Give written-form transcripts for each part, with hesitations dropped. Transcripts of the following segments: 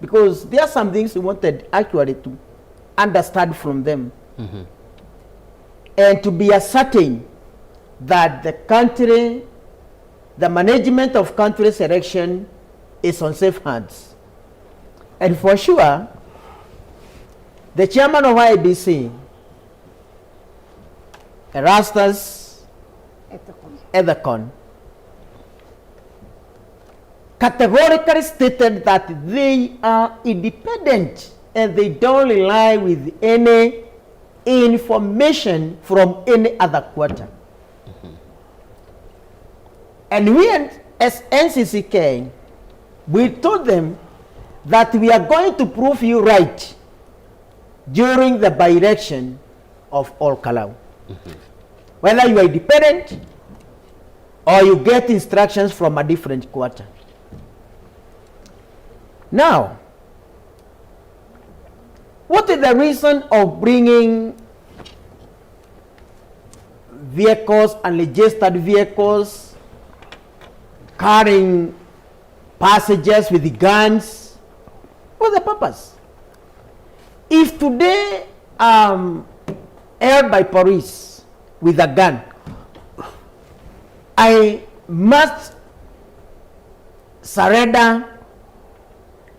because there are some things we wanted actually to understand from them. And to be certain that the country, the management of country's election is on safe hands. And for sure, the chairman of IBC, Erastus Ethekon, categorically stated that they are independent and they don't rely with any information from any other quarter. And we as NCCK, we told them that we are going to prove you right during the by-election of all KALOU. Whether you are independent or you get instructions from a different quarter. Now, what is the reason of bringing vehicles, unregistered vehicles, carrying passengers with guns? What's the purpose? If today held by police with a gun, I must surrender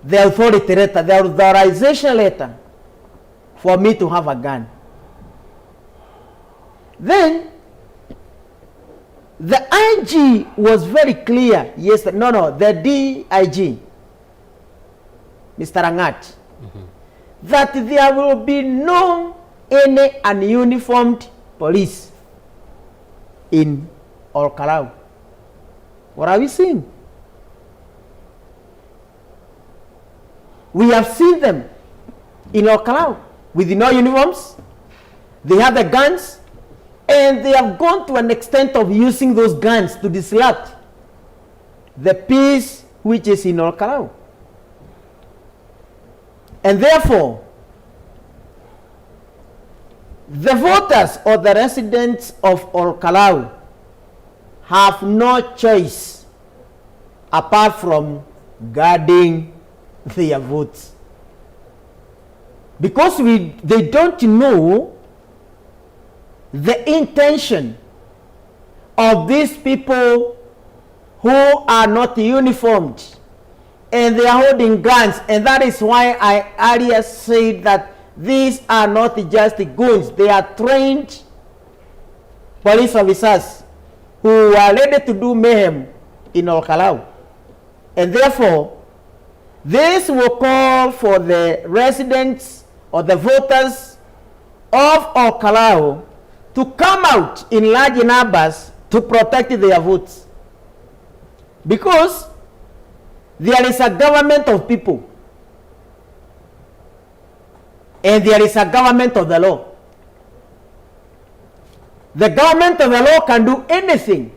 the authority letter, the authorization letter for me to have a gun. Then the IG was very clear. Yes, the DIG, Mr. Angat, that there will be no any ununiformed police in all KALOU. What are we seeing? We have seen them in all KALOU with no uniforms. They have the guns, and they have gone to an extent of using those guns to disrupt the peace which is in all KALOU. And therefore, the voters or the residents of all KALOU have no choice apart from guarding their votes, because they don't know the intention of these people who are not uniformed and they are holding guns. And that is why I earlier said that these are not just goons, they are trained police officers who are ready to do mayhem in all KALOU. And therefore, this will call for the residents or the voters of all KALOU to come out in large numbers to protect their votes. Because there is a government of people and there is a government of the law. The government of the law can do anything.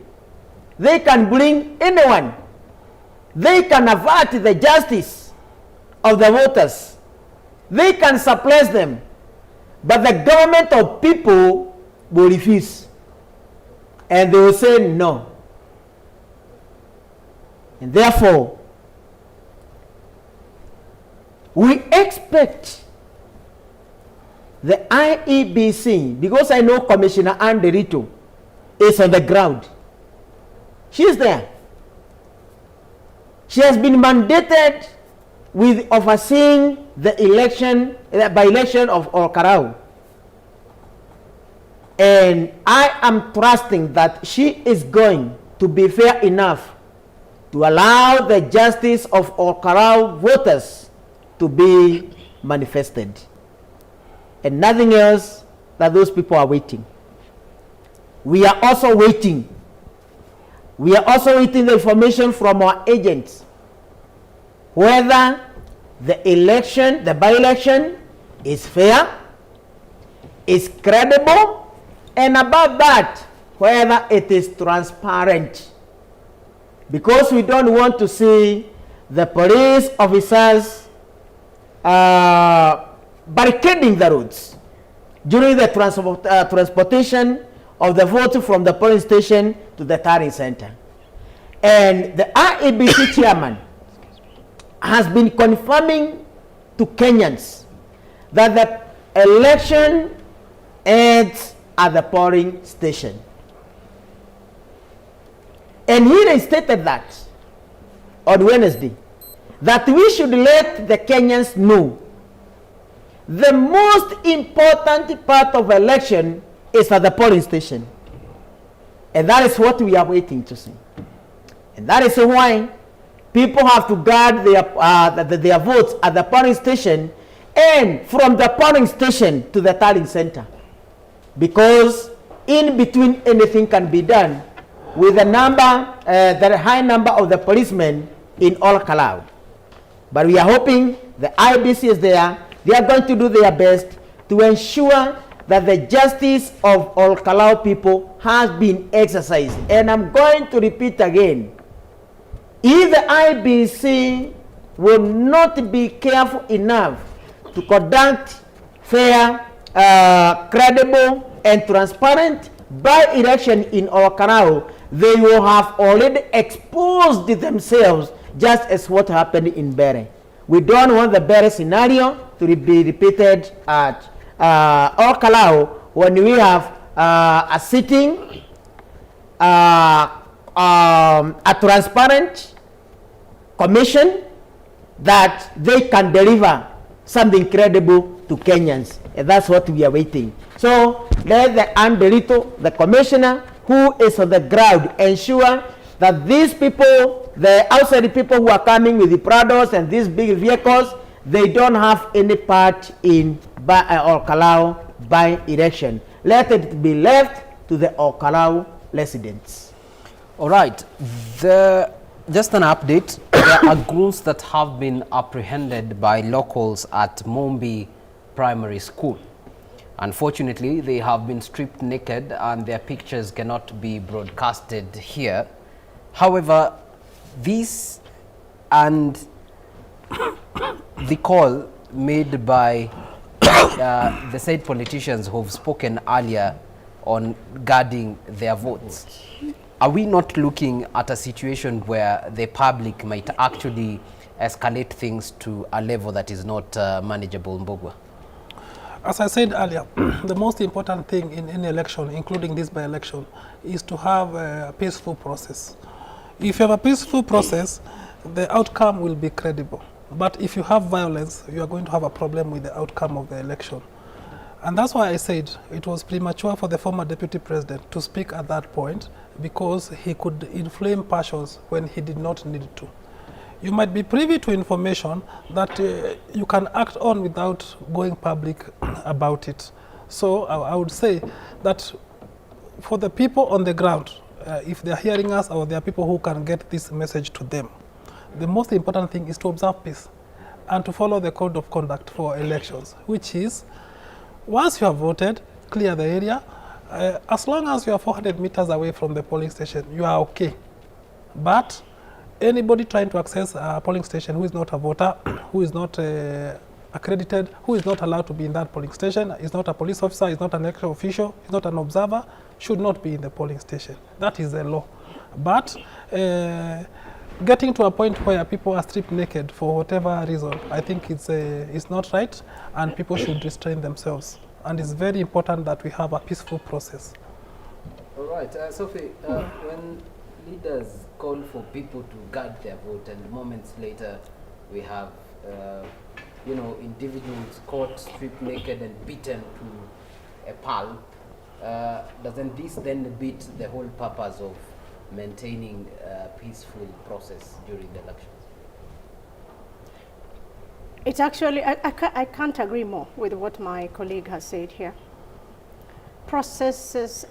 They can bring anyone. They can avert the justice of the voters. They can suppress them. But the government of people will refuse. And they will say no. And therefore, we expect the IEBC, because I know Commissioner Anderito is on the ground. She is there. She has been mandated with overseeing the election, the by-election of all KALOU. And I am trusting that she is going to be fair enough to allow the justice of all KALOU voters to be manifested. And nothing else that those people are waiting. We are also waiting. We are also waiting the information from our agents whether the election, the by-election is fair, is credible, and above that, whether it is transparent. Because we don't want to see the police officers barricading the roads during the transportation of the vote from the polling station to the tallying center. And the IEBC chairman has been confirming to Kenyans that the election ends at the polling station. And he stated that on Wednesday, that we should let the Kenyans know the most important part of election is at the polling station. And that is what we are waiting to see. And that is why people have to guard their votes at the polling station and from the polling station to the tallying center. Because in between anything can be done with the high number of the policemen in all KALOU. But we are hoping the IBC is there. They are going to do their best to ensure that the justice of all KALOU people has been exercised. And I'm going to repeat again, if the IBC will not be careful enough to conduct fair, credible, and transparent by-election in our KALOU, they will have already exposed themselves just as what happened in Bere. We don't want the Bere scenario to be repeated at all KALOU when we have a sitting, a transparent commission that they can deliver something credible to Kenyans. And that's what we are waiting. So let the Amberito, the commissioner who is on the ground, ensure that these people, the outside people who are coming with the Prados and these big vehicles, they don't have any part in or KALOU by election. Let it be left to the KALOU residents. All right. Just an update. There are ghouls that have been apprehended by locals at Mombi Primary School. Unfortunately, they have been stripped naked and their pictures cannot be broadcasted here. However, this and the call made by the said politicians who have spoken earlier on guarding their votes, are we not looking at a situation where the public might actually escalate things to a level that is not manageable, Mbogwa? As I said earlier, the most important thing in any election, including this by-election, is to have a peaceful process. If you have a peaceful process, the outcome will be credible. But if you have violence, you are going to have a problem with the outcome of the election. And that's why I said it was premature for the former deputy president to speak at that point, because he could inflame passions when he did not need to. You might be privy to information that you can act on without going public about it. So I would say that for the people on the ground, if they're hearing us or there are people who can get this message to them, the most important thing is to observe peace and to follow the code of conduct for elections, which is once you have voted, clear the area. As long as you are 400 meters away from the polling station, you are okay. But anybody trying to access a polling station who is not a voter, who is not accredited, who is not allowed to be in that polling station, is not a police officer, is not an election official, is not an observer, should not be in the polling station. That is the law. But getting to a point where people are stripped naked for whatever reason, I think it's not right, and people should restrain themselves. And it's very important that we have a peaceful process. All right, Sophie, when leaders call for people to guard their vote, and moments later we have, individuals caught, stripped naked and beaten to a pulp, doesn't this then beat the whole purpose of maintaining a peaceful process during the elections? It's actually, I can't agree more with what my colleague has said here.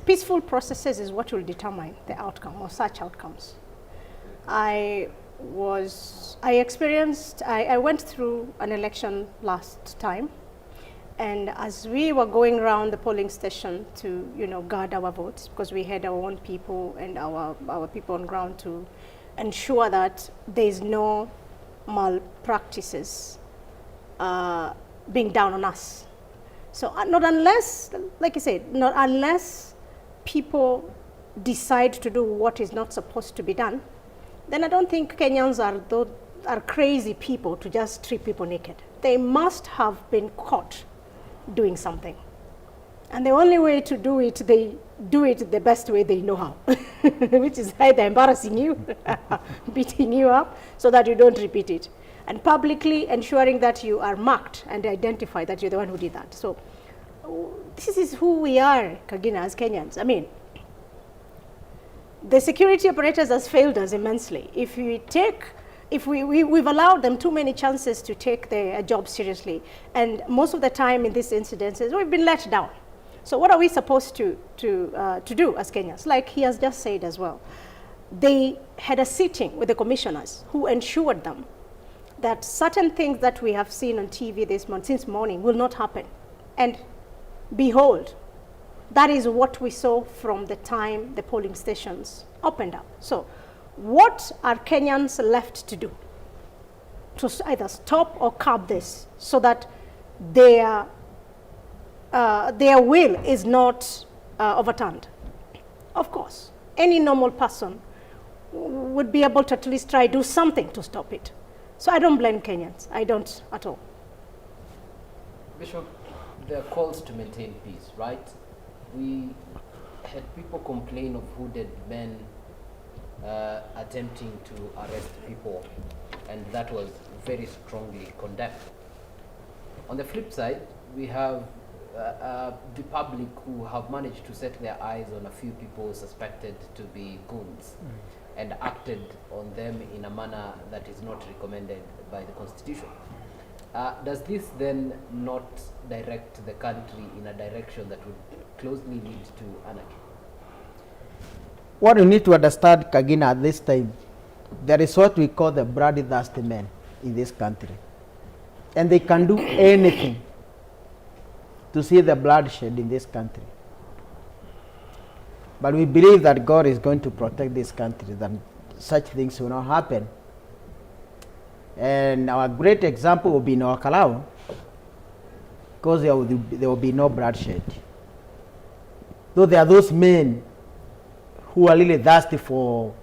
Peaceful processes is what will determine the outcome or such outcomes. I went through an election last time, and as we were going around the polling station to, guard our votes, because we had our own people and our people on ground to ensure that there is no malpractices being done on us. So not unless, like you said, not unless people decide to do what is not supposed to be done, then I don't think Kenyans are crazy people to just strip people naked. They must have been caught doing something. And the only way to do it, they do it the best way they know how, which is either embarrassing you, beating you up, so that you don't repeat it, and publicly ensuring that you are marked and identified that you're the one who did that. So this is who we are, Kagina, as Kenyans. I mean, the security operators has failed us immensely. We've allowed them too many chances to take their job seriously, and most of the time in these incidences, we've been let down. So what are we supposed to do as Kenyans? Like he has just said as well, they had a sitting with the commissioners who ensured them that certain things that we have seen on TV this month, since morning, will not happen. And behold, that is what we saw from the time the polling stations opened up. So what are Kenyans left to do? To either stop or curb this so that their will is not overturned. Of course, any normal person would be able to at least try do something to stop it. So I don't blame Kenyans. I don't at all. Bishop, there are calls to maintain peace, right? We had people complain of hooded men attempting to arrest people, and that was very strongly condemned. On the flip side, we have the public who have managed to set their eyes on a few people suspected to be goons and acted on them in a manner that is not recommended by the Constitution. Does this then not direct the country in a direction that would closely lead to anarchy? What you need to understand, Kagina, at this time, there is what we call the bloodthirsty men in this country. And they can do anything to see the bloodshed in this country. But we believe that God is going to protect this country, that such things will not happen. And our great example will be in our KALOU, because there will be no bloodshed. Though there are those men who are really thirsty for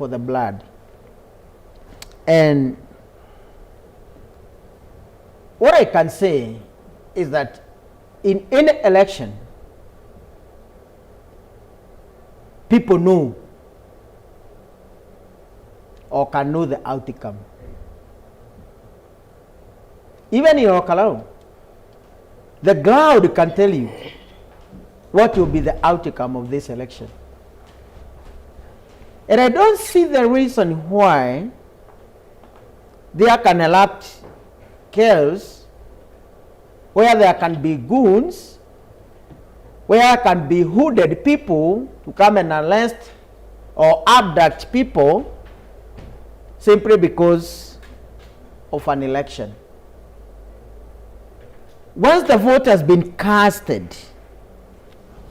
the blood. And what I can say is that in any election, people know or can know the outcome. Even in our KALOU, the crowd can tell you what will be the outcome of this election. And I don't see the reason why there can erupt chaos, where there can be goons, where there can be hooded people to come and arrest or abduct people simply because of an election. Once the vote has been casted,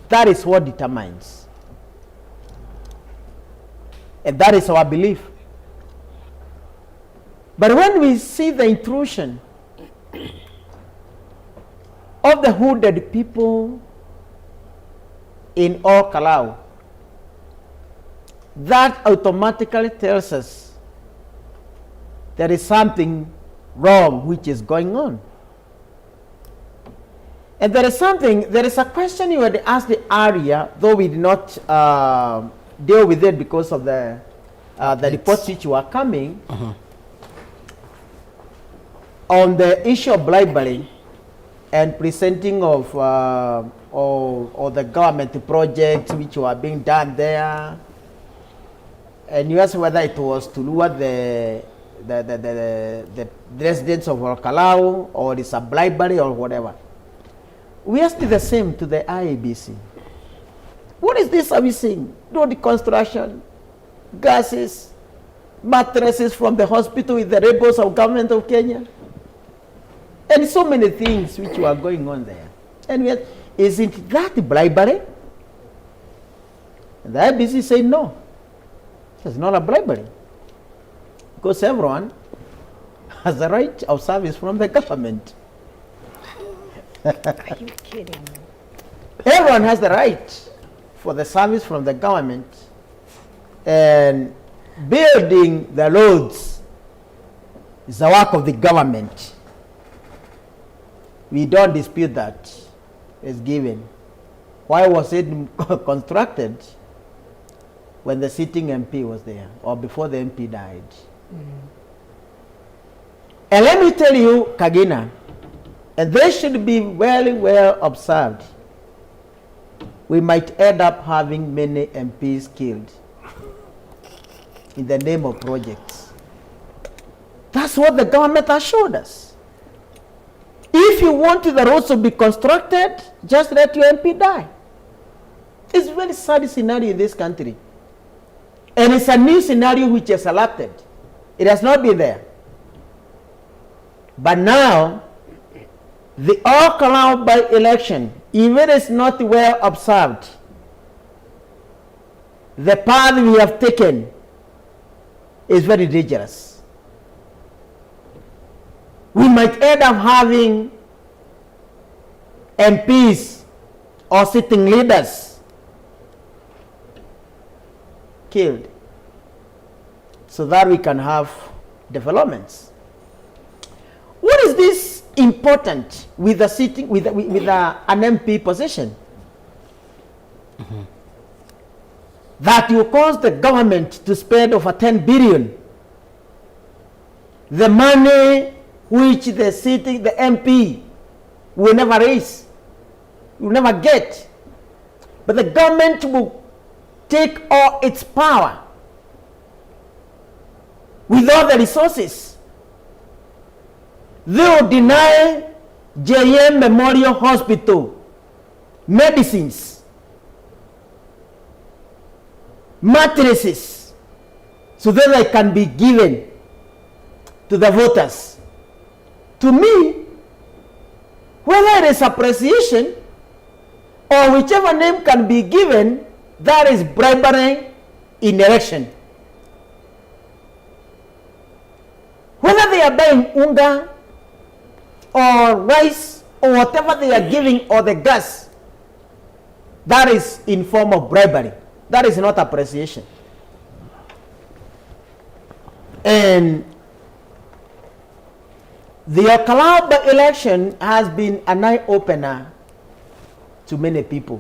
that is what determines. And that is our belief. But when we see the intrusion of the hooded people in our KALOU, that automatically tells us there is something wrong which is going on. And there is a question you had asked earlier, though we did not deal with it because of the reports which were coming, on the issue of bribery and presenting of or the government projects which were being done there. And you asked whether it was to lure the residents of our KALOU, or it's a bribery or whatever. We asked the same to the IEBC. What is this are we seeing? Road construction, gases, mattresses from the hospital with the rebels of government of Kenya, and so many things which were going on there. And yet, isn't that bribery? And the IEBC said no, it's not a bribery, because everyone has the right of service from the government. Are you kidding me? Everyone has the right for the service from the government, and building the roads It's the work of the government. We don't dispute that. It's given. Why was it constructed when the sitting MP was there or before the MP died? And let me tell you, Kagina, and they should be very well observed. We might end up having many MPs killed in the name of projects. That's what the government has showed us. If you want the roads to be constructed, just let your MP die. It's a very sad scenario in this country. And it's a new scenario which is selected. It has not been there. But now, the KALOU by election, if it is not well observed, the path we have taken is very dangerous. We might end up having MPs or sitting leaders killed so that we can have developments. What is this important with the sitting with an MP position? That you cause the government to spend over 10 billion, the money which the MP will never raise, will never get, but the government will take all its power with all the resources. They will deny JM Memorial Hospital medicines, mattresses, so that they can be given to the voters. To me, whether it is appreciation or whichever name can be given, that is bribery in election. Whether they are buying unga or rice or whatever they are giving or the gas, that is in form of bribery. That is not appreciation. And the KALOU by election has been an eye-opener to many people.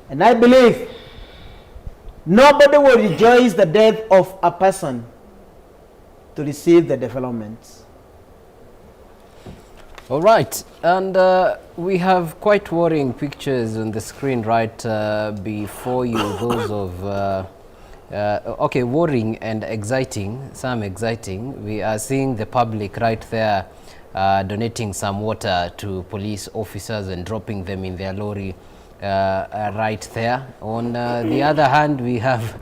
And I believe nobody will rejoice the death of a person to receive the developments. All right, and we have quite worrying pictures on the screen right before you, those of, okay, worrying and exciting, some exciting. We are seeing the public right there donating some water to police officers and dropping them in their lorry right there. On the other hand, we have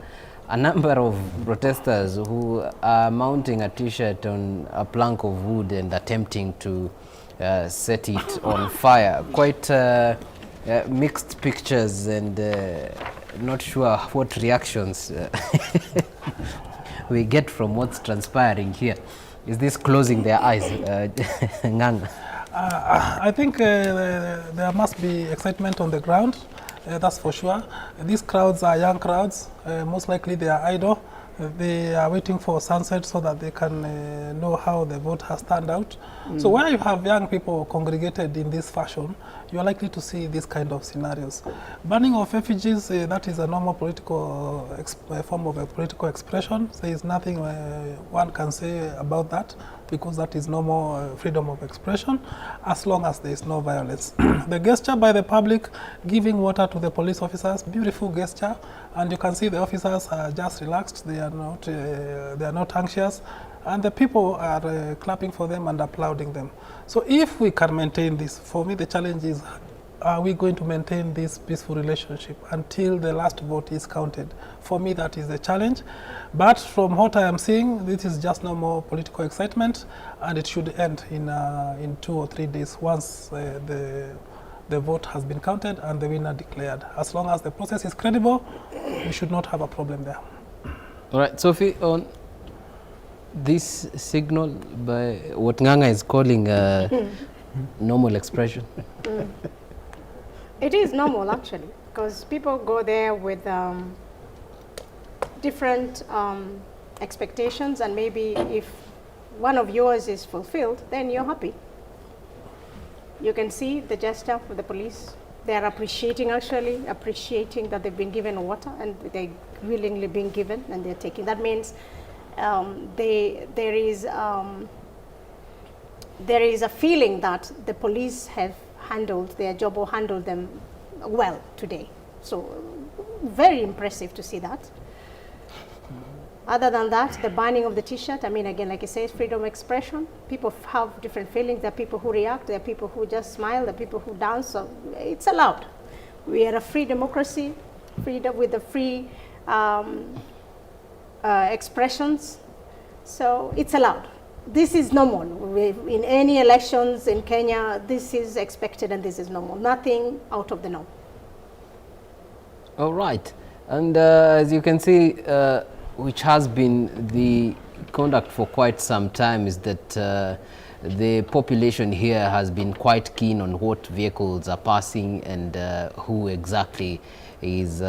a number of protesters who are mounting a t-shirt on a plank of wood and attempting to set it on fire. Quite mixed pictures, and not sure what reactions we get from what's transpiring here. Is this closing their eyes? Nganga? I think there must be excitement on the ground, that's for sure. These crowds are young crowds, most likely they are idle. They are waiting for sunset so that they can know how the vote has turned out. So where you have young people congregated in this fashion, you are likely to see this kind of scenarios. Burning of effigies, that is a normal political form of a political expression. There is nothing one can say about that, because that is normal freedom of expression, as long as there is no violence. The gesture by the public giving water to the police officers, beautiful gesture, and you can see the officers are just relaxed. They are not anxious, and the people are clapping for them and applauding them. So if we can maintain this, for me the challenge is, are we going to maintain this peaceful relationship until the last vote is counted? For me, that is the challenge. But from what I am seeing, this is just no more political excitement, and it should end in 2 or 3 days once the vote has been counted and the winner declared. As long as the process is credible, we should not have a problem there. All right, Sophie, on this signal by what Nganga is calling normal expression. It is normal, actually, because people go there with different expectations, and maybe if one of yours is fulfilled, then you're happy. You can see the gesture of the police. They are appreciating, actually, appreciating that they've been given water and they're willingly being given and they're taking. That means there is a feeling that the police have handled their job or handled them well today. So very impressive to see that. Other than that, the banning of the T-shirt, I mean, again, like I say, freedom of expression. People have different feelings. There are people who react. There are people who just smile. There are people who dance. So it's allowed. We are a free democracy, freedom with the free expressions. So it's allowed. This is normal. In any elections in Kenya, this is expected and this is normal. Nothing out of the norm. All right. And as you can see, which has been the conduct for quite some time, is that the population here has been quite keen on what vehicles are passing and who exactly is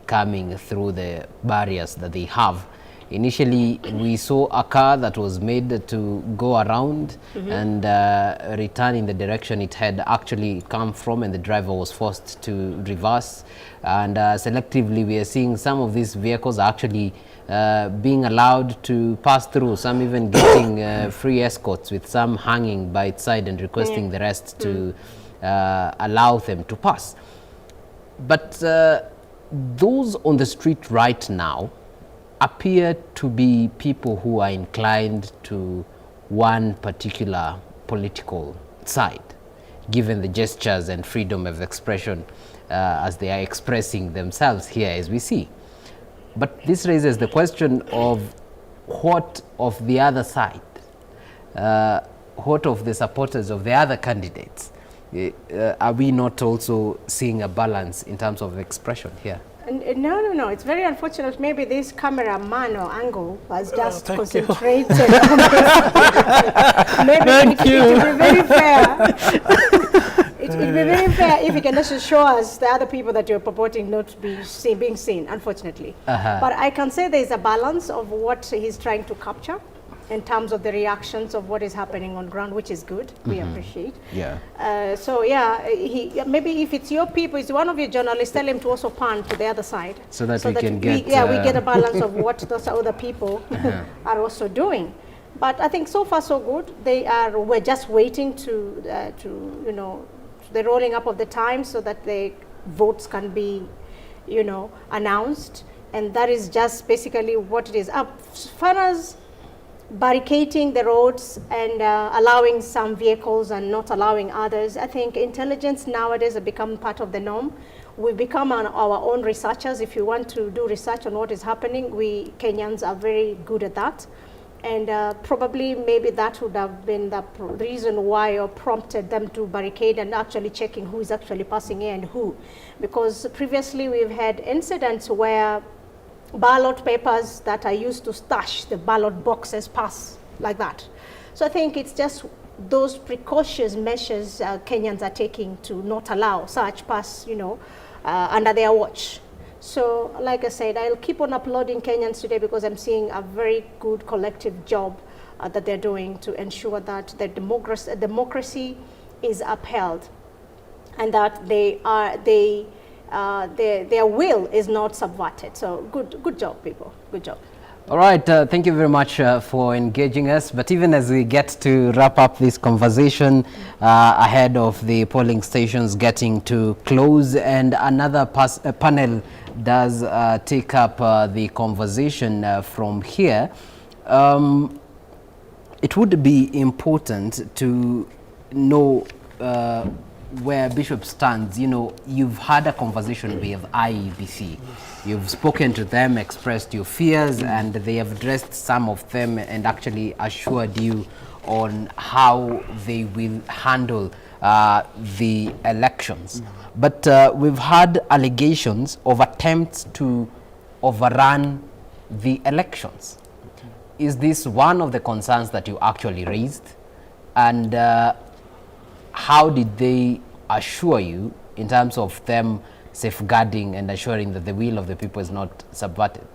coming through the barriers that they have. Initially, we saw a car that was made to go around and return in the direction it had actually come from, and the driver was forced to reverse. And selectively, we are seeing some of these vehicles actually being allowed to pass through, some even getting free escorts, with some hanging by its side and requesting the rest to allow them to pass. But those on the street right now appear to be people who are inclined to one particular political side, given the gestures and freedom of expression as they are expressing themselves here, as we see. But this raises the question of what of the other side, what of the supporters of the other candidates? Are we not also seeing a balance in terms of expression here? No. It's very unfortunate. Maybe this cameraman or angle was just concentrated. Maybe Thank you. It would be very fair. It would be very fair if you can just show us the other people that you're purporting not to be being seen, unfortunately. But I can say there's a balance of what he's trying to capture in terms of the reactions of what is happening on ground, which is good. We appreciate. Yeah. So yeah, maybe if it's your people, it's one of your journalists, tell him to also pan to the other side, so that we can get we get a balance of what those other people are also doing. But I think so far so good. We're just waiting to the rolling up of the time so that the votes can be announced, and that is just basically what it is. As far as barricading the roads and allowing some vehicles and not allowing others, I think intelligence nowadays has become part of the norm. We've become our own researchers. If you want to do research on what is happening, we Kenyans are very good at that. And probably maybe that would have been the reason why or prompted them to barricade and actually checking who is actually passing here and who. Because previously we've had incidents where ballot papers that are used to stash the ballot boxes pass like that. So I think it's just those precautions measures Kenyans are taking to not allow such pass, under their watch. So like I said, I'll keep on uploading Kenyans today because I'm seeing a very good collective job that they're doing to ensure that the democracy is upheld and that their will is not subverted. So good job, people. Good job. All right, thank you very much for engaging us. But even as we get to wrap up this conversation ahead of the polling stations getting to close, and another panel does take up the conversation from here, it would be important to know where Bishop stands. You've had a conversation with IEBC. You've spoken to them, expressed your fears, and they have addressed some of them and actually assured you on how they will handle the elections. But we've had allegations of attempts to overrun the elections. Is this one of the concerns that you actually raised? And how did they assure you in terms of them safeguarding and assuring that the will of the people is not subverted?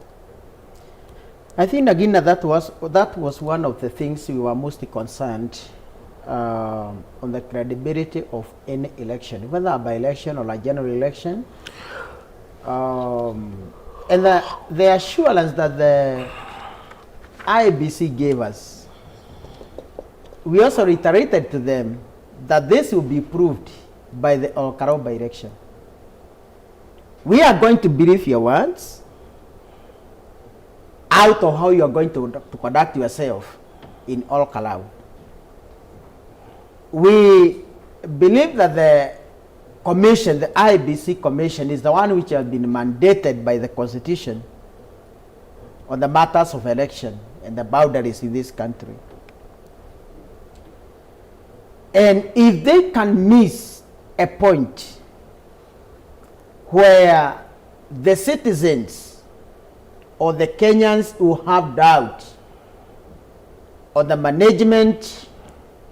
I think again that was one of the things we were most concerned on the credibility of any election, whether a by-election or a general election, and the assurance that the IEBC gave us. We also reiterated to them that this will be proved by the KALOU by-election. We are going to believe your words out of how you are going to conduct yourself in all KALOU. We believe that the commission, the IEBC commission, is the one which has been mandated by the Constitution on the matters of election and the boundaries in this country. And if they can miss a point where the citizens or the Kenyans who have doubt on the management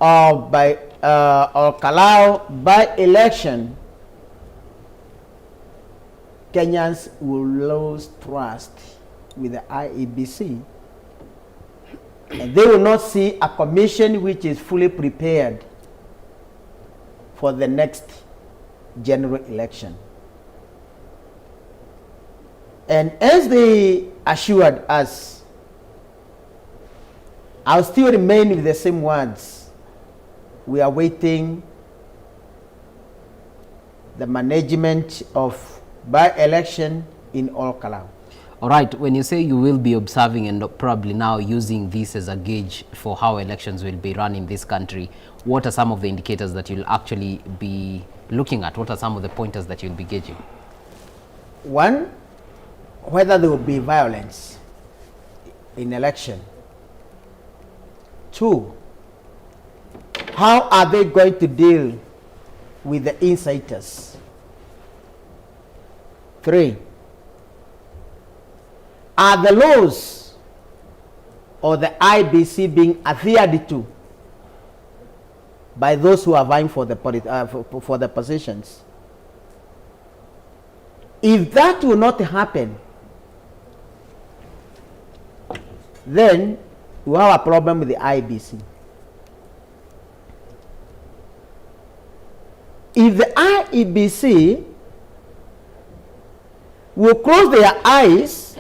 of or KALOU by election, Kenyans will lose trust with the IEBC, and they will not see a commission which is fully prepared for the next general election. And as they assured us, I'll still remain with the same words. We are waiting the management of by-election in all KALOU. All right, when you say you will be observing and probably now using this as a gauge for how elections will be run in this country, what are some of the indicators that you'll actually be looking at? What are some of the pointers that you'll be gauging? One, whether there will be violence in election. Two, how are they going to deal with the insiders? Three, are the laws or the IBC being adhered to by those who are vying for the positions? If that will not happen, then we have a problem with the IBC. If the IEBC will close their eyes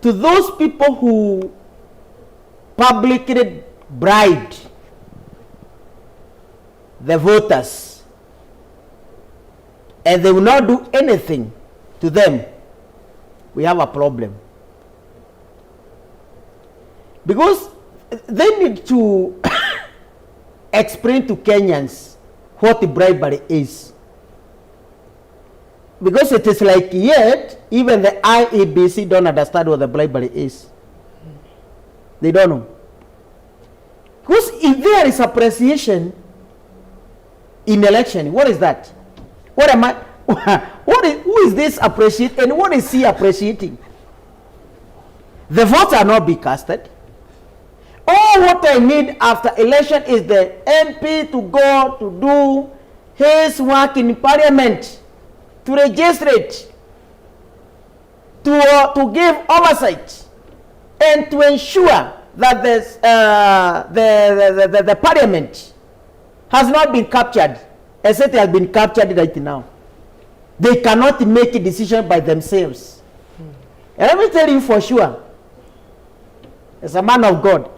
to those people who publicly bribed the voters, and they will not do anything to them, we have a problem. Because they need to explain to Kenyans what bribery is. Because it is like yet, even the IEBC don't understand what the bribery is. They don't know. Because if there is appreciation in election, what is that? What am I? Who is this appreciating, and what is he appreciating? The votes are not being casted. All what I need after election is the MP to go to do his work in parliament, to register it, to give oversight, and to ensure that the parliament has not been captured, as it has been captured right now. They cannot make a decision by themselves. And let me tell you for sure, as a man of God,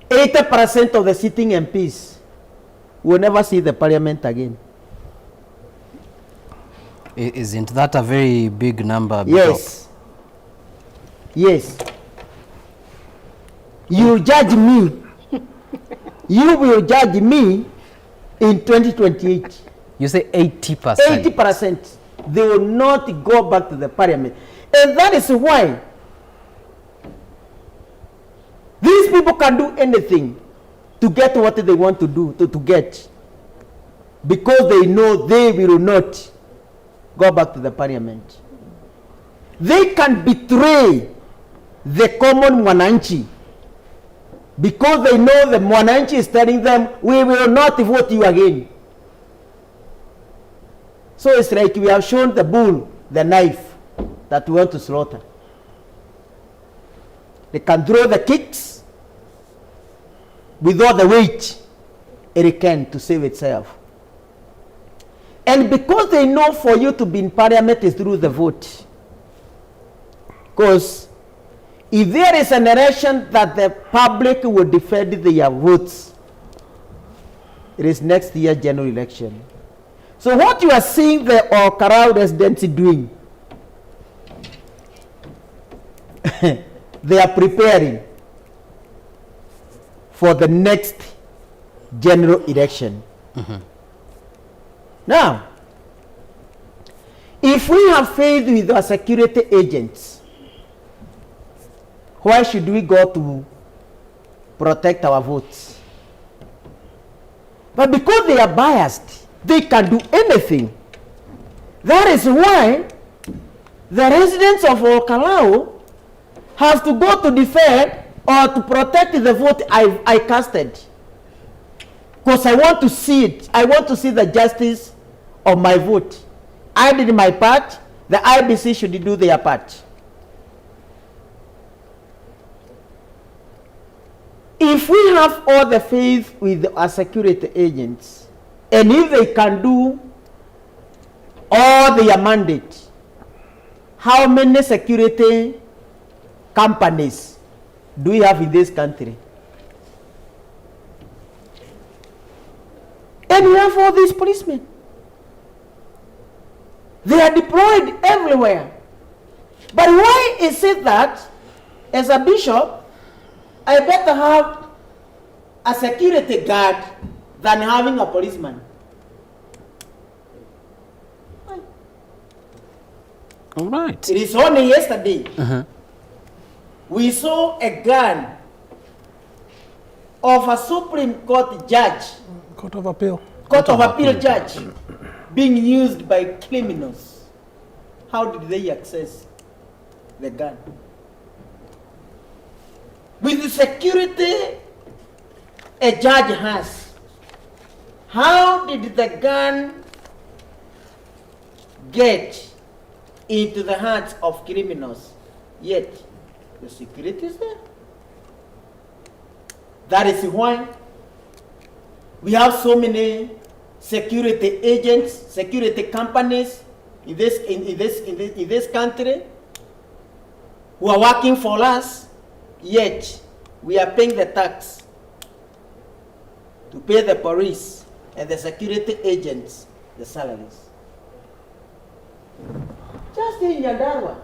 80% of the sitting MPs will never see the parliament again. Isn't that a very big number? Yes. Yes. You judge me. You will judge me in 2028. You say 80%? 80%. They will not go back to the parliament. And that is why these people can do anything to get what they want to do, to get. Because they know they will not go back to the parliament. They can betray the common Mwananchi because they know the Mwananchi is telling them, we will not vote you again. So it's like we have shown the bull the knife. that want to slaughter. They can throw the kicks with all the weight it can to save itself. And because they know for you to be in parliament is through the vote. Because if there is an election that the public will defend their votes, it is next year general election. So what you are seeing the KALOU residents doing, they are preparing for the next general election. Now, if we have faith with our security agents, why should we go to protect our votes? But because they are biased, they can do anything. That is why the residents of KALOU have to go to defend or to protect the vote I casted. Because I want to see it. I want to see the justice of my vote. I did my part. The IBC should do their part. If we have all the faith with our security agents, and if they can do all their mandate, how many security companies do we have in this country? And we have all these policemen. They are deployed everywhere. But why is it that, as a bishop, I better have a security guard than having a policeman? All right. It is only yesterday we saw a gun of a Supreme Court judge, Court of Appeal. Court of Appeal judge, being used by criminals. How did they access the gun? With the security a judge has, how did the gun get into the hands of criminals? Yet, the security is there. That is why we have so many security agents, security companies in this country who are working for us, yet we are paying the tax to pay the police and the security agents the salaries. Just in Nyandarua,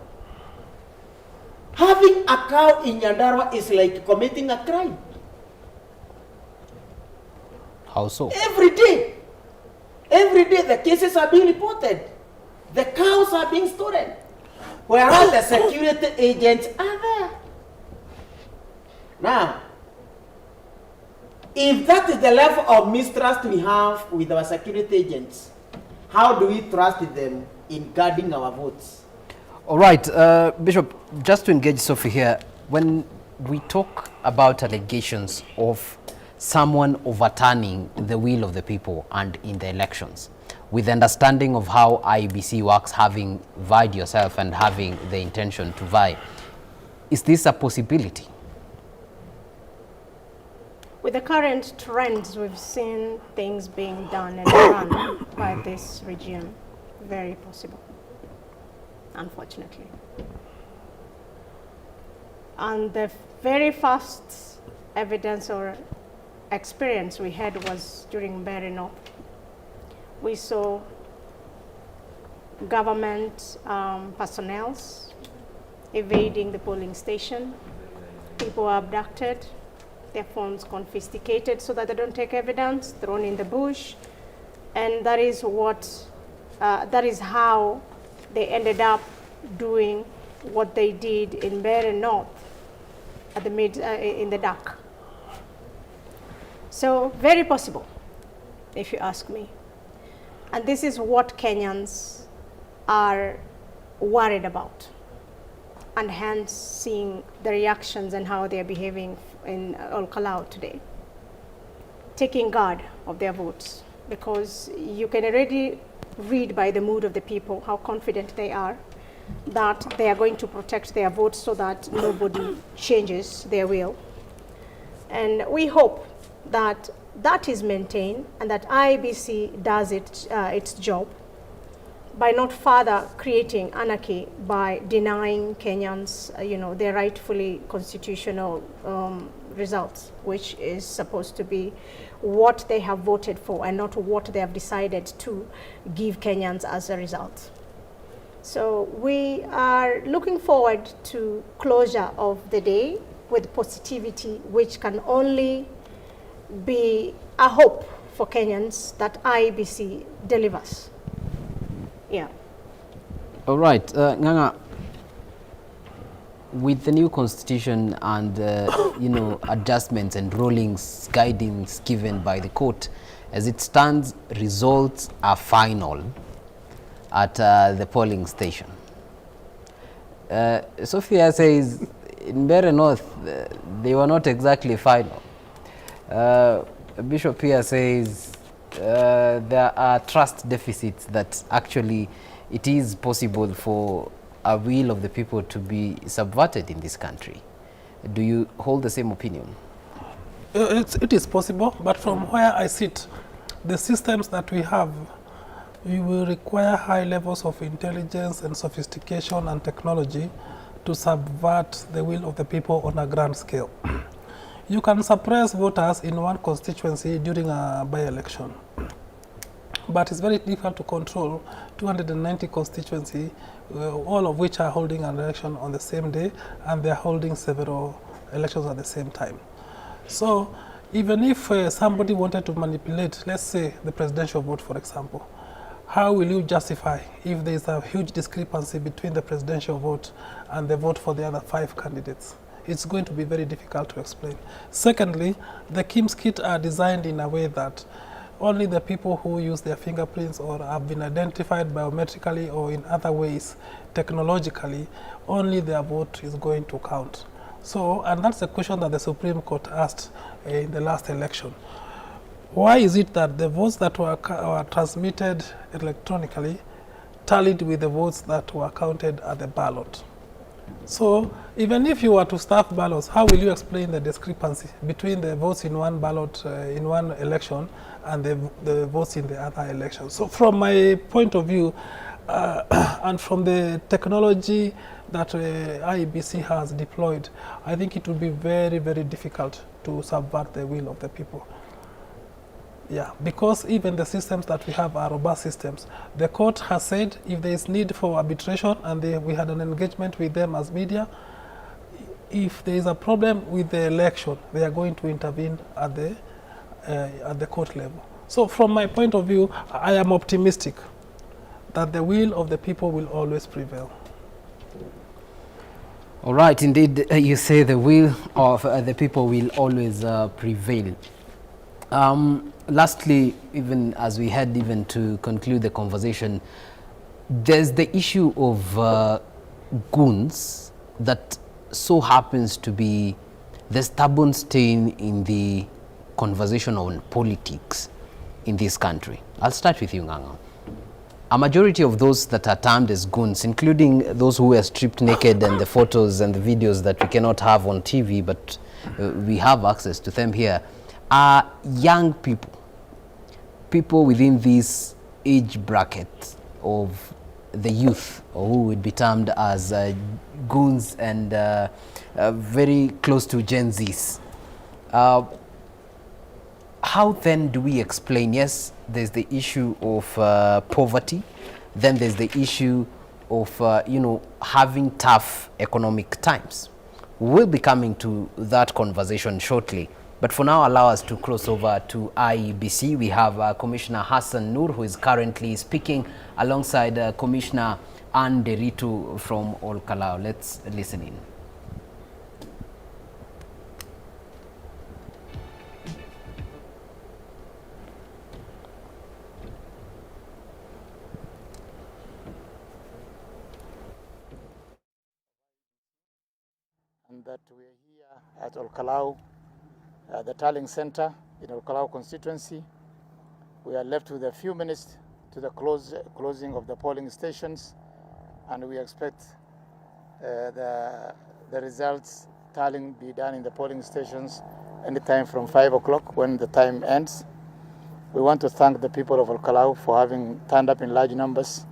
having a cow in Nyandarua is like committing a crime. How so? Every day the cases are being reported. The cows are being stolen, whereas the security agents are there. Now, if that is the level of mistrust we have with our security agents, how do we trust them in guarding our votes? All right, Bishop, just to engage Sophie here, when we talk about allegations of someone overturning the will of the people and in the elections, with understanding of how IBC works, having vied yourself and having the intention to vie, is this a possibility? With the current trends, we've seen things being done and run by this regime. Very possible, unfortunately. And the very first evidence or experience we had was during Berino. We saw government personnel evading the polling station. People are abducted, their phones confiscated so that they don't take evidence, thrown in the bush. And that is how they ended up doing what they did in Berino North at the in the dark. So very possible, if you ask me. And this is what Kenyans are worried about, and hence seeing the reactions and how they are behaving in KALOU today, taking guard of their votes, because you can already read by the mood of the people how confident they are, that they are going to protect their votes so that nobody changes their will. And we hope that that is maintained and that IEBC does its job by not further creating anarchy by denying Kenyans, their rightfully constitutional results, which is supposed to be what they have voted for and not what they have decided to give Kenyans as a result. So we are looking forward to closure of the day with positivity, which can only be a hope for Kenyans that IEBC delivers. Yeah. All right, Nganga, with the new constitution and adjustments and rulings, guidance given by the court, as it stands, results are final at the polling station. Sophia says in Mbeere North they were not exactly final. Bishop here says there are trust deficits, that actually it is possible for a will of the people to be subverted in this country. Do you hold the same opinion? It is possible, but from where I sit, the systems that we have, we will require high levels of intelligence and sophistication and technology to subvert the will of the people on a grand scale. You can suppress voters in one constituency during a by-election, but it's very difficult to control 290 constituencies, all of which are holding an election on the same day, and they're holding several elections at the same time. So even if somebody wanted to manipulate, let's say, the presidential vote, for example, how will you justify if there is a huge discrepancy between the presidential vote and the vote for the other 5 candidates? It's going to be very difficult to explain. Secondly, the KIMS kit are designed in a way that only the people who use their fingerprints or have been identified biometrically or in other ways, technologically, only their vote is going to count. So, and that's the question that the Supreme Court asked in the last election. Why is it that the votes that were transmitted electronically tallied with the votes that were counted at the ballot? So even if you were to staff ballots, how will you explain the discrepancy between the votes in one ballot in one election and the votes in the other election? So from my point of view, and from the technology that IEBC has deployed, I think it will be very, very difficult to subvert the will of the people. Yeah, because even the systems that we have are robust systems. The court has said if there is need for arbitration, and we had an engagement with them as media, if there is a problem with the election, they are going to intervene at the court level. So from my point of view, I am optimistic that the will of the people will always prevail. All right, indeed, you say the will of the people will always prevail. Lastly, even as we head even to conclude the conversation, there's the issue of goons that so happens to be the stubborn stain in the conversation on politics in this country. I'll start with you, Nganga. A majority of those that are termed as goons, including those who were stripped naked and the photos and the videos that we cannot have on TV, but we have access to them here, are young people within this age bracket of the youth, or who would be termed as goons and very close to Gen Zs. How then do we explain? Yes, there's the issue of poverty, then there's the issue of having tough economic times. We'll be coming to that conversation shortly. But for now, allow us to cross over to IEBC. We have Commissioner Hassan Nur, who is currently speaking alongside Commissioner Anne Deritu from KALOU. Let's listen in. And that we are here at KALOU, the tallying center in KALOU constituency. We are left with a few minutes to the closing of the polling stations. and we expect the results tallying be done in the polling stations anytime from 5 o'clock when the time ends. We want to thank the people of KALOU for having turned up in large numbers,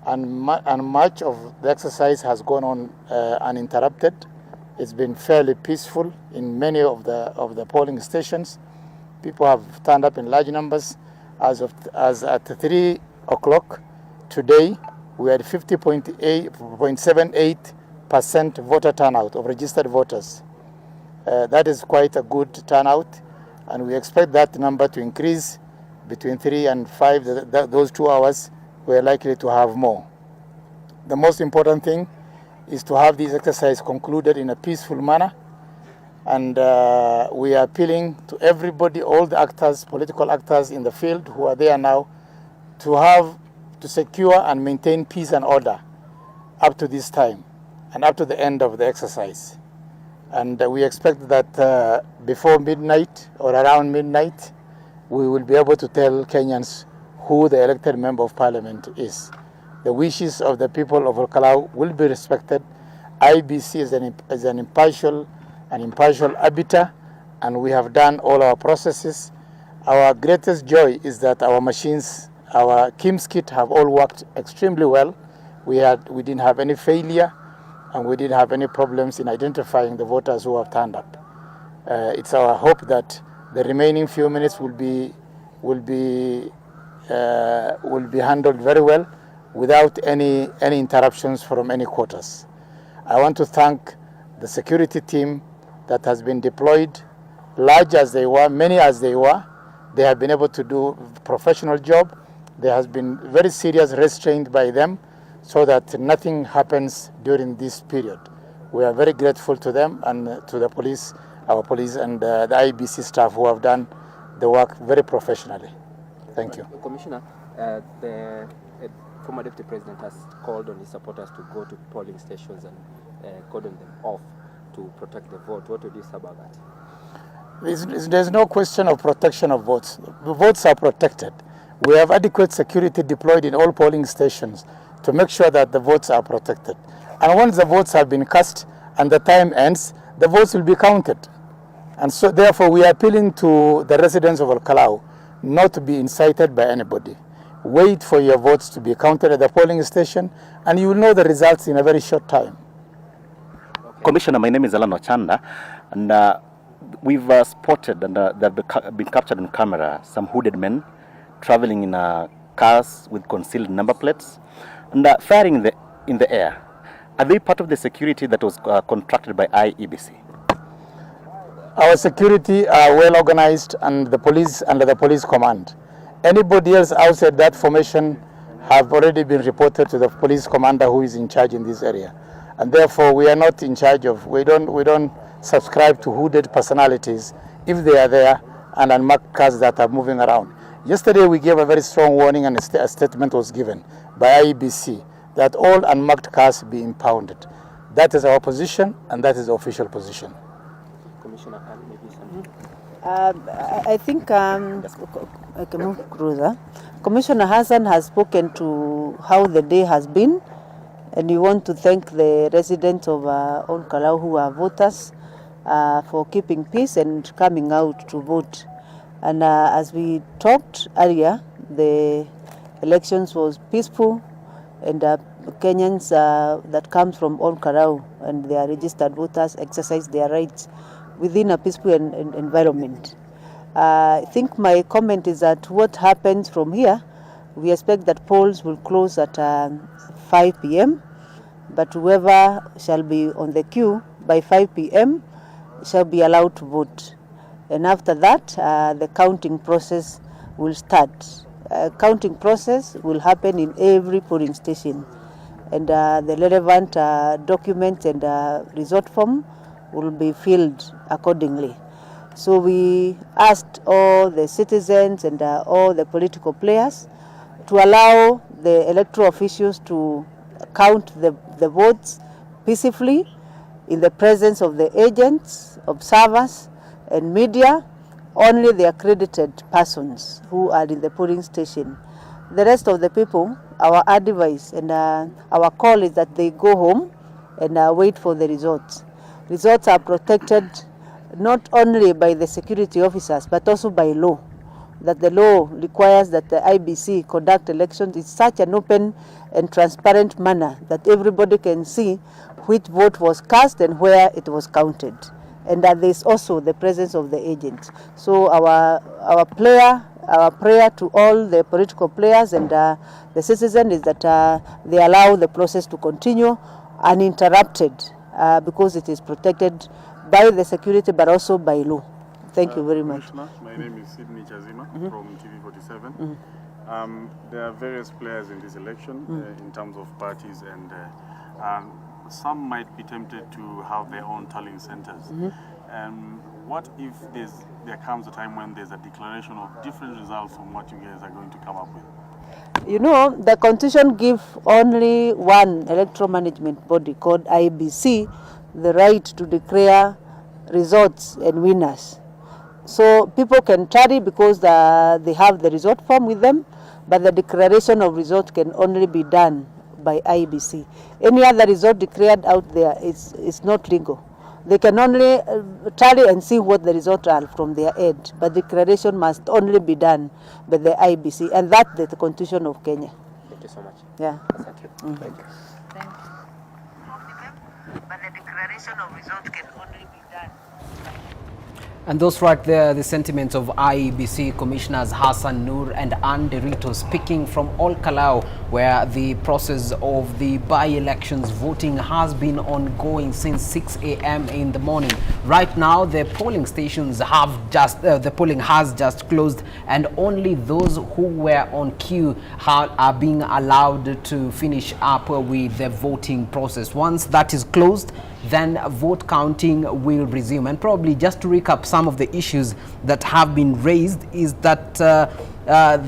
and much of the exercise has gone on uninterrupted. It's been fairly peaceful in many of the polling stations. People have turned up in large numbers. As at 3 o'clock today, we had 50.78% voter turnout of registered voters. That is quite a good turnout, and we expect that number to increase between 3 and 5. Those 2 hours, we are likely to have more. The most important thing is to have this exercise concluded in a peaceful manner, and we are appealing to everybody, all the actors, political actors in the field who are there now, to secure and maintain peace and order up to this time and up to the end of the exercise. And we expect that before midnight or around midnight, we will be able to tell Kenyans who the elected member of parliament is. The wishes of the people of KALOU will be respected. IBC is an impartial arbiter, and we have done all our processes. Our greatest joy is that our machines, our KIMS kit, have all worked extremely well. We didn't have any failure, and we didn't have any problems in identifying the voters who have turned up. It's our hope that the remaining few minutes will be handled very well without any interruptions from any quarters. I want to thank the security team that has been deployed, large as they were, many as they were. They have been able to do a professional job. There has been very serious restraint by them so that nothing happens during this period. We are very grateful to them and to the police, our police and the IBC staff who have done the work very professionally. Thank you. Commissioner, the former Deputy President has called on his supporters to go to polling stations and cordon them off to protect the vote. What would you say about that? There's no question of protection of votes. The votes are protected. We have adequate security deployed in all polling stations to make sure that the votes are protected. And once the votes have been cast and the time ends, the votes will be counted. And so therefore we are appealing to the residents of KALOU not to be incited by anybody. Wait for your votes to be counted at the polling station, and you will know the results in a very short time. Okay. Commissioner, my name is Alan Ochanda, and we've spotted and they've been captured on camera some hooded men traveling in cars with concealed number plates and firing in the air. Are they part of the security that was contracted by IEBC? Our security are well organized and the police under the police command. Anybody else outside that formation have already been reported to the police commander who is in charge in this area. And therefore we are not in charge of, we don't subscribe to hooded personalities if they are there and unmarked cars that are moving around. Yesterday we gave a very strong warning and a statement was given by IEBC that all unmarked cars be impounded. That is our position and that is the official position. Commissioner, maybe some... I think Commissioner Hassan has spoken to how the day has been, and we want to thank the residents of KALOU who are voters for keeping peace and coming out to vote. And as we talked earlier, the elections was peaceful, and Kenyans that comes from KALOU and they are registered voters exercise their rights within a peaceful environment. I think my comment is that what happens from here, we expect that polls will close at 5 p.m. But whoever shall be on the queue by 5 p.m. shall be allowed to vote. And after that, the counting process will start. Counting process will happen in every polling station. And the relevant documents and resort form will be filled accordingly. So we asked all the citizens and all the political players to allow the electoral officials to count the votes peacefully in the presence of the agents, observers, and media, only the accredited persons who are in the polling station. The rest of the people our advice and our call is that they go home and wait for the results. Results are protected not only by the security officers but also by law. That the law requires that the IBC conduct elections in such an open and transparent manner that everybody can see which vote was cast and where it was counted. And that there is also the presence of the agents. So our prayer to all the political players and the citizens is that they allow the process to continue uninterrupted because it is protected by the security but also by law. Thank you very much. My name is Sydney Chazima from TV47. There are various players in this election in terms of parties, and some might be tempted to have their own tallying centers. What if there comes a time when there's a declaration of different results from what you guys are going to come up with? You know, the constitution gives only one electoral management body called IBC the right to declare results and winners. So people can tally because they have the result form with them, but the declaration of result can only be done by IBC. Any other result declared out there is not legal. They can only tally and see what the results are from their end, but declaration must only be done by the IBC, and that's the Constitution of Kenya. Thank you so much. Yeah. Thank you. Thank you. Thank you. But the declaration of result can only be done. And those right there, the sentiments of IEBC Commissioners Hassan Noor and Anne Derito speaking from KALOU, where the process of the by-elections voting has been ongoing since 6 a.m. in the morning. Right now, the polling stations have just, the polling has just closed, and only those who were on queue are being allowed to finish up with the voting process. Once that is closed, then vote counting will resume. And probably just to recap some of the issues that have been raised is that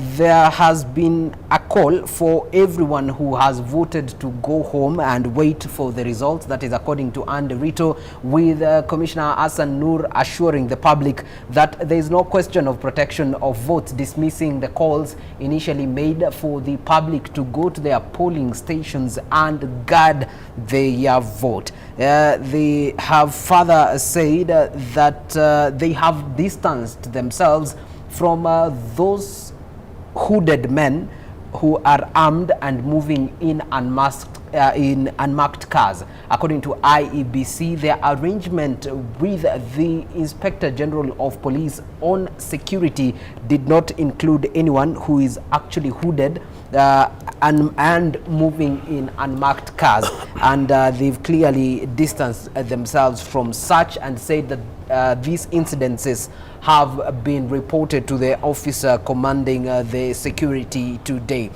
there has been a call for everyone who has voted to go home and wait for the results. That is according to Anne Derito, with Commissioner Hassan Noor assuring the public that there is no question of protection of votes, dismissing the calls initially made for the public to go to their polling stations and guard their vote. They have further said that they have distanced themselves from those hooded men who are armed and moving in unmarked cars. According to IEBC, their arrangement with the Inspector General of Police on security did not include anyone who is actually hooded and moving in unmarked cars, and they've clearly distanced themselves from such and said that these incidences have been reported to the officer commanding the security today.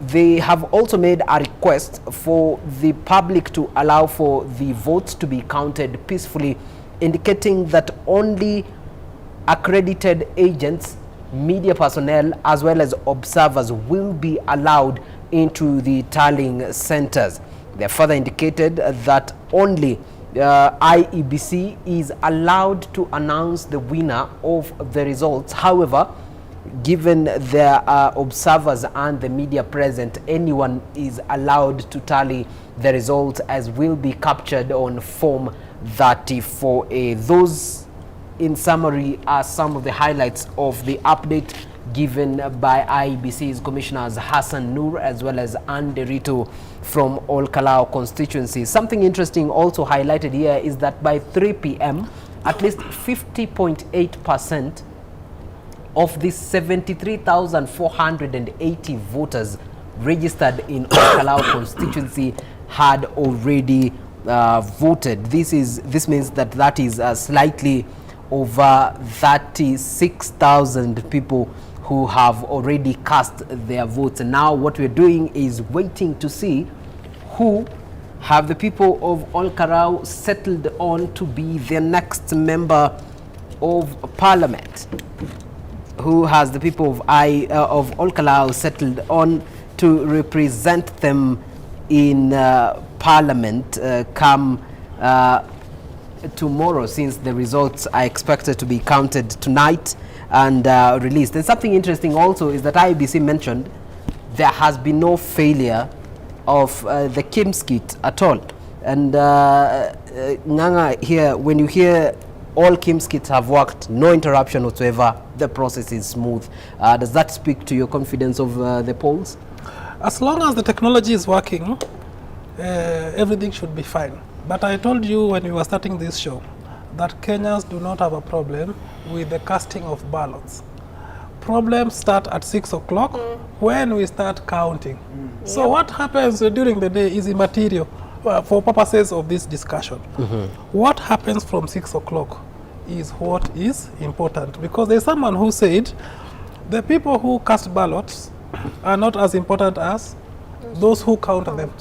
They have also made a request for the public to allow for the votes to be counted peacefully, indicating that only accredited agents, media personnel, as well as observers will be allowed into the tallying centers. They further indicated that only IEBC is allowed to announce the winner of the results. However, given there are observers and the media present, anyone is allowed to tally the results, as will be captured on Form 34A. Those, in summary, are some of the highlights of the update given by IEBC's Commissioners Hassan Noor as well as Anne Derito from KALOU constituency. Something interesting also highlighted here is that by 3 p.m., at least 50.8% of the 73,480 voters registered in KALOU constituency had already voted. This means that is slightly over 36,000 people who have already cast their votes. And now what we're doing is waiting to see who have the people of KALOU settled on to be their next member of parliament. Who has the people of KALOU settled on to represent them in parliament come tomorrow, since the results are expected to be counted tonight and released. And something interesting also is that IEBC mentioned there has been no failure of the KIMS kit at all. And Nganga, here, when you hear all KIMS kits have worked, no interruption whatsoever, the process is smooth, does that speak to your confidence of the polls? As long as the technology is working, everything should be fine. But I told you when we were starting this show that Kenyans do not have a problem with the casting of ballots. Problems start at 6 o'clock when we start counting. So what happens during the day is immaterial for purposes of this discussion. What happens from 6 o'clock is what is important, because there's someone who said the people who cast ballots are not as important as those who count them.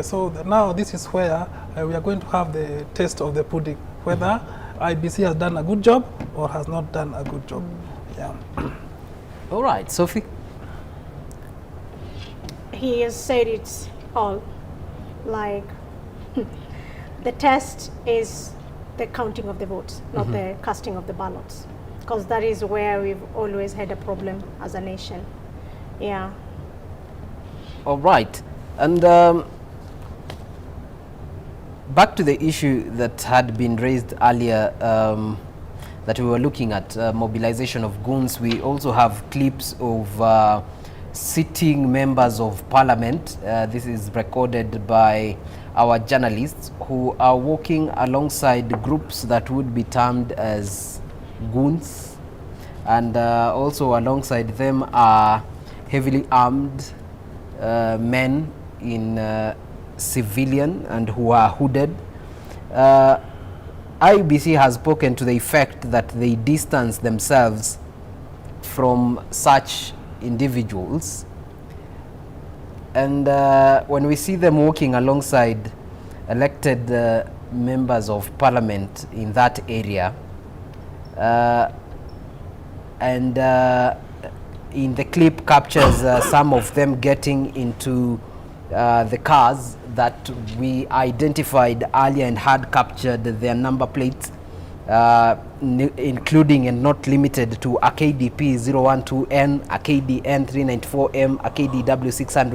So now this is where we are going to have the taste of the pudding, whether IBC has done a good job or has not done a good job. Yeah. All right, Sophie. He has said it all. Like, the test is the counting of the votes, not the casting of the ballots, because that is where we've always had a problem as a nation. Yeah. All right, and back to the issue that had been raised earlier, that we were looking at, mobilization of goons. We also have clips of sitting members of parliament. This is recorded by our journalists who are working alongside groups that would be termed as goons, and also alongside them are heavily armed men in civilian and who are hooded. IBC has spoken to the effect that they distance themselves from such individuals, and when we see them walking alongside elected members of parliament in that area, and in the clip captures some of them getting into the cars that we identified earlier and had captured their number plates, including and not limited to a KDP 012N, a KDN 394M, a KDW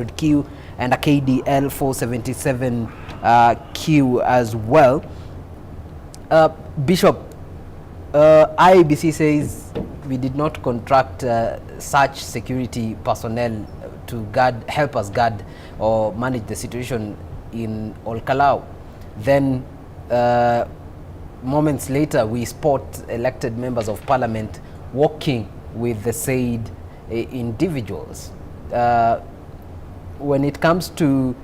600Q, and a KDL 477Q as well. Bishop, IBC says we did not contract such security personnel to help us guard or manage the situation in KALOU. Then moments later we spot elected members of parliament walking with the said individuals. When it comes to,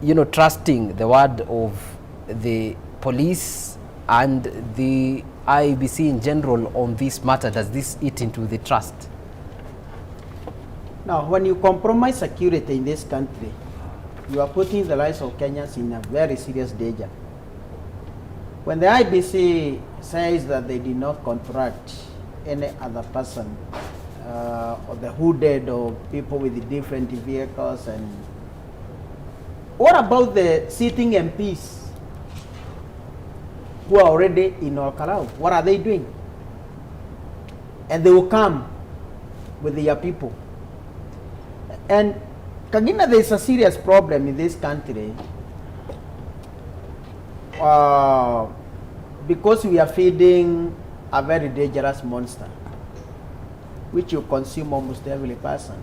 you know, trusting the word of the police and the IBC in general on this matter, does this eat into the trust? Now, when you compromise security in this country, you are putting the lives of Kenyans in a very serious danger. When the IBC says that they did not contract any other person, or the hooded or people with the different vehicles, and what about the sitting MPs who are already in KALOU? What are they doing? And they will come with their people. And Kagina, there is a serious problem in this country because we are feeding a very dangerous monster which will consume almost every person.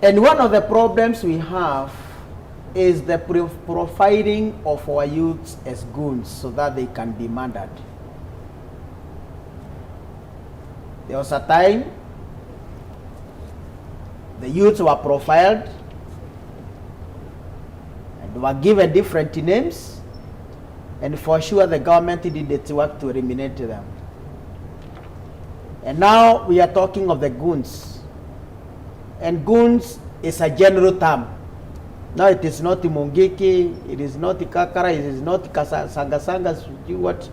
And one of the problems we have is the profiling of our youths as goons so that they can be murdered. There was a time the youths were profiled and were given different names, and for sure the government did its work to eliminate them. And now we are talking of the goons. And goons is a general term. Now it is not Mungiki, it is not Kakara, it is not Sangasangas, what?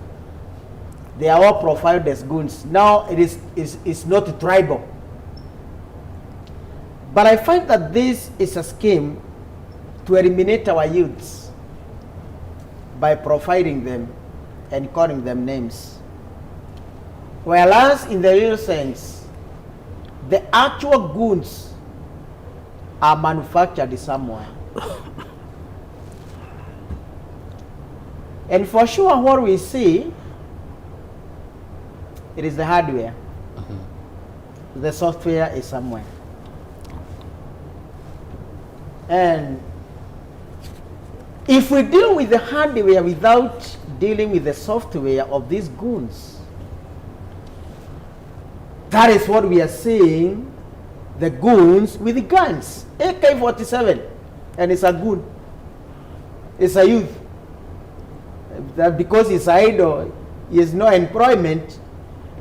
They are all profiled as goons. Now it is not tribal. But I find that this is a scheme to eliminate our youths by profiling them and calling them names. Whereas in the real sense, the actual goons are manufactured somewhere. And for sure what we see, it is the hardware. The software is somewhere. And if we deal with the hardware without dealing with the software of these goons, that is what we are seeing, the goons with the guns. AK-47, and it's a goon. It's a youth. That because he's idle, he has no employment,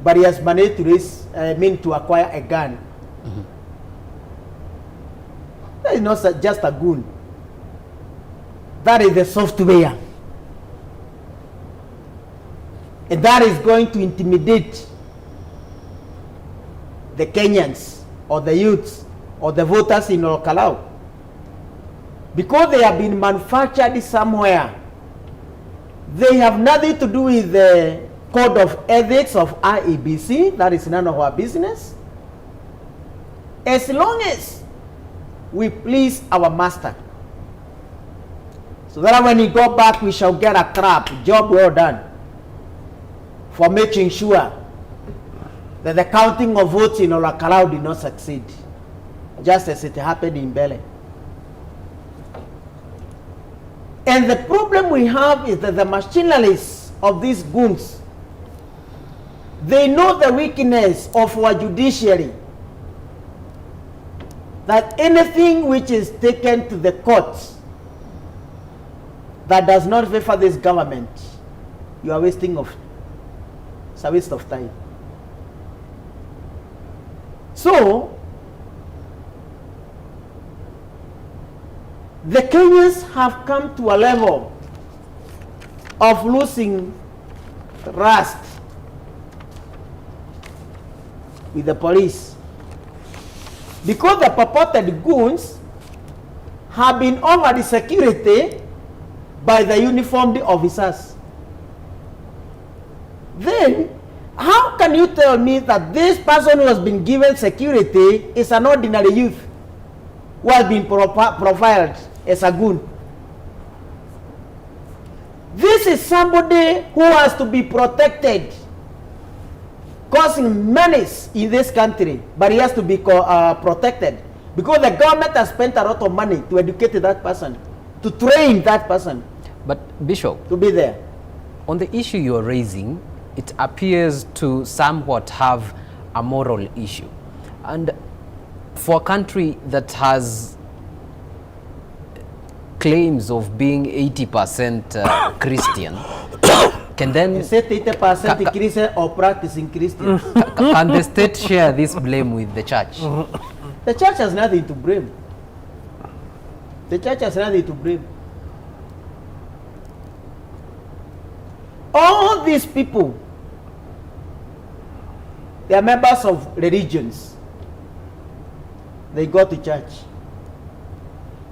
but he has managed to to acquire a gun. That is not just a goon. That is the software. And that is going to intimidate the Kenyans or the youths or the voters in KALOU. Because they have been manufactured somewhere. They have nothing to do with the code of ethics of IEBC. That is none of our business. As long as we please our master, so that when we go back, we shall get a clap. Job well done for making sure that the counting of votes in KALOU did not succeed, just as it happened in Bele. And the problem we have is that the machineries of these goons, they know the weakness of our judiciary, that anything which is taken to the courts that does not favor this government, you are wasting of, it's a waste of time. So, the Kenyans have come to a level of losing trust with the police because the purported goons have been over the security by the uniformed officers. Then, how can you tell me that this person who has been given security is an ordinary youth who has been profiled as a goon? This is somebody who has to be protected, causing menace in this country, but he has to be protected because the government has spent a lot of money to educate that person, to train that person. But Bishop, to be there. On the issue you're raising, it appears to somewhat have a moral issue. And for a country that has claims of being 80% Christian, can then... You said 80% Christian or practicing Christians. Can the state share this blame with the church? The church has nothing to blame. The church has nothing to blame. All these people, they are members of religions. They go to church.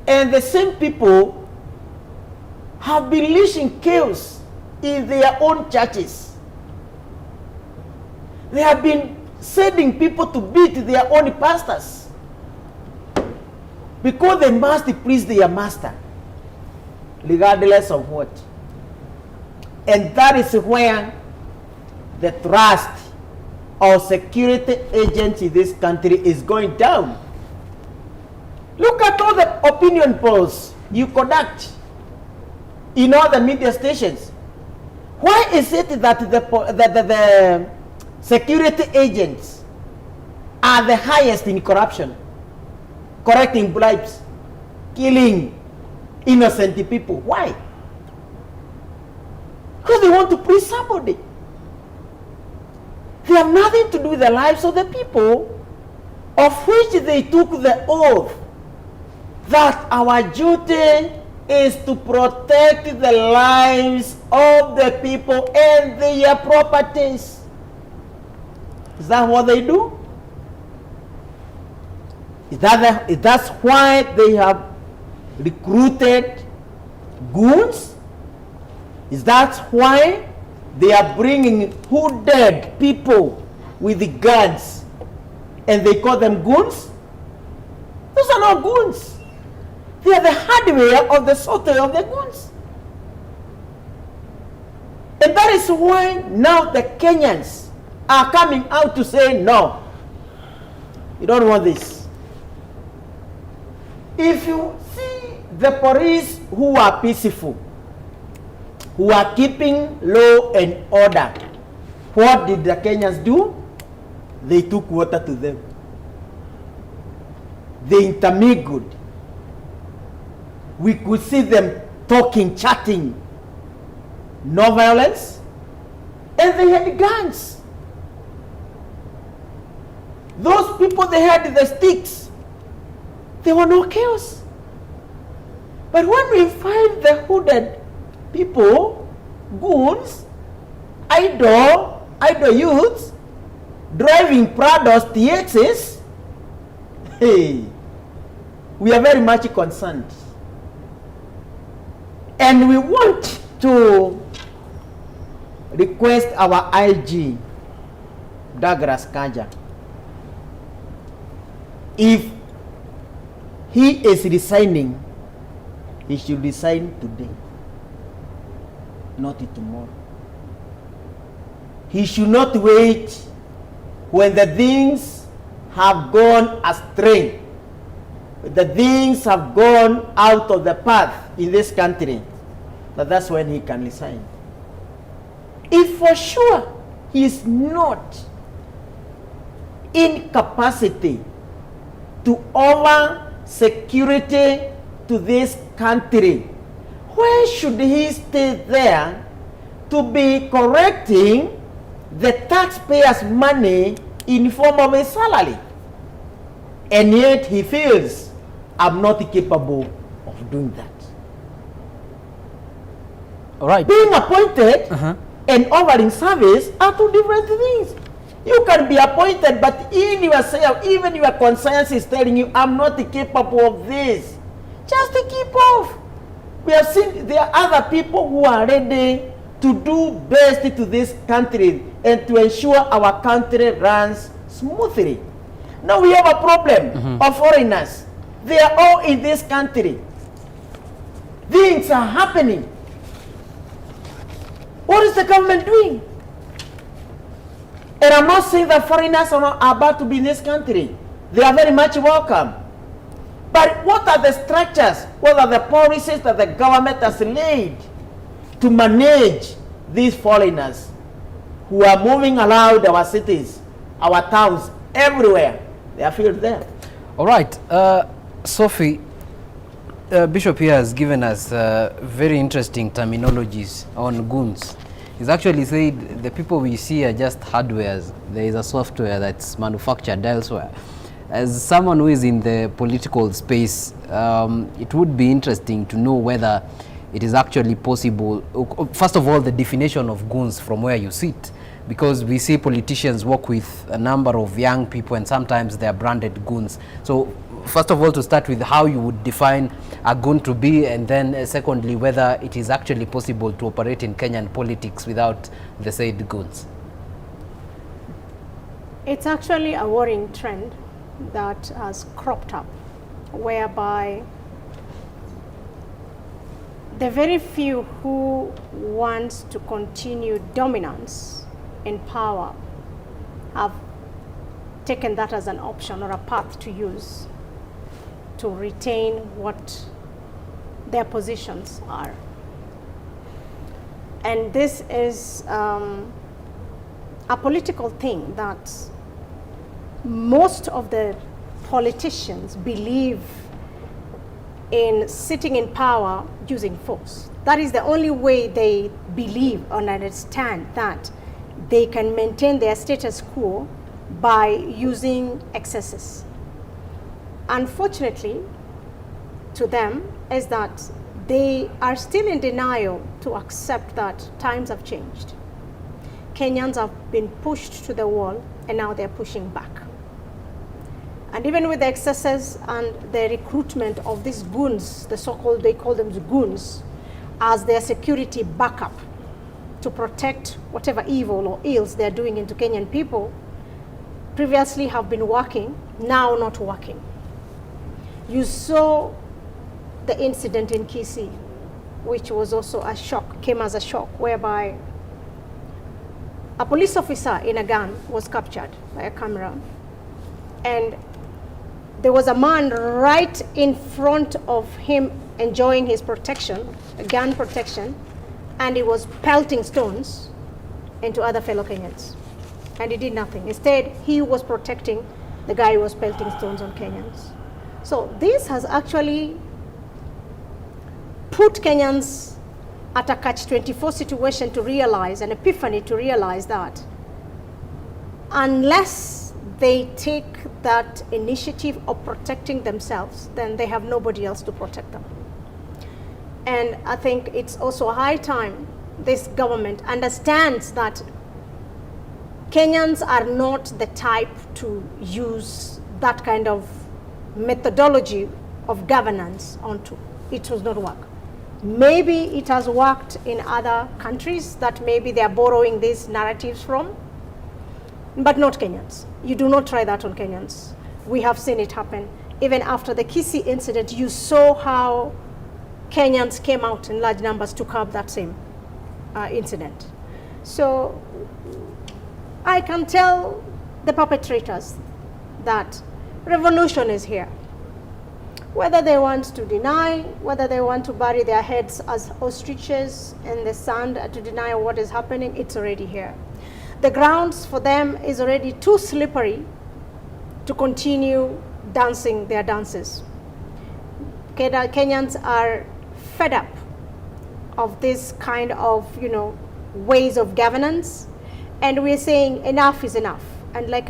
And the same people have been unleashing chaos in their own churches. They have been sending people to beat their own pastors because they must please their master, regardless of what. And that is where the trust of security agents in this country is going down. Look at all the opinion polls you conduct in all the media stations. Why is it that the security agents are the highest in corruption, collecting bribes, killing innocent people? Why? Because they want to please somebody. They have nothing to do with the lives of the people of which they took the oath that our duty is to protect the lives of the people and their properties. Is that what they do? That's why they have recruited goons? Is that why they are bringing hooded people with the guns and they call them goons. Those are not goons. They are the hardware of the software of the goons. And that is why now the Kenyans are coming out to say, no, you don't want this. If you see the police who are peaceful, who are keeping law and order, what did the Kenyans do? They took water to them. They intermingled. We could see them talking, chatting. No violence. And they had guns. Those people, they had the sticks. There were no chaos. But when we find the hooded people, goons, idle youths, driving Prados, TXs, hey, we are very much concerned. And we want to request our IG, Douglas Kanja, if he is resigning, he should resign today, not tomorrow. He should not wait when the things have gone astray, the things have gone out of the path in this country, that's when he can resign. If for sure he is not in capacity to offer security to this country, why should he stay there to be correcting the taxpayers' money in form of a salary? And yet he feels, I'm not capable of doing that. All right. Being appointed and offering service are two different things. You can be appointed, but in yourself, even your conscience is telling you, I'm not capable of this. Just to keep off. We have seen there are other people who are ready to do best to this country and to ensure our country runs smoothly. Now we have a problem of foreigners. They are all in this country. Things are happening. What is the government doing? And I'm not saying that foreigners are not about to be in this country. They are very much welcome. But what are the structures, what are the policies that the government has laid to manage these foreigners who are moving around our cities, our towns, everywhere? They are filled there. All right. Sophie, Bishop here has given us very interesting terminologies on goons. He's actually said the people we see are just hardwares. There is a software that's manufactured elsewhere. As someone who is in the political space, it would be interesting to know whether it is actually possible. First of all, the definition of goons from where you sit, because we see politicians work with a number of young people and sometimes they are branded goons. So first of all, to start with, how you would define a goon to be, and then secondly, whether it is actually possible to operate in Kenyan politics without the said goons. It's actually a worrying trend that has cropped up, whereby the very few who want to continue dominance in power have taken that as an option or a path to use to retain what their positions are. And this is a political thing that most of the politicians believe in sitting in power using force. That is the only way they believe and understand that they can maintain their status quo by using excesses. Unfortunately, to them, is that they are still in denial to accept that times have changed. Kenyans have been pushed to the wall and now they're pushing back. And even with the excesses and the recruitment of these goons, the so-called, they call them goons, as their security backup to protect whatever evil or ills they're doing into Kenyan people, previously have been working, now not working. You saw the incident in Kisii, which was also a shock, came as a shock, whereby a police officer in a gun was captured by a camera. And there was a man right in front of him enjoying his protection, gun protection, and he was pelting stones into other fellow Kenyans. And he did nothing. Instead, he was protecting the guy who was pelting stones on Kenyans. So this has actually put Kenyans at a catch-24 situation to realize, an epiphany to realize that unless they take that initiative of protecting themselves, then they have nobody else to protect them. And I think it's also high time this government understands that Kenyans are not the type to use that kind of methodology of governance onto. It does not work. Maybe it has worked in other countries that maybe they are borrowing these narratives from, but not Kenyans. You do not try that on Kenyans. We have seen it happen. Even after the Kisii incident, you saw how Kenyans came out in large numbers to curb that same incident. So I can tell the perpetrators that revolution is here. Whether they want to deny, whether they want to bury their heads as ostriches in the sand to deny what is happening, it's already here. The grounds for them is already too slippery to continue dancing their dances. Kenyans are fed up of this kind of, ways of governance, and we're saying enough is enough. And like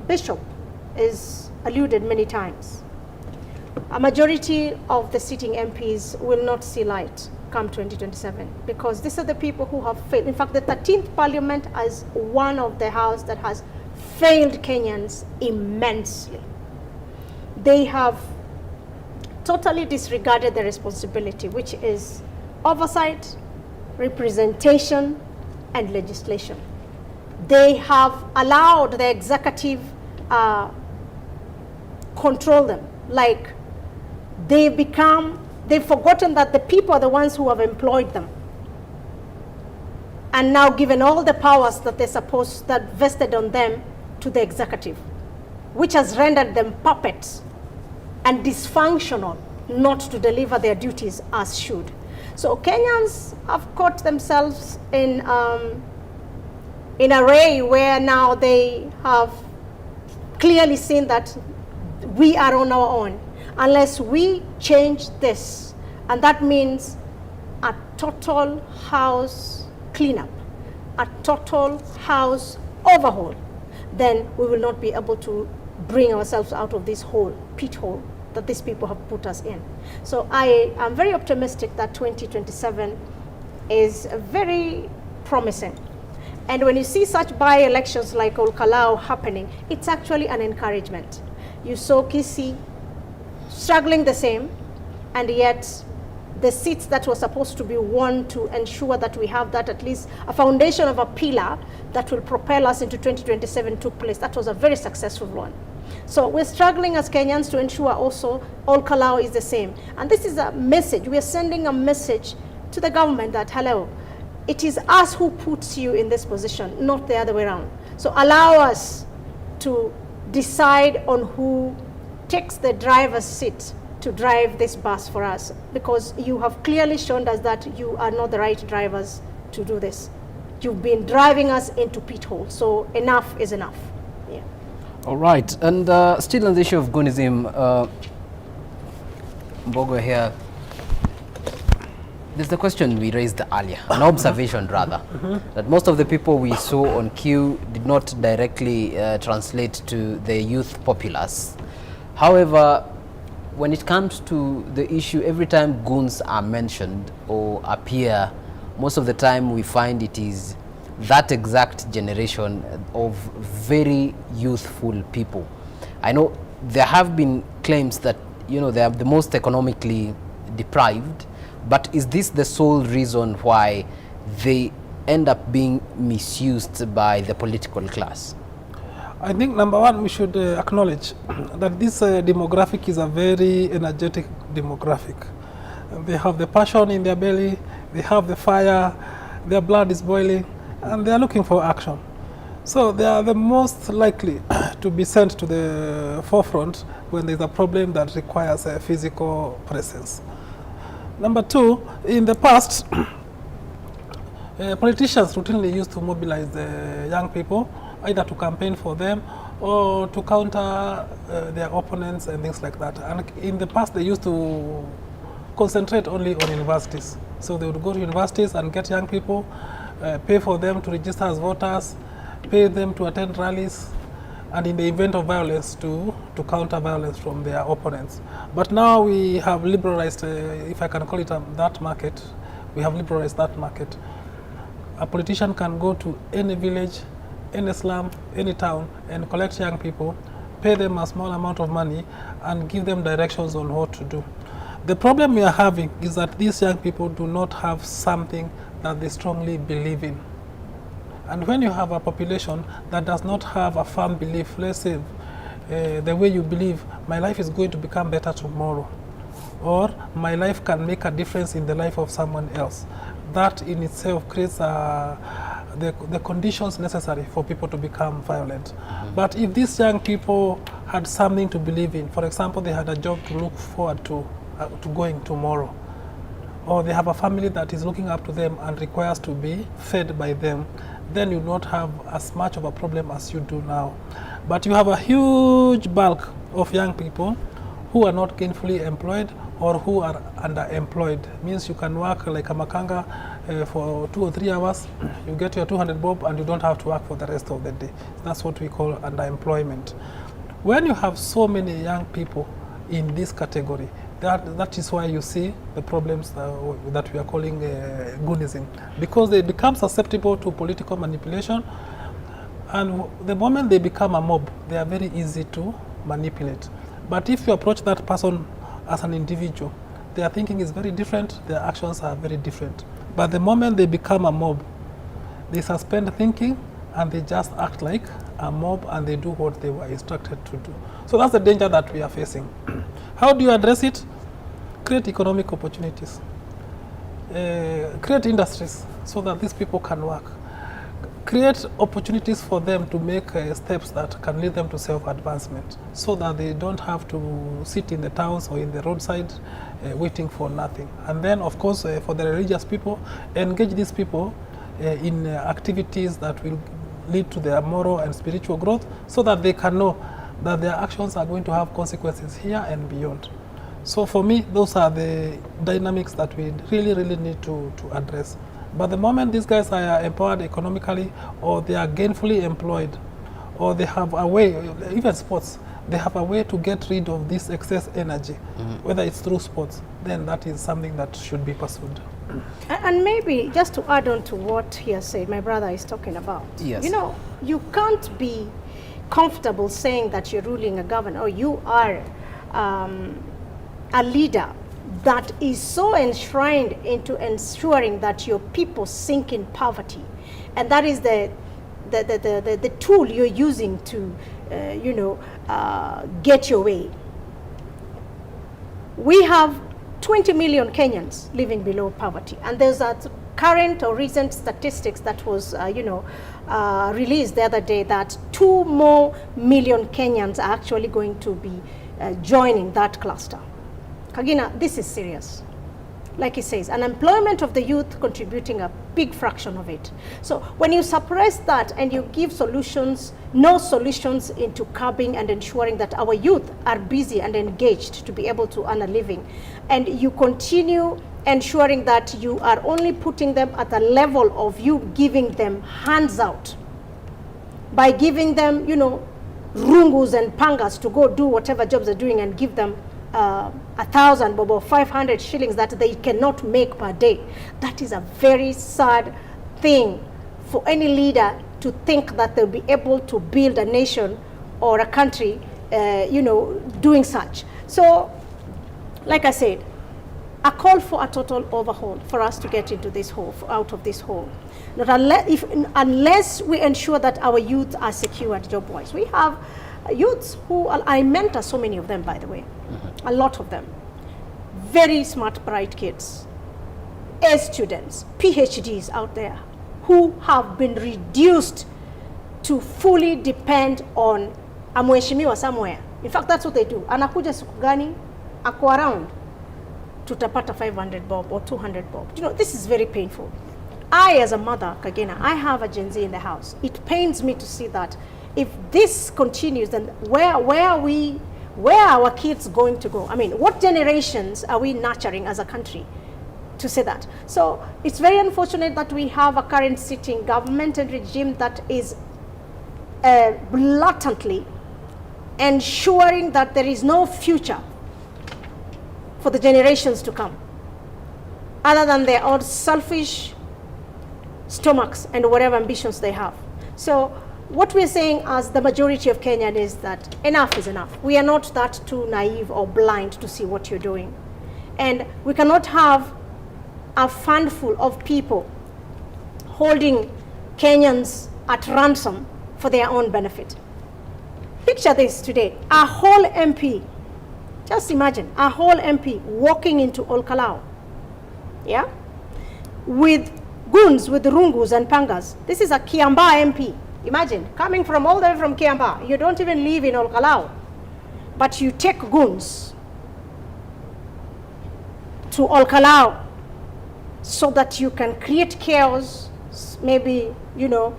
Bishop is alluded many times, a majority of the sitting MPs will not see light come 2027 because these are the people who have failed. In fact, the 13th Parliament is one of the House that has failed Kenyans immensely. They have totally disregarded the responsibility, which is oversight, representation, and legislation. They have allowed the executive control them. Like they've forgotten that the people are the ones who have employed them, and now given all the powers that that vested on them to the executive, which has rendered them puppets and dysfunctional, not to deliver their duties as should. So Kenyans have caught themselves in a ray where now they have clearly seen that we are on our own unless we change this, and that means a total house cleanup, a total house overhaul. Then we will not be able to bring ourselves out of this pit hole that these people have put us in. So I am very optimistic that 2027 is very promising. And when you see such by-elections like KALOU happening, it's actually an encouragement. You saw Kisii struggling the same, and yet the seats that were supposed to be won to ensure that we have that at least a foundation of a pillar that will propel us into 2027 took place. That was a very successful one. So we're struggling as Kenyans to ensure also all KALOU is the same. And this is a message. We are sending a message to the government that, hello, it is us who puts you in this position, not the other way around. So allow us to decide on who takes the driver's seat to drive this bus for us, because you have clearly shown us that you are not the right drivers to do this. You've been driving us into pit holes, so enough is enough. Yeah. All right, and still on the issue of Gunism, Mbogo here, there's the question we raised earlier, an observation rather, that most of the people we saw on queue did not directly translate to the youth populace. However, when it comes to the issue, every time goons are mentioned or appear, most of the time we find it is that exact generation of very youthful people. I know there have been claims that, they are the most economically deprived, but is this the sole reason why they end up being misused by the political class? I think number one, we should acknowledge that this demographic is a very energetic demographic. They have the passion in their belly, they have the fire, their blood is boiling, and they are looking for action. So they are the most likely to be sent to the forefront when there's a problem that requires a physical presence. Number two, in the past, politicians routinely used to mobilize the young people either to campaign for them or to counter their opponents and things like that. And in the past, they used to concentrate only on universities. So they would go to universities and get young people, pay for them to register as voters, pay them to attend rallies, and in the event of violence to counter violence from their opponents. But now we have liberalized, if I can call it that market, we have liberalized that market. A politician can go to any village, any slum, any town, and collect young people, pay them a small amount of money, and give them directions on what to do. The problem we are having is that these young people do not have something that they strongly believe in. And when you have a population that does not have a firm belief, let's say the way you believe, my life is going to become better tomorrow, or my life can make a difference in the life of someone else, that in itself creates the conditions necessary for people to become violent. But if these young people had something to believe in, for example, they had a job to look forward to going tomorrow, or they have a family that is looking up to them and requires to be fed by them, then you not have as much of a problem as you do now. But you have a huge bulk of young people who are not gainfully employed or who are underemployed. Means you can work like a makanga for 2 or 3 hours, you get your 200 bob and you don't have to work for the rest of the day. That's what we call underemployment. When you have so many young people in this category, that is why you see the problems that we are calling goonism, because they become susceptible to political manipulation, and the moment they become a mob, they are very easy to manipulate. But if you approach that person as an individual, their thinking is very different, their actions are very different. But the moment they become a mob, they suspend thinking and they just act like a mob and they do what they were instructed to do. So that's the danger that we are facing. How do you address it? Create economic opportunities. Create industries so that these people can work. Create opportunities for them to make steps that can lead them to self-advancement, so that they don't have to sit in the towns or in the roadside waiting for nothing. And then, of course, for the religious people, engage these people in activities that will lead to their moral and spiritual growth, so that they can know that their actions are going to have consequences here and beyond. So for me, those are the dynamics that we really, really need to address. But the moment these guys are empowered economically, or they are gainfully employed, or they have a way, even sports, they have a way to get rid of this excess energy, whether it's through sports, then that is something that should be pursued. And maybe just to add on to what he has said, my brother is talking about. Yes. You know, you can't be comfortable saying that you're ruling a government, or you are a leader that is so enshrined into ensuring that your people sink in poverty, and that is the tool you're using to get your way. We have 20 million Kenyans living below poverty, and there's a current or recent statistics that was released the other day that 2 more million Kenyans are actually going to be joining that cluster. Kagina, this is serious. Like he says, unemployment of the youth contributing a big fraction of it. So when you suppress that and you give solutions, no solutions into curbing and ensuring that our youth are busy and engaged to be able to earn a living, and you continue ensuring that you are only putting them at a level of you giving them hands out by giving them, rungus and pangas to go do whatever jobs they're doing, and give them 1,000 bob or 500 shillings that they cannot make per day. That is a very sad thing for any leader to think that they'll be able to build a nation or a country, doing such. So, like I said, a call for a total overhaul for us to get into this hole, out of this hole. Not unless we ensure that our youth are secured job-wise. We have youths who, I mentor so many of them, by the way, a lot of them. Very smart, bright kids, A students, PhDs out there, who have been reduced to fully depend on a mheshimiwa somewhere. In fact, that's what they do. Anakuja siku gani, ako around, tutapata 500 bob or 200 bob. You know, this is very painful. I, as a mother, Kagena, I have a Gen Z in the house. It pains me to see that if this continues, then where are our kids going to go? I mean, what generations are we nurturing as a country to say that? So it's very unfortunate that we have a current sitting government and regime that is blatantly ensuring that there is no future for the generations to come, other than their own selfish stomachs and whatever ambitions they have. So what we're saying as the majority of Kenyan is that enough is enough. We are not that too naive or blind to see what you're doing. And we cannot have a fundful of people holding Kenyans at ransom for their own benefit. Picture this today, a whole MP, just imagine, a whole MP walking into KALOU, yeah, with goons, with rungus and pangas. This is a Kiamba MP. Imagine, coming from all the way from Kiamba, you don't even live in KALOU, but you take goons to KALOU so that you can create chaos, maybe, you know,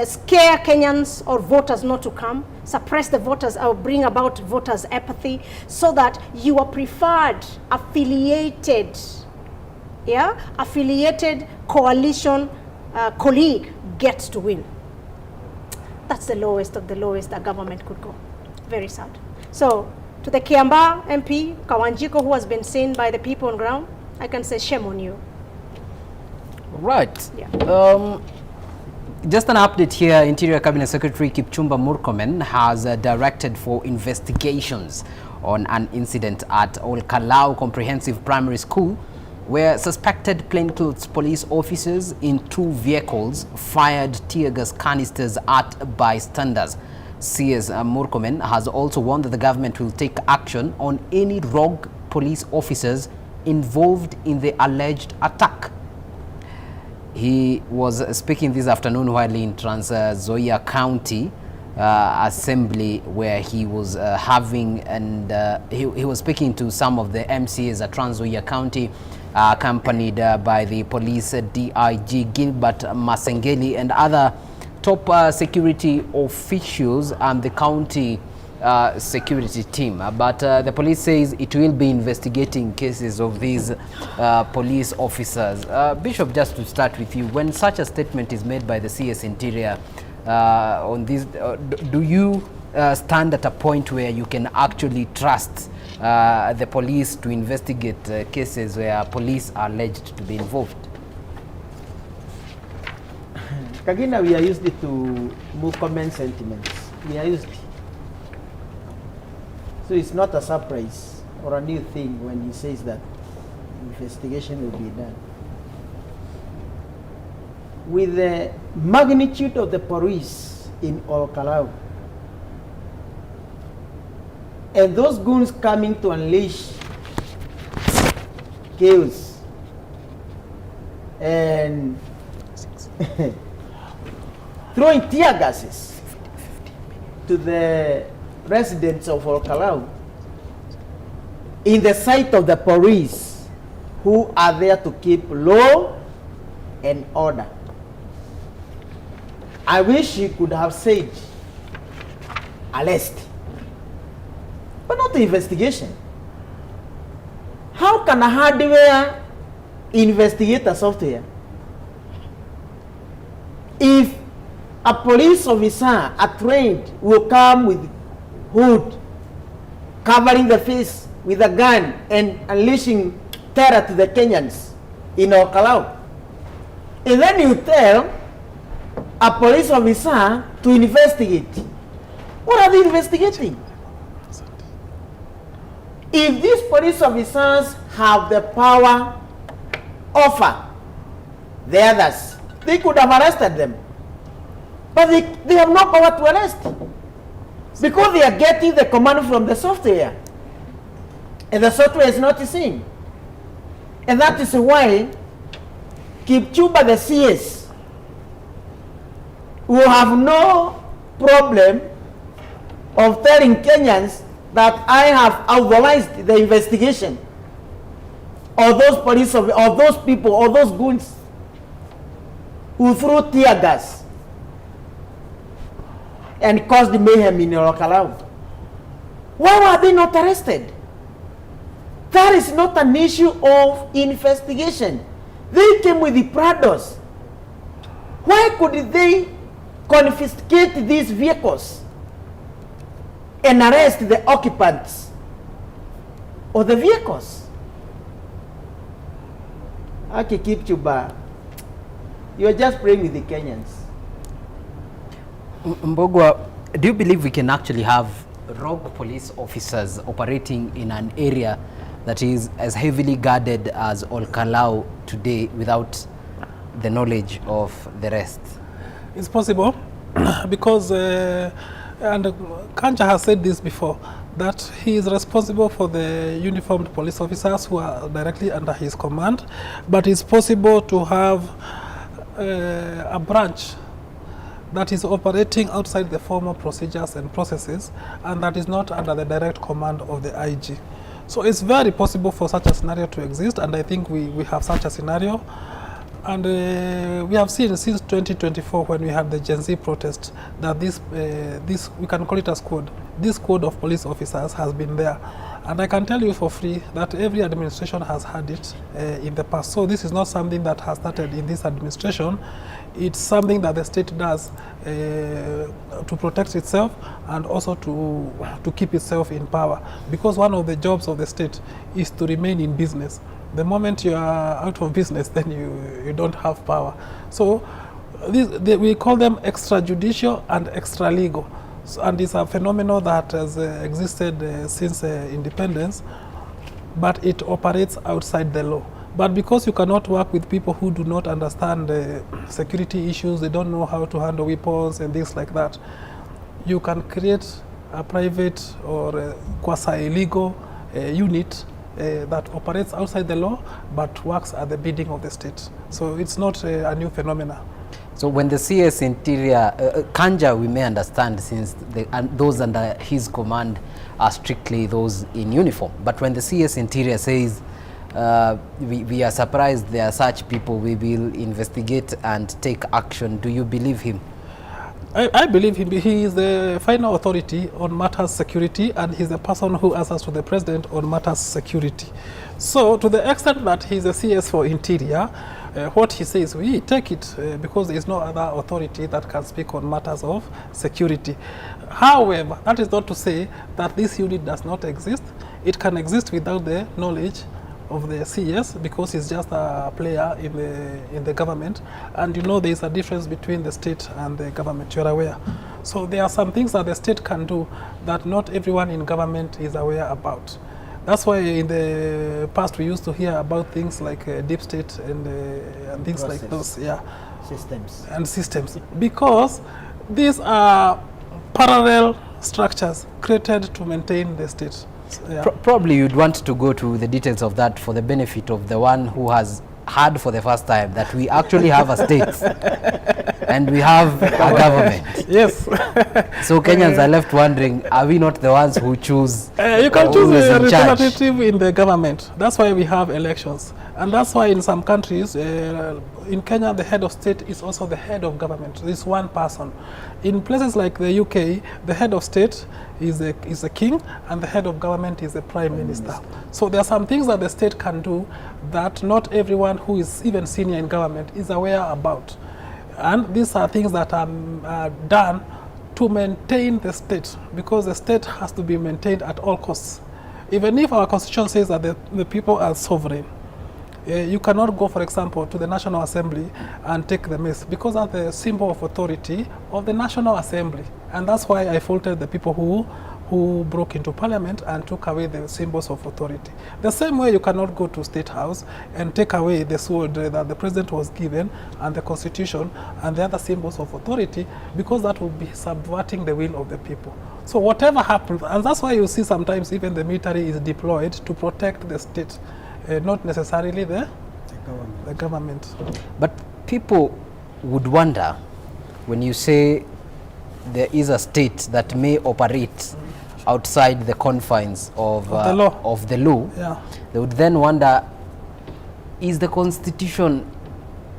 scare Kenyans or voters not to come, suppress the voters or bring about voters' apathy, so that your preferred affiliated, yeah, affiliated coalition colleague gets to win. That's the lowest of the lowest that government could go. Very sad. So to the Kiamba MP, Kawanjiko, who has been seen by the people on ground, I can say shame on you. Right. Yeah. Just an update here, Interior Cabinet Secretary Kipchumba Murkomen has directed for investigations on an incident at KALOU Comprehensive Primary School where suspected plainclothes police officers in 2 vehicles fired tear gas canisters at bystanders. CS Murkomen has also warned that the government will take action on any rogue police officers involved in the alleged attack. He was speaking this afternoon while in Trans Nzoia County Assembly, where he was having, and he was speaking to some of the MCAs at Trans Nzoia County, accompanied by the police DIG Gilbert Masengeli and other top security officials and the county security team. But the police says it will be investigating cases of these police officers. Bishop, just to start with you, when such a statement is made by the CS Interior on this, do you stand at a point where you can actually trust the police to investigate cases where police are alleged to be involved? Kagina, we are used to move comment sentiments. We are used. So it's not a surprise or a new thing when he says that investigation will be done. With the magnitude of the police in KALOU and those goons coming to unleash chaos and throwing tear gases to the residents of KALOU in the sight of the police, who are there to keep law and order. I wish you could have said arrest, but not the investigation. How can a hardware investigate a software? If a police officer, a trained, will come with hood, covering the face with a gun and unleashing terror to the Kenyans in KALOU, and then you tell a police officer to investigate. What are they investigating? If these police officers have the power over the others, they could have arrested them. But they have no power to arrest because they are getting the command from the software. And the software is not seen. And that is why Kipchumba, the CS, will have no problem of telling Kenyans that I have authorized the investigation of those police, of those people, or those goons who threw tear gas and caused mayhem in KALOU. Why were they not arrested? That is not an issue of investigation. They came with the Prados. Why could they confiscate these vehicles and arrest the occupants of the vehicles? Aki Kipchumba, you are just playing with the Kenyans. Mbogwa, do you believe we can actually have rogue police officers operating in an area that is as heavily guarded as KALOU today without the knowledge of the rest? It's possible because, and Kanja has said this before, that he is responsible for the uniformed police officers who are directly under his command, but it's possible to have a branch that is operating outside the formal procedures and processes, and that is not under the direct command of the IG. So it's very possible for such a scenario to exist, and I think we have such a scenario. And we have seen since 2024, when we had the Gen Z protest, that this we can call it a squad. This squad of police officers has been there. And I can tell you for free that every administration has had it in the past. So this is not something that has started in this administration. It's something that the state does to protect itself and also to keep itself in power. Because one of the jobs of the state is to remain in business. The moment you are out of business, then you don't have power. So we call them extrajudicial and extralegal. So, and it's a phenomenon that has existed since independence, but it operates outside the law. But because you cannot work with people who do not understand security issues, they don't know how to handle weapons and things like that, you can create a private or a quasi-illegal unit that operates outside the law but works at the bidding of the state. So it's not a new phenomena. So when the CS Interior, Kanja we may understand, since those under his command are strictly those in uniform. But when the CS Interior says, we are surprised there are such people, we will investigate and take action, do you believe him? I believe him. He is the final authority on matters security, and he's the person who answers to the president on matters security. So to the extent that he's a CS for Interior, what he says, we take it because there is no other authority that can speak on matters of security. However, that is not to say that this unit does not exist. It can exist without the knowledge of the CS because he's just a player in the government, and you know there is a difference between the state and the government, you're aware. So there are some things that the state can do that not everyone in government is aware about. That's why in the past we used to hear about things like deep state and things like those, yeah. Systems. And systems, because these are parallel structures created to maintain the state. Yeah. Probably you'd want to go to the details of that for the benefit of the one who has heard for the first time that we actually have a state and we have a government. Yes. So Kenyans are left wondering, are we not the ones who choose? You can choose a representative in the government. That's why we have elections. And that's why in some countries, in Kenya, the head of state is also the head of government. This one person. In places like the UK, the head of state is the king, and the head of government is the prime minister. So there are some things that the state can do that not everyone who is even senior in government is aware about. And these are things that are done to maintain the state, because the state has to be maintained at all costs. Even if our constitution says that the people are sovereign, you cannot go, for example, to the National Assembly and take the mace, because that's the symbol of authority of the National Assembly. And that's why I faulted the people who who broke into parliament and took away the symbols of authority. The same way you cannot go to State House and take away the sword that the president was given and the constitution and the other symbols of authority, because that would be subverting the will of the people. So whatever happens, and that's why you see sometimes even the military is deployed to protect the state, not necessarily the government. But people would wonder, when you say there is a state that may operate outside the confines of the law, yeah, they would then wonder, is the constitution,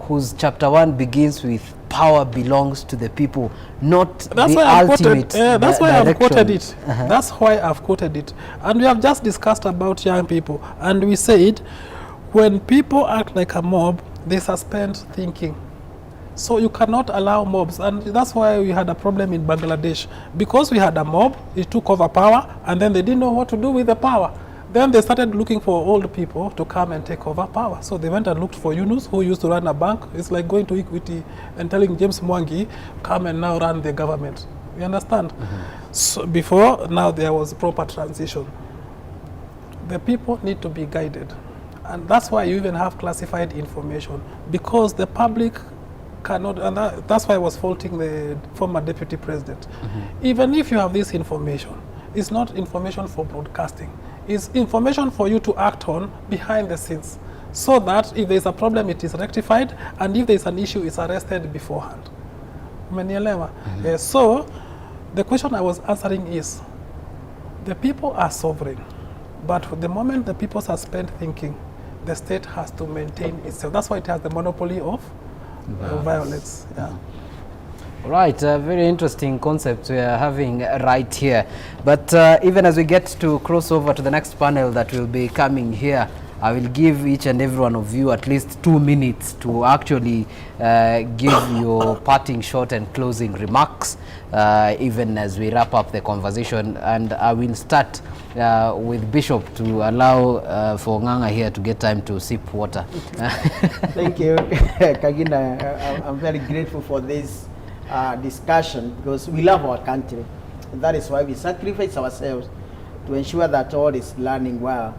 whose chapter 1 begins with power belongs to the people, not that's the why ultimate that's why I've quoted it. Uh-huh. That's why I've quoted it. And we have just discussed about young people, and we said when people act like a mob, they suspend thinking. So you cannot allow mobs, and that's why we had a problem in Bangladesh, because we had a mob, it took over power, and then they didn't know what to do with the power. Then they started looking for old people to come and take over power. So they went and looked for Yunus, who used to run a bank. It's like going to Equity and telling James Mwangi, come and now run the government. You understand? Mm-hmm. So before, now there was proper transition. The people need to be guided. And that's why you even have classified information, because the public cannot, and that's why I was faulting the former deputy president. Mm-hmm. Even if you have this information, it's not information for broadcasting. It's information for you to act on behind the scenes, so that if there's a problem, it is rectified, and if there's an issue, it's arrested beforehand. Mm-hmm. So the question I was answering is, the people are sovereign, but the moment the people suspend thinking, the state has to maintain itself. That's why it has the monopoly of violence. Yeah. Right, very interesting concept we are having right here. But even as we get to cross over to the next panel that will be coming here, I will give each and every one of you at least 2 minutes to actually give your parting shot and closing remarks, even as we wrap up the conversation. And I will start with Bishop to allow for Nganga here to get time to sip water. Thank you, Kagina. I'm very grateful for this discussion, because we love our country. And that is why we sacrifice ourselves to ensure that all is running well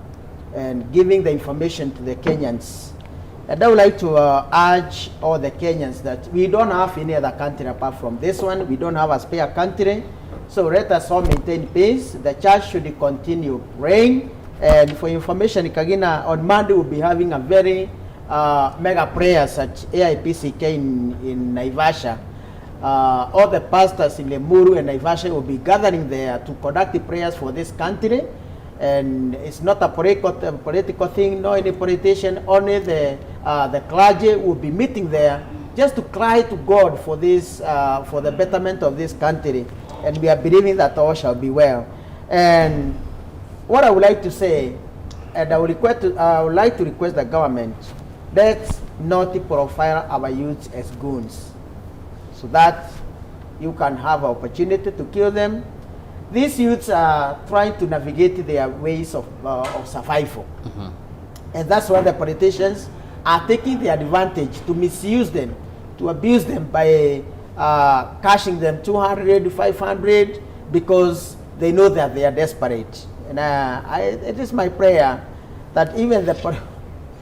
and giving the information to the Kenyans. And I would like to urge all the Kenyans that we don't have any other country apart from this one. We don't have a spare country. So let us all maintain peace. The church should continue praying. And for information, Kagina, on Monday we'll be having a very mega prayers at AIPCK in Naivasha. All the pastors in Lemuru and Naivasha will be gathering there to conduct the prayers for this country. And it's not a political thing, no any politician, only the clergy will be meeting there just to cry to God for this, for the betterment of this country. And we are believing that all shall be well. And what I would like to say, and I would like to request the government, let's not profile our youths as goons, so that you can have an opportunity to kill them. These youths are trying to navigate their ways of survival. Mm-hmm. And that's why the politicians are taking the advantage to misuse them, to abuse them by cashing them 200, 500, because they know that they are desperate. And it is my prayer that even the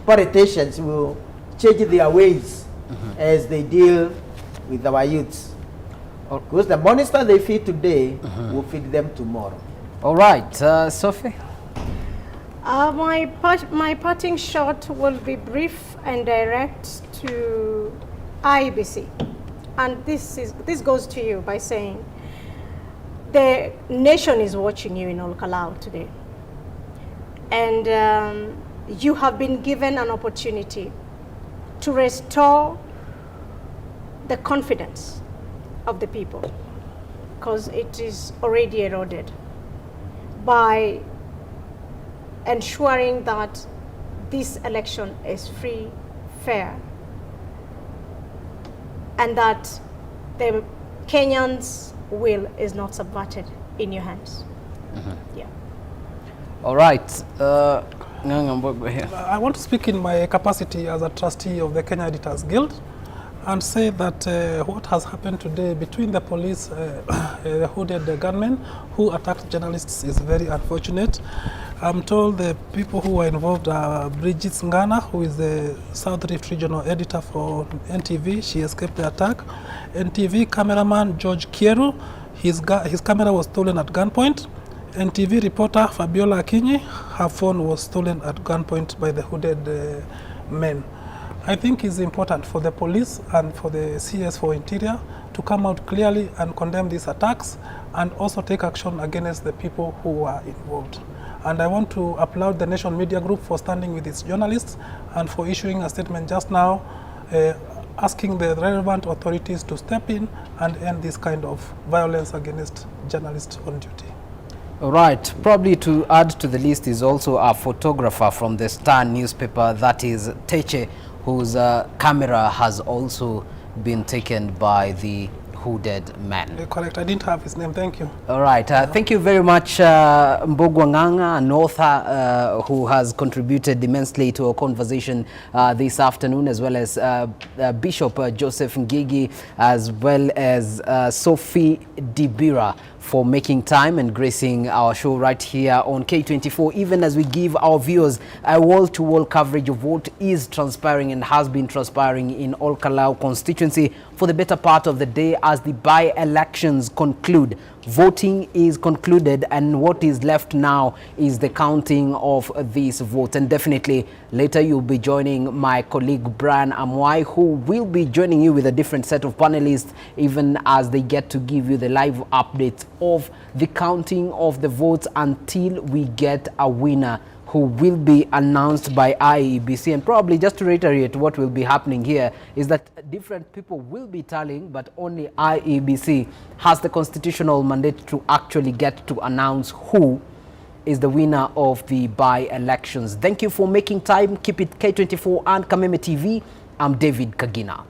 politicians will change their ways, mm-hmm, as they deal with our youths. Because the monster they feed today, mm-hmm, will feed them tomorrow. All right, Sophie? My parting shot will be brief and direct to IEBC. And this goes to you by saying, the nation is watching you in KALOU today. And you have been given an opportunity to restore the confidence of the people, because it is already eroded, by ensuring that this election is free, fair, and that the Kenyans' will is not subverted in your hands. Mm-hmm. Yeah. All right. I want to speak in my capacity as a trustee of the Kenya Editors Guild. and say that what has happened today between the police, the hooded gunmen who attacked journalists is very unfortunate. I'm told the people who were involved are Bridget Ngana, who is the South Rift Regional Editor for NTV. She escaped the attack. NTV cameraman George Kieru, his camera was stolen at gunpoint. NTV reporter Fabiola Akinyi, her phone was stolen at gunpoint by the hooded men. I think it's important for the police and for the CS for Interior to come out clearly and condemn these attacks and also take action against the people who are involved. And I want to applaud the Nation Media Group for standing with its journalists and for issuing a statement just now asking the relevant authorities to step in and end this kind of violence against journalists on duty. All right, probably to add to the list is also a photographer from the Star newspaper, that is Teche, whose camera has also been taken by the hooded man. Correct, I didn't have his name, thank you. All right, thank you very much, Mbogwa Nganga, an author who has contributed immensely to our conversation this afternoon, as well as Bishop Joseph Ngigi, as well as Sophie Dibira, for making time and gracing our show right here on K24, even as we give our viewers a wall-to-wall coverage of what is transpiring and has been transpiring in all KALOU constituency for the better part of the day as the by-elections conclude. Voting is concluded, and what is left now is the counting of these votes. And definitely later you'll be joining my colleague Brian Amwai, who will be joining you with a different set of panelists, even as they get to give you the live updates of the counting of the votes until we get a winner who will be announced by IEBC. And probably just to reiterate, what will be happening here is that different people will be tallying, but only IEBC has the constitutional mandate to actually get to announce who is the winner of the by-elections. Thank you for making time. Keep it K24 and Kameme TV. I'm David Kagina.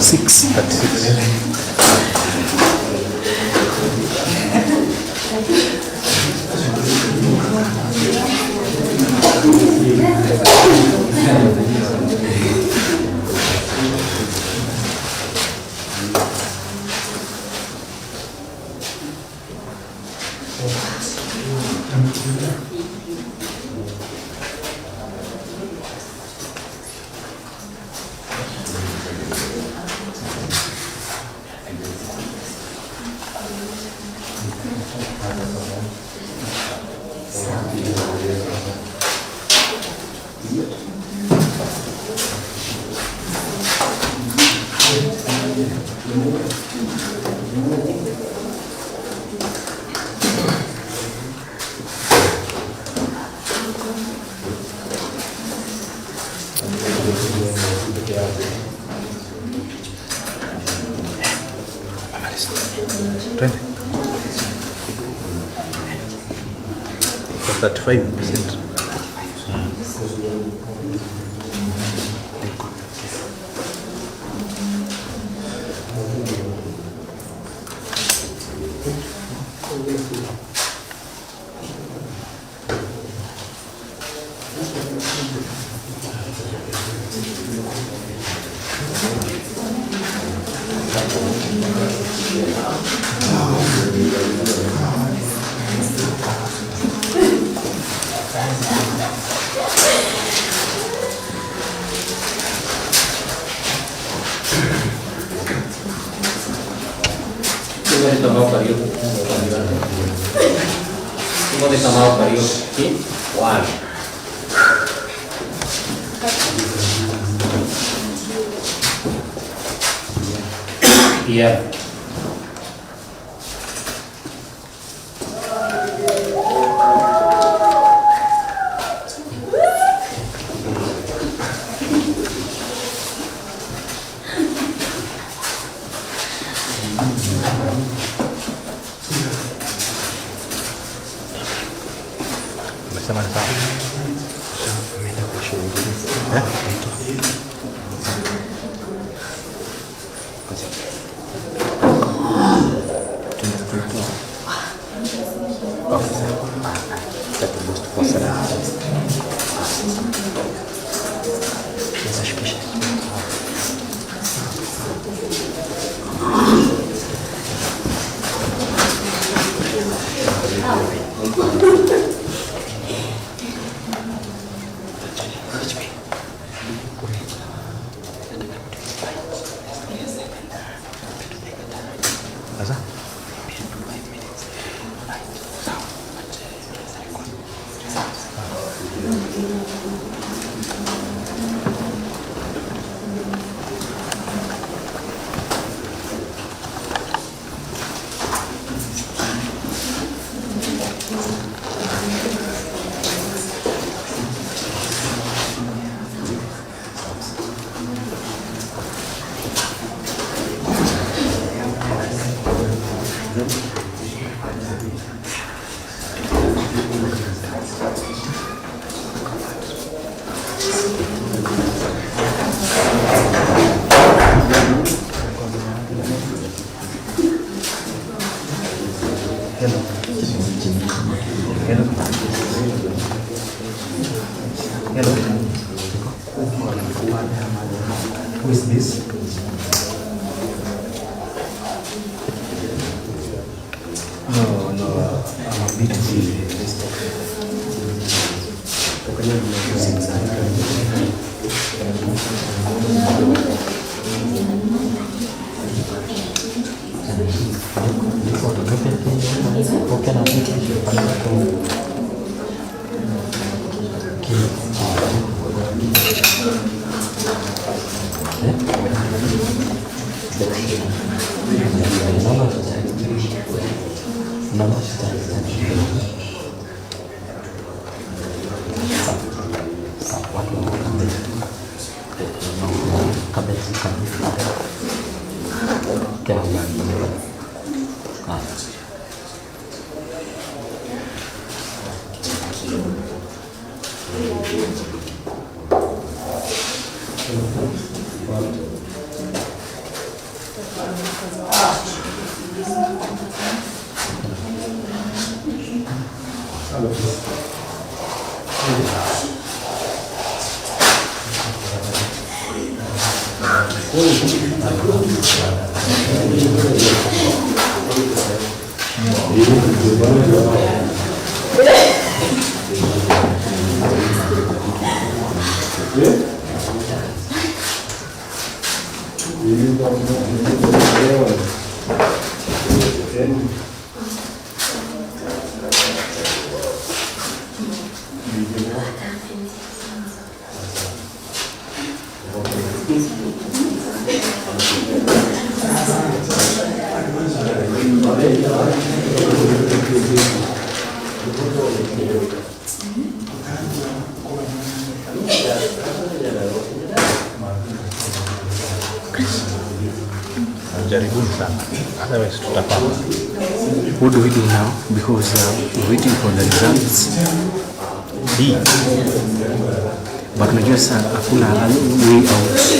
35%. Yeah. Who is this? No, I'm a bit busy. Jaribuni sana. Otherwise tutapata. What do we do now? Because we're waiting for the results. D. But unajua sasa hakuna way out.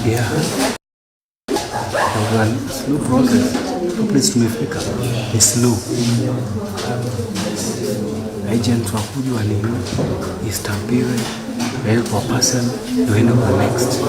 Yeah. Slow process. Please tumefika. Ni slow. Agent wa kujua nini istampiwe help a person doing the next.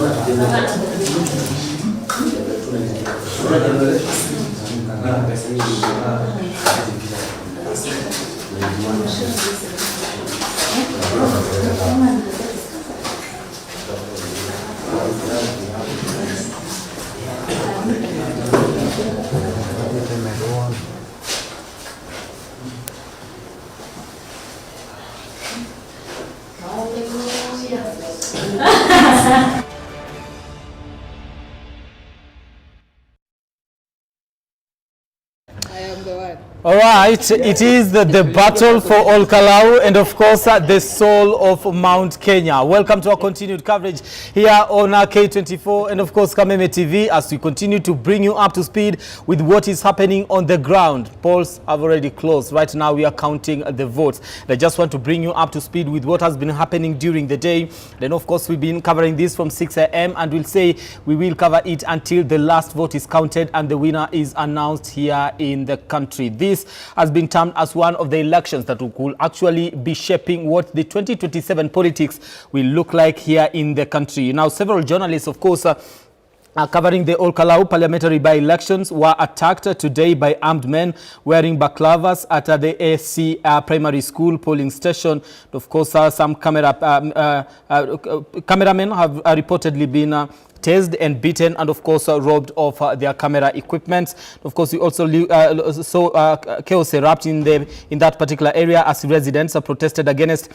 All right, it is the battle for all KALOU and of course the soul of Mount Kenya. Welcome to our continued coverage here on K24 and of course Kameme TV as we continue to bring you up to speed with what is happening on the ground. Polls have already closed. Right now we are counting the votes. I just want to bring you up to speed with what has been happening during the day. Then of course we've been covering this from 6 a.m. and we'll say we will cover it until the last vote is counted and the winner is announced here in the country. This has been termed as one of the elections that will actually be shaping what the 2027 politics will look like here in the country. Now, several journalists, of course, covering the All KALOU parliamentary by-elections were attacked today by armed men wearing baklavas at the ASC primary school polling station. Of course, some cameramen have reportedly been tased and beaten and of course robbed of their camera equipment. Of course, we also saw chaos erupt in that particular area as residents protested against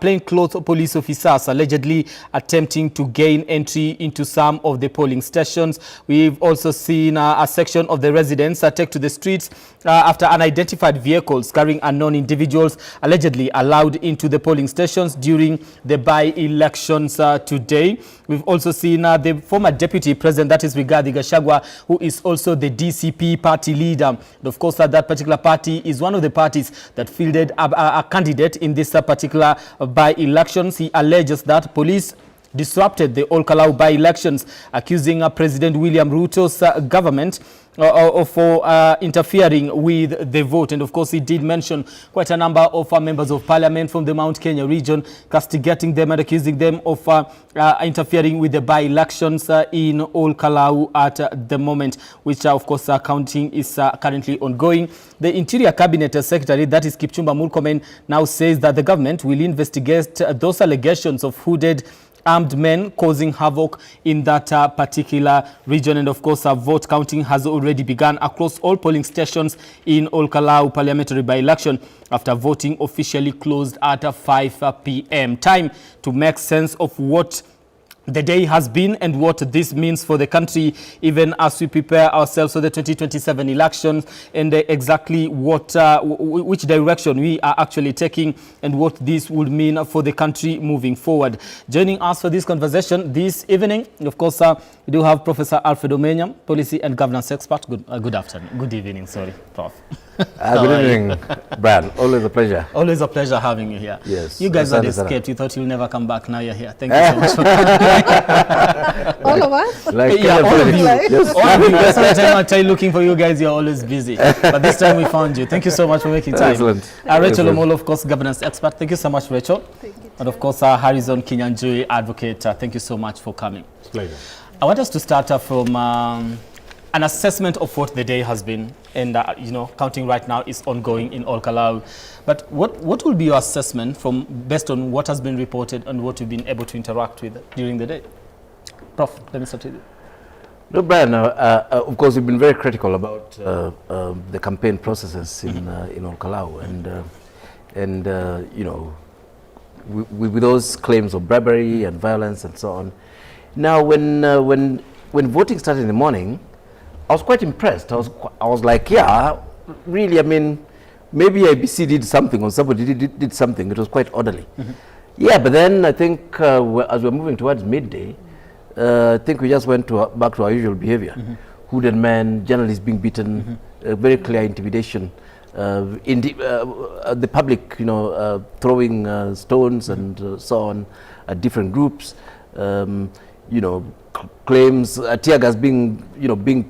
plainclothes police officers allegedly attempting to gain entry into some of the polling stations. We've also seen a section of the residents take to the streets after unidentified vehicles carrying unknown individuals allegedly allowed into the polling stations during the by-elections today. We've also seen the former deputy president, that is Rigathi Gachagua, who is also the DCP party leader. And of course, that particular party is one of the parties that fielded a candidate in this particular by-elections. He alleges that police disrupted the All KALOU by-elections, accusing President William Ruto's government for interfering with the vote. And of course, he did mention quite a number of members of parliament from the Mount Kenya region, castigating them and accusing them of interfering with the by-elections in All KALOU at the moment, which of course counting is currently ongoing. The Interior Cabinet Secretary, that is Kipchumba Murkomen, now says that the government will investigate those allegations of hooded armed men causing havoc in that particular region. And of course, vote counting has already begun across all polling stations in All KALOU parliamentary by-election after voting officially closed at 5 p.m. Time to make sense of what the day has been and what this means for the country, even as we prepare ourselves for the 2027 elections and exactly what, which direction we are actually taking and what this would mean for the country moving forward. Joining us for this conversation this evening, of course, we do have Professor Alfred Omenya, policy and governance expert. Good afternoon. Good evening, sorry, Prof. Good evening, Brian. Always a pleasure. Always a pleasure having you here. Yes. You guys had escaped. You thought you'll never come back. Now you're here. Thank you so much for coming. All of us? Like, yeah, all of you. Yes. All of you. Every time I try looking for you guys, you're always busy. But this time we found you. Thank you so much for making time. Excellent. Rachel Omolo, of course, governance expert. Thank you so much, Rachel. Thank you. And of course, Harrison Kinyanjui, advocate. Thank you so much for coming. Pleasure. I want us to start from an assessment of what the day has been, and you know, counting right now is ongoing in All KALOU. But what will be your assessment from based on what has been reported and what you've been able to interact with during the day? Prof, let me start with you. No, Brian, of course, we've been very critical about the campaign processes in All KALOU, and you know, with those claims of bribery and violence and so on. Now, when voting started in the morning, I was quite impressed. I was like, yeah, really, I mean, maybe IBC did something or somebody did something. It was quite orderly. Mm-hmm. Yeah, but then I think as we're moving towards midday, I think we just went back to our usual behavior. Mm-hmm. Hooded men, journalists being beaten, very clear intimidation. The public, you know, throwing stones and so on at different groups. You know, claims tear gas being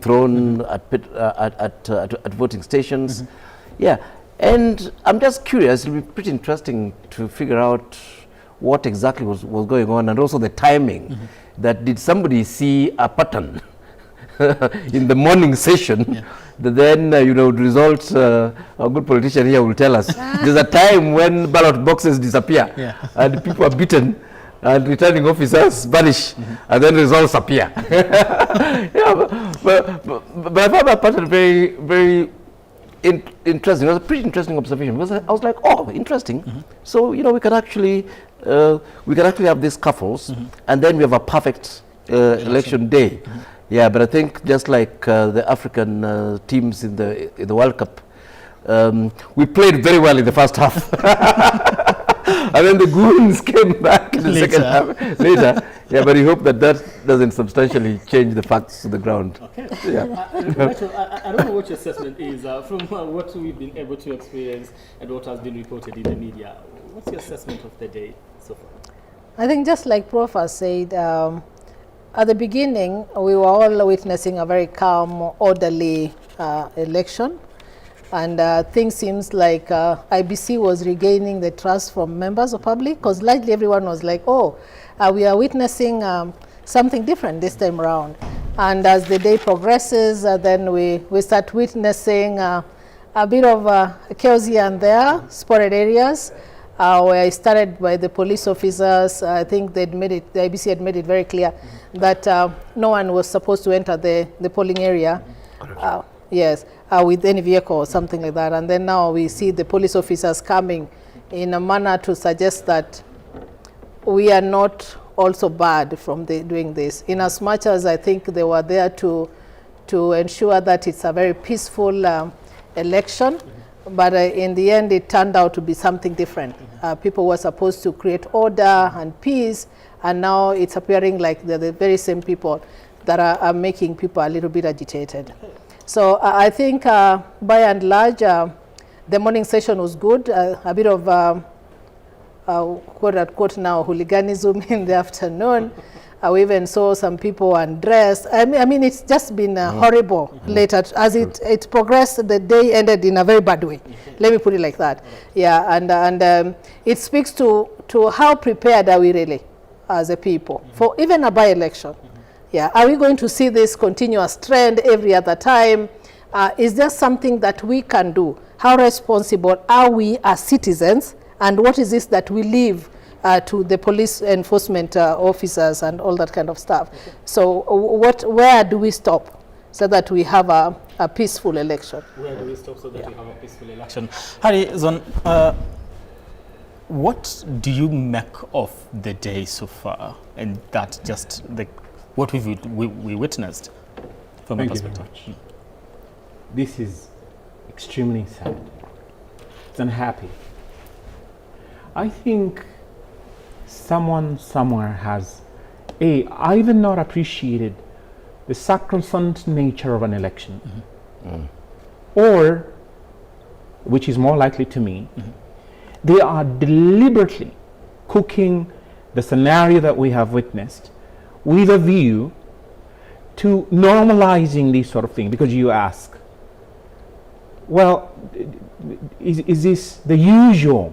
thrown at voting stations. Yeah, and I'm just curious. It'll be pretty interesting to figure out what exactly was going on, and also the timing. That did somebody see a pattern in the morning session that then would result? A good politician here will tell us. There's a time when ballot boxes disappear and people are beaten. And returning officers vanish, and then results appear. Yeah, but I found that pattern very, very interesting. It was a pretty interesting observation because I was like, oh, interesting. So we can actually have these scuffles, and then we have a perfect election day. Yeah, but I think just like the African teams in the World Cup, We played very well in the first half. And then the goons came back in the second half later. Yeah, but we hope that doesn't substantially change the facts to the ground. Okay. Yeah. I don't know what your assessment is from what we've been able to experience and what has been reported in the media. What's your assessment of the day so far? I think just like Prof has said, at the beginning, we were all witnessing a very calm, orderly election. And things seems like IBC was regaining the trust from members of public, because largely everyone was like, oh, we are witnessing something different this time around. And as the day progresses, then we start witnessing a bit of chaos here and there, spotted areas, where it started by the police officers. I think the IBC had made it very clear that no one was supposed to enter the polling area. Yes, with any vehicle or something like that. And then now we see the police officers coming in a manner to suggest that we are not also bad from doing this. In as much as I think they were there to ensure that it's a very peaceful election, but in the end it turned out to be something different. People were supposed to create order and peace, and now it's appearing like they're the very same people that are making people a little bit agitated. So I think by and large, the morning session was good. A bit of quote unquote now hooliganism in the afternoon. We even saw some people undressed. I mean, it's just been horrible later. As it progressed, the day ended in a very bad way. Let me put it like that. Yeah, and it speaks to how prepared are we really as a people for even a by-election. Yeah, are we going to see this continuous trend every other time? Is there something that we can do? How responsible are we as citizens? And what is this that we leave to the police enforcement officers and all that kind of stuff? So where do we stop so that we have a peaceful election? Where do we stop so that we have a peaceful election? Harry, Zon, what do you make of the day so far? And that just what we witnessed from a perspective. This is extremely sad. It's unhappy. I think someone somewhere has either not appreciated the sacrosanct nature of an election, or, which is more likely to me, they are deliberately cooking the scenario that we have witnessed with a view to normalizing this sort of thing. Because you ask, well, is this the usual?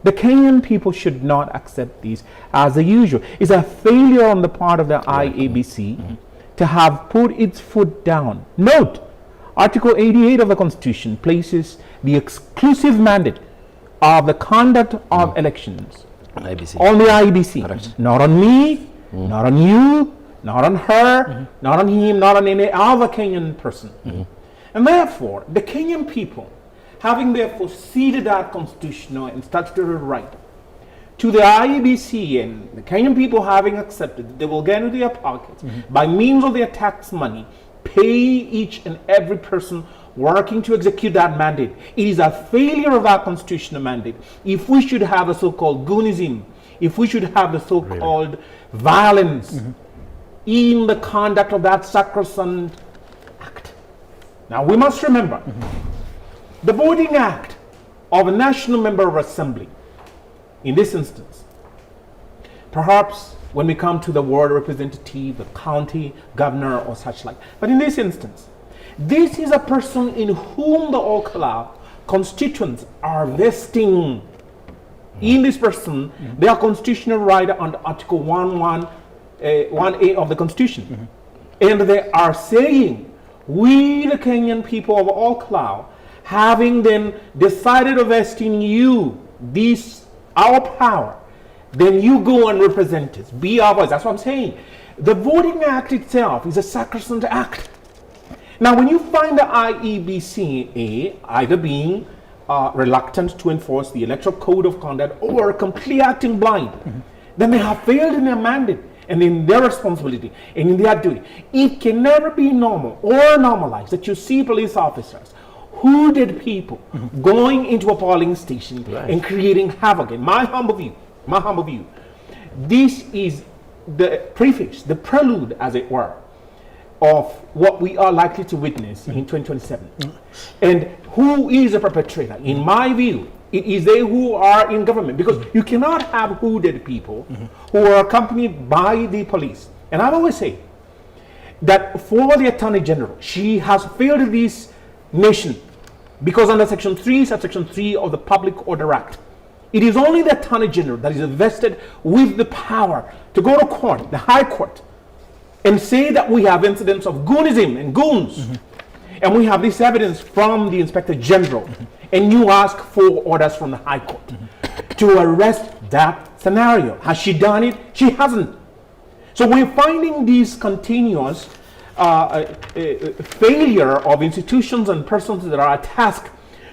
The Kenyan people should not accept this as the usual. It's a failure on the part of the IEBC to have put its foot down. Note, Article 88 of the Constitution places the exclusive mandate of the conduct of elections on the IEBC, not on me, not on you, not on her, not on him, not on any other Kenyan person. And therefore, the Kenyan people, having therefore ceded that constitutional and statutory right to the IEBC, and the Kenyan people having accepted that they will get into their pockets by means of their tax money, pay each and every person working to execute that mandate. It is a failure of our constitutional mandate if we should have a so-called goonism, if we should have the so-called violence in the conduct of that sacrosanct act. Now we must remember, the voting act of a national member of assembly, in this instance, perhaps when we come to the ward representative, the county governor or such like, but in this instance, this is a person in whom the KALOU constituents are vesting in this person their constitutional right under Article 1A of the Constitution. And they are saying, we the Kenyan people of KALOU, having then decided to vest in you this our power, then you go and represent us, be our voice. That's what I'm saying. The voting act itself is a sacrosanct act. Now when you find the IEBC either being reluctant to enforce the electoral code of conduct or completely acting blind, then they have failed in their mandate and in their responsibility and in their duty. It can never be normal or normalized that you see police officers hooded people going into a polling station and creating havoc. In my humble view, this is the preface, the prelude, as it were, of what we are likely to witness in 2027. And who is the perpetrator? In my view, it is they who are in government, because you cannot have hooded people who are accompanied by the police. And I've always said that for the Attorney General, she has failed this nation because under Section 3, Subsection 3 of the Public Order Act, it is only the Attorney General that is vested with the power to go to court, the High Court, and say that we have incidents of goonism and goons. And we have this evidence from the Inspector General. And you ask for orders from the High Court to arrest that scenario. Has she done it? She hasn't. So we're finding these continuous failure of institutions and persons that are tasked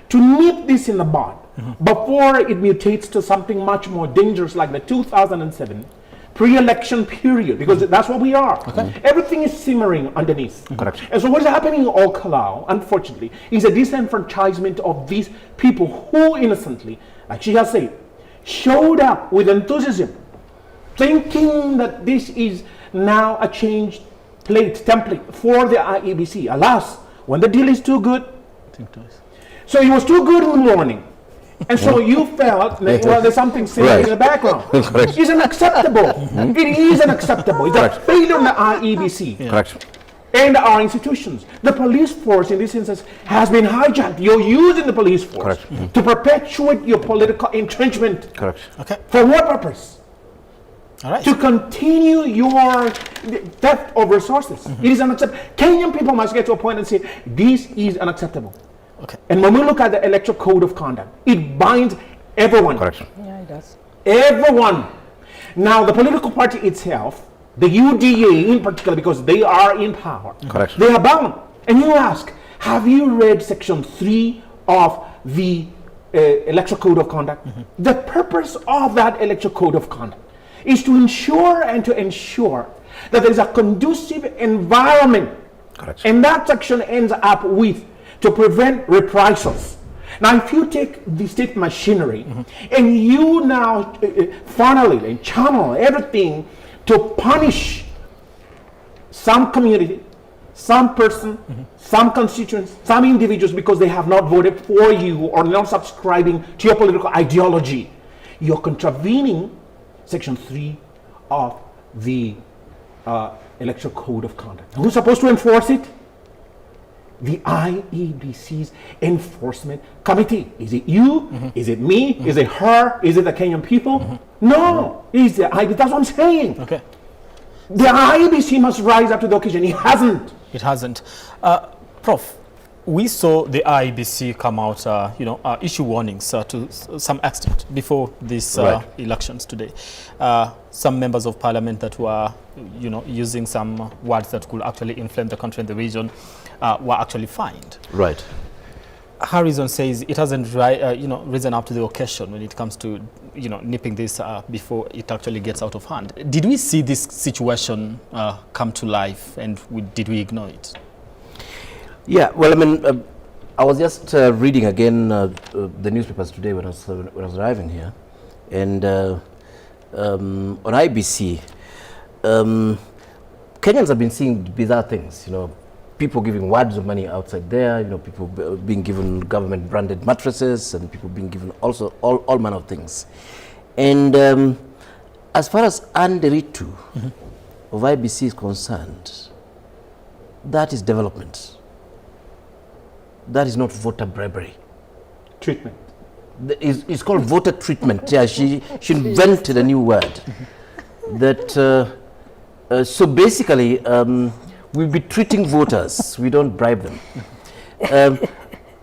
to nip this in the bud before it mutates to something much more dangerous like the 2007 pre-election period, because that's what we are. Everything is simmering underneath. Correct. And so what is happening in Old Kalau, unfortunately, is a disenfranchisement of these people who innocently, like she has said, showed up with enthusiasm, thinking that this is now a changed template for the IEBC. Alas, when the deal is too good, so it was too good in the morning. And so you felt that, well, there's something sitting in the background. It's unacceptable. It is unacceptable. It's a failure on the IEBC. Correct. And our institutions. The police force, in this instance, has been hijacked. You're using the police force to perpetuate your political entrenchment. Correct. For what purpose? To continue your theft of resources. It is unacceptable. Kenyan people must get to a point and say, this is unacceptable. And when we look at the Electoral Code of Conduct, it binds everyone. Yeah, it does. Everyone. Now, the political party itself, the UDA in particular, because they are in power, they are bound. And you ask, have you read Section 3 of the Electoral Code of Conduct? The purpose of that Electoral Code of Conduct is to ensure that there is a conducive environment. And that section ends up with to prevent reprisals. Now, if you take the state machinery and you now funnel it and channel everything to punish some community, some person, some constituents, some individuals because they have not voted for you or not subscribing to your political ideology, you're contravening Section 3 of the Electoral Code of Conduct. Who's supposed to enforce it? The IEBC's enforcement committee. Is it you? Is it me? Is it her? Is it the Kenyan people? No, it's the IEBC. That's what I'm saying. The IEBC must rise up to the occasion. It hasn't. It hasn't. Prof, we saw the IEBC come out, issue warnings to some extent before these elections today. Some members of parliament that were, using some words that could actually inflame the country and the region were actually fined. Harrison says it hasn't risen up to the occasion when it comes to nipping this before it actually gets out of hand. Did we see this situation come to life, and did we ignore it? Yeah, well, I mean, I was just reading again the newspapers today when I was arriving here, and on IBC, Kenyans have been seeing bizarre things. People giving wads of money outside there. People being given government-branded mattresses, and people being given also all manner of things. And as far as Anderitu of IBC is concerned, that is development. That is not voter bribery. Treatment. It's called voter treatment. Yeah, she invented a new word. That so basically, we'll be treating voters. We don't bribe them.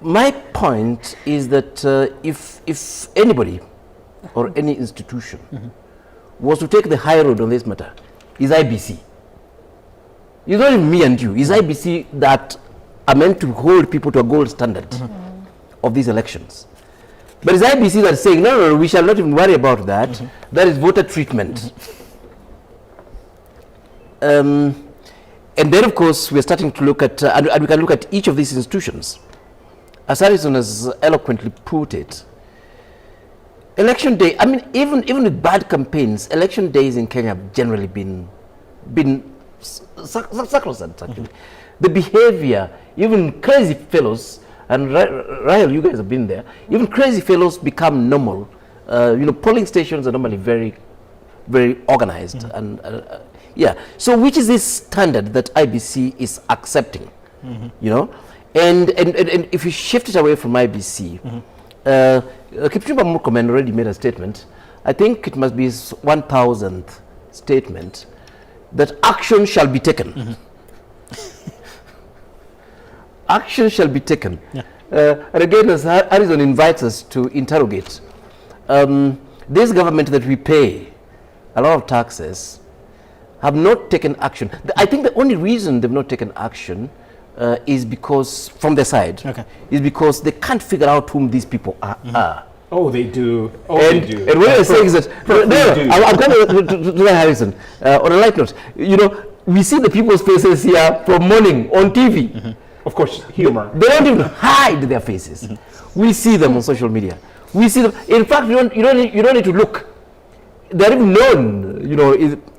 My point is that if anybody or any institution was to take the high road on this matter, is IBC. It's not even me and you. It's IBC that are meant to hold people to a gold standard of these elections. But it's IBC that's saying, no, we shall not even worry about that. That is voter treatment. And then, of course, we're starting to look at, and we can look at each of these institutions as Harrison has eloquently put it, election day, I mean, even with bad campaigns, election days in Kenya have generally been sacrosanct, actually. The behavior, even crazy fellows, and Rahel, you guys have been there, even crazy fellows become normal. Polling stations are normally very, very organized. And yeah, so which is this standard that IBC is accepting, And if you shift it away from IBC, Kipchumba Murkomen already made a statement. I think it must be his 1000th statement that action shall be taken. Action shall be taken. Yeah. And again, as Harrison invites us to interrogate, this government that we pay a lot of taxes have not taken action. I think the only reason they've not taken action is because, from their side, is because they can't figure out whom these people are. Oh, they do. And what I'm saying is that, I'm coming to Harrison. On a light note, we see the people's faces here from morning on TV. Of course, humor. They don't even hide their faces. We see them on social media. We see them. In fact, you don't need to look. They're even known,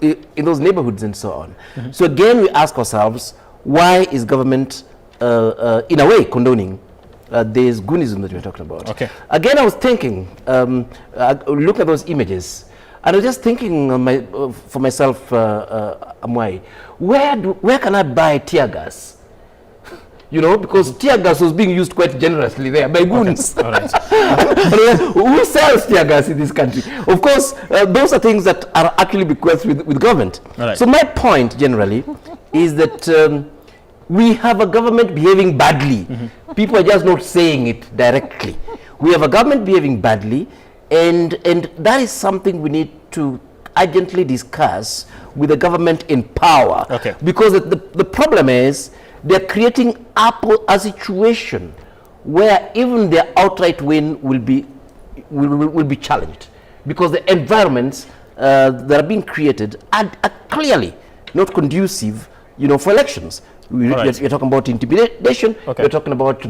in those neighborhoods and so on. So again, we ask ourselves, why is government, in a way, condoning this goonism that we're talking about? Okay. Again, I was thinking, looking at those images, and I was just thinking for myself, Amwai, where can I buy tear gas? Because tear gas was being used quite generously there by goons. Okay. All right. Who sells tear gas in this country? Of course, those are things that are actually bequeathed with government. Right. So my point generally is that we have a government behaving badly. People are just not saying it directly. We have a government behaving badly, and that is something we need to urgently discuss with the government in power. Okay. Because the problem is, they're creating a situation where even their outright win will be challenged, because the environments that are being created are clearly not conducive, for elections. You're talking about intimidation. You're talking about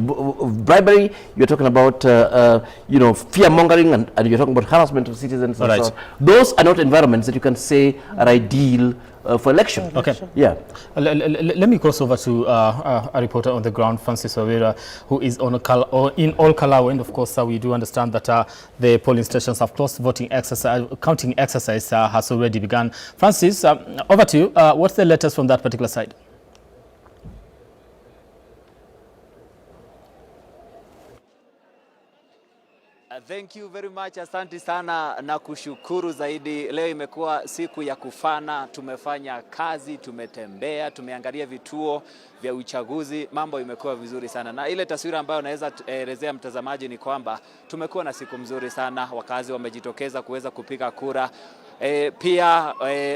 bribery. You're talking about fear mongering, and you're talking about harassment of citizens. And so on. Those are not environments that you can say are ideal for election. Okay. Yeah. Let me cross over to a reporter on the ground, Francis Owera, who is in all KALOU, and of course we do understand that the polling stations have closed. Counting exercise has already begun. Francis, over to you. What's the latest from that particular side? Thank you very much. Asante sana na kushukuru zaidi. Leo imekuwa siku ya kufana. Tumefanya kazi, tumetembea, tumeangalia vituo vya uchaguzi. Mambo imekuwa vizuri sana. Na ile taswira ambayo naweza elezea mtazamaji ni kwamba tumekuwa na siku mzuri sana. Wakazi wamejitokeza kuweza kupiga kura. Pia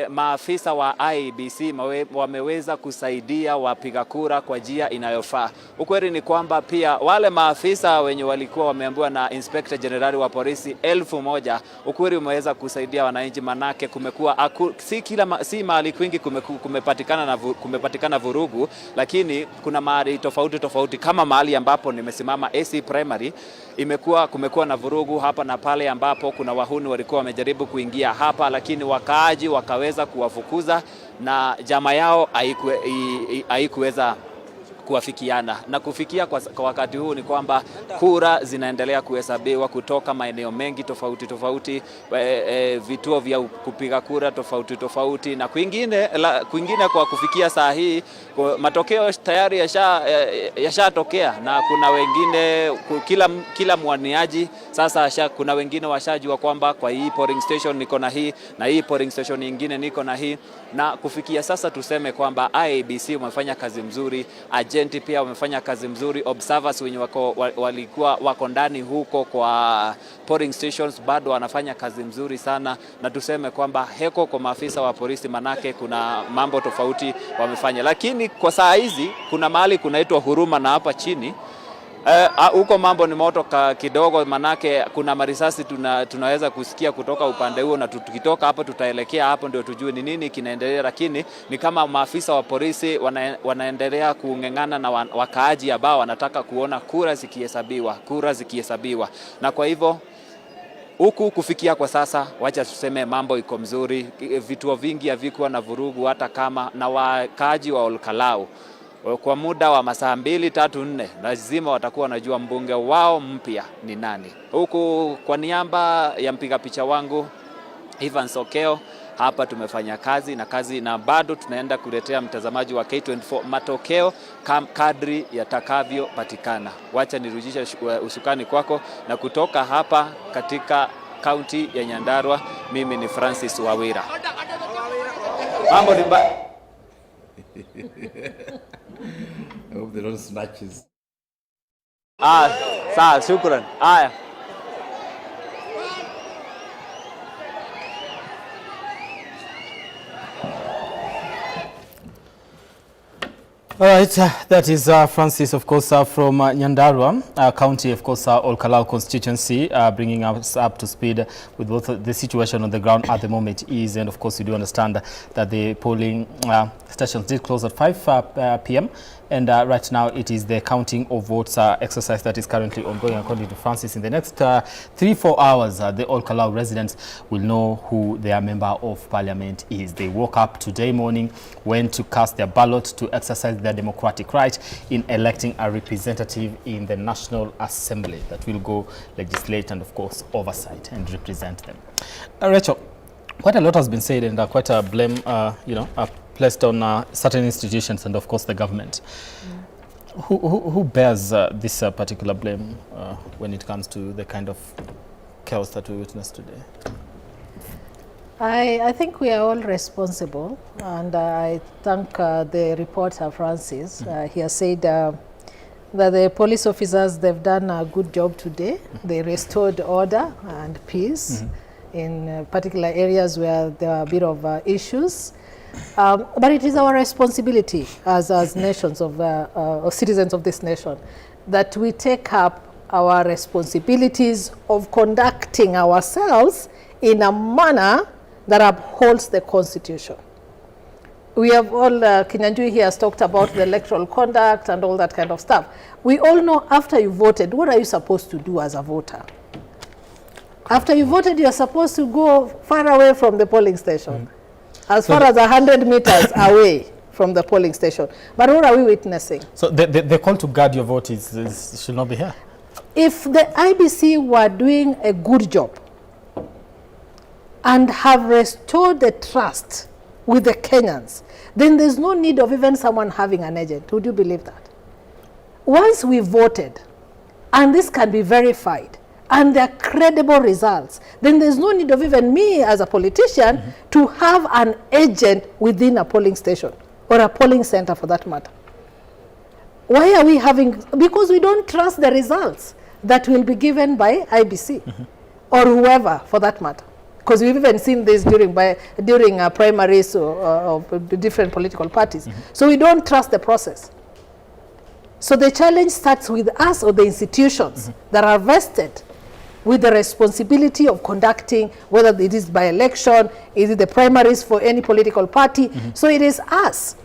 maafisa wa IEBC wameweza kusaidia wapiga kura kwa njia inayofaa. Ukweli ni kwamba pia wale maafisa wenye walikuwa wameambiwa na Inspector General wa polisi 1000, ukweli umeweza kusaidia wananchi, manake kumekuwa si mahali kwingi kumepatikana vurugu, lakini kuna mahali tofauti kama mahali ambapo nimesimama AC Primary kumekuwa na vurugu hapa na pale, ambapo kuna wahuni walikuwa wamejaribu kuingia hapa, lakini wakaaji wakaweza kuwafukuza na jamaa yao haikuweza kuwafikiana. Na kufikia kwa wakati huu ni kwamba kura zinaendelea kuhesabiwa kutoka maeneo mengi tofauti, vituo vya kupiga kura tofauti, na kwingine kwa kufikia saa hii matokeo tayari yashatokea, na kuna wengine kila mwaniaji sasa kuna wengine washajua kwamba kwa hii polling station niko na hii, na hii polling station nyingine niko na hii, na kufikia sasa tuseme kwamba IEBC wamefanya kazi mzuri, agenti pia wamefanya kazi mzuri, observers wenye walikuwa wako ndani huko kwa polling stations bado wanafanya kazi mzuri sana, na tuseme kwamba heko kwa maafisa wa polisi, manake kuna mambo tofauti wamefanya. Lakini kwa saa hizi kuna mahali kunaitwa Huruma na hapa chini Huko mambo ni moto kidogo, manake kuna marisasi tunaweza kusikia kutoka upande huo, na tukitoka hapo tutaelekea hapo ndio tujue ni nini kinaendelea, lakini ni kama maafisa wa polisi wanaendelea kung'eng'ana na wakaaji ambao wanataka kuona kura zikihesabiwa. Na kwa hivyo huku kufikia kwa sasa, wacha tuseme mambo iko mzuri. Vituo vingi havikuwa na vurugu, hata kama na wakaaji wa KALOU kwa muda wa masaa 2, 3, 4 lazima watakuwa wanajua mbunge wao mpya ni nani. Huku kwa niaba ya mpiga picha wangu Ivan Sokeo, hapa tumefanya kazi na bado tunaenda kuletea mtazamaji wa K24 matokeo kadri yatakavyopatikana. Wacha nirudishe usukani kwako, na kutoka hapa katika kaunti ya Nyandarua, mimi ni Francis Wawira. Mambo ni I hope they don't snatches. Sawa, shukran. Haya. All right, that is Francis, of course, from Nyandarua County, of course, KALOU constituency, bringing us up to speed with both the situation on the ground at the moment is, and of course, you do understand that the polling stations did close at 5 p.m. And right now, it is the counting of votes exercise that is currently ongoing, according to Francis. In the next 3-4 hours, the KALOU residents will know who their member of parliament is. They woke up today morning, went to cast their ballot to exercise their democratic right in electing a representative in the National Assembly that will go legislate and, of course, oversight and represent them. Rachel, quite a lot has been said, and quite a blame, placed on certain institutions and, of course, the government. Who bears this particular blame when it comes to the kind of chaos that we witnessed today? I think we are all responsible, and I thank the reporter, Francis. He has said that the police officers, they've done a good job today. They restored order and peace in particular areas where there are a bit of issues. But it is our responsibility as nations of citizens of this nation that we take up our responsibilities of conducting ourselves in a manner that upholds the Constitution. We have all, Kinyanjui here has talked about the electoral conduct and all that kind of stuff. We all know after you voted, what are you supposed to do as a voter? After you voted, you are supposed to go far away from the polling station. As far as 100 meters away from the polling station. But what are we witnessing? So the call to guard your vote should not be here? If the IBC were doing a good job and have restored the trust with the Kenyans, then there's no need of even someone having an agent. Would you believe that? Once we voted, and this can be verified, and there are credible results, then there's no need of even me as a politician to have an agent within a polling station or a polling center for that matter. Why are we having, because we don't trust the results that will be given by IBC or whoever for that matter. Because we've even seen this during primaries of different political parties. So we don't trust the process. So the challenge starts with us or the institutions that are vested with the responsibility of conducting, whether it is by election, is it the primaries for any political party. So it is us,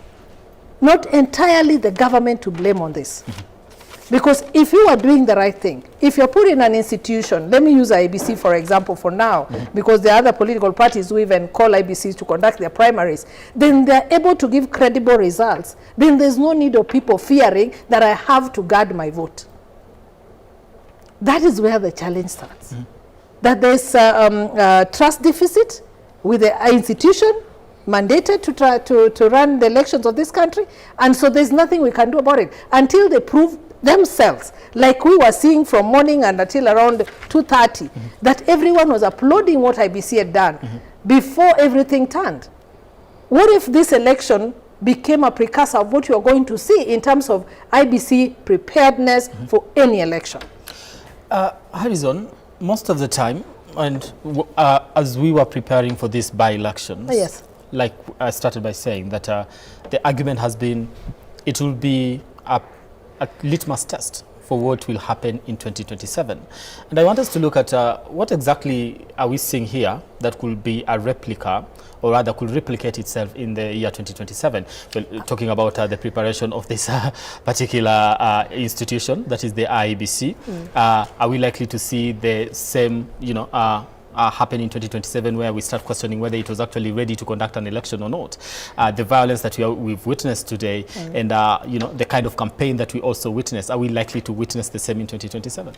not entirely the government, to blame on this. Because if you are doing the right thing, if you're put in an institution, let me use IBC for example for now, because there are other political parties who even call IBCs to conduct their primaries, then they're able to give credible results. Then there's no need of people fearing that I have to guard my vote. That is where the challenge starts. That there's trust deficit with the institution mandated to try to run the elections of this country, and so there's nothing we can do about it until they prove themselves, like we were seeing from morning and until around 2:30, that everyone was applauding what IBC had done before everything turned. What if this election became a precursor of what you're going to see in terms of IBC preparedness for any election? Harrison, most of the time, and as we were preparing for this by-elections, yes, like I started by saying that the argument has been it will be a litmus test for what will happen in 2027. And I want us to look at what exactly are we seeing here that could be a replica, or rather could replicate itself in the year 2027. Well, talking about the preparation of this particular institution, that is the IEBC. Are we likely to see the same, happen in 2027, where we start questioning whether it was actually ready to conduct an election or not? The violence that we've witnessed today, and the kind of campaign that we also witnessed, are we likely to witness the same in 2027?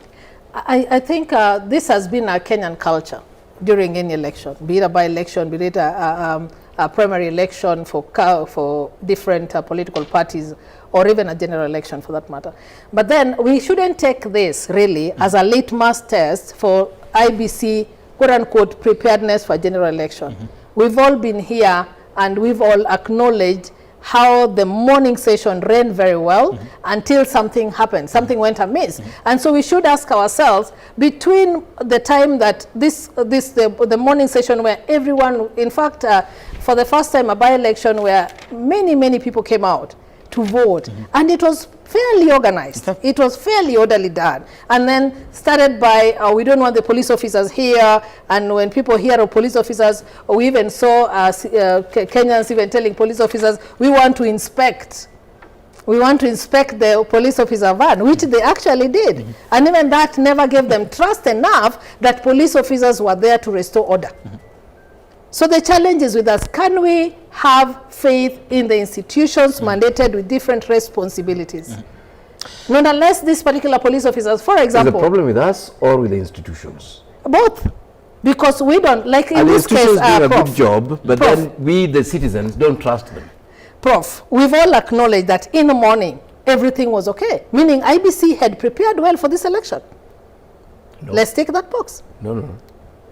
I think this has been a Kenyan culture during any election, be it a by-election, be it a primary election for different political parties, or even a general election for that matter. But then we shouldn't take this really as a litmus test for IBC quote-unquote preparedness for general election. We've all been here and we've all acknowledged how the morning session ran very well until something happened, something went amiss. And so we should ask ourselves, between the time that the morning session where everyone, in fact, for the first time a by-election where many people came out to vote, and it was fairly organized. It was fairly orderly done. And then started by, we don't want the police officers here, and when people hear of police officers, we even saw Kenyans even telling police officers, we want to inspect the police officer van, which they actually did. And even that never gave them trust enough that police officers were there to restore order. So the challenge is with us. Can we have faith in the institutions mandated with different responsibilities? Not unless these particular police officers, for example... Is the problem with us or with the institutions? Both. Because we don't, like in this case... The institutions do a good job, but then we, the citizens, don't trust them. Prof, we've all acknowledged that in the morning, everything was okay. Meaning IBC had prepared well for this election. No. Let's take that box. No.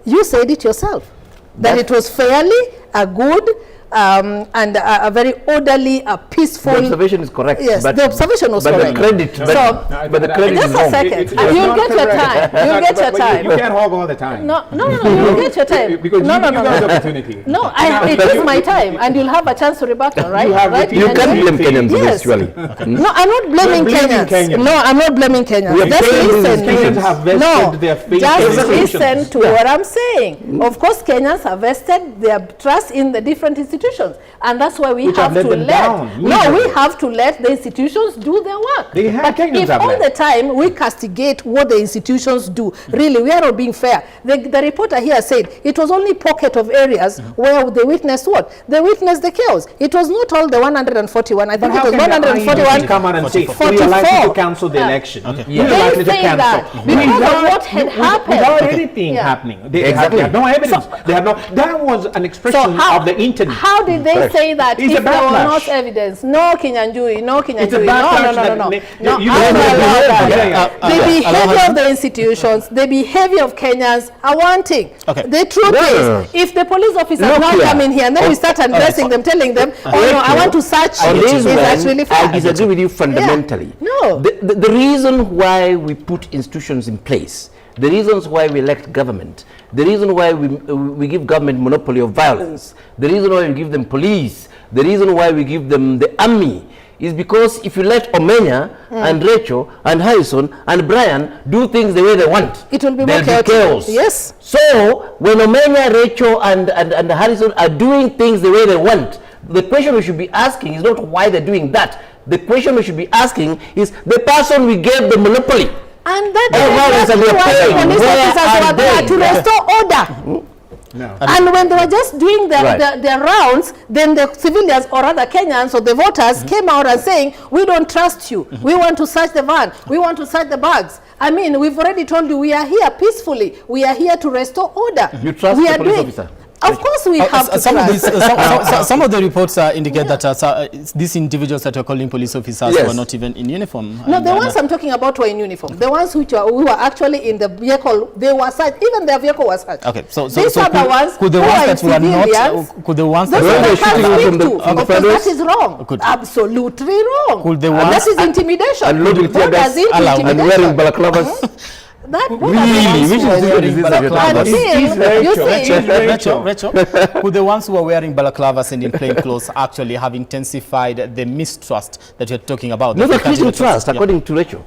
You said it yourself. That it was fairly a good and a very orderly, peaceful... The observation is correct. Yes, but the observation was correct. The credit, but the credit just is a wrong. second. You'll get your time. You'll get your time. You can't hog all the time. No, you'll get your time. Because you got the opportunity. No, it is my time, and you'll have a chance to rebuttal, right? You can't blame Kenyans for this, surely. No, I'm not blaming Kenyans. No, I'm not blaming Kenyans. Just listen. Kenyans have vested their faith. Just listen to what I'm saying. Of course, Kenyans have vested their trust in the different institutions, and that's why we have to let the institutions do their work. But if all the time we castigate what the institutions do, really, we are not being fair. The reporter here said it was only pocket of areas where they witnessed what? They witnessed the chaos. It was not all the 141. I think it was 141. Come out and say, we are likely to cancel the election. We are likely to cancel. That because of what had happened. Without anything happening. They have no evidence. They have no. That was an expression of the internet. How did they say that if there were not evidence? No Kinyanjui, no Kinyanjui, no. The behavior of the institutions, the behavior of Kenyans are wanting. The truth is, if the police officers now come in here and then we start addressing them, telling them, I want to search you, is actually fair. I disagree with you fundamentally. No. The reason why we put institutions in place, the reasons why we elect government, the reason why we give government monopoly of violence, the reason why we give them police, the reason why we give them the army, is because if you let Omenya and Rachel and Harrison and Brian do things the way they want, it will be more chaos. Yes. So when Omenya, Rachel and Harrison are doing things the way they want, the question we should be asking is not why they're doing that. The question we should be asking is the person we gave the monopoly. And that is why the police officers were there to restore order. No. And when they were just doing their rounds, then the civilians or other Kenyans or the voters came out and saying, we don't trust you. We want to search the van. We want to search the bags. I mean, we've already told you we are here peacefully. We are here to restore order. You trust the police officer? Of course we have to trust. Some of the reports indicate that these individuals that are calling police officers were not even in uniform. No, the ones I'm talking about were in uniform. The ones who were actually in the vehicle, they were searched. Even their vehicle was searched. Okay, so these are the ones could the ones that were not, could the ones that were that is wrong. Absolutely wrong. Could the ones that is intimidation. And loading tear gas and wearing balaclavas. Rachel, could the ones who were wearing balaclavas and in plain clothes actually have intensified the mistrust that you're talking about? No, the mistrust, according to Rachel.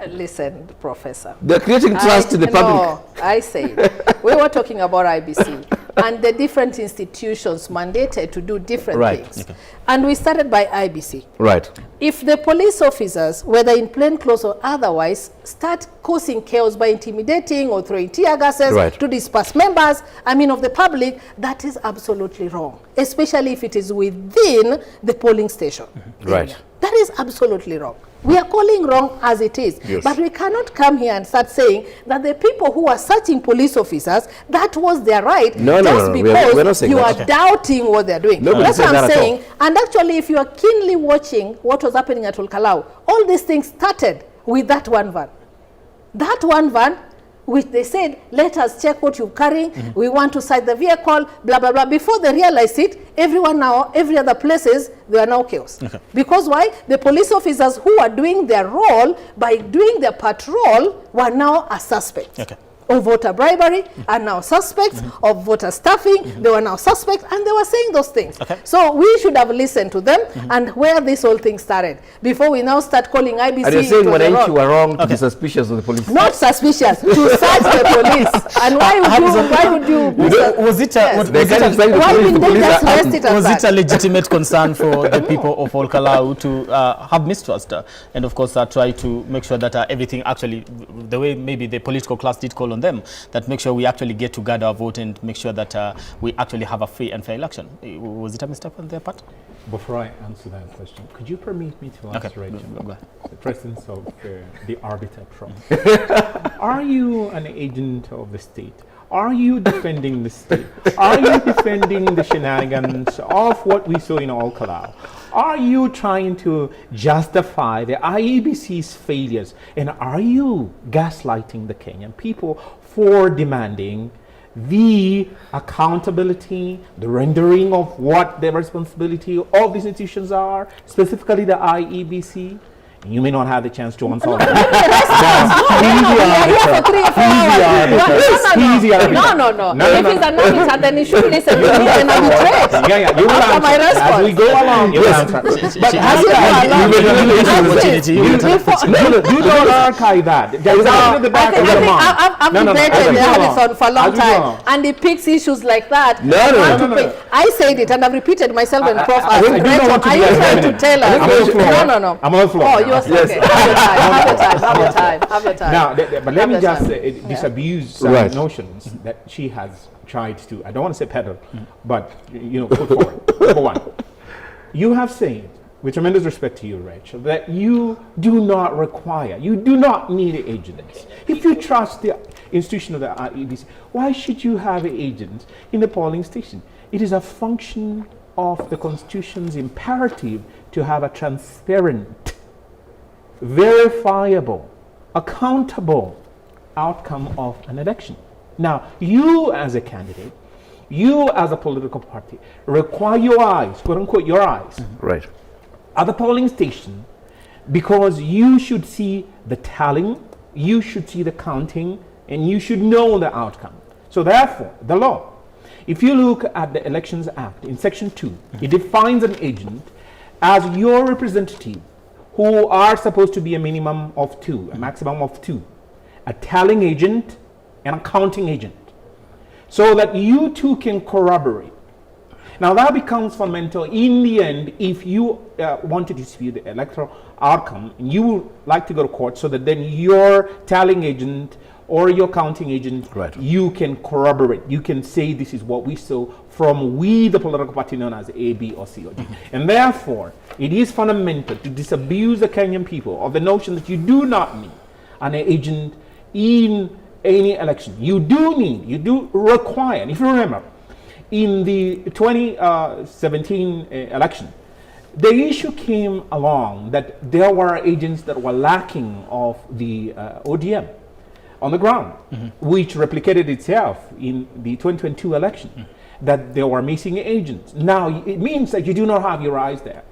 Listen, Professor. They're creating trust in the public. No, I said, we were talking about IBC and the different institutions mandated to do different things. Okay. And we started by IBC. Right. If the police officers, whether in plain clothes or otherwise, start causing chaos by intimidating or throwing tear gases to disperse members, of the public, that is absolutely wrong, especially if it is within the polling station. Right. That is absolutely wrong. We are calling wrong as it is. Yes. But we cannot come here and start saying that the people who are searching police officers, that was their right, because you are doubting what they're doing. That's what I'm saying. And actually, if you are keenly watching what was happening at KALOU, all these things started with that one van. That one van, which they said, let us check what you're carrying, we want to cite the vehicle, blah, blah, blah. Before they realize it, everyone now, every other places, they are now chaos. Okay. Because why? The police officers who are doing their role by doing their patrol were now a suspect. Okay. Of voter bribery, are now suspects of voter stuffing, they were now suspects, and they were saying those things. Okay. So we should have listened to them and where this whole thing started, before we now start calling IBC. And you're saying when you were wrong to be suspicious of the police? Not suspicious, to search the police. And why would you was it a legitimate concern for the people of KALOU to have mistrust and of course try to make sure that everything actually, the way maybe the political class did call on them, that make sure we actually get to gather our vote and make sure that we actually have a free and fair election? Was it a mistake on their part? Before I answer that question, could you permit me to answer it? The presence of the arbiter Trump. Are you an agent of the state? Are you defending the state? Are you defending the shenanigans of what we saw in KALOU? Are you trying to justify the IEBC's failures? And are you gaslighting the Kenyan people for demanding the accountability, the rendering of what the responsibility of these institutions are, specifically the IEBC? You may not have the chance to answer that. No. If he's an officer, then he should listen to me and arbitrate. You will answer. My response. As we go along, you will answer. But you don't archive that. I've debated Harrison for a long time, and he picks issues like that. No. I said it, and I've repeated myself and Prof. Are you trying to tell us? No. I'm on the floor. Yes. Okay. Have your time. Now, but let me just disabuse some notions that she has tried to, I don't want to say peddle, but, put forward. Number one, you have said, with tremendous respect to you, Rachel, that you do not need agents. If you trust the institution of the IEBC, why should you have agents in the polling station? It is a function of the Constitution's imperative to have a transparent, verifiable, accountable outcome of an election. Now, you as a candidate, you as a political party, require your eyes, quote unquote, your eyes, at the polling station, because you should see the tallying, you should see the counting, and you should know the outcome. So therefore, the law, if you look at the Elections Act in Section 2, it defines an agent as your representative, who are supposed to be a minimum of two, a maximum of two, a tallying agent and a counting agent, so that you two can corroborate. Now that becomes fundamental in the end if you want to dispute the electoral outcome and you would like to go to court, so that then your tallying agent or your counting agent, you can corroborate. You can say this is what we saw from the political party known as A, B, or C, or D. And therefore, it is fundamental to disabuse the Kenyan people of the notion that you do not need an agent in any election. You do require, and if you remember, in the 2017 election, the issue came along that there were agents that were lacking of the ODM on the ground, which replicated itself in the 2022 election, that there were missing agents. Now, it means that you do not have your eyes there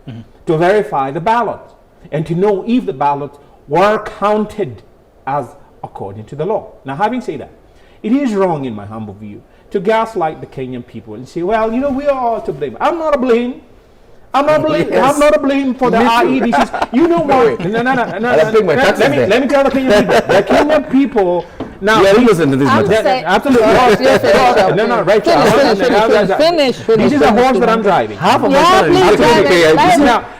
to verify the ballots and to know if the ballots were counted as according to the law. Now, having said that, it is wrong, in my humble view, to gaslight the Kenyan people and say, well, we are all to blame. I'm not to blame. I'm not blaming. Yes. I'm not to blame for the Me too. IEBCs. You know what? No. Let me tell the Kenyan people. The Kenyan people. Now, yeah, listen to this matter. Absolutely. No, right. Finish. This is a horse that I'm driving. Half of Yeah, my time please, is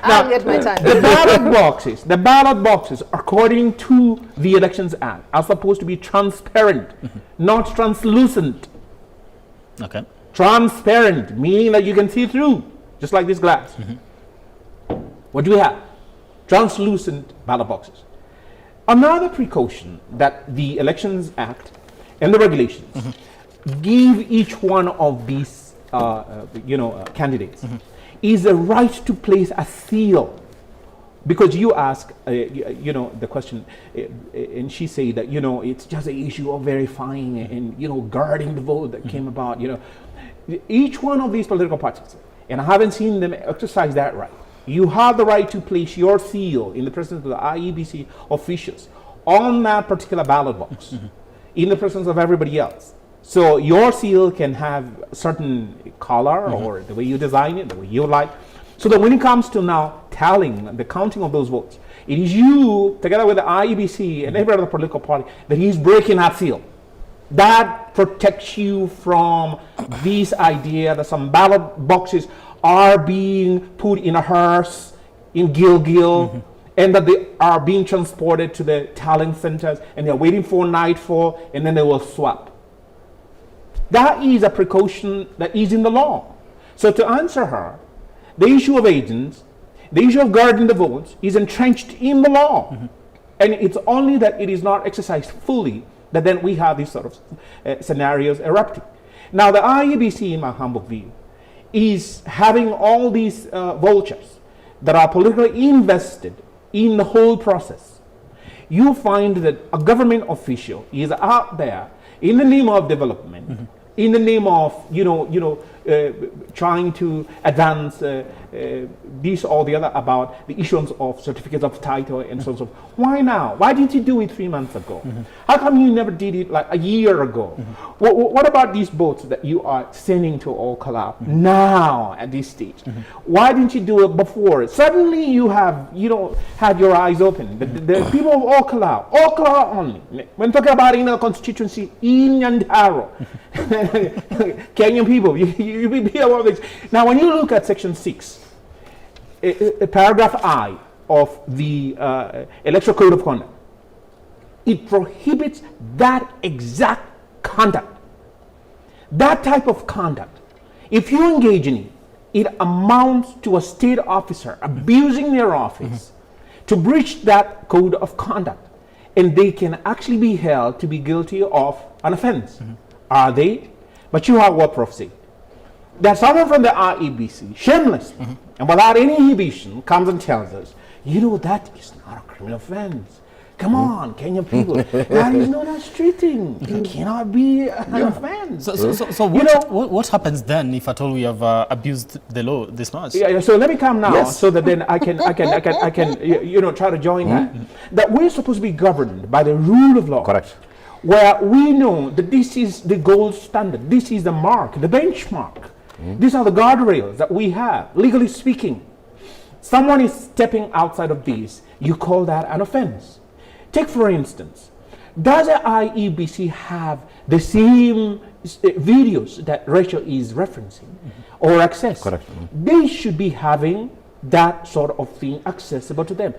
I'll get my time. the ballot boxes, according to the Elections Act, are supposed to be transparent, not translucent. Okay. Transparent, meaning that you can see through, just like this glass. What do we have? Translucent ballot boxes. Another precaution that the Elections Act and the regulations give each one of these, candidates is a right to place a seal. Because you ask, the question, and she said that, it's just an issue of verifying and, guarding the vote that came about, Each one of these political parties, and I haven't seen them exercise that right, you have the right to place your seal in the presence of the IEBC officials on that particular ballot box, in the presence of everybody else. So your seal can have a certain color or the way you design it, the way you like. So that when it comes to now tallying, the counting of those votes, it is you, together with the IEBC and every other political party, that is breaking that seal. That protects you from this idea that some ballot boxes are being put in a hearse in Gilgil, and that they are being transported to the tallying centers, and they're waiting for nightfall, and then they will swap. That is a precaution that is in the law. So to answer her, the issue of agents, the issue of guarding the votes is entrenched in the law. And it's only that it is not exercised fully that then we have these sort of scenarios erupting. Now the IEBC, in my humble view, is having all these vultures that are politically invested in the whole process. You find that a government official is out there in the name of development, in the name of trying to advance this or the other about the issuance of certificates of title and so on. Why now? Why didn't you do it 3 months ago? How come you never did it like a year ago? What about these boats that you are sending to all KALOU now at this stage? Why didn't you do it before? Suddenly you have had your eyes open. The people of all KALOU only. When talking about in a constituency in Nyandaro, Kenyan people, you be aware of this. Now, when you look at Section 6, paragraph I of the Electoral Code of Conduct, it prohibits that exact conduct. That type of conduct, if you engage in it, it amounts to a state officer abusing their office to breach that code of conduct, and they can actually be held to be guilty of an offense. Are they? But you have what prophecy? That someone from the IEBC, shamelessly, and without any inhibition, comes and tells us, that is not a criminal offense. Come on, Kenyan people, that is not a street thing. It cannot be an offense. So what happens then if at all we have abused the law this much? Yeah, so let me come now, so that then I can try to join that. That we're supposed to be governed by the rule of law. Correct. Where we know that this is the gold standard, this is the mark, the benchmark. These are the guardrails that we have, legally speaking. Someone is stepping outside of these, you call that an offense. Take for instance, does the IEBC have the same videos that Rachel is referencing or access? Correct. They should be having that sort of thing accessible to them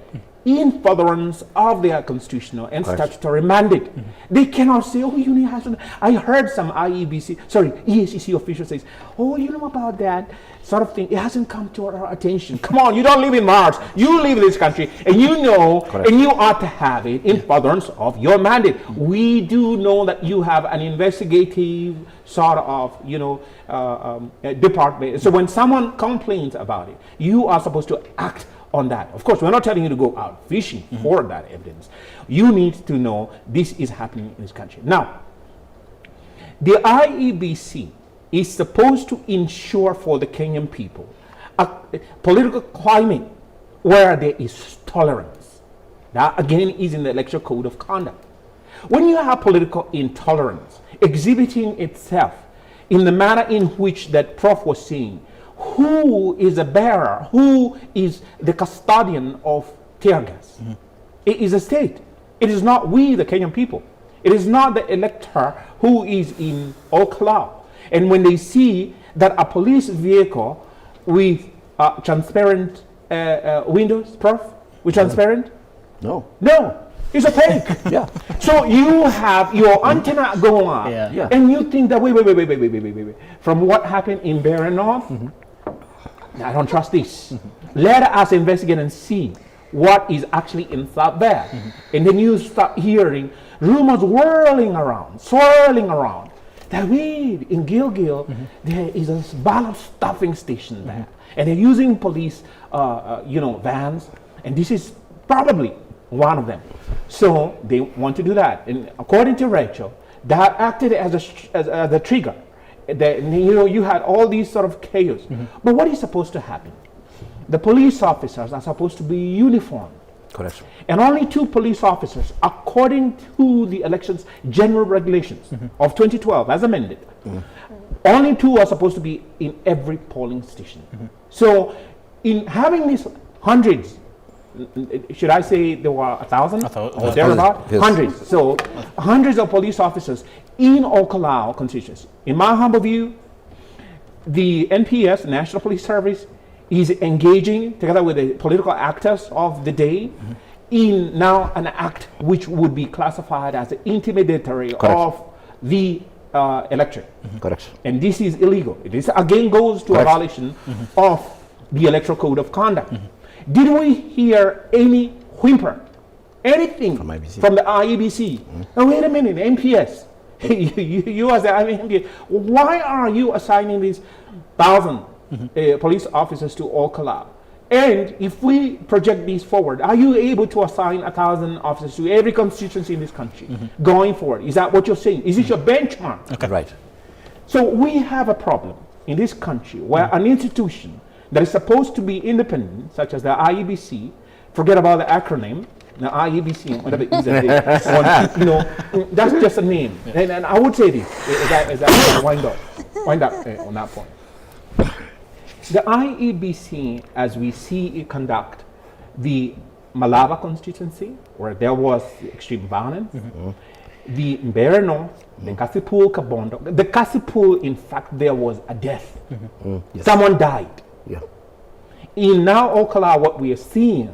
in furtherance of their constitutional and statutory mandate. They cannot say, I heard some EACC official says, about that sort of thing. It hasn't come to our attention. Come on, you don't live in Mars. You live in this country, and you know, and you ought to have it in furtherance of your mandate. We do know that you have an investigative sort of, department. So when someone complains about it, you are supposed to act on that. Of course, we're not telling you to go out fishing for that evidence. You need to know this is happening in this country. Now, the IEBC is supposed to ensure for the Kenyan people a political climate where there is tolerance. That again is in the Electoral Code of Conduct. When you have political intolerance exhibiting itself in the manner in which that Prof was saying, who is the bearer, who is the custodian of tear gas. It is the state. It is not we, the Kenyan people. It is not the elector who is in KALOU. And when they see that a police vehicle with transparent windows, Prof, with transparent? No. No, it's opaque. Yeah. So you have your antenna going on, and you think that wait. From what happened in Barren North, I don't trust this. Let us investigate and see what is actually inside there. And then you start hearing rumors swirling around. That in Gilgil, there is a ballot stuffing station there. And they're using police, vans. And this is probably one of them. So they want to do that. And according to Rachel, that acted as a trigger. You had all these sort of chaos. But what is supposed to happen? The police officers are supposed to be uniformed. Correct. And only 2 police officers, according to the elections general regulations of 2012 as amended, only 2 are supposed to be in every polling station. So in having these hundreds, should I say there were 1,000 or thereabout? Yes. Hundreds. So hundreds of police officers in KALOU constituency. In my humble view, the NPS, National Police Service, is engaging together with the political actors of the day in now an act which would be classified as intimidatory of the electorate. Correct. And this is illegal. This again goes to a violation of the Electoral Code of Conduct. Did we hear any whimper, anything from the IEBC? Oh, wait a minute, NPS. you as the IEBC, why are you assigning these 1,000 police officers to KALOU? And if we project these forward, are you able to assign 1,000 officers to every constituency in this country going forward? Is that what you're saying? Is this your benchmark? Okay. Right. So we have a problem in this country where an institution that is supposed to be independent, such as the IEBC, forget about the acronym, the IEBC, whatever it is that they, that's just a name. And I would say this, as I wind up on that point. The IEBC, as we see it conduct the Malaba constituency, where there was extreme violence, the Mbeere North, the Kasipul Kabondo, the Kasipul, in fact, there was a death. Yes. Someone died. Yeah. In now KALOU, what we are seeing,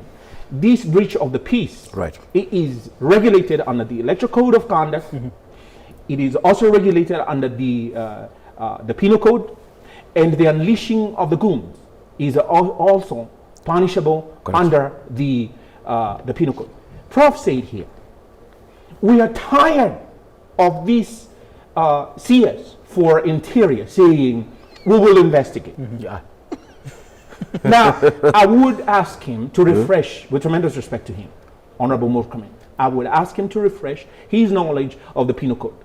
this breach of the peace, it is regulated under the Electoral Code of Conduct. It is also regulated under the Penal Code. And the unleashing of the goons is also punishable under the Penal Code. Prof said here, we are tired of these CS for Interior saying, we will investigate. Now, I would ask him to refresh, with tremendous respect to him, Honorable Murkamen, I would ask him to refresh his knowledge of the Penal Code.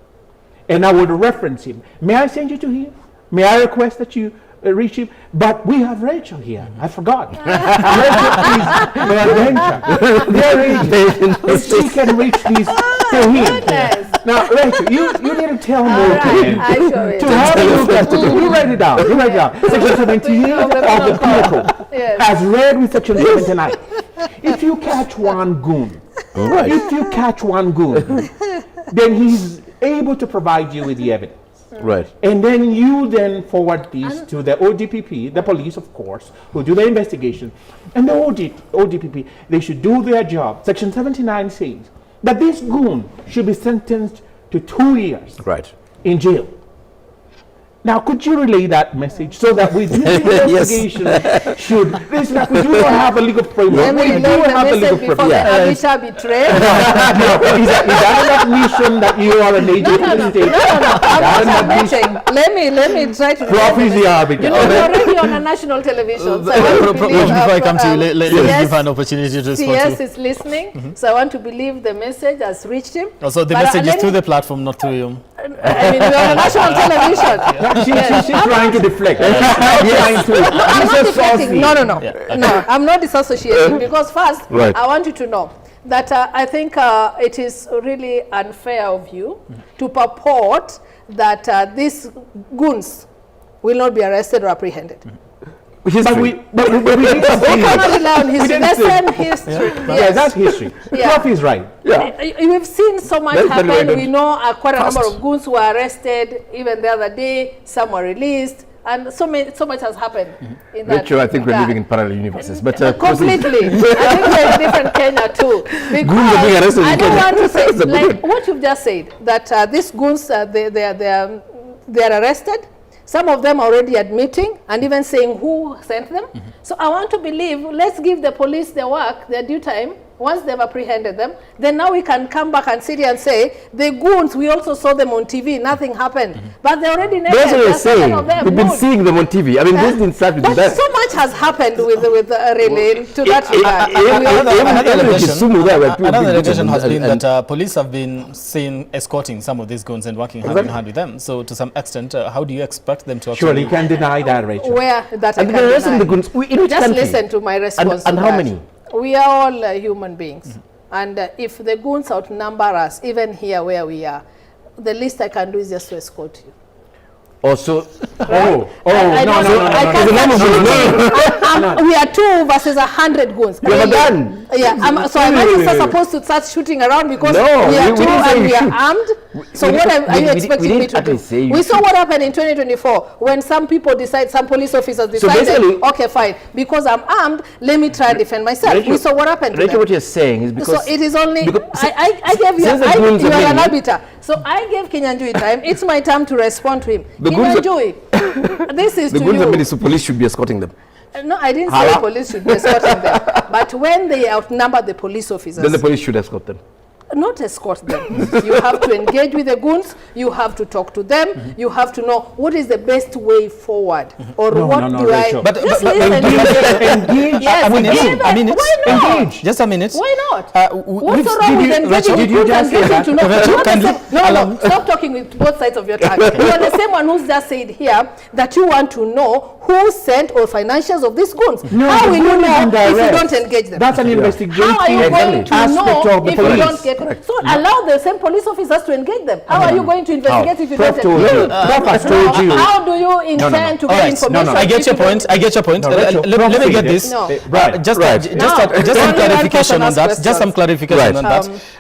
And I would reference him. May I send you to him? May I request that you reach him? But we have Rachel here. I forgot. Rachel is my adventure. If she can reach these to him. Now, Rachel, you need to tell more to have a look at it. You write it down. Section 78 of the Penal Code, as read with Section 79. If you catch one goon, then he's able to provide you with the evidence. Right. And then you then forward these to the ODPP, the police, of course, who do the investigation. And the ODPP, they should do their job. Section 79 says that this goon should be sentenced to 2 years in jail. Now, could you relay that message so that we do the investigation should, listen, we do not have a legal framework. We do have a legal framework. Is that an admission that you are a native of the state? Let me try to. Prof is the arbiter. You know, you're already on a national television. So before I come to you, let me give an opportunity to respond. CS is listening, so I want to believe the message has reached him. Also, the message is through the platform, not through you. I mean, we're on a national television. She's trying to deflect. I'm not deflecting. No. No, I'm not disassociating because first, I want you to know that I think it is really unfair of you to purport that these goons will not be arrested or apprehended. History. But we didn't We see cannot rely on history. didn't The see same history. Yeah, Yes. that's history. Yeah. Prof is right. We've seen so much That's very happen. right. We know quite a number of goons were arrested. Even the other day, some were released, and so much has happened in that. Rachel, I think we're regard. living in parallel universes. But Completely. I think we're in different Kenya too. Goons are being arrested in I don't Kenya. want to say, That's a good like what you've just said, that these goons, they are arrested. Some of them are already admitting and even saying who sent them. So I want to believe, let's give the police their work, their due time. Once they've apprehended them, then now we can come back and sit here and say, the goons, we also saw them on TV, nothing happened. But they're already naked. That's what I'm saying. Of them. We've been seeing them on TV. I mean, this didn't start with But that. so much has happened with really to that regard. Another allegation has been that police have been seen escorting some of these goons and working hand in hand with them. So to some extent, how do you expect them to actually... Surely you can deny that, Rachel. Where that I And can they're arresting deny. the goons. In which Just country? listen to my response. And to how that. many? We are all human beings. And if the goons outnumber us, even here where we are, the least I can do is just to escort you. Also, no. We are 2 versus 100 goons. You have a gun. Yeah, so am I just supposed to start shooting around because No, we are we 2 didn't say and you we are shoot. armed? So what are you expecting me to do? We saw what happened in 2024 when some people some police officers decided, okay, fine, because I'm armed, let me try and defend myself. Rachel, we saw what happened to Rachel, them. what you're saying is because... So it is only, I gave you, you are an arbiter. So I gave Kinyanjui time. It's my time to respond to him. Kinyanjui, this is the to goons you. are many, so police should be escorting them. No, I didn't say police should be escorting them. But when they outnumber the police officers, Then the police should escort them. not escort them. You have to engage with the goons. You have to talk to them. You have to know what is the best way forward, or what do I? But Just engage. Yes, a minute. Why not? Just a minute. Why not? What's What's wrong with engaging with goons and getting to know? Rachel, You are the kindly same- No, stop talking with both sides of your tongue. You are the same one who's just said here that you want to know who sent or financials of these goons. No, How the will you goon is know under if you arrest. don't engage them? That's an investigative How are you going to aspect know of the if you police. don't get? So allow the same police officers to engage them. How are you going to investigate if you don't told engage you. them? Prof has told you. How do you intend to All get right. information? I get your point. I get your point. Rachel, Let me get this. No. Just No. some Only one clarification person on asks that. questions. Just some clarification Right. on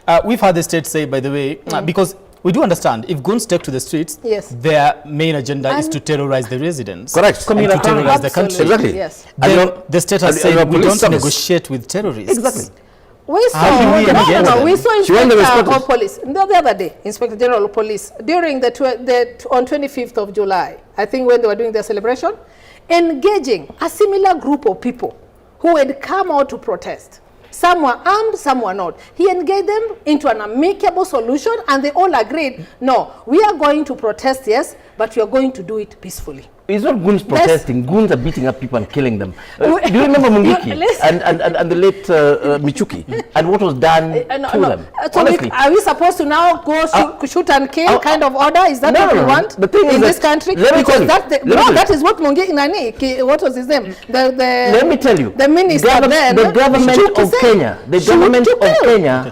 that. We've had the state say, by the way, because we do understand if goons take to the streets, Yes. their main agenda is to terrorize the residents. Correct. And to terrorize the country. Exactly. Yes. Then the state has and said we police don't service. negotiate with terrorists. Exactly. We How do saw, we engage them? we saw She won the Inspector response. of Police the other day, Inspector General of Police, during on 25th of July, I think when they were doing their celebration, engaging a similar group of people who had come out to protest. Some were armed, some were not. He engaged them into an amicable solution, and they all agreed, no, we are going to protest, yes, but we are going to do it peacefully. It's not goons protesting. Goons are beating up people and killing them. Do you remember Mungiki Listen. and the late Michuki and what was done to them? So are we supposed to now go shoot and kill kind of order? Is that what we want The thing is in that- this country? let me Because tell you. that is what Mungiki, what was his name? Let me tell you. The minister then. The government of Kenya,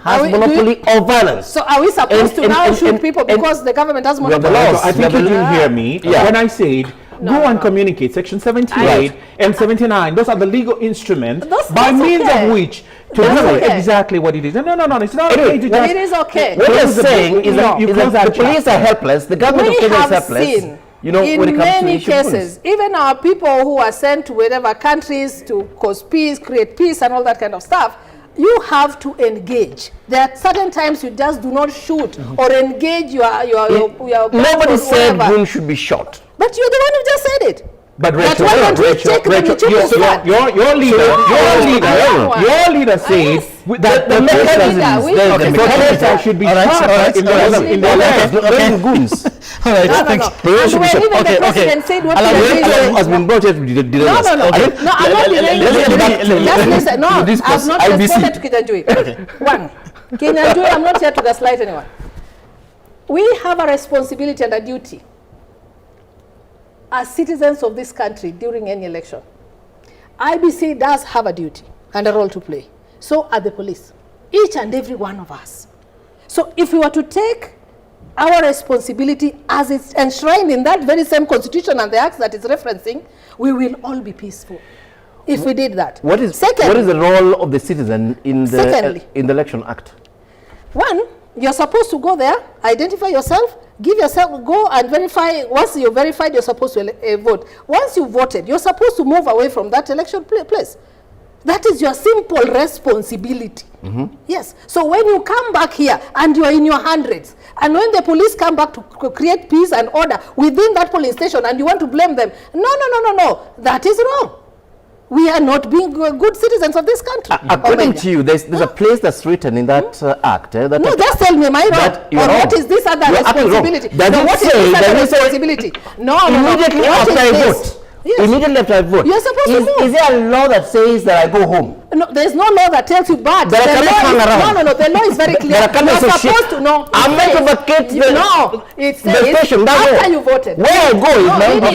has monopoly of violence. So are we supposed to now shoot people because the government has monopoly? I think you didn't hear me when I said go and communicate. Section 78 and 79. Those are the legal instruments by means of which to know exactly what it is. No, it's not okay to just... It is okay. What you're saying is that the police are helpless, the government of Kenya is helpless. You know, in when it comes to many issue of cases, even our people who are sent to whatever countries to cause peace, create peace and all that kind of stuff, you have to engage. There are certain times you just do not shoot or engage your Nobody said goon should be shot. But you're the one who just said it. But That's Rachel, why don't we take the Michuki's part? your leader said that the mechanisms should be shot in the goons. All right, No. thanks. And when even the president said what he has been brought here to deny us. No, I'm not denying it. Just listen. No, I've not responded to Kinyanjui. One, Kinyanjui, I'm not here to gaslight anyone. We have a responsibility and a duty as citizens of this country during any election. IBC does have a duty and a role to play. So are the police, each and every one of us. So if we were to take our responsibility as it's enshrined in that very same constitution and the acts that it's referencing, we will all be peaceful if we did that. What is the role of the citizen in the Election Act? One, you're supposed to go there, identify yourself, go and verify. Once you're verified, you're supposed to vote. Once you voted, you're supposed to move away from that election place. That is your simple responsibility. Yes. So when you come back here and you're in your hundreds, and when the police come back to create peace and order within that polling station and you want to blame them, no, that is wrong. We are not being good citizens of this country. According to you, there's a place that's written in that act. That no, just tell me, am I wrong? Or what is this other responsibility? No, what is this other responsibility? No. Immediately after I vote. Yes. Immediately after I vote. You're supposed to move. Is there a law that says that I go home? No, there's no law that tells you, but the law is very clear. You're supposed to know. I'm meant to vacate it says after you voted. Where I go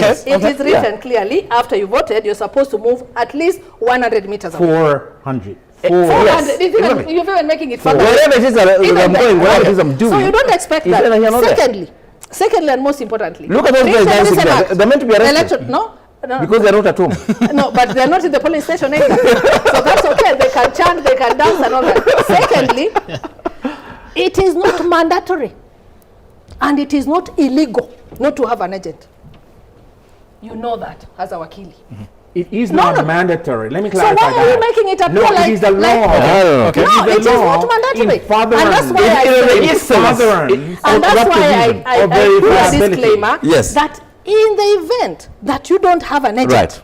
is it is written clearly, after you voted, you're supposed to move at least 100 meters away. 400. 400. You're even making it 400. Wherever it is I'm going, whatever it is I'm doing. So you don't expect that. Secondly, and most importantly, look at those guys dancing there. They're meant to be arrested. No. Because they're not at home. No, but they're not in the polling station either. So that's okay. They can chant, they can dance and all that. Secondly, it is not mandatory. And it is not illegal not to have an agent. You know that as a wakili. It is not mandatory. Let me clarify that. So why are you making it appear like... it is the law. No, it is not mandatory. And that's why I put a disclaimer that in the event that you don't have an agent,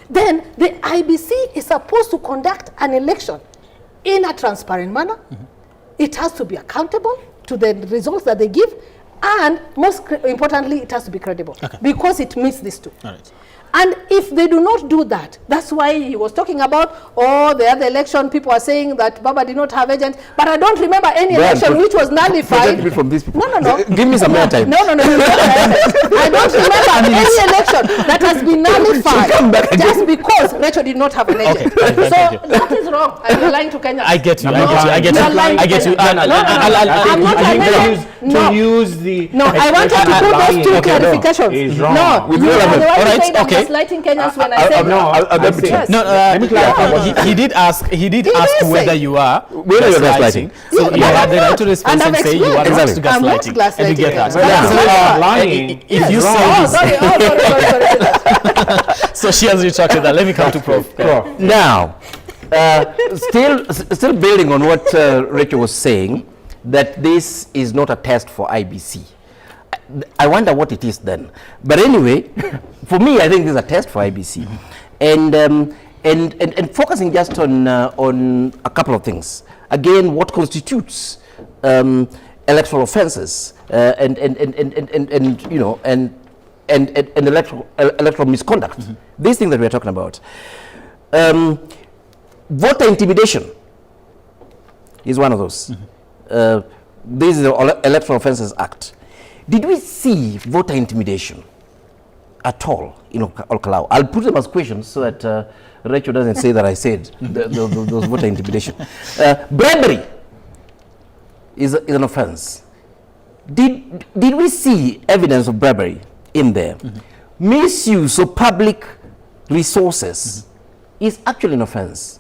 then the IBC is supposed to conduct an election in a transparent manner. It has to be accountable to the results that they give, and most importantly, it has to be credible because it meets these two. And if they do not do that, that's why he was talking about, the other election, people are saying that Baba did not have agents, but I don't remember any election which was nullified. From these people. No. Give me some more time. No. I don't remember any election that has been nullified just because Rachel did not have an agent. So that is wrong. And you're lying to Kenya. I get you. I get you. I'm not to use the... No, I wanted to put those two clarifications. Is wrong. No, you are the one saying I'm gaslighting Kenyans when I said he did ask whether you are gaslighting. So you had the right to respond and say you are not gaslighting. And you get that. Lying. If you say this. So she has retracted that. Let me come to Prof. Now, still building on what Rachel was saying, that this is not a test for IBC. I wonder what it is then. But anyway, for me, I think this is a test for IBC. And focusing just on a couple of things. Again, what constitutes electoral offences and electoral misconduct. These things that we are talking about. Voter intimidation is one of those. This is the Electoral Offences Act. Did we see voter intimidation at all in KALOU? I'll put them as questions so that Rachel doesn't say that I said those voter intimidation. Bribery is an offense. Did we see evidence of bribery in there? Misuse of public resources is actually an offense.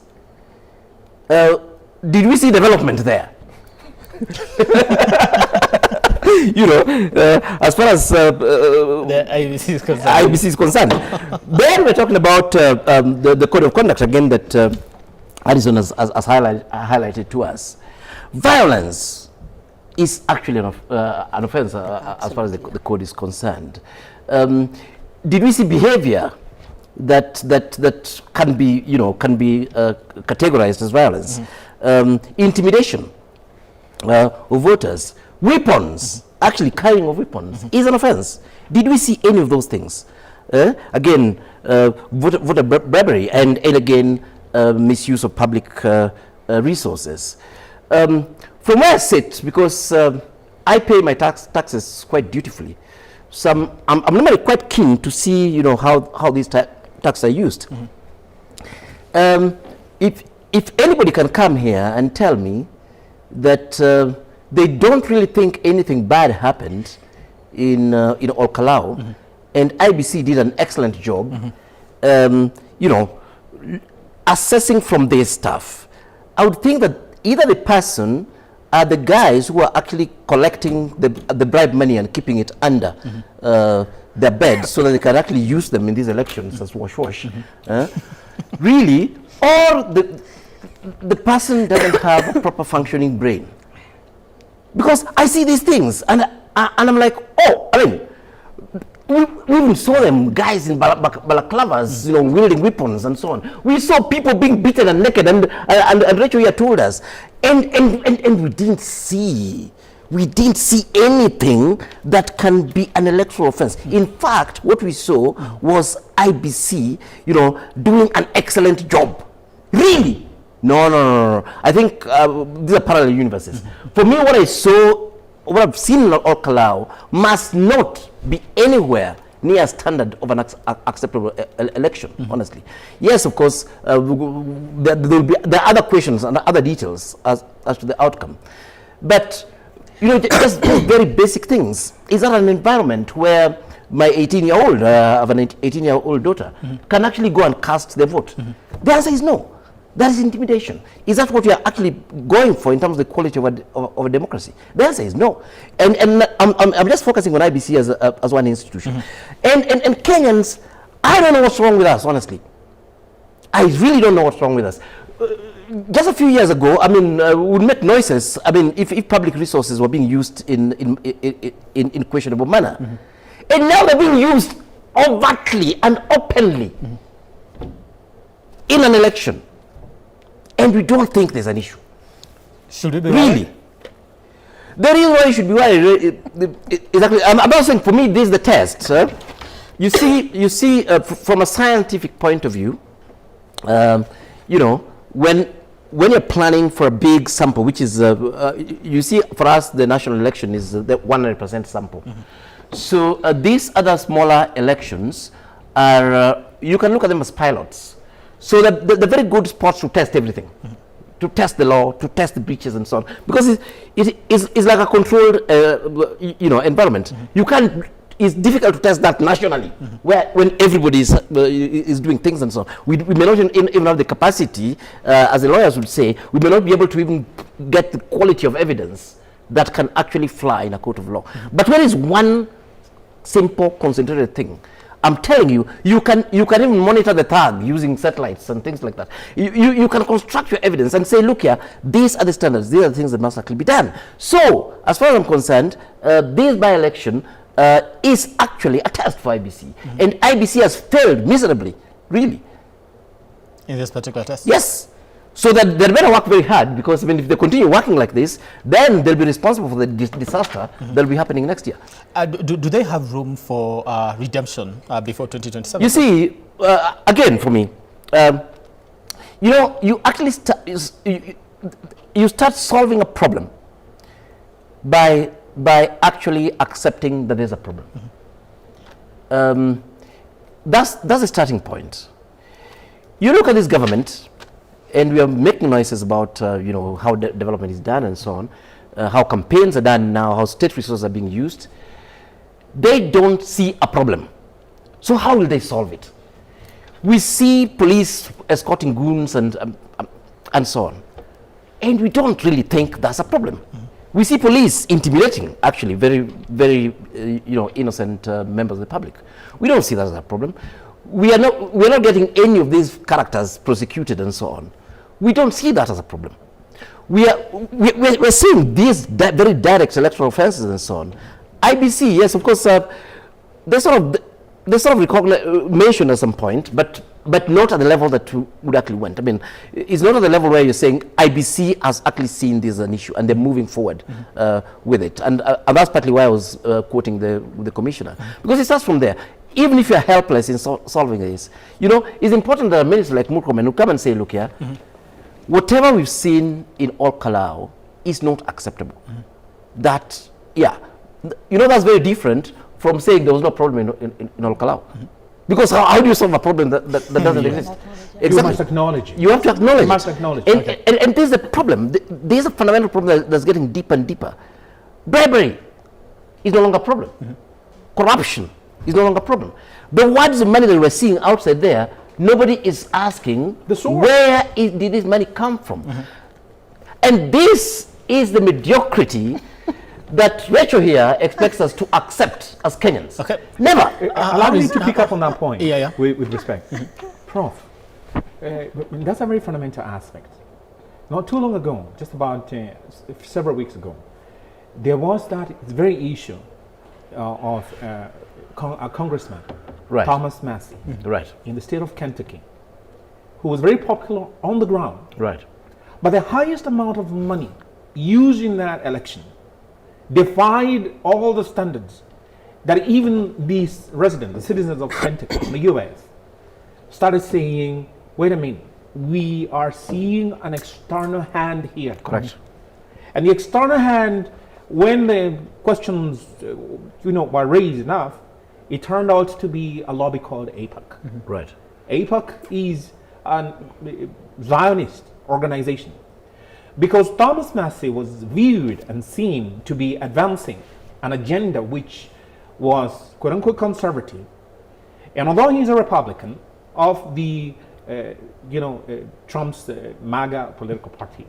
Did we see development there? As far as the IBC is concerned. Then we're talking about the code of conduct again that Addison has highlighted to us. Violence is actually an offense as far as the code is concerned. Did we see behavior that can be categorized as violence? Intimidation of voters. Weapons, actually carrying of weapons is an offense. Did we see any of those things? Again, voter bribery and again, misuse of public resources. From where I sit, because I pay my taxes quite dutifully, so I'm normally quite keen to see, how these taxes are used. If anybody can come here and tell me that they don't really think anything bad happened in Ol Kalou, and IBC did an excellent job, you know, assessing from their stuff. I would think that either the person are the guys who are actually collecting the bribe money and keeping it under their bed so that they can actually use them in these elections as wash. Really, or the person doesn't have a proper functioning brain. Because I see these things and I'm like, oh, I mean, we even saw them guys in balaclavas, you know, wielding weapons and so on. We saw people being beaten and naked, and Rachel here told us, and we didn't see anything that can be an electoral offense. In fact, what we saw was IBC, you know, doing an excellent job. Really? No. I think these are parallel universes. For me, what I saw, what I've seen in Ol Kalou must not be anywhere near standard of an acceptable election, honestly. Yes, of course, there are other questions and other details as to the outcome. But, you know, just very basic things. Is that an environment where my 18-year-old, I have an 18-year-old daughter, can actually go and cast their vote? The answer is no. That is intimidation. Is that what we are actually going for in terms of the quality of a democracy? The answer is no. And I'm just focusing on IBC as one institution. And Kenyans, I don't know what's wrong with us, honestly. I really don't know what's wrong with us. Just a few years ago, I mean, we would make noises. I mean, if public resources were being used in questionable manner. And now they're being used overtly and openly in an election. And we don't think there's an issue. Should it be really? worried? The reason why it should be worried, exactly. I'm not saying for me this is the test. Sir. You see, from a scientific point of view, you know, when you're planning for a big sample, which is you see, for us the national election is the 100% sample. So these other smaller elections are you can look at them as pilots. So the very good spots to test everything, to test the law, to test the breaches and so on, because it's like a controlled, you know, environment. You can't. It's difficult to test that nationally, when everybody is doing things and so on. We may not even have the capacity, as the lawyers would say, we may not be able to even get the quality of evidence that can actually fly in a court of law. But when it's one simple, concentrated thing, I'm telling you, you can even monitor the tag using satellites and things like that. You can construct your evidence and say, look here, these are the standards, these are the things that must actually be done. So, as far as I'm concerned, this by-election is actually a test for IBC. And IBC has failed miserably, really. In this particular test? Yes. So that they better work very hard, because I mean, if they continue working like this, then they'll be responsible for the disaster that'll be happening next year. Do they have room for redemption before 2027? You see, again, for me, you know, you actually you start solving a problem by actually accepting that there's a problem. That's a starting point. You look at this government, and we are making noises about you know, how development is done and so on, how campaigns are done now, how state resources are being used. They don't see a problem. So how will they solve it? We see police escorting goons and so on, and we don't really think that's a problem. We see police intimidating, actually, very you know, innocent members of the public. We don't see that as a problem. We're not getting any of these characters prosecuted and so on. We don't see that as a problem. We're seeing these very direct electoral offenses and so on. IBC, yes, of course, they sort of recognition at some point, but not at the level that would actually went. I mean, it's not at the level where you're saying IBC has actually seen this as an issue and they're moving forward with it. And that's partly why I was quoting the commissioner, because it starts from there. Even if you're helpless in solving this, you know, it's important that a minister like Murkomen who come and say, look here, whatever we've seen in Ol Kalou is not acceptable. That, yeah, you know, that's very different from saying there was no problem in Ol Kalou. Because how do you solve a problem that doesn't exist? Exactly. You must acknowledge it. You have to acknowledge You must acknowledge it. it. And there's a problem. There's a fundamental problem that's getting deeper and deeper. Bribery is no longer a problem. Corruption is no longer a problem. The words of money that we're seeing outside there, nobody is asking did this money come from? And this is the mediocrity that Rachel here expects us to accept as Kenyans. Okay. Never. Allow me to pick up on that point with respect. Prof, that's a very fundamental aspect. Not too long ago, just about several weeks ago, there was that very issue of a congressman, Thomas Massey, in the state of Kentucky, who was very popular on the ground. But the highest amount of money used in that election defied all the standards that even these residents, the citizens of Kentucky, the U.S., started saying, wait a minute, we are seeing an external hand here. Correct. And the external hand, when the questions were raised enough, it turned out to be a lobby called AIPAC. AIPAC is a Zionist organization, because Thomas Massey was viewed and seen to be advancing an agenda which was quote-unquote conservative. And although he's a Republican of the Trump's MAGA political party,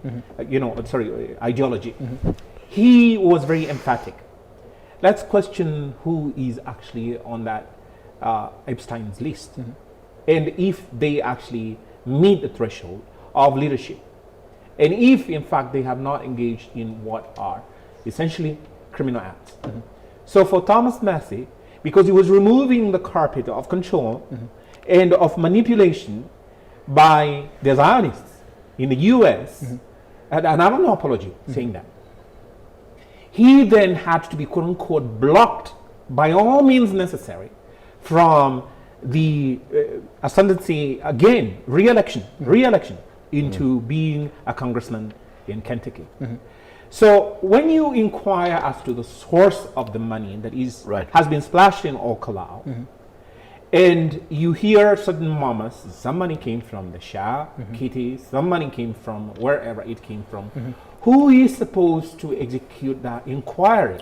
ideology, he was very emphatic. Let's question who is actually on that Epstein's list, and if they actually meet the threshold of leadership, and if in fact they have not engaged in what are essentially criminal acts. So for Thomas Massey, because he was removing the carpet of control and of manipulation by the Zionists in the US, and I have no apology saying that, he then had to be quote unquote blocked by all means necessary from the ascendancy again, re-election into being a congressman in Kentucky. So when you inquire as to the source of the money that has been splashed in KALOU, and you hear certain murmurs, some money came from the Shah, Kitty, some money came from wherever it came from, who is supposed to execute that inquiry?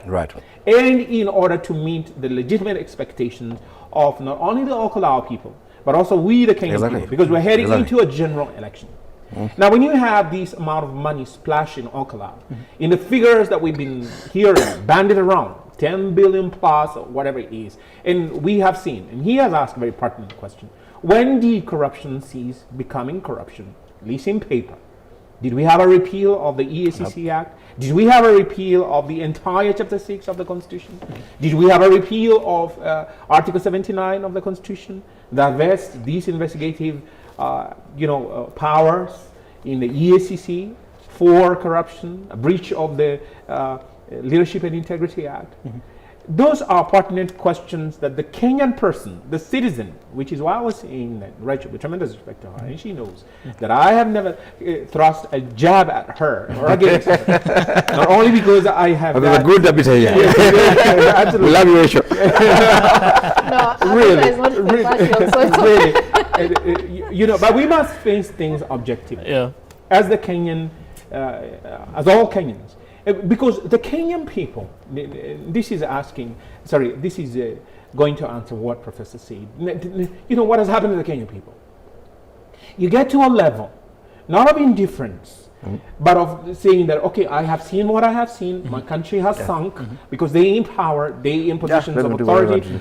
And in order to meet the legitimate expectations of not only the KALOU people, but also we the Kenyan people, because we're heading into a general election. Now, when you have this amount of money splashed in KALOU, in the figures that we've been hearing bandied around, 10 billion plus, or whatever it is, and we have seen, and he has asked a very pertinent question, when did corruption cease becoming corruption, at least in paper? Did we have a repeal of the EACC Act? Did we have a repeal of the entire Chapter 6 of the Constitution? Did we have a repeal of Article 79 of the Constitution that vests these investigative powers in the EACC for corruption, a breach of the Leadership and Integrity Act? Those are pertinent questions that the Kenyan person, the citizen, which is why I was saying that Rachel, with tremendous respect to her, and she knows that I have never thrust a jab at her or against her, not only because I have a good deputy here. We love you, Rachel. Really, but we must face things objectively. As the Kenyan, as all Kenyans. Because the Kenyan people, this is going to answer what Professor said. What has happened to the Kenyan people? You get to a level, not of indifference, but of saying that, okay, I have seen what I have seen, my country has sunk, because they in power, they in positions of authority,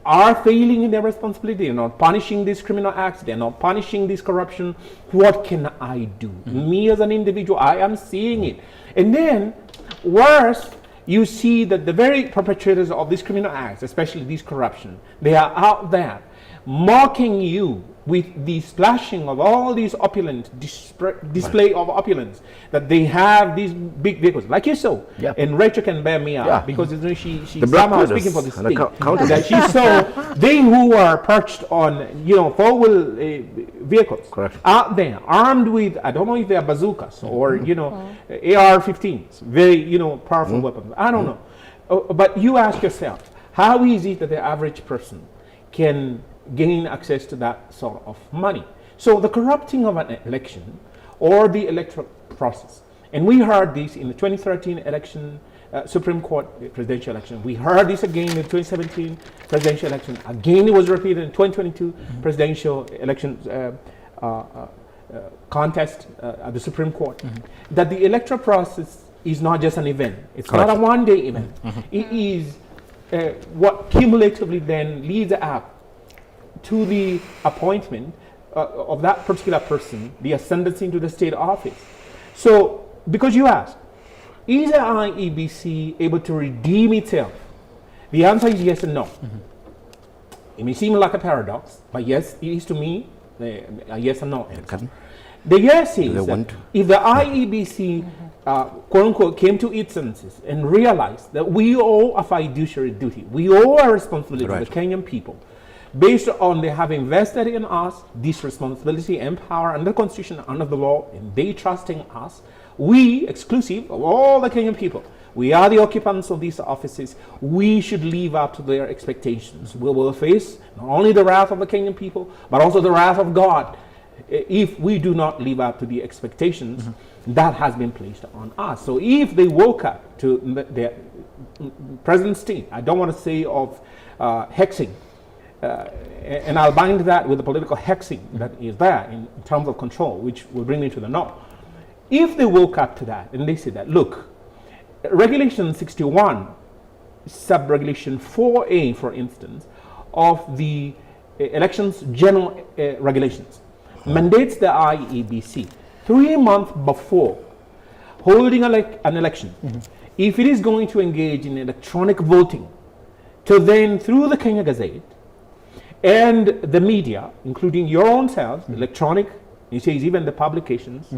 are failing in their responsibility. They're not punishing these criminal acts, they're not punishing this corruption. What can I do? Me as an individual, I am seeing it. And then, worse, you see that the very perpetrators of these criminal acts, especially this corruption, they are out there mocking you with the splashing of all these opulent display of opulence, that they have these big vehicles, like you saw. And Rachel can bear me out because she somehow speaking for the state. That she saw they who are perched on four-wheel vehicles out there armed with, I don't know if they are bazookas or AR-15s, very powerful weapons. I don't know. But you ask yourself, how is it that the average person can gain access to that sort of money. So the corrupting of an election or the electoral process, and we heard this in the 2013 election, Supreme Court presidential election. We heard this again in the 2017 presidential election. Again, it was repeated in 2022 presidential elections contest at the Supreme Court. That the electoral process is not just an event. It's not a one-day event. It is what cumulatively then leads up to the appointment of that particular person, the ascendancy into the state office. So, because you asked, is the IEBC able to redeem itself? The answer is yes and no. It may seem like a paradox, but yes, it is to me a yes and no answer. The yes is that if the IEBC, quote unquote, came to its senses and realized that we owe a fiduciary duty, we owe a responsibility to the Kenyan people, based on they have invested in us this responsibility and power under the Constitution, under the law, and they trusting us, we, exclusive of all the Kenyan people, we are the occupants of these offices, we should live up to their expectations. We will face not only the wrath of the Kenyan people, but also the wrath of God if we do not live up to the expectations that has been placed on us. So if they woke up to the present state, I don't want to say of hexing, and I'll bind that with the political hexing that is there in terms of control, which will bring me to the no. If they woke up to that and they say that, look, Regulation 61, sub-regulation 4A, for instance, of the elections general regulations, mandates the IEBC 3 months before holding an election, if it is going to engage in electronic voting, to then, through the Kenya Gazette and the media, including your own selves, electronic, it says even the publications,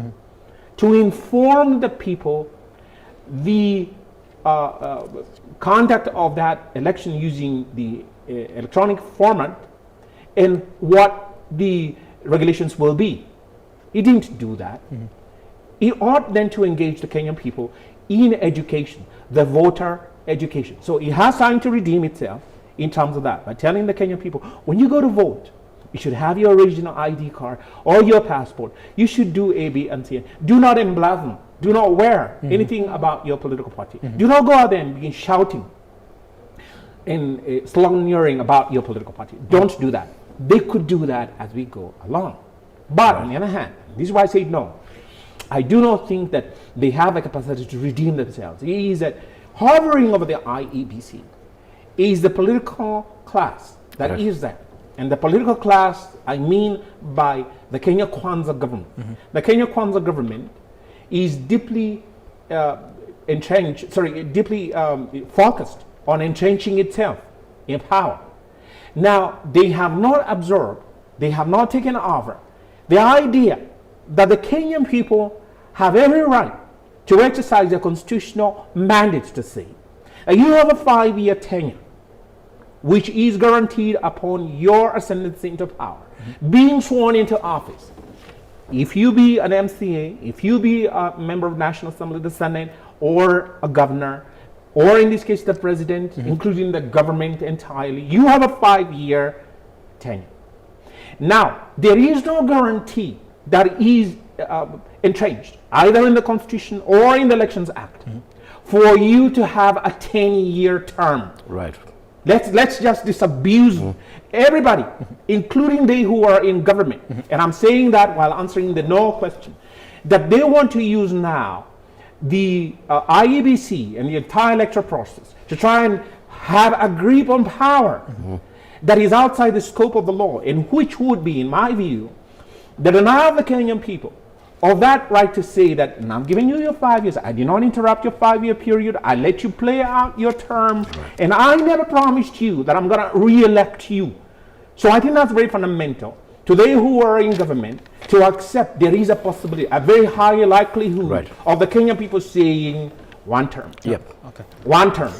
to inform the people the conduct of that election using the electronic format and what the regulations will be. He didn't do that. He ought then to engage the Kenyan people in education, the voter education. So it has time to redeem itself in terms of that by telling the Kenyan people, when you go to vote, you should have your original ID card or your passport. You should do A, B, and C. Do not emblazon. Do not wear anything about your political party. Do not go out there and begin shouting and slandering about your political party. Don't do that. They could do that as we go along. But on the other hand, this is why I say no. I do not think that they have a capacity to redeem themselves. It is that hovering over the IEBC is the political class that is there. And the political class, I mean by the Kenya Kwanza government. The Kenya Kwanza government is deeply deeply focused on entrenching itself in power. Now, they have not absorbed, they have not taken over the idea that the Kenyan people have every right to exercise their constitutional mandate to say, you have a 5-year tenure, which is guaranteed upon your ascendancy into power, being sworn into office. If you be an MCA, if you be a member of National Assembly, the Senate, or a governor, or in this case the president, including the government entirely, you have a 5-year tenure. Now, there is no guarantee that is entrenched, either in the Constitution or in the Elections Act, for you to have a 10-year term. Right. Let's just disabuse everybody, including they who are in government. And I'm saying that while answering the no question, that they want to use now the IEBC and the entire electoral process to try and have a grip on power that is outside the scope of the law, and which would be, in my view, the denial of the Kenyan people of that right to say that, and I'm giving you your 5 years, I did not interrupt your 5-year period, I let you play out your term, and I never promised you that I'm going to re-elect you. So I think that's very fundamental to they who are in government to accept there is a possibility, a very high likelihood of the Kenyan people saying one term. Yep. One term.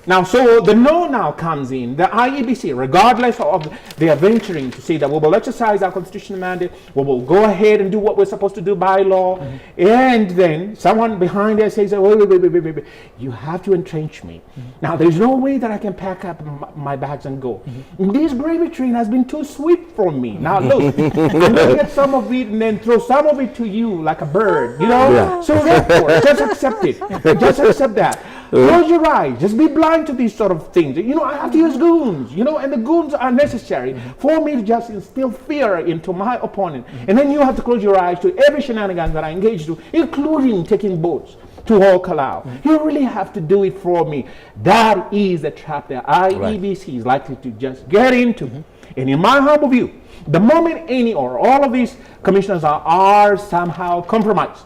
Now, so the no now comes in. The IEBC, regardless of their venturing to say that we will exercise our constitutional mandate, we will go ahead and do what we're supposed to do by law, and then someone behind there says, wait, you have to entrench me. Now, there's no way that I can pack up my bags and go. This gravy train has been too sweet for me. Now, look, I'm going to get some of it and then throw some of it to you like a bird, you know? Yeah. So therefore, just accept it. Just accept that. Close your eyes. Just be blind to these sort of things. You know, I have to use goons, you know, and the goons are necessary for me to just instill fear into my opponent. And then you have to close your eyes to every shenanigans that I engage to, including taking boats to all KALOU. You really have to do it for me. That is a trap that IEBC is likely to just get into. And in my humble view, the moment any or all of these commissioners are somehow compromised,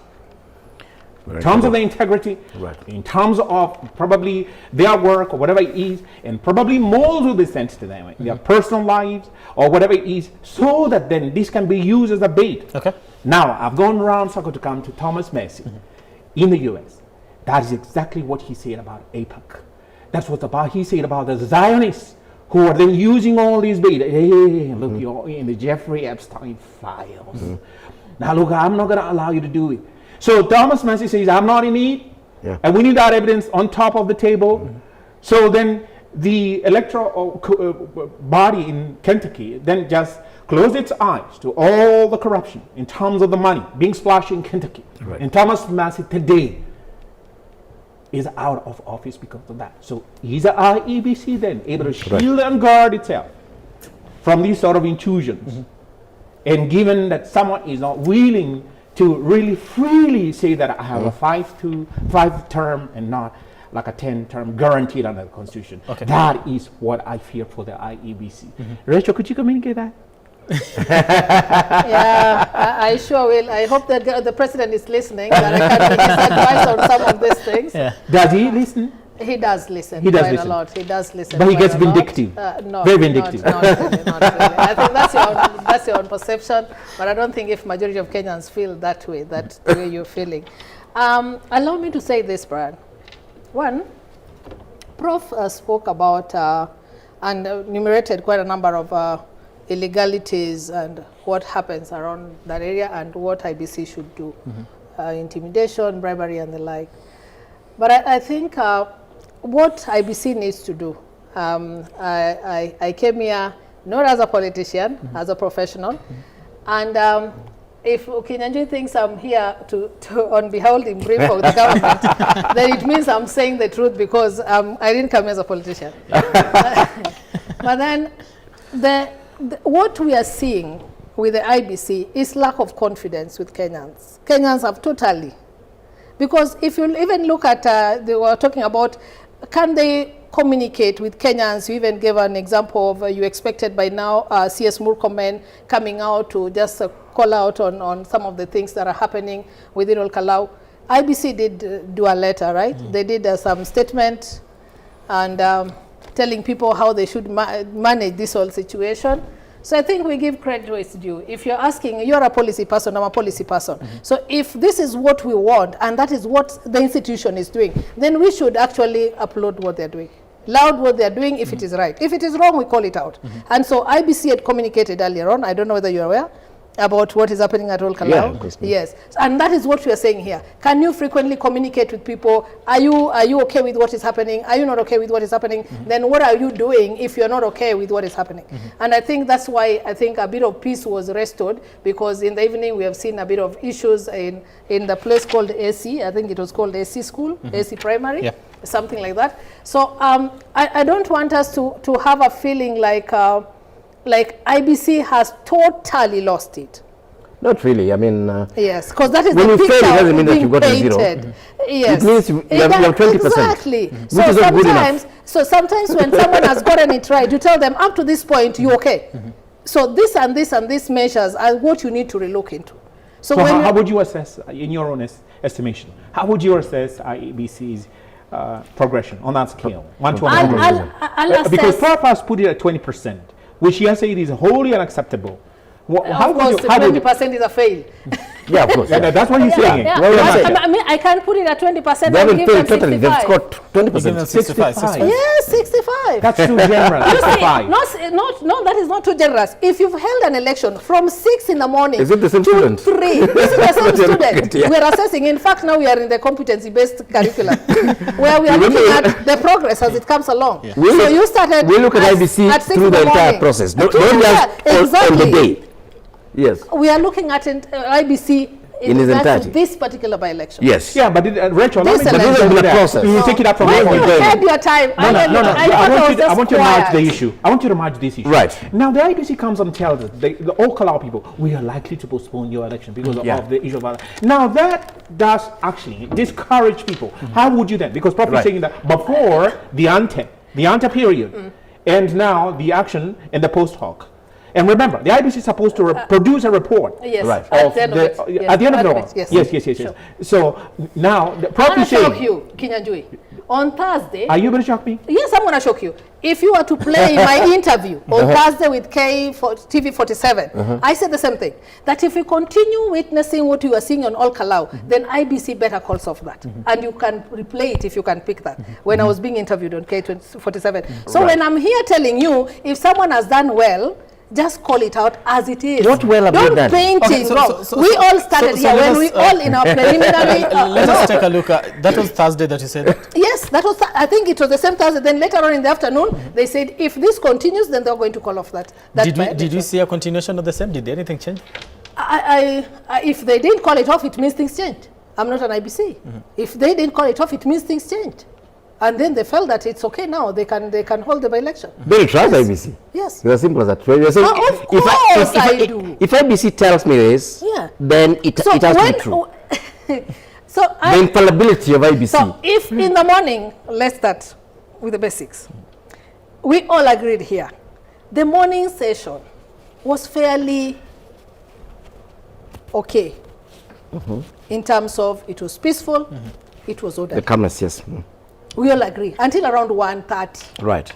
in terms of the integrity, in terms of probably their work or whatever it is, and probably more will be sent to them in their personal lives or whatever it is, so that then this can be used as a bait. Now, I've gone around circle to come to Thomas Massey in the US. That is exactly what he said about AIPAC. That's what he said about the Zionists who are then using all these bait. Hey, look, you're in the Jeffrey Epstein files. Now, look, I'm not going to allow you to do it. So Thomas Massey says, I'm not in need, and we need that evidence on top of the table. So then the electoral body in Kentucky then just closed its eyes to all the corruption in terms of the money being splashed in Kentucky. And Thomas Massey today is out of office because of that. So is the IEBC then able to shield and guard itself from these sort of intrusions? And given that someone is not willing to really freely say that I have a 5 term and not like a 10 term guaranteed under the Constitution. That is what I fear for the IEBC. Rachel, could you communicate that? Yeah, I sure will. I hope that the president is listening, that I can give his advice on some of these things. Does he listen? He does listen. He does quite listen a lot. He does listen. But he gets vindictive. No, very vindictive. Not really, not really. I think that's your own perception, but I don't think if majority of Kenyans feel that way, that's the way you're feeling. Allow me to say this, Brad. One, Prof spoke about and enumerated quite a number of illegalities and what happens around that area and what IBC should do. Intimidation, bribery, and the like. But I think what IBC needs to do, I came here not as a politician, as a professional, and if Kinyanjui thinks I'm here to on behalf in brief of the government, then it means I'm saying the truth because I didn't come as a politician. But then what we are seeing with the IBC is lack of confidence with Kenyans. Kenyans have totally. Because if you even look at, they were talking about, can they communicate with Kenyans? You even gave an example of you expected by now CS Murkomen coming out to just call out on some of the things that are happening within all KALOU. IBC did do a letter, right? They did some statement and telling people how they should manage this whole situation. So I think we give credit where it's due. If you're asking, you're a policy person, I'm a policy person. So if this is what we want, and that is what the institution is doing, then we should actually applaud what they're doing. Loud what they're doing if it is right. If it is wrong, we call it out. And so IBC had communicated earlier on, I don't know whether you're aware, about what is happening at all KALOU. Yes, and that is what we are saying here. Can you frequently communicate with people? Are you okay with what is happening? Are you not okay with what is happening? Then what are you doing if you're not okay with what is happening? And I think that's why I think a bit of peace was restored, because in the evening we have seen a bit of issues in the place called AC. I think it was called AC School, AC Primary, something like that. So I don't want us to have a feeling like IBC has totally lost it. Not really. I mean, yes, because that is when the you picture fail, it doesn't mean that being you got a zero. painted. Yes, it means you have 20%. Exactly. Which So sometimes when someone has gotten it right, you tell them up to this point you're okay. So this and this and these measures are what you need to relook into. So how would you assess, in your own estimation, how would you assess IBC's progression on that scale? 1 to 100%? Because Prof has put it at 20%. Which he has said is wholly unacceptable. Of course, 20% is a fail. Yeah, of course. Yeah. That's what you're saying. Yeah. I mean, I can't put it at 20%. They haven't failed totally. They've scored 20%. 65. Yes, 65. That's too generous. 65. No, that is not too generous. If you've held an election from 6 in the morning is it the same student? 3, this is the same student. Yeah. We're assessing. In fact, now we are in the competency-based curriculum, where we are looking at the progress as it comes along. Yeah. So you started. We look at IBC through the entire process. Don't just on the day. Yes. We are looking at IBC in its entirety. This particular by-election. Yes. Yeah, but Rachel, this process. You take it up from where you had your time. I want you to merge the issue. I want you to merge this issue. Right. Now the IBC comes and tells us, the all KALOU people, we are likely to postpone your election because of the issue of now that does actually discourage people. How would you then? Because Prof is saying that before the ante period, and now the action and the post hoc. And remember, the IBC is supposed to produce a report. Yes, right. At the end of it. At the end of it. Yes. Sure. So now, the Prof is saying. I'm going to shock you, Kinyanjui. On Thursday. Are you going to shock me? Yes, I'm going to shock you. If you were to play my interview on Thursday with K24TV, I said the same thing. That if you continue witnessing what you are seeing on all KALOU, then IBC better calls off that. And you can replay it if you can pick that. When I was being interviewed on K24TV. So when I'm here telling you, if someone has done well, just call it out as it is. What well about that? Don't paint it wrong. We all started here when we all in our preliminary. Let us take a look at that. Was Thursday that you said that? Yes, that was. I think it was the same Thursday. Then later on in the afternoon, they said if this continues, then they're going to call off that. Did we see a continuation of the same? Did anything change? If they didn't call it off, it means things changed. I'm not an IBC. If they didn't call it off, it means things changed. And then they felt that it's okay now. They can hold the by-election. They trust IBC. Yes. It's as simple as that. Saying, of course I do. If IBC tells me this, then it has to be true. The infallibility of IBC. So if in the morning, let's start with the basics. We all agreed here. The morning session was fairly okay in terms of it was peaceful, it was orderly. The calmness, yes. We all agree, until around 1:30. Right.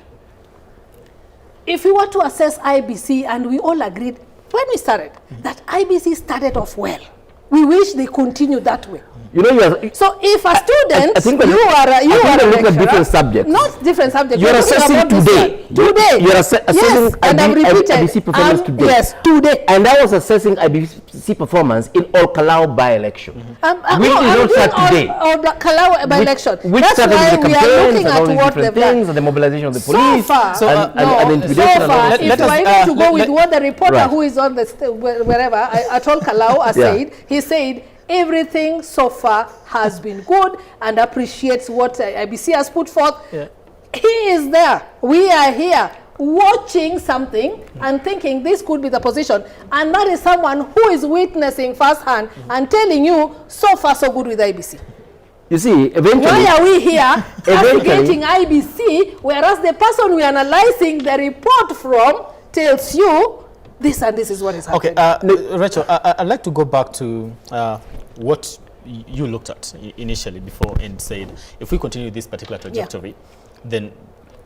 If we were to assess IBC, and we all agreed when we started, that IBC started off well. We wish they continued that way. You know, so if a student, I think you are a looking at different subjects. Not different subjects. You're assessing today. Today. You're assessing IBC performance today. Yes, today. And I was assessing IBC performance in all KALOU by-election. We don't start today. All KALOU by-election. That's why we are looking at what they've done. The mobilization of the police. And intimidation. If you are able to go with what the reporter who is on the wherever at all KALOU said, he said, everything so far has been good and appreciates what IBC has put forth. He is there. We are here watching something and thinking this could be the position. And that is someone who is witnessing firsthand and telling you so far so good with IBC. You see, eventually... Why are we here castigating IBC, whereas the person we are analyzing the report from tells you this and this is what is happening. Okay, Rachel, I'd like to go back to what you looked at initially before and said, if we continue this particular trajectory, then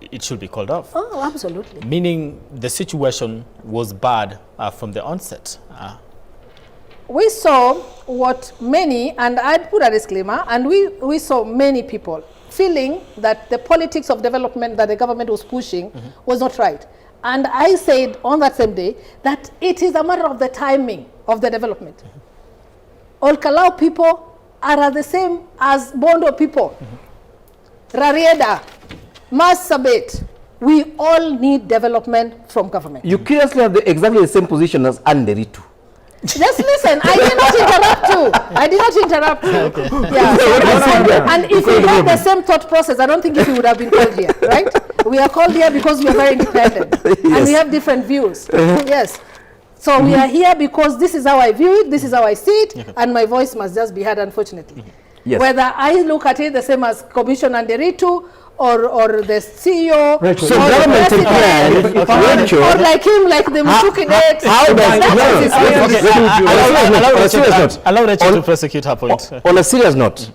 it should be called off. Oh, absolutely. Meaning the situation was bad from the onset. We saw what many, and I'd put a disclaimer, and we saw many people feeling that the politics of development that the government was pushing was not right. And I said on that same day that it is a matter of the timing of the development. All KALOU people are the same as Bondo people. Rarieda, Marsabit, we all need development from government. You curiously have exactly the same position as Anderitu. Just listen, I did not interrupt you. I did not interrupt you. Okay. Yeah. And if we had the same thought process, I don't think if you would have been called here, right? We are called here because we are very independent. And we have different views. Yes. So we are here because this is how I view it, this is how I see it, and my voice must just be heard, unfortunately. Yes. Whether I look at it the same as Commissioner Nderitu, or the CEO, Rachel, so government president, or like him, like the Mutuki date. Allow Rachel to prosecute her point. On a serious note,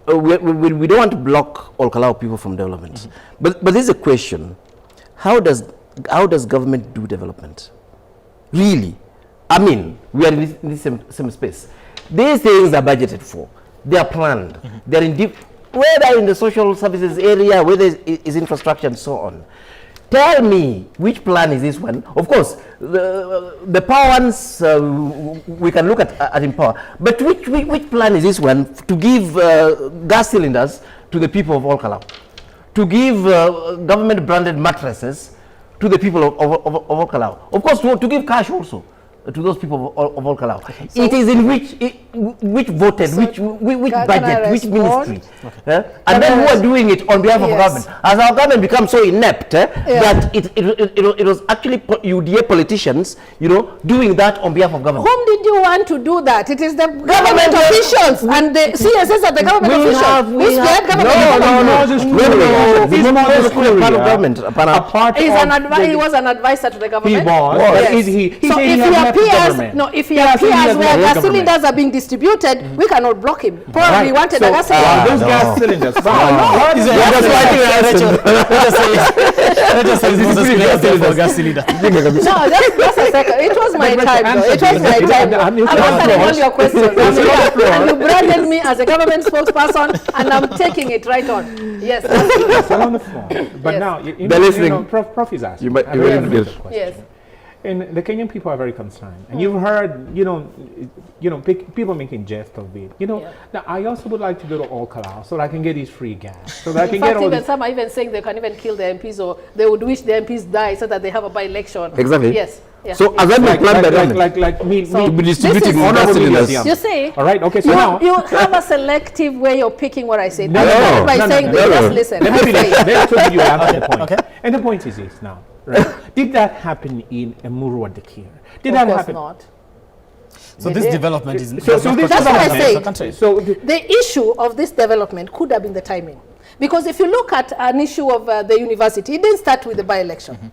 we don't want to block all KALOU people from development. But there's a question: how does government do development? Really, I mean, we are in this same space. These things are budgeted for. They are planned. They're in whether in the social services area, whether it's infrastructure and so on. Tell me which plan is this one. Of course, the power ones we can look at in power. But which plan is this one to give gas cylinders to the people of Olkalau, to give government branded mattresses to the people of Olkalau? Of course, to give cash also to those people of Olkalau. So it is in which voted, so which budget, which ministry, and then who are doing it on behalf of government. As our government becomes so inept that it was actually UDA politicians, doing that on behalf of government. Whom did you want to do that? It is the government officials and the CSS are the government officials. We have He was an advisor to the government. He was. Yes. So if he appears where gas cylinders are being distributed, we cannot block him. Probably wanted a gas cylinder. Those gas cylinders. No, that's a second. It was my time, though. It was my time. I'm answering all your questions. And you branded me as a government spokesperson, and I'm taking it right on. Yes. That's on the floor. But now, Prof is asking. Yes. And the Kenyan people are very concerned, and you've heard, people making jest of it. Now I also would like to go to Olkalau so that I can get these free gas, so that I can get all. Some are even saying they can even kill the MPs, or they would wish the MPs die so that they have a by-election. Exactly. Yes. Yeah. So as I like me distributing honorable museum. You see. All right. Okay. So now you have a selective way of picking what I say. No. Just listen. Let me answer the point. Okay. And the point is this now. Right. Did that happen in Emuru and Dekir? Did that happen? Of course not. So this development is... that's what I say. So the issue of this development could have been the timing. Because if you look at an issue of the university, it didn't start with the by-election.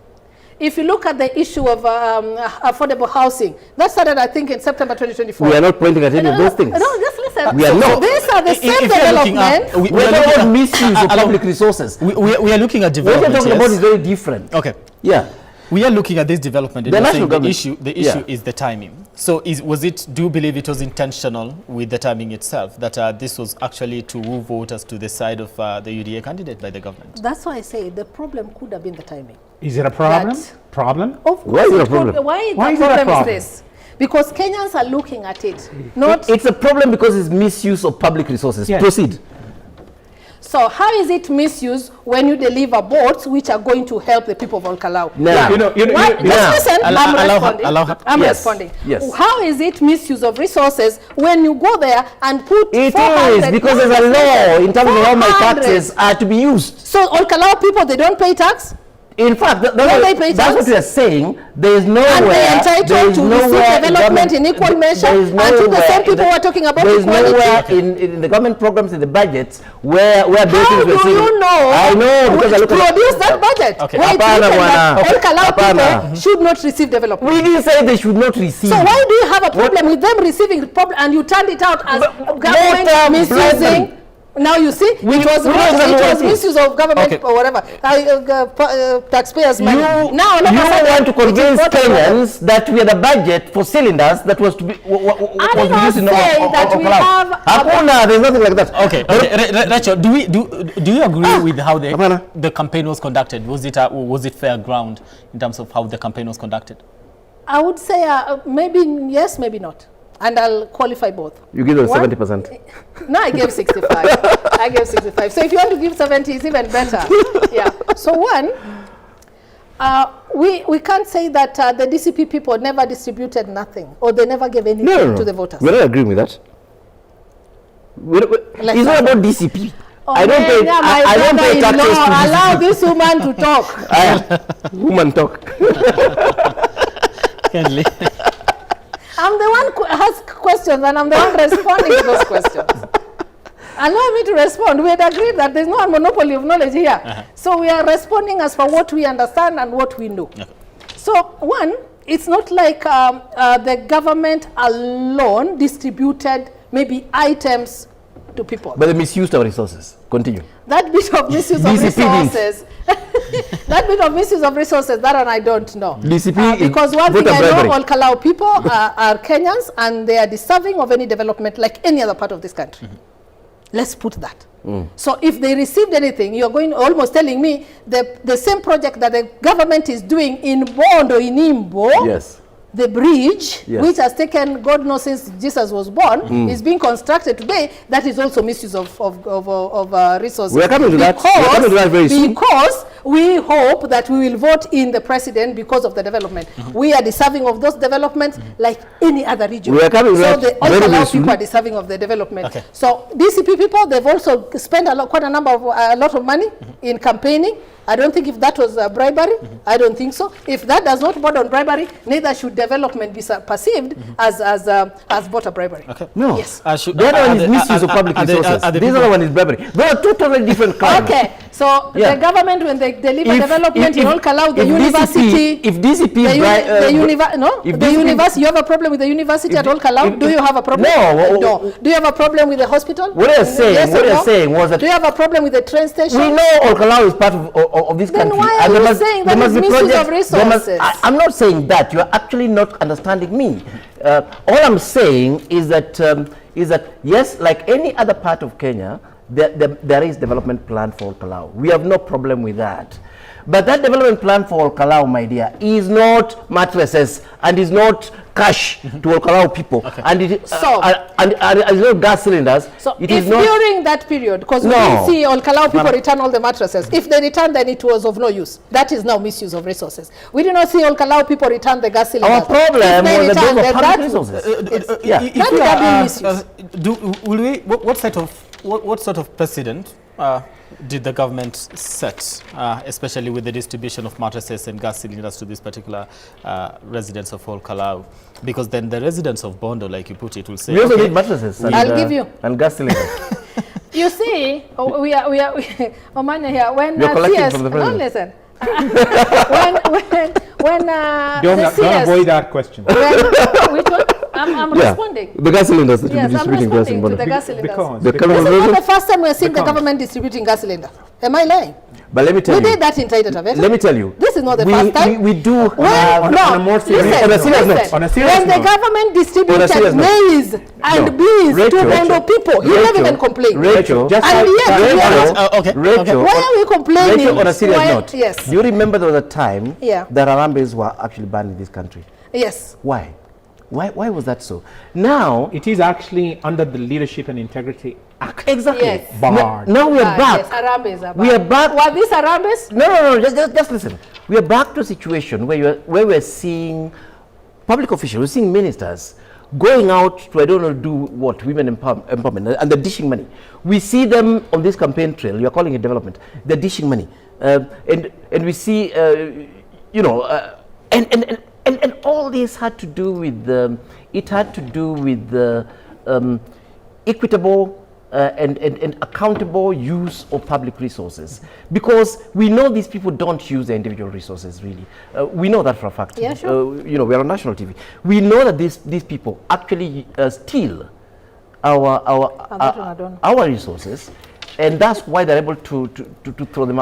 If you look at the issue of affordable housing, that started, I think, in September 2024. We are not pointing at any of those things. No, just listen. We are not. These are the same development. We are not misuse of public resources. We are looking at development. What you're talking about is very different. Okay. Yeah. We are looking at this development. The national government. The issue is the timing. So do you believe it was intentional with the timing itself, that this was actually to move voters to the side of the UDA candidate by the government? That's why I say the problem could have been the timing. Is it a problem? Of course. Why is it a problem? Why the problem is this? Because Kenyans are looking at it. It's a problem because it's misuse of public resources. Yes. Proceed. So how is it misuse when you deliver boats which are going to help the people of Olkalau? I'm responding. Yes. How is it misuse of resources when you go there and put It is because there's a law in terms of how my taxes are to be used. So Olkalau people, they don't pay tax? In fact, that's what we are saying. There is nowhere. And they are entitled to receive development in equal measure. And to the same people who are talking about equality. There is nowhere in the government programs, in the budgets, where how do you know? I know because I look at produce that budget. Okay. Where Olkalau people should not receive development. We didn't say they should not receive. So why do you have a problem with them receiving problem and you turned it out as government misusing? Now you see, it was misuse of government or whatever, taxpayers' money. You want to convince Kenyans that we had a budget for cylinders that was to be used in Olkalau. There's nothing like that. Okay. Rachel, do you agree with how the campaign was conducted? Was it fair ground in terms of how the campaign was conducted? I would say maybe yes, maybe not. And I'll qualify both. You give them 70%. No, I gave 65. I gave 65. So if you want to give 70, it's even better. Yeah. So one, we can't say that the DCP people never distributed nothing or they never gave anything to the voters. We're not agreeing with that. It's not about DCP. I don't pay taxes to DCP. Allow this woman to talk. Woman talk. Kindly. I'm the one who has questions and I'm the one responding to those questions. Allow me to respond. We had agreed that there's no monopoly of knowledge here. So we are responding as for what we understand and what we know. So one, it's not like the government alone distributed maybe items to people. But they misused our resources. Continue. That bit of misuse of resources. That bit of misuse of resources, that one I don't know. DCP because one thing I know, all Kalau people are Kenyans and they are deserving of any development like any other part of this country. Let's put that. So if they received anything, you're going almost telling me the same project that the government is doing in Bondo, in Imbo, yes, the bridge, yes, which has taken God knows since Jesus was born, is being constructed today. That is also misuse of resources. We are coming to that. We are coming to that very soon. Because we hope that we will vote in the president because of the development. We are deserving of those developments like any other region. We are coming to so that the all people are deserving of the development. Okay. So DCP people, they've also spent quite a lot of money in campaigning. I don't think if that was bribery. I don't think so. If that does not border on bribery, neither should development be perceived as voter bribery. Okay. No. Yes. The other one is misuse of public resources. This other one is bribery. They are two totally different crimes. Okay. So the government, when they deliver development, you all allow the university. If DCP the university, you have a problem with the university at all Kalau? Do you have a problem? No. Do you have a problem with the hospital? What I'm saying, was that. Do you have a problem with the train station? We know all Kalau is part of this country. Then why are you saying that is misuse of resources? I'm not saying that. You are actually not understanding me. All I'm saying is that yes, like any other part of Kenya, there is development plan for Kalau. We have no problem with that. But that development plan for Kalau, my dear, is not mattresses and is not cash to Kalau people. Okay. And it is and not gas cylinders. So it if is not during that period, because we didn't see all Kalau people return all the mattresses, if they return, then it was of no use. That is now misuse of resources. We did not see all Kalau people return the gas cylinders. Our problem was the those of public resources. What sort of precedent did the government set, especially with the distribution of mattresses and gas cylinders to these particular residents of all Kalau? Because then the residents of Bondo, like you put it, will say, we also need mattresses I'll give you. And gas cylinders. You see, we are Omanya here. When you're collecting CS, from the president. no, listen. when don't avoid that question. Which one? I'm responding. The gas cylinders that yes, you're distributing gas in to the gas cylinders. Because this is not the first time we're seeing the government distributing gas cylinders. Am I lying? But let me tell you. We did that in Taita Taveta. Let me tell you. This is not the first time. We do on a more serious on a serious note. On a serious when the government distributed maize and beans to Bondo people, he never even complained. Rachel, Rachel, why are we complaining? Rachel, on a serious note. Yes. Do you remember there was a time that Harambes were actually banned in this country? Yes. Why? Why was that so? Now it is actually under the Leadership and Integrity Act. Exactly. Yes. Barred. Now we are back. Yes, Harambes are back. We are back. Were these Harambes? No. Just listen. We are back to a situation where we're seeing public officials, we're seeing ministers going out to, I don't know, do what, women empowerment, and they're dishing money. We see them on this campaign trail. You're calling it development. They're dishing money, and we see, and all this had to do with equitable and accountable use of public resources, because we know these people don't use their individual resources really. We know that for a fact. Yeah, sure. We're on national TV. We know that these people actually steal our resources, and that's why they're able to throw them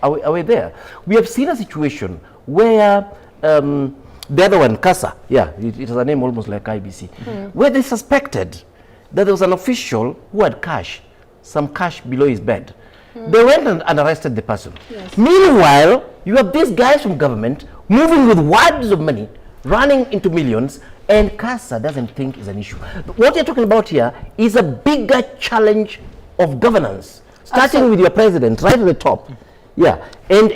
away there. We have seen a situation where the other one, CASA, it has a name almost like IBC, where they suspected that there was an official who had some cash below his bed. They went and arrested the person. Yes. Meanwhile, you have these guys from government moving with wads of money, running into millions, and CASA doesn't think is an issue. What you're talking about here is a bigger challenge of governance, starting with your president right at the top. Yeah, and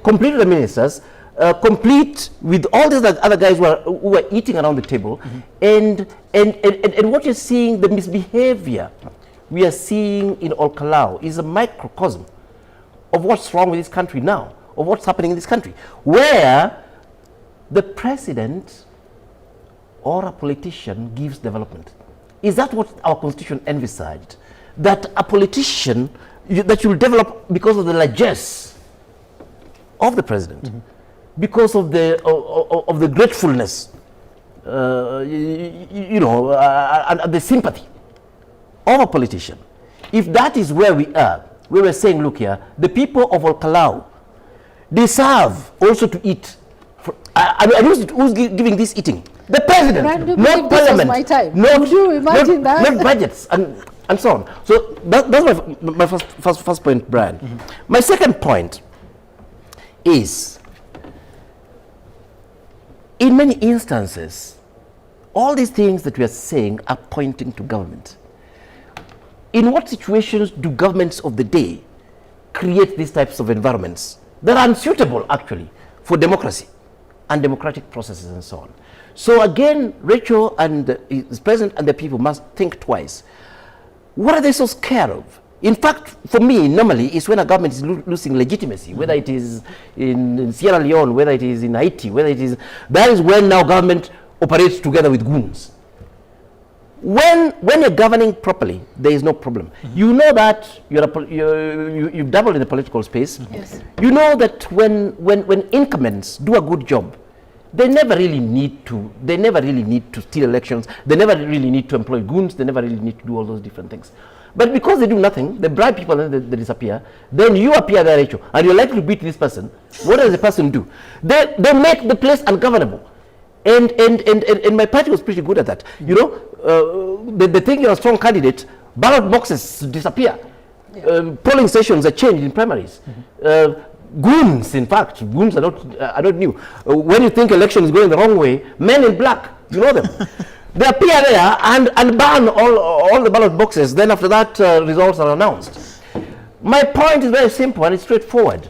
complete with the ministers, complete with all these other guys who are eating around the table, and what you're seeing, the misbehavior we are seeing in all Kalau is a microcosm of what's wrong with this country now, of what's happening in this country, where the president or a politician gives development. Is that what our constitution envisaged? That a politician that you will develop because of the largesse of the president, because of the gratefulness, and the sympathy of a politician. If that is where we are, we were saying, look here, the people of KALOU deserve also to eat. I mean, who's giving this eating? The president, not parliament, my time. not, you imagine not, not budgets, and so on. So that's my first point, Brian. My second point is, in many instances, all these things that we are saying are pointing to government. In what situations do governments of the day create these types of environments that are unsuitable, actually, for democracy and democratic processes and so on? So again, Rachel and his president and the people must think twice. What are they so scared of? In fact, for me, normally, it's when a government is losing legitimacy, whether it is in Sierra Leone, whether it is in Haiti, whether it is, that is when now government operates together with goons. When you're governing properly, there is no problem. You know that you've dabbled in the political space. Yes. You know that when incumbents do a good job, they never really need to steal elections. They never really need to employ goons. They never really need to do all those different things. But because they do nothing, they bribe people and then they disappear, then you appear there, Rachel, and you're likely to beat this person. What does the person do? They make the place ungovernable. And my party was pretty good at that. You know, they think you're a strong candidate, ballot boxes disappear. Polling stations are changed in primaries. Goons, in fact, goons are not new. When you think election is going the wrong way, men in black, you know them. They appear there and ban all the ballot boxes. Then after that, results are announced. My point is very simple and it's straightforward.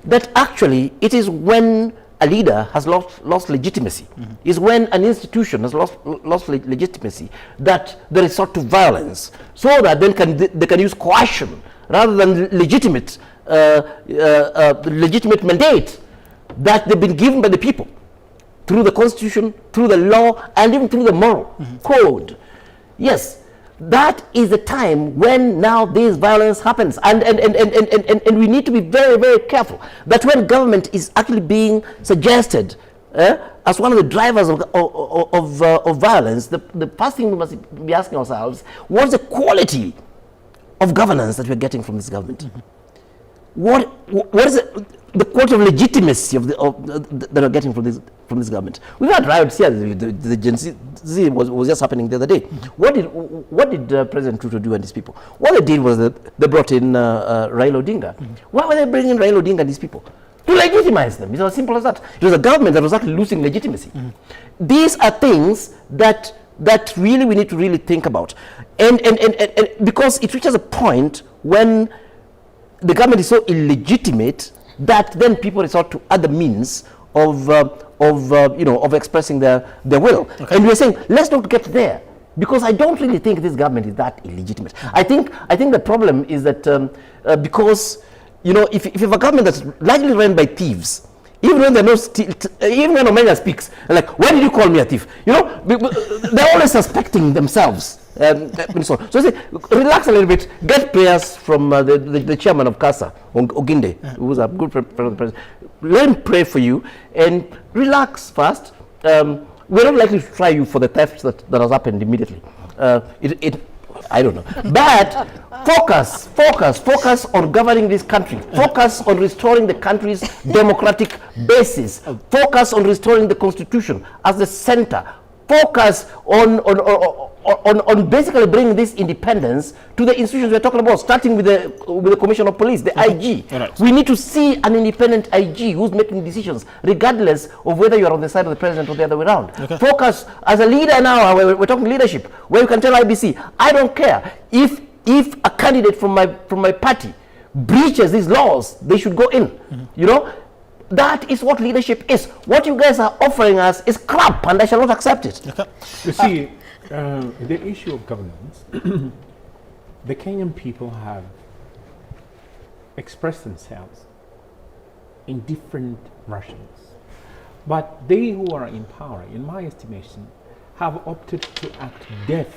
That actually, it is when a leader has lost legitimacy, is when an institution has lost legitimacy, that they resort to violence, so that then they can use coercion rather than legitimate mandate that they've been given by the people through the constitution, through the law, and even through the moral code. Yes, that is the time when now this violence happens, and we need to be very, very careful that when government is actually being suggested as one of the drivers of violence, the first thing we must be asking ourselves, what's the quality of governance that we're getting from this government? What is the quality of legitimacy that we're getting from this government? We've had riots here. The Gen Z was just happening the other day. What did President Ruto do and these people? What they did was that they brought in Raila Odinga. Why were they bringing Raila Odinga and these people? To legitimize them. It's as simple as that. It was a government that was actually losing legitimacy. These are things that really we need to really think about, and because it reaches a point when the government is so illegitimate that then people resort to other means of expressing their will. Okay. And we're saying, let's not get there, because I don't really think this government is that illegitimate. I think the problem is that because, you know, if you have a government that's largely run by thieves, even when even when Omega speaks, like, why did you call me a thief? You know, they're always suspecting themselves. So I say, relax a little bit, get prayers from the chairman of CASA, Oginde, who's a good friend of the president. Let him pray for you and relax first. We're not likely to try you for the theft that has happened immediately. I don't know. But focus on governing this country. Focus on restoring the country's democratic basis. Focus on restoring the constitution as the center. Focus on basically bringing this independence to the institutions we're talking about, starting with the Commission of Police, the IG. Right. We need to see an independent IG who's making decisions, regardless of whether you're on the side of the president or the other way around. Okay. Focus as a leader now, we're talking leadership, where you can tell IBC, I don't care. If a candidate from my party breaches these laws, they should go in. You know? That is what leadership is. What you guys are offering us is crap, and I shall not accept it. Okay. You see, the issue of governance, the Kenyan people have expressed themselves in different versions. But they who are in power, in my estimation, have opted to act deaf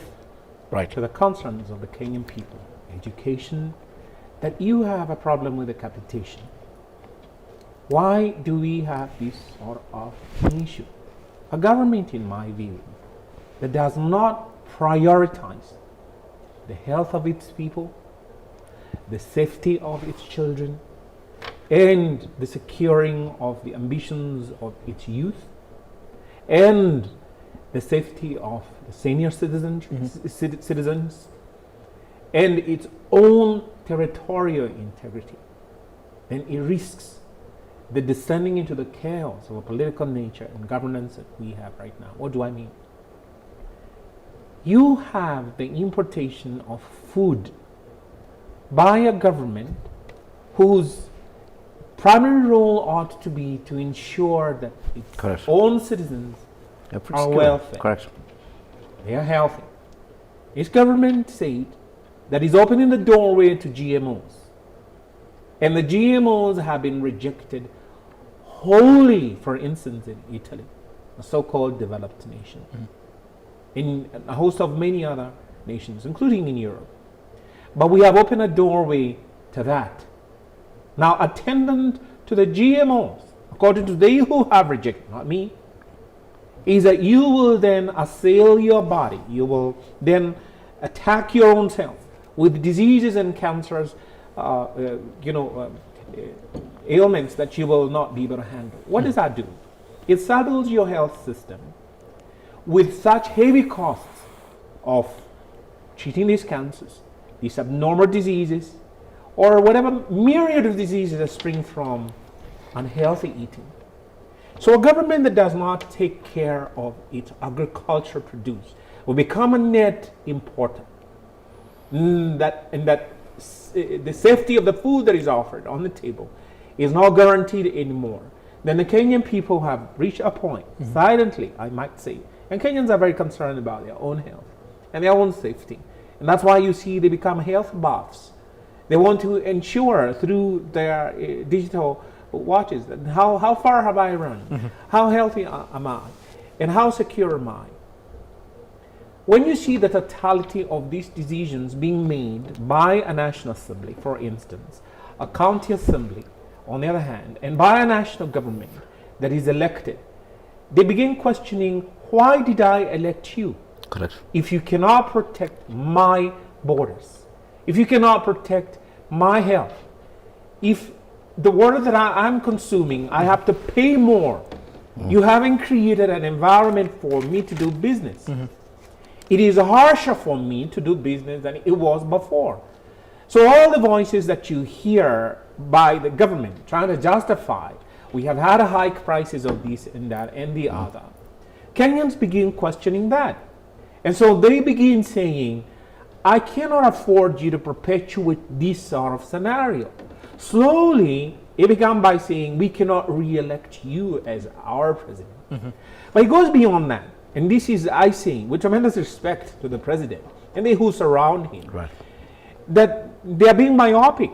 to the concerns of the Kenyan people. Education, that you have a problem with the capitation. Why do we have this sort of an issue? A government, in my view, that does not prioritize the health of its people, the safety of its children, and the securing of the ambitions of its youth, and the safety of the senior citizens, and its own territorial integrity, then it risks the descending into the chaos of a political nature and governance that we have right now. What do I mean? You have the importation of food by a government whose primary role ought to be to ensure that its own citizens are well fed. Correct. They are healthy. Its government said that is opening the doorway to GMOs. And the GMOs have been rejected wholly, for instance, in Italy, a so-called developed nation, in a host of many other nations, including in Europe. But we have opened a doorway to that. Now, attendant to the GMOs, according to they who have rejected, not me, is that you will then assail your body. You will then attack your own self with diseases and cancers, ailments that you will not be able to handle. What does that do? It saddles your health system with such heavy costs of treating these cancers, these abnormal diseases, or whatever myriad of diseases that spring from unhealthy eating. So a government that does not take care of its agriculture produce will become a net importer. The safety of the food that is offered on the table is not guaranteed anymore. Then the Kenyan people have reached a point, silently, I might say, and Kenyans are very concerned about their own health and their own safety. And that's why you see they become health buffs. They want to ensure through their digital watches that how far have I run? How healthy am I? And how secure am I? When you see the totality of these decisions being made by a national assembly, for instance, a county assembly, on the other hand, and by a national government that is elected, they begin questioning, why did I elect you? Correct. If you cannot protect my borders, if you cannot protect my health, if the water that I'm consuming, I have to pay more, you haven't created an environment for me to do business. It is harsher for me to do business than it was before. So all the voices that you hear by the government trying to justify, we have had a hike prices of this and that and the other, Kenyans begin questioning that. And so they begin saying, I cannot afford you to perpetuate this sort of scenario. Slowly, it began by saying, we cannot re-elect you as our president. But it goes beyond that. And this is, I say, with tremendous respect to the president and they who surround him, that they are being myopic,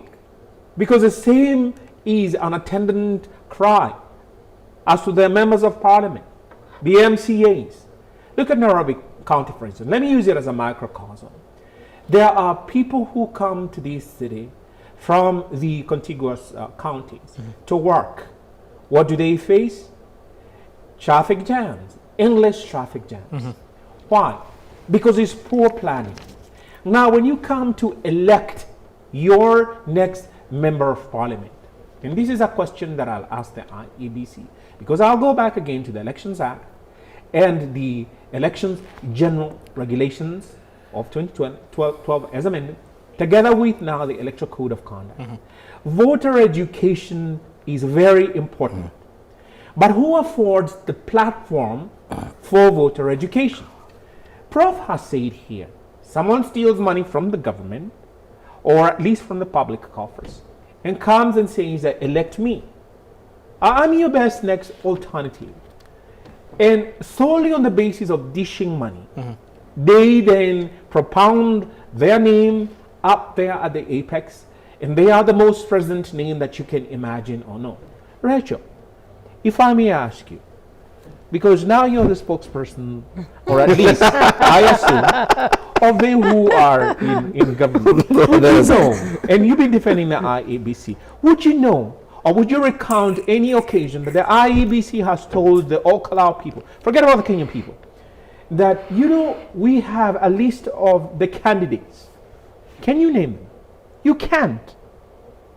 because the same is an attendant cry as to the members of parliament, the MCAs. Look at Nairobi County, for instance. Let me use it as a microcosm. There are people who come to this city from the contiguous counties to work. What do they face? Traffic jams, endless traffic jams. Why? Because it's poor planning. Now, when you come to elect your next member of parliament, and this is a question that I'll ask the IEBC, because I'll go back again to the Elections Act and the Elections General Regulations of 2012 as amended, together with now the Electoral Code of Conduct. Voter education is very important. But who affords the platform for voter education? Prof has said here, someone steals money from the government, or at least from the public coffers, and comes and says that elect me. I'm your best next alternative. And solely on the basis of dishing money, they then propound their name up there at the apex, and they are the most present name that you can imagine or know. Rachel, if I may ask you, because now you're the spokesperson, or at least I assume, of them who are in government, would you know, and you've been defending the IEBC, would you know, or would you recount any occasion that the IEBC has told the all KALOU people, forget about the Kenyan people, that, you know, we have a list of the candidates. Can you name them? You can't.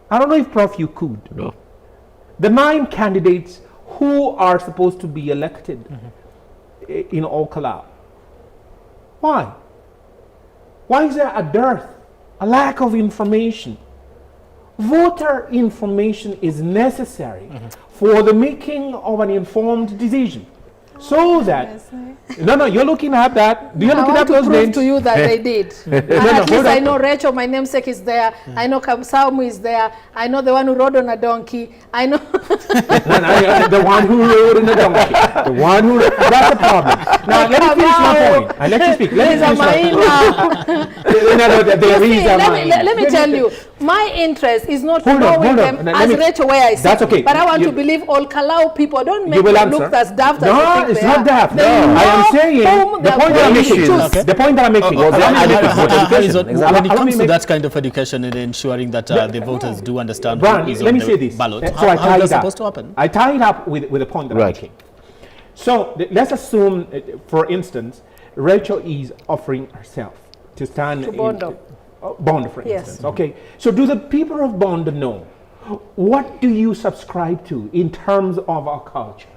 I don't know if, Prof, you could. No. The 9 candidates who are supposed to be elected in KALOU. Why? Why is there a dearth, a lack of information? Voter information is necessary for the making of an informed decision. So that, no, you're looking at that. You're looking at those names. I want to prove to you that they did. At least I know Rachel, my namesake, is there. I know Kamsamu is there. I know the one who rode on a donkey. I know. The one who rode on a donkey. The one who, that's the problem. Now, let me finish my point. I let you speak. Let me tell you, my interest is not knowing them as Rachel where I sit. That's okay. But I want to believe all KALOU people. Don't make them look as daft as they think. It's not daft. No. I am saying the point that I'm making. The point that I'm making. When it comes to that kind of education and ensuring that the voters do understand Brian, who is let on me the say this. ballot, So I how is that supposed to happen? I tie it up with the point that I'm making. So let's assume, for instance, Rachel is offering herself to stand to Bondo. Bondo, for instance. Okay. So do the people of Bondo know what do you subscribe to in terms of our culture?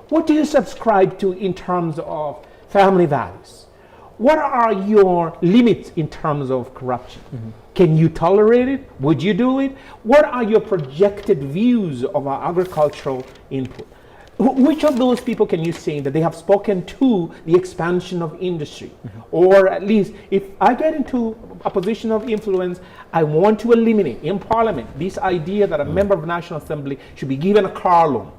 What do you subscribe to in terms of family values? What are your limits in terms of corruption? Can you tolerate it? Would you do it? What are your projected views of our agricultural input? Which of those people can you say that they have spoken to the expansion of industry? Or at least, if I get into a position of influence, I want to eliminate in Parliament this idea that a member of the National Assembly should be given a car loan.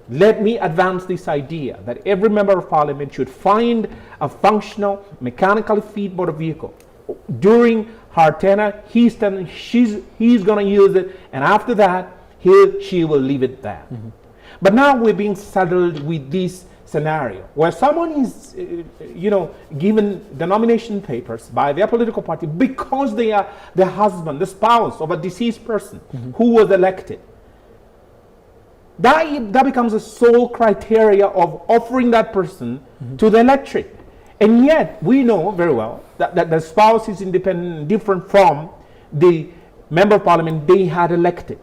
Let me advance this idea that every member of Parliament should find a functional, mechanically feed motor vehicle. During her tenure, he's going to use it, and after that, she will leave it there. But now we're being saddled with this scenario where someone is, given the nomination papers by their political party because they are the husband, the spouse of a deceased person who was elected. That becomes a sole criteria of offering that person to the electorate. And yet, we know very well that the spouse is independent, different from the member of parliament they had elected.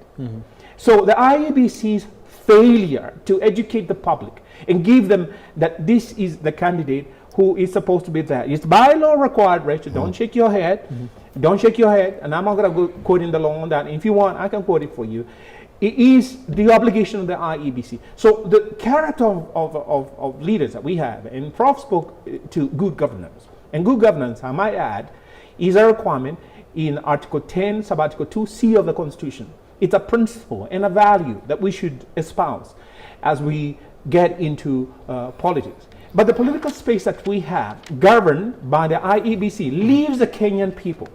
So the IEBC's failure to educate the public and give them that this is the candidate who is supposed to be there. It's by law required, Rachel. Don't shake your head. Don't shake your head. And I'm not going to go quote in the law on that. If you want, I can quote it for you. It is the obligation of the IEBC. So the character of leaders that we have, and Prof spoke to good governance. And good governance, I might add, is a requirement in Article 10, Sub-Article 2C of the Constitution. It's a principle and a value that we should espouse as we get into politics. But the political space that we have, governed by the IEBC, leaves the Kenyan people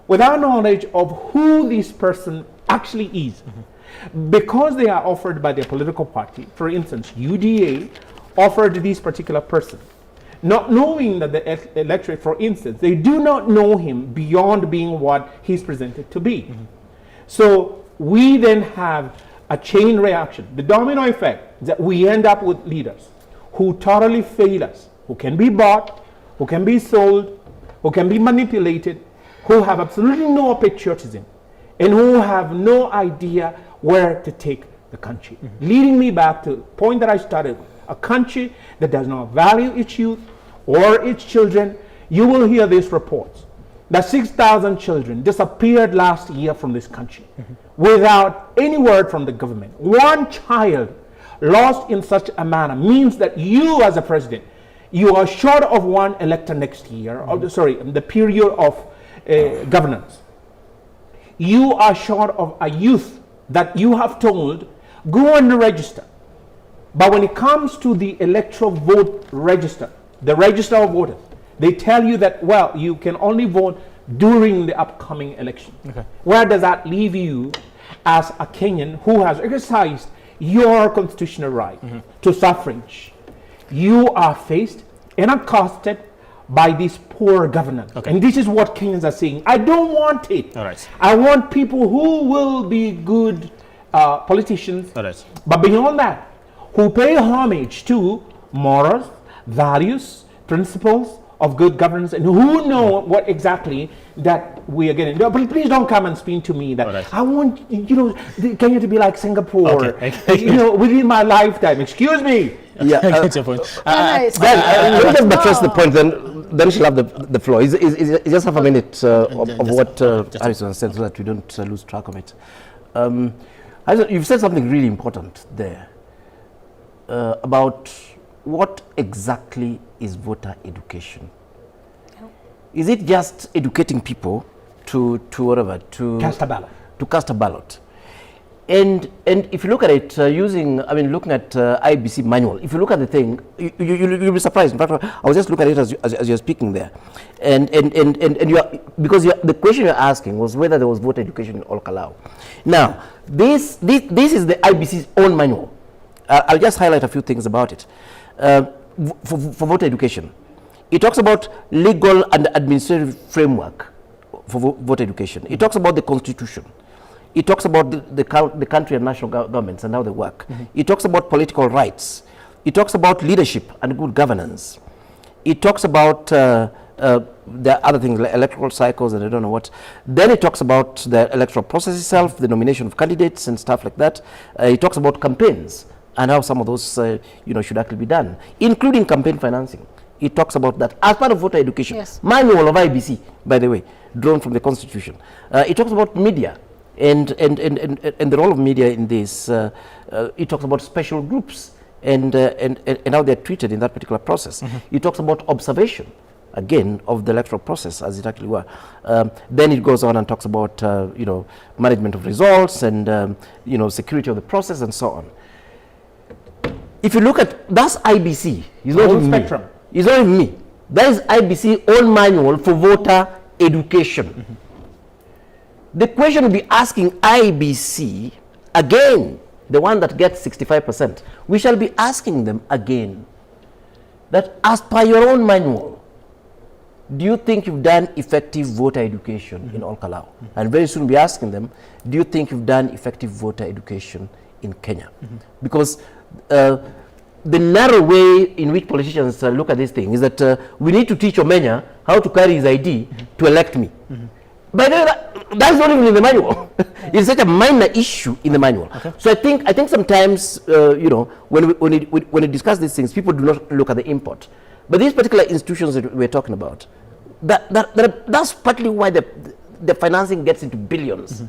without knowledge of who this person actually is. Because they are offered by their political party. For instance, UDA offered this particular person, not knowing that the electorate, for instance, they do not know him beyond being what he's presented to be. So we then have a chain reaction. The domino effect is that we end up with leaders who totally fail us, who can be bought, who can be sold, who can be manipulated, who have absolutely no patriotism, and who have no idea where to take the country. Leading me back to the point that I started with, a country that does not value its youth or its children. You will hear these reports that 6,000 children disappeared last year from this country without any word from the government. One child lost in such a manner means that you as a president, you are short of one elector next year, or the period of governance. You are short of a youth that you have told, go and register. But when it comes to the electoral vote register, the register of voters, they tell you that, well, you can only vote during the upcoming election. Where does that leave you as a Kenyan who has exercised your constitutional right to suffrage? You are faced and accosted by this poor governance. And this is what Kenyans are saying. I don't want it. I want people who will be good politicians, but beyond that, who pay homage to morals, values, principles of good governance, and who know what exactly that we are getting. No, but please don't come and spin to me that I want, you know, Kenya to be like Singapore, you know, within my lifetime. Excuse me. Yeah, I get your point. Let me just buttress the point, then she'll have the floor. It's just half a minute of what Harrison said, so that we don't lose track of it. You've said something really important there about what exactly is voter education. Is it just educating people to whatever, to cast a ballot? To cast a ballot. And if you look at it looking at IBC manual, if you look at the thing, you'll be surprised. In fact, I was just looking at it as you're speaking there. And the question you're asking was whether there was voter education in all KALOU. Now, this is the IBC's own manual. I'll just highlight a few things about it. For voter education, it talks about legal and administrative framework for voter education. It talks about the constitution. It talks about the country and national governments and how they work. It talks about political rights. It talks about leadership and good governance. It talks about the other things like electoral cycles and I don't know what. Then it talks about the electoral process itself, the nomination of candidates and stuff like that. It talks about campaigns and how some of those should actually be done, including campaign financing. It talks about that as part of voter education. Yes. Manual of IBC, by the way, drawn from the Constitution. It talks about media. And the role of media in this, it talks about special groups and how they're treated in that particular process. It talks about observation, again, of the electoral process as it actually were. Then it goes on and talks about management of results and security of the process and so on. If you look at, that's IBC. It's not even spectrum. It's not even me. That is IBC own manual for voter education. The question will be asking IBC again, the one that gets 65%. We shall be asking them again that as per your own manual, do you think you've done effective voter education in all KALOU? And very soon we'll be asking them, do you think you've done effective voter education in Kenya? Because the narrow way in which politicians look at this thing is that we need to teach Omenya how to carry his ID to elect me. By the way, that's not even in the manual. It's such a minor issue in the manual. So I think sometimes when we discuss these things, people do not look at the import. But these particular institutions that we're talking about, that's partly why the financing gets into billions,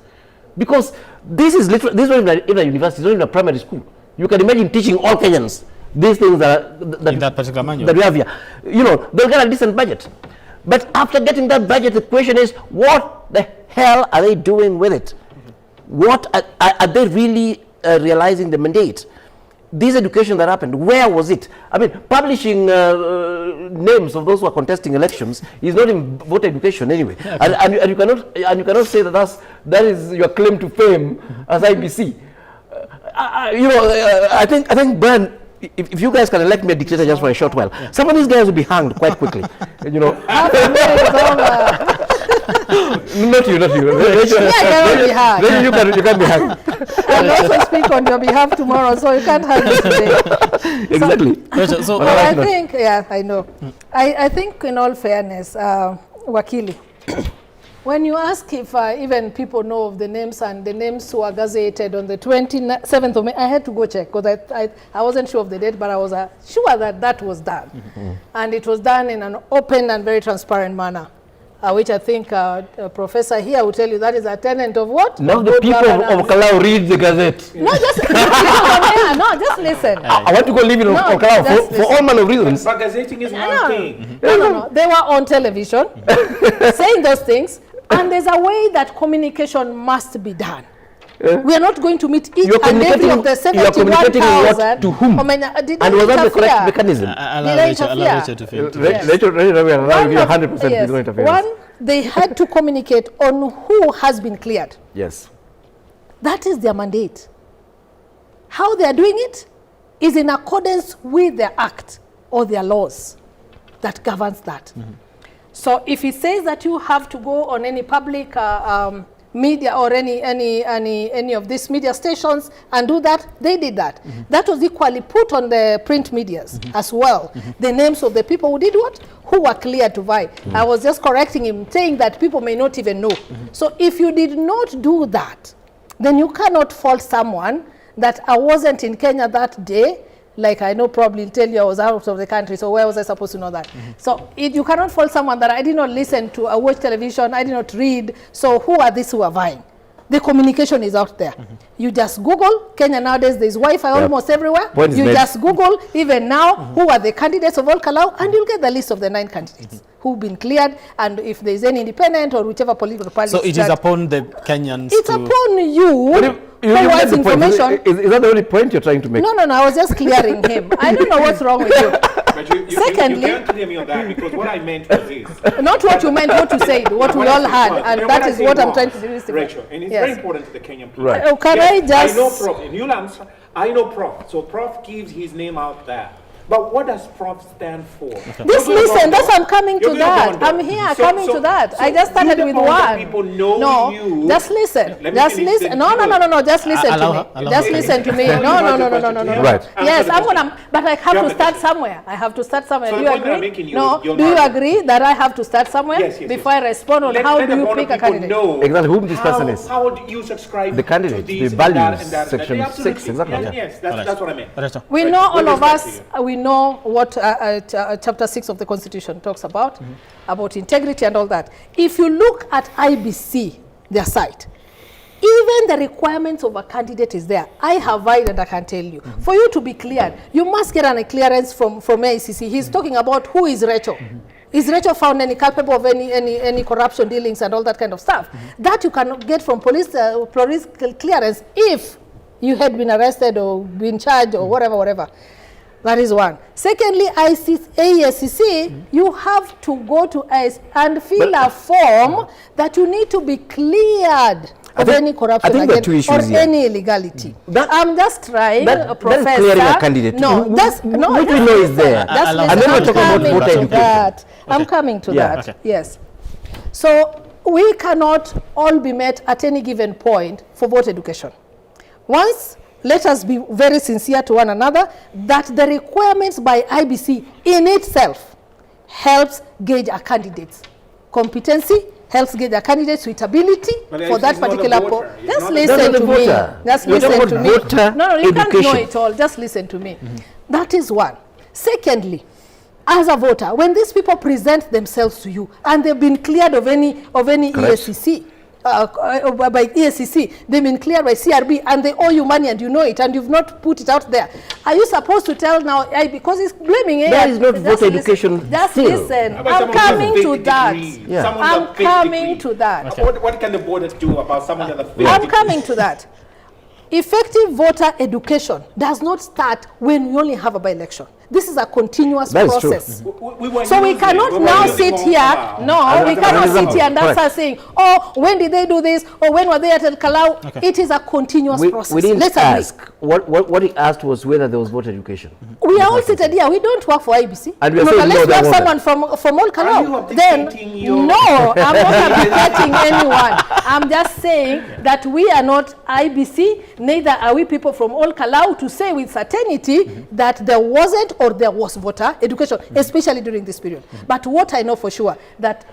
because this is not even a university, it's not even a primary school. You can imagine teaching all Kenyans these things that in that particular manual that we have here. They'll get a decent budget. But after getting that budget, the question is, what the hell are they doing with it? What are they really realizing the mandate? This education that happened, where was it? I mean, publishing names of those who are contesting elections is not in voter education anyway. And you cannot say that is your claim to fame as IBC. I think Brian, if you guys can elect me a dictator just for a short while, some of these guys will be hanged quite quickly. Not you. You can be hanged. I'll also speak on your behalf tomorrow, so you can't hang me today. Exactly. So I think, I know. I think in all fairness, Wakili, when you ask if even people know of the names and the names who are gazetted on the 27th of May, I had to go check because I wasn't sure of the date, but I was sure that was done. And it was done in an open and very transparent manner, which I think Professor here will tell you that is a tenet of what? Now the people of KALOU read the Gazette. No, just listen. I want to go live in KALOU for all manner of reasons. But gazetting is one thing. No. They were on television saying those things. And there's a way that communication must be done. We are not going to meet each and every of the 71,000. To whom? And was that the correct mechanism? One, they had to communicate on who has been cleared. Yes. That is their mandate. How they are doing it is in accordance with their act or their laws that governs that. So if it says that you have to go on any public media or any of these media stations and do that. They did that. That was equally put on the print medias as well. The names of the people who did what? Who were cleared to vie. I was just correcting him, saying that people may not even know. So if you did not do that, then you cannot fault someone that I wasn't in Kenya that day. Like I know probably tell you I was out of the country, so where was I supposed to know that? So you cannot fault someone that I did not listen to, I watch television, I did not read. So who are these who are vying? The communication is out there. You just Google. Kenya nowadays there's Wi-Fi almost everywhere. You just Google even now who are the candidates of all KALOU, and you'll get the list of the 9 candidates who've been cleared, and if there's any independent or whichever political party. So it is upon the Kenyans. It's upon you. Is that the only point you're trying to make? No, I was just clearing him. I don't know what's wrong with you. But Secondly, you can't clear me on that, because what I meant was this. Not what you meant, what you said, what we all had, and that is what I'm trying to do. Rachel, and it's very important to the Kenyan people. Right. Can I just... I know Prof, and you'll answer. I know Prof, so Prof gives his name out there. But what does Prof stand for? This listen, that's I'm coming to that. I'm here coming to that. I just started with one. People know no, you. Just listen. Just listen. No. Just listen to me. Just listen to me. No. Right. Yes, I'm gonna. But I have to start somewhere. I have to start somewhere. Do you agree? No. Do you agree that I have to start somewhere before I respond on how do you pick a candidate? Exactly whom this person is. How do you subscribe? The candidate, the values section 6. Exactly. Yes, that's what I meant. We know all of us. We know what chapter 6 of the Constitution talks about integrity and all that. If you look at IBC, their site, even the requirements of a candidate is there. I have vied and I can tell you. For you to be cleared, you must get a clearance from AICC. He's talking about who is Rachel. Is Rachel found any culpable of any corruption dealings and all that kind of stuff? That you cannot get from police clearance if you had been arrested or been charged or whatever. That is one. Secondly, AICC, you have to go to ICE and fill a form that you need to be cleared of any corruption or any illegality. I'm just trying, Professor. That's clearing a candidate. What we know is there. And then we're talking about voter education. I'm coming to that. Okay. Yes. So we cannot all be met at any given point for voter education. Once, let us be very sincere to one another that the requirements by IBC in itself helps gauge a candidate's competency, helps gauge a candidate's suitability for that particular post. Just listen to me. Just listen to me. No, you can't know it all. Just listen to me. That is one. Secondly, as a voter, when these people present themselves to you and they've been cleared of any EACC, by EACC, they've been cleared by CRB, and they owe you money and you know it, and you've not put it out there. Are you supposed to tell now, because he's blaming it? That is not voter education. Just listen. I'm coming to that. I'm coming to that. What can the board do about someone that has I'm coming to that. Effective voter education does not start when we only have a by-election. This is a continuous process. So we cannot now sit here. No, we cannot sit here and start saying, oh, when did they do this? Or when were they at KALOU? Okay. It is a continuous process. We didn't ask. What he asked was whether there was voter education. We are all seated here. We don't work for IBC. And unless we have someone from all KALOU. Then, no, I'm not advocating anyone. I'm just saying that we are not IBC, neither are we people from all KALOU to say with certainty that there wasn't or there was voter education, especially during this period. But what I know for sure, that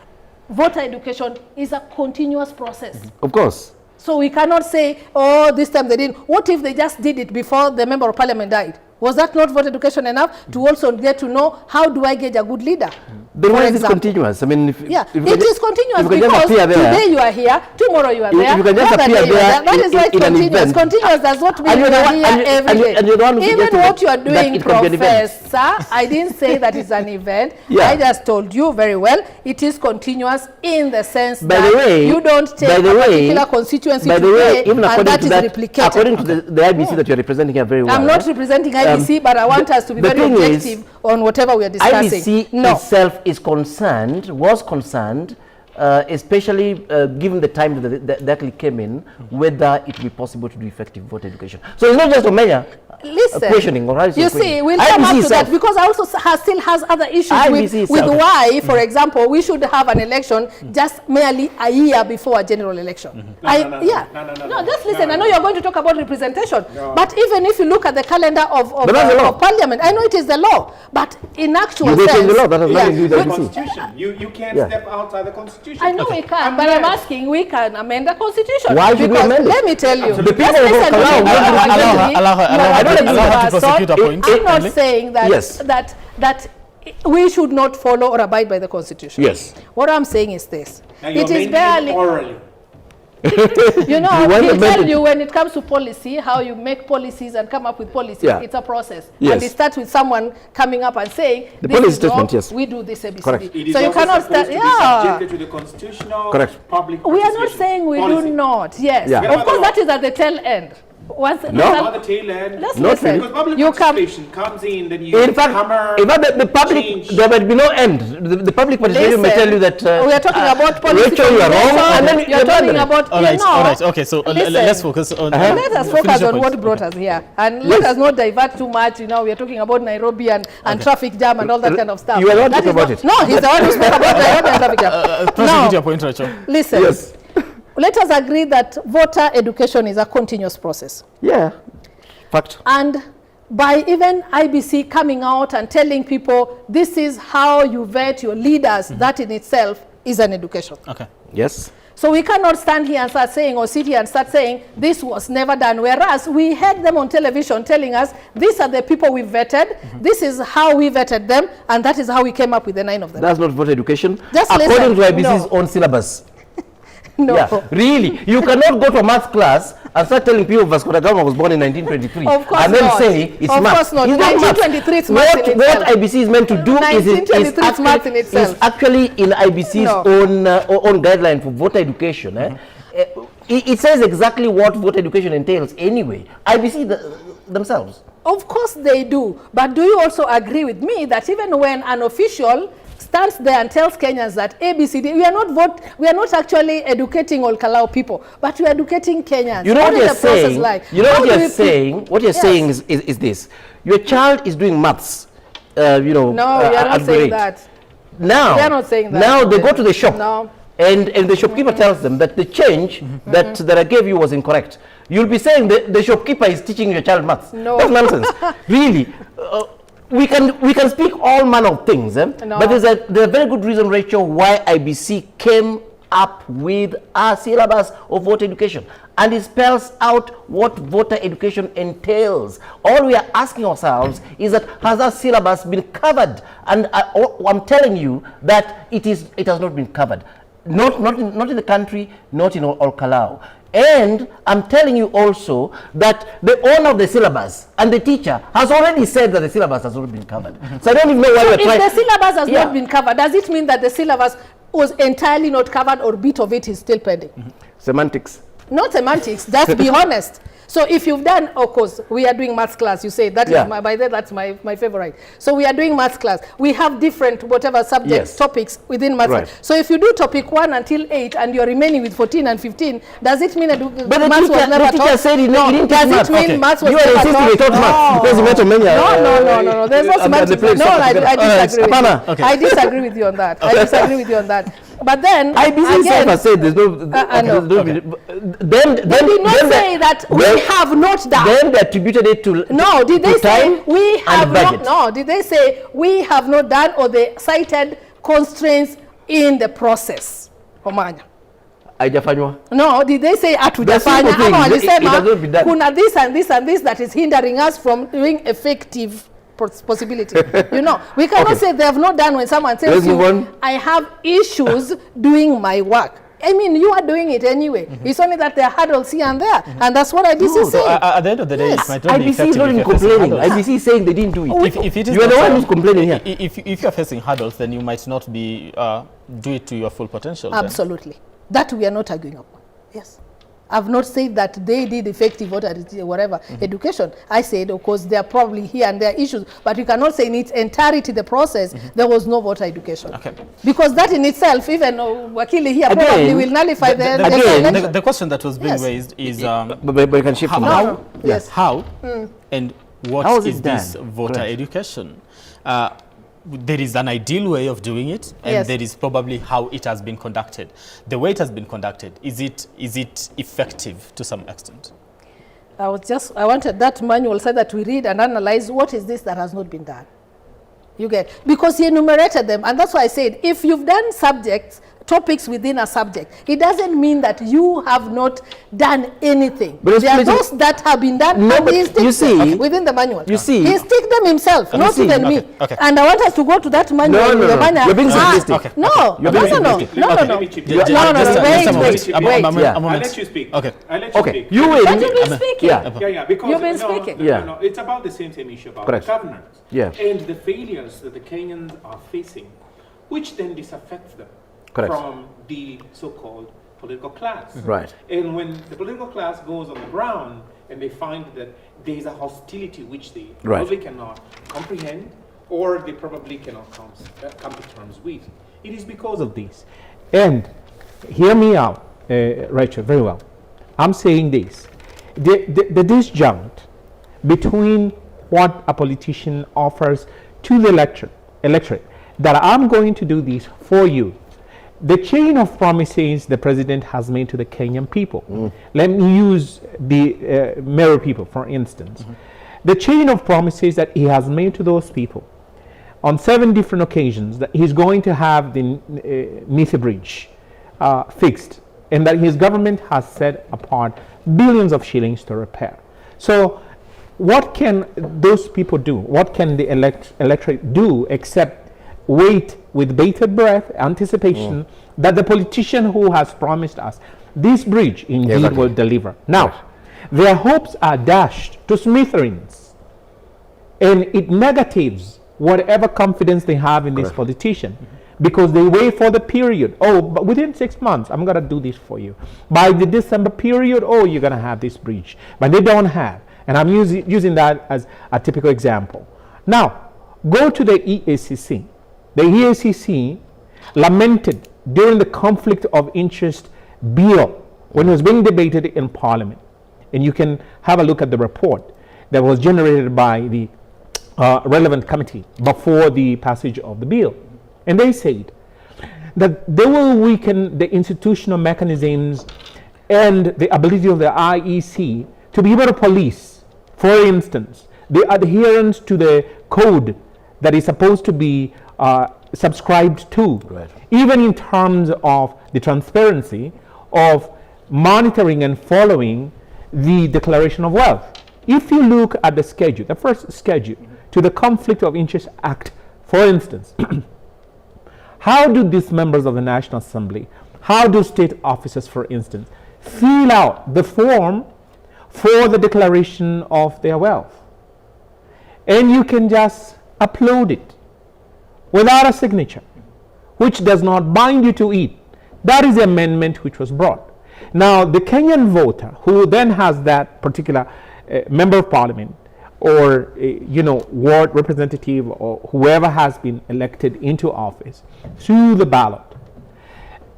voter education is a continuous process. Of course. So we cannot say, oh, this time they didn't. What if they just did it before the member of parliament died? Was that not voter education enough to also get to know how do I gauge a good leader? Then why is it continuous? I mean, if it is continuous because today you are here, tomorrow you are there, you can just appear there. That is why it's continuous. Continuous does not mean you are here every day. Even what you are doing, Professor, I didn't say that it's an event. I just told you very well, it is continuous in the sense that you don't take a particular constituency today and that is replicated. According to the IBC that you are representing here very well. I'm not representing IBC, but I want us to be very objective on whatever we are discussing. IBC itself was concerned especially given the time that actually came in, whether it will be possible to do effective voter education. So it's not just a mayor questioning. Or you see, we'll come up to that because I also still has other issues with why, for example, we should have an election just merely a year before a general election. No, just listen. I know you're going to talk about representation, but even if you look at the calendar of Parliament, I know it is the law, but in actual sense, the law, that has nothing to do with the Constitution. You can't step outside the Constitution. I know we can, but I'm asking, we can amend the Constitution. Why should we amend it? Let me tell you. The people I'm not saying that that we should not follow or abide by the Constitution. Yes. What I'm saying is this. It is barely orally. You know, he'll tell you when it comes to policy, how you make policies and come up with policies. Yeah. It's a process. Yes. And it starts with someone coming up and saying, the policy statement, yes. We do this ABCD. Correct. So you cannot start, subjected to the constitutional public we are not saying we do not. Yes. Yeah. Of course, that is at the tail end. Once not the tail end. Let's not listen. Because public You participation comes in, then you in fact, the public, there will be no end. The public participation may tell you that we are talking about policy. Rachel, you are wrong, and then you're talking about all right. Okay, so let's focus on. Let us focus on what brought us here, and let us not divert too much. You know, we are talking about Nairobi and traffic jam and all that kind of stuff. You are not talking about it. No, he's the one who spoke about Nairobi and traffic jam. Prosecute your point, Rachel. Listen. Yes. Let us agree that voter education is a continuous process. Yeah. Fact. And by even IBC coming out and telling people this is how you vet your leaders, that in itself is an education. Okay. Yes. So we cannot stand here and start saying, or sit here and start saying, this was never done. Whereas we had them on television telling us, these are the people we vetted, this is how we vetted them, and that is how we came up with the 9 of them. That's not voter education. Just according listen. to IBC's own syllabus. No. Yeah, really. You cannot go to a math class and start telling people Vasco da Gama was born in 1923 of course and then not. say it's of math. Course not. It's 1923 is math in what itself. IBC is meant to do is actually in IBC's own guideline for voter education. It says exactly what voter education entails anyway. IBC themselves. Of course they do. But do you also agree with me that even when an official stands there and tells Kenyans that ABCD, we are not actually educating all Kalau people, but we are educating Kenyans. You know what you're saying? Like? You know what you're saying? What you're saying is this: your child is doing maths. No, we are not saying that. Now, we are not saying that. Now they go to the shop, and the shopkeeper tells them that the change that I gave you was incorrect. You'll be saying the shopkeeper is teaching your child maths. No. That's nonsense. Really. We can speak all manner of things, but there's a very good reason, Rachel, why IBC came up with a syllabus of voter education, and it spells out what voter education entails. All we are asking ourselves is that has that syllabus been covered? And I'm telling you that it has not been covered, not in the country, not in all Kalau. And I'm telling you also that the owner of the syllabus and the teacher has already said that the syllabus has not been covered. So I don't even know why we're trying. If the syllabus has not been covered, does it mean that the syllabus was entirely not covered or bit of it is still pending? Semantics. Not semantics, just be honest. So if you've done, of course, we are doing maths class, you say, that is that's my favorite. So we are doing maths class. We have different whatever subjects, topics within maths. Right. So if you do topic 1 until 8 and you're remaining with 14 and 15, does it mean that maths was never taught? The teacher said he didn't does it mean maths was never taught? You are insisting he taught maths because he met a many. No. There's no semantics. No, I disagree with you. Okay. I disagree with you on that. I disagree with you on that. But then IBC again, said there's no. Then they did not say that we have not done. Then they attributed it to no. Did they say we have not? No. Did they say we have not done, or they cited constraints in the process? Omanya. Haijafanywa. No, did they say atujafanya? Ama walisema kuna this and this and this that is hindering us from doing effective possibility. You know, we cannot say they have not done when someone says I have issues doing my work. I mean, you are doing it anyway. It's only that there are hurdles here and there, and that's what IBC is saying. At the end of the day, it might not be IBC is not even complaining. IBC is saying they didn't do it. If it is you are the one who's complaining here. If you're facing hurdles, then you might not be do it to your full potential. Absolutely. That we are not arguing upon. Yes. I've not said that they did effective voter whatever education. I said, of course, there are probably here and there issues, but you cannot say in its entirety the process there was no voter education. Okay. Because that in itself, even Wakili here probably will nullify the question that was being raised is but you can shift how, yes. How and what is this voter education? There is an ideal way of doing it, and there is probably how it has been conducted. The way it has been conducted, is it effective to some extent? I wanted that manual so that we read and analyze what is this that has not been done. You get, because he enumerated them, and that's why I said, if you've done topics within a subject, it doesn't mean that you have not done anything. But there are those that have been done, and he sticks them within the manual. You see, he sticks them himself, not even me. Okay. And I want us to go to that manual. No, you're being simplistic. No. Wait. I'll let you speak. Okay. You will. But you've been speaking. Yeah, because you've been speaking. No, it's about the same issue about governance and the failures that the Kenyans are facing, which then disaffects them. From the so-called political class. Right. And when the political class goes on the ground and they find that there is a hostility which they probably cannot comprehend or they probably cannot come to terms with, it is because of this. And hear me out, Rachel, very well. I'm saying this. The disjunct between what a politician offers to the electorate, that I'm going to do this for you. The chain of promises the president has made to the Kenyan people. Let me use the Meru people, for instance. The chain of promises that he has made to those people on 7 different occasions, that he's going to have the Nithi Bridge fixed, and that his government has set apart billions of shillings to repair. So what can those people do? What can the electorate do except wait with bated breath, anticipation that the politician who has promised us this bridge indeed will deliver. Now, their hopes are dashed to smithereens, and it negatives whatever confidence they have in this politician, because they wait for the period. Oh, but within 6 months, I'm going to do this for you. By the December period, oh, you're going to have this bridge. But they don't have. And I'm using that as a typical example. Now, go to the EACC. The EACC lamented during the conflict of interest bill when it was being debated in Parliament. And you can have a look at the report that was generated by the relevant committee before the passage of the bill. And they said that they will weaken the institutional mechanisms and the ability of the IEC to be able to police, for instance, the adherence to the code that is supposed to be subscribed to, even in terms of the transparency of monitoring and following the Declaration of Wealth. If you look at the schedule, the first schedule to the Conflict of Interest Act, for instance, how do these members of the National Assembly, how do state officers, for instance, fill out the form for the declaration of their wealth? And you can just upload it without a signature, which does not bind you to it. That is the amendment which was brought. Now, the Kenyan voter who then has that particular member of parliament or ward representative or whoever has been elected into office through the ballot,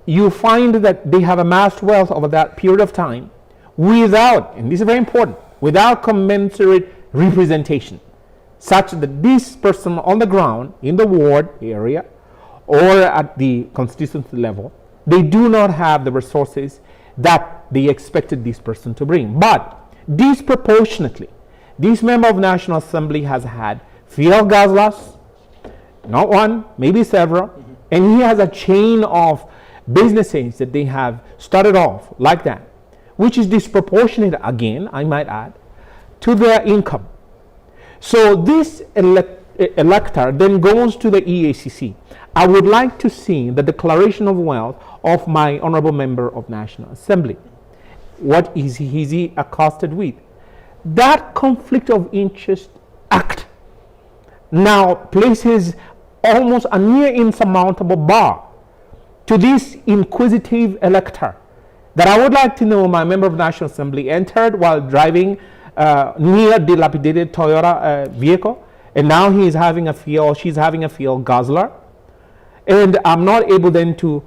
you find that they have amassed wealth over that period of time without, and this is very important, without commensurate representation, such that this person on the ground in the ward area or at the constituency level, they do not have the resources that they expected this person to bring. But disproportionately, this member of National Assembly has had field guzzlers, not one, maybe several, and he has a chain of businesses that they have started off like that, which is disproportionate, again, I might add, to their income. So this elector then goes to the EACC. I would like to see the declaration of wealth of my honorable member of National Assembly. What is he accosted with? That Conflict of Interest Act now places almost a near insurmountable bar to this inquisitive elector that I would like to know my member of National Assembly entered while driving near dilapidated Toyota vehicle, and now he is having a fuel, she's having a fuel guzzler, and I'm not able then to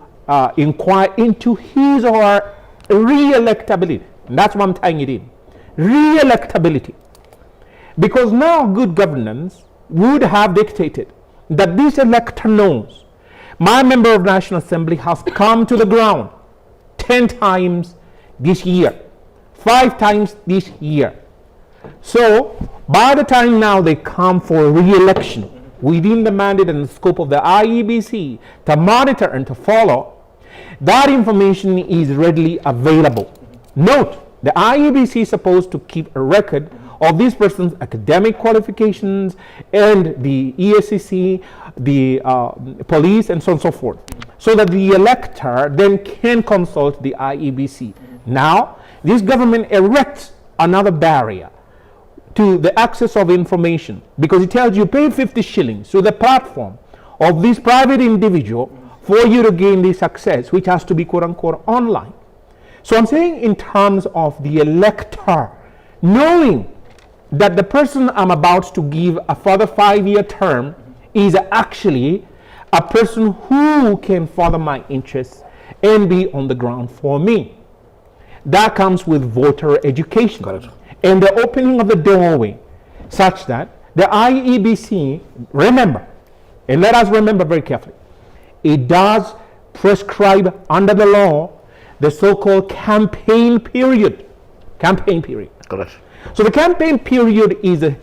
inquire into his or her re-electability. And that's why I'm tying it in. Re-electability. Because now good governance would have dictated that this elector knows my member of National Assembly has come to the ground 10 times this year, 5 times this year. So by the time now they come for re-election within the mandate and the scope of the IEBC to monitor and to follow, that information is readily available. Note, the IEBC is supposed to keep a record of this person's academic qualifications and the ESCC, the police, and so on and so forth, so that the elector then can consult the IEBC. Now, this government erects another barrier to the access of information, because it tells you pay 50 shillings to the platform of this private individual for you to gain this access, which has to be quote unquote online. So I'm saying in terms of the elector knowing that the person I'm about to give a further 5-year term is actually a person who can further my interests and be on the ground for me. That comes with voter education. Correct. And the opening of the doorway such that the IEBC, remember, and let us remember very carefully, it does prescribe under the law the so-called campaign period. Campaign period. Correct. So the campaign period is a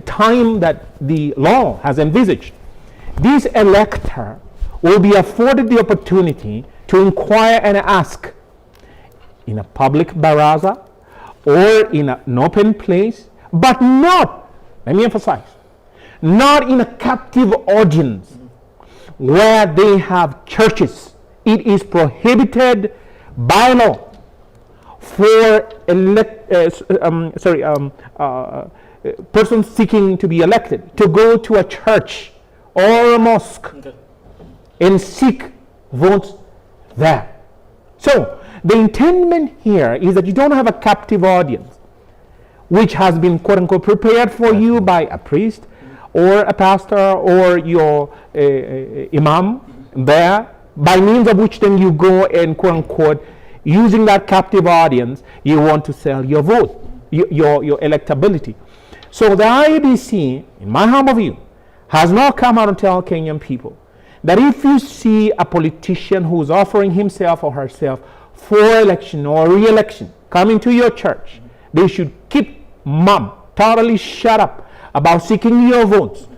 time that the law has envisaged. This elector will be afforded the opportunity to inquire and ask in a public baraza or in an open place, but not, let me emphasize, not in a captive audience where they have churches. It is prohibited by law for persons seeking to be elected to go to a church or a mosque and seek votes there. So the intendment here is that you don't have a captive audience which has been quote unquote prepared for you by a priest or a pastor or your imam there, by means of which then you go and quote unquote using that captive audience you want to sell your vote, your electability. So the IEBC, in my humble view, has now come out and tell Kenyan people that if you see a politician who's offering himself or herself for election or re-election coming to your church, they should keep mum, totally shut up about seeking your votes.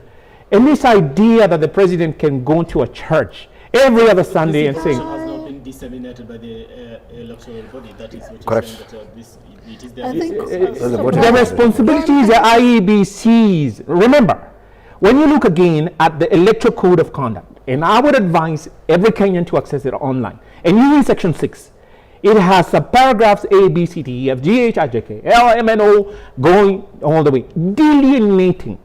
And this idea that the president can go to a church every other Sunday and sing. Has not been disseminated by the electoral body. That is what correct. saying that it is the responsibility is the IEBC's. Remember, when you look again at the Electoral Code of Conduct, and I would advise every Kenyan to access it online, and you read section 6, it has subparagraphs A, B, C, D, E, F, G, H, I, J, K, L, M, N, O, going all the way, delineating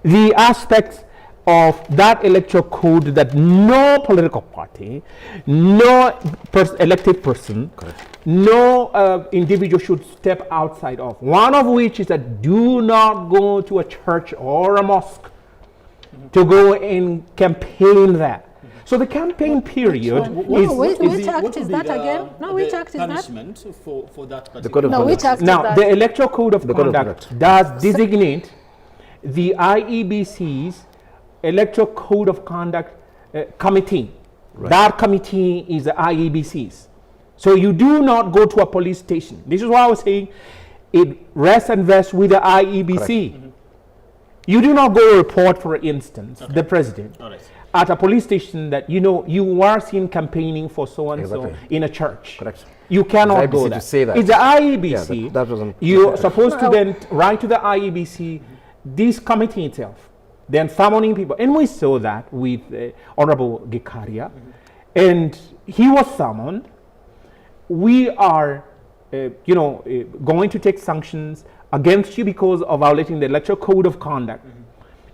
the aspects of that electoral code that no political party, no elected person, no individual should step outside of. One of which is that do not go to a church or a mosque to go and campaign there. So the campaign period is... Which act is that again? No, which act is that? Punishment for that particular... The Code of No, which act is Now, that? the Electoral Code of Conduct does designate the IEBC's Electoral Code of Conduct committee. Right. That committee is the IEBC's. So you do not go to a police station. This is why I was saying it rests and vests with the IEBC. You do not go report, for instance, the president at a police station that you know you are seen campaigning for so and so in a church. Correct. You cannot go there. Say that. It's the IEBC. Yeah, that wasn't. You're supposed to then write to the IEBC, this committee itself, then summoning people. And we saw that with Honorable Gikaria. And he was summoned. We are, going to take sanctions against you because of violating the Electoral Code of Conduct.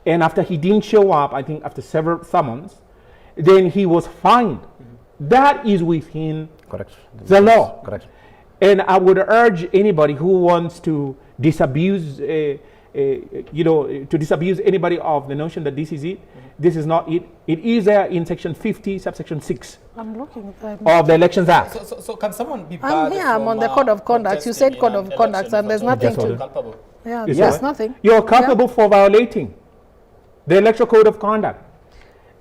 And after he didn't show up, I think after several summons, then he was fined. That is within Correct. The law. Correct. And I would urge anybody who wants to disabuse, to disabuse anybody of the notion that this is it. This is not it. It is there in section 50, subsection 6 I'm looking at of the Elections Act. So can someone be I'm here. I'm on the code of conduct. You said code of conduct, and there's nothing to. Yeah, there's nothing. You're culpable for violating the electoral code of conduct.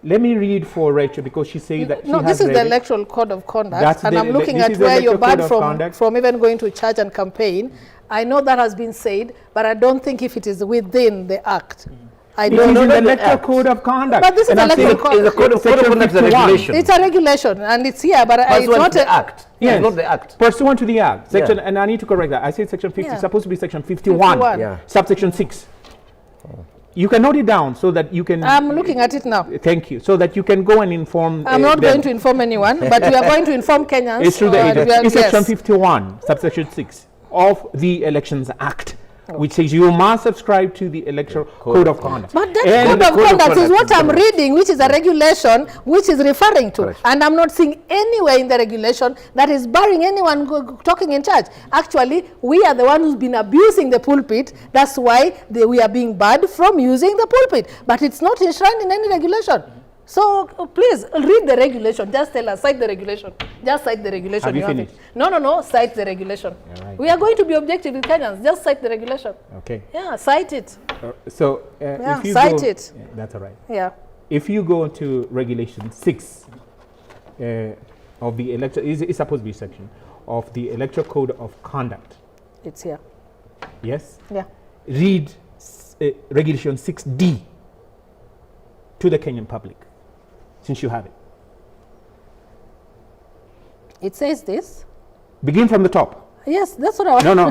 Let me read for Rachel because she said that she has this is read the it. electoral code of conduct, That's and I'm looking at where you're banned from even going to church and campaign. I know that has been said, but I don't think if it is within the act. I don't know the electoral code of conduct. But this is electoral code. Is the code of conduct a regulation? It's a regulation, and it's here, but it's not the act. Yes, it's not the act. Pursuant to the act, section, and I need to correct that. I said section 50. It's supposed to be section 51. Subsection 6. You can note it down so that you can. I'm looking at it now. Thank you. So that you can go and inform. I'm not going to inform anyone, but we are going to inform Kenyans. It's through the agency. It's section 51, subsection 6 of the Elections Act, which says you must subscribe to the electoral code of conduct. But that code of conduct is what I'm reading, which is a regulation which is referring to. Correct. And I'm not seeing anywhere in the regulation that is barring anyone talking in church. Actually, we are the one who's been abusing the pulpit. That's why we are being barred from using the pulpit. But it's not enshrined in any regulation. So please read the regulation. Just tell us, cite the regulation. Just cite the regulation. Have you finished? No, cite the regulation. Right. We are going to be objective with Kenyans. Just cite the regulation. Okay. Yeah, cite it. If you cite go, it. Yeah, that's all right. Yeah. If you go to regulation 6 of the electoral, it's supposed to be section of the electoral code of conduct. It's here. Yes? Yeah. Read regulation 6D to the Kenyan public, since you have it. It says this. Begin from the top. Yes, that's what I want. No.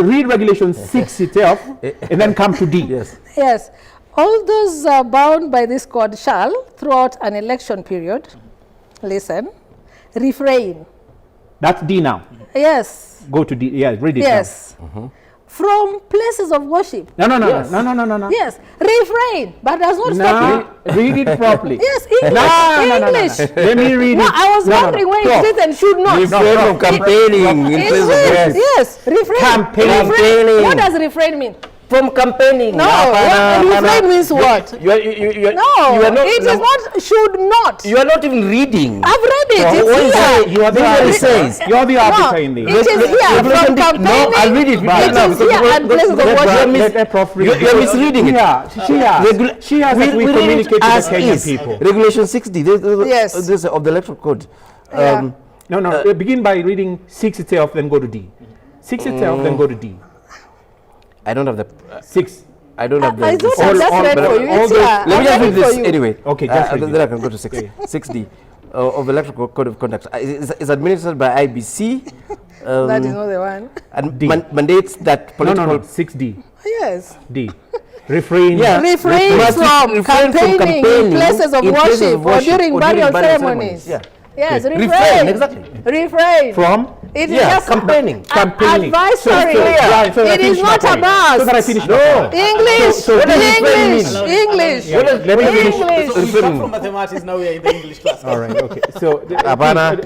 Read regulation 6 itself and then come to D. Yes. All those bound by this code shall, throughout an election period, listen, refrain. That's D now. Yes. Go to D. Yeah, read it. Yes. From places of worship. No. Yes, refrain, but does not stop you. Read it properly. Yes, English. No. Let me read it. I was wondering where it is and should not. Refrain from campaigning. Yes, refrain. Campaigning. What does refrain mean? From campaigning. No, refrain means what? No, it is not, should not. You are not even reading. I've read it. So It's here. You are the arbiter. You are the arbiter in this. It is here. From campaigning. No, I'll read it. It is here and places of worship. You're misreading it. Yeah, she has we communicate to the Kenyan people. Regulation 60. This of the electoral code. Begin by reading 6 itself, then go to D. 6 itself, then go to D. I don't have the 6. I don't have the. I thought I just read for you. It's here. Let me just read this anyway. Okay, just read it. Then I can go to 6D of the electoral code of conduct. It's administered by IBC. That is not the one. And mandates that political. No, 6D. Yes. D. Refrain. Yeah. Refrain from campaigning in places of worship or during burial ceremonies. Yeah. Yes, refrain. Exactly. Refrain. From? It is just campaigning. Advisory. It is not a must. So that I finish. No. English. English. Let me finish. We come from mathematics, now we are in the English class. All right, okay. So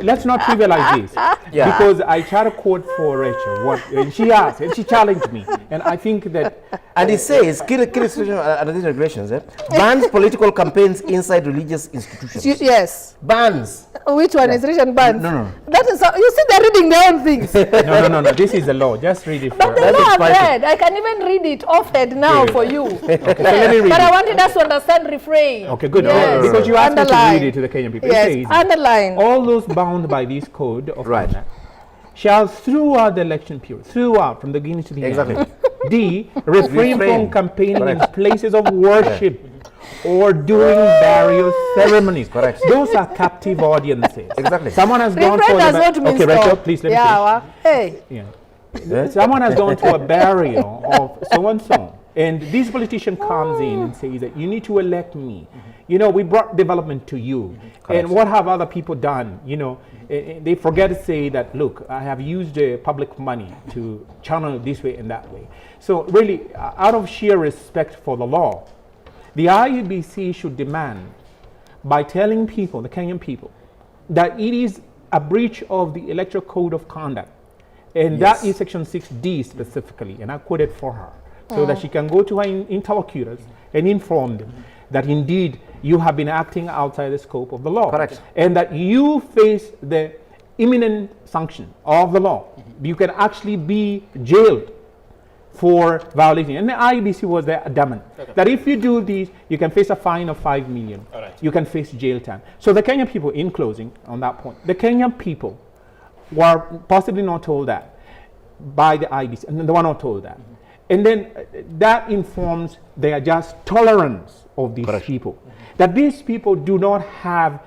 let's not trivialize this. Because I tried to quote for Rachel and she asked and she challenged me. And I think that. And it says, key restriction under these regulations, bans political campaigns inside religious institutions. Yes. Bans. Which one is written bans? No. That is, you see, they're reading their own things. No. This is the law. Just read it. But the law I've read. I can even read it off-head now for you. Okay, so let me read but it. I wanted us to understand refrain. Okay, good. Yes. Because you asked me to read it to the Kenyan people. Yes, It says, underline. all those bound by this code of conduct shall throughout the election period, throughout from the beginning to the end. D, refrain from campaigning in places of worship or doing various ceremonies. Correct. Those are captive audiences. Exactly. Someone has gone Refrain for does not mean okay, stop. Rachel, please let me finish. Hey. Yeah. Someone has gone to a burial of so and so, and this politician comes in and says that you need to elect me. You know, we brought development to you. And what have other people done? You know, they forget to say that, look, I have used public money to channel this way and that way. So really, out of sheer respect for the law, the IEBC should demand by telling people, the Kenyan people, that it is a breach of the Electoral Code of Conduct. And that is Section 6D specifically, and I quoted for her, so that she can go to her interlocutors and inform them that indeed you have been acting outside the scope of the law. Correct. And that you face the imminent sanction of the law. You can actually be jailed for violating. And the IEBC was there adamant that if you do this, you can face a fine of 5 million. You can face jail time. So the Kenyan people, in closing on that point, the Kenyan people were possibly not told that by the IEBC, and they were not told that. And then that informs their just tolerance of these people. That these people do not have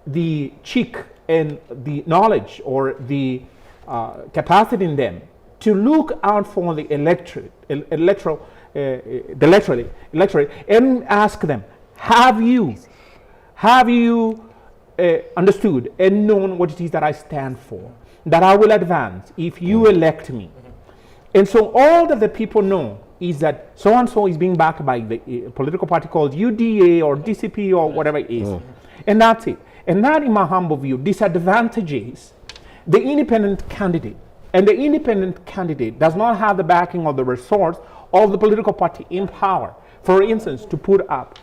the cheek and the knowledge or the capacity in them to look out for the electorate and ask them, have you understood and known what it is that I stand for, that I will advance if you elect me? And so all that the people know is that so-and-so is being backed by the political party called UDA or DCP or whatever it is. And that's it. And that, in my humble view, disadvantages the independent candidate. And the independent candidate does not have the backing or the resource of the political party in power, for instance, to put up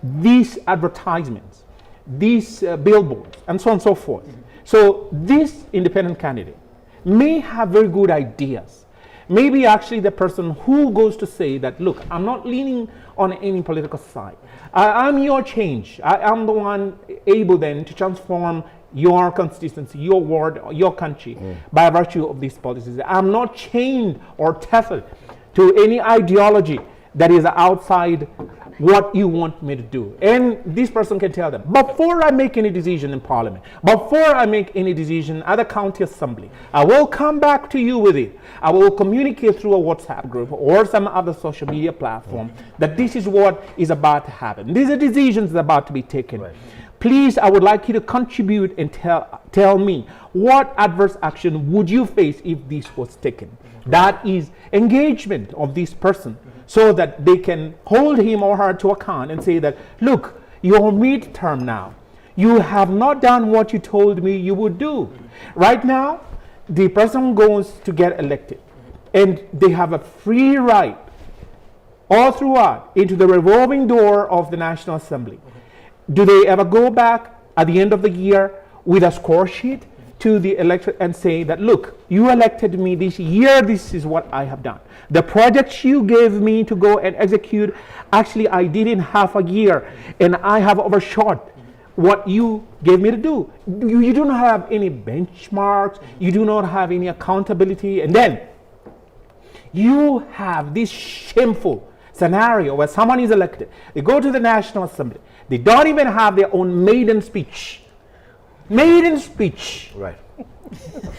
these advertisements, these billboards, and so on and so forth. So this independent candidate may have very good ideas. Maybe actually the person who goes to say that, look, I'm not leaning on any political side. I'm your change. I'm the one able then to transform your constituency, your ward, your country by virtue of these policies. I'm not chained or tethered to any ideology that is outside what you want me to do. And this person can tell them, before I make any decision in Parliament, before I make any decision at the county assembly, I will come back to you with it. I will communicate through a WhatsApp group or some other social media platform that this is what is about to happen. These are decisions that are about to be taken. Please, I would like you to contribute and tell me what adverse action would you face if this was taken. That is engagement of this person, so that they can hold him or her to account and say that, look, you're midterm now. You have not done what you told me you would do. Right now, the person goes to get elected, and they have a free right all throughout into the revolving door of the National Assembly. Do they ever go back at the end of the year with a score sheet to the electorate and say that, look, you elected me this year, this is what I have done. The projects you gave me to go and execute, actually I did in half a year, and I have overshot what you gave me to do. You do not have any benchmarks, you do not have any accountability, and then you have this shameful scenario where someone is elected, they go to the National Assembly, they don't even have their own maiden speech. Maiden speech. Right.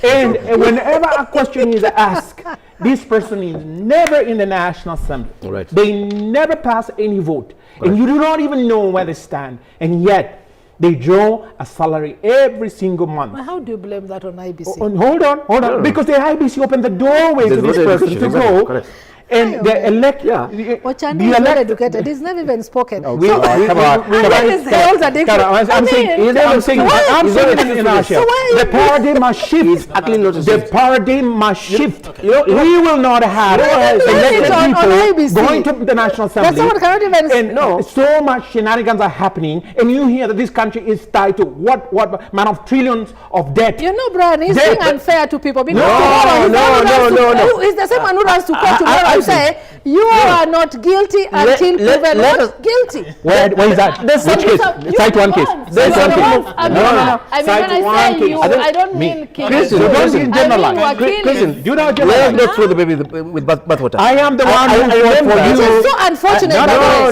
And whenever a question is asked, this person is never in the National Assembly. Right. They never pass any vote. Right. And you do not even know where they stand. And yet, they draw a salary every single month. How do you blame that on IBC? Hold on. Because the IBC opened the doorway to this person to go. Correct. And the elect, Ochanda is not educated. He's never even spoken. I'm saying the paradigm must shift. The paradigm must shift. We will not have elected people going to the National Assembly. And so much shenanigans are happening, and you hear that this country is tied to what man of trillions of debt. You know, Brian, he's being unfair to people. No. He's the same one who runs to court tomorrow. Say you are not guilty until proven not guilty. Where is that? Which case? Cite one case. There's one case. No. I mean, when I say you, I don't mean Christian. Don't generalize. Christian, you don't generalize. Let's not throw the baby with bathwater. I am the one who fought for you. It is so unfortunate.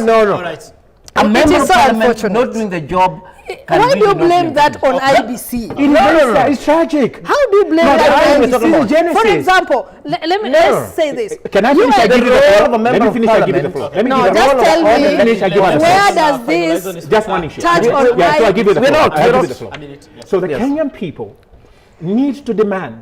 No. Right. A member of parliament not doing the job. Why do you blame that on IBC? It's tragic. How do you blame that on IBC? For example, let's say this. Can I finish? I give you the floor. Let me finish. I give you the floor. No, just tell me where does this just one issue touch on so I give you the floor. So the Kenyan people need to demand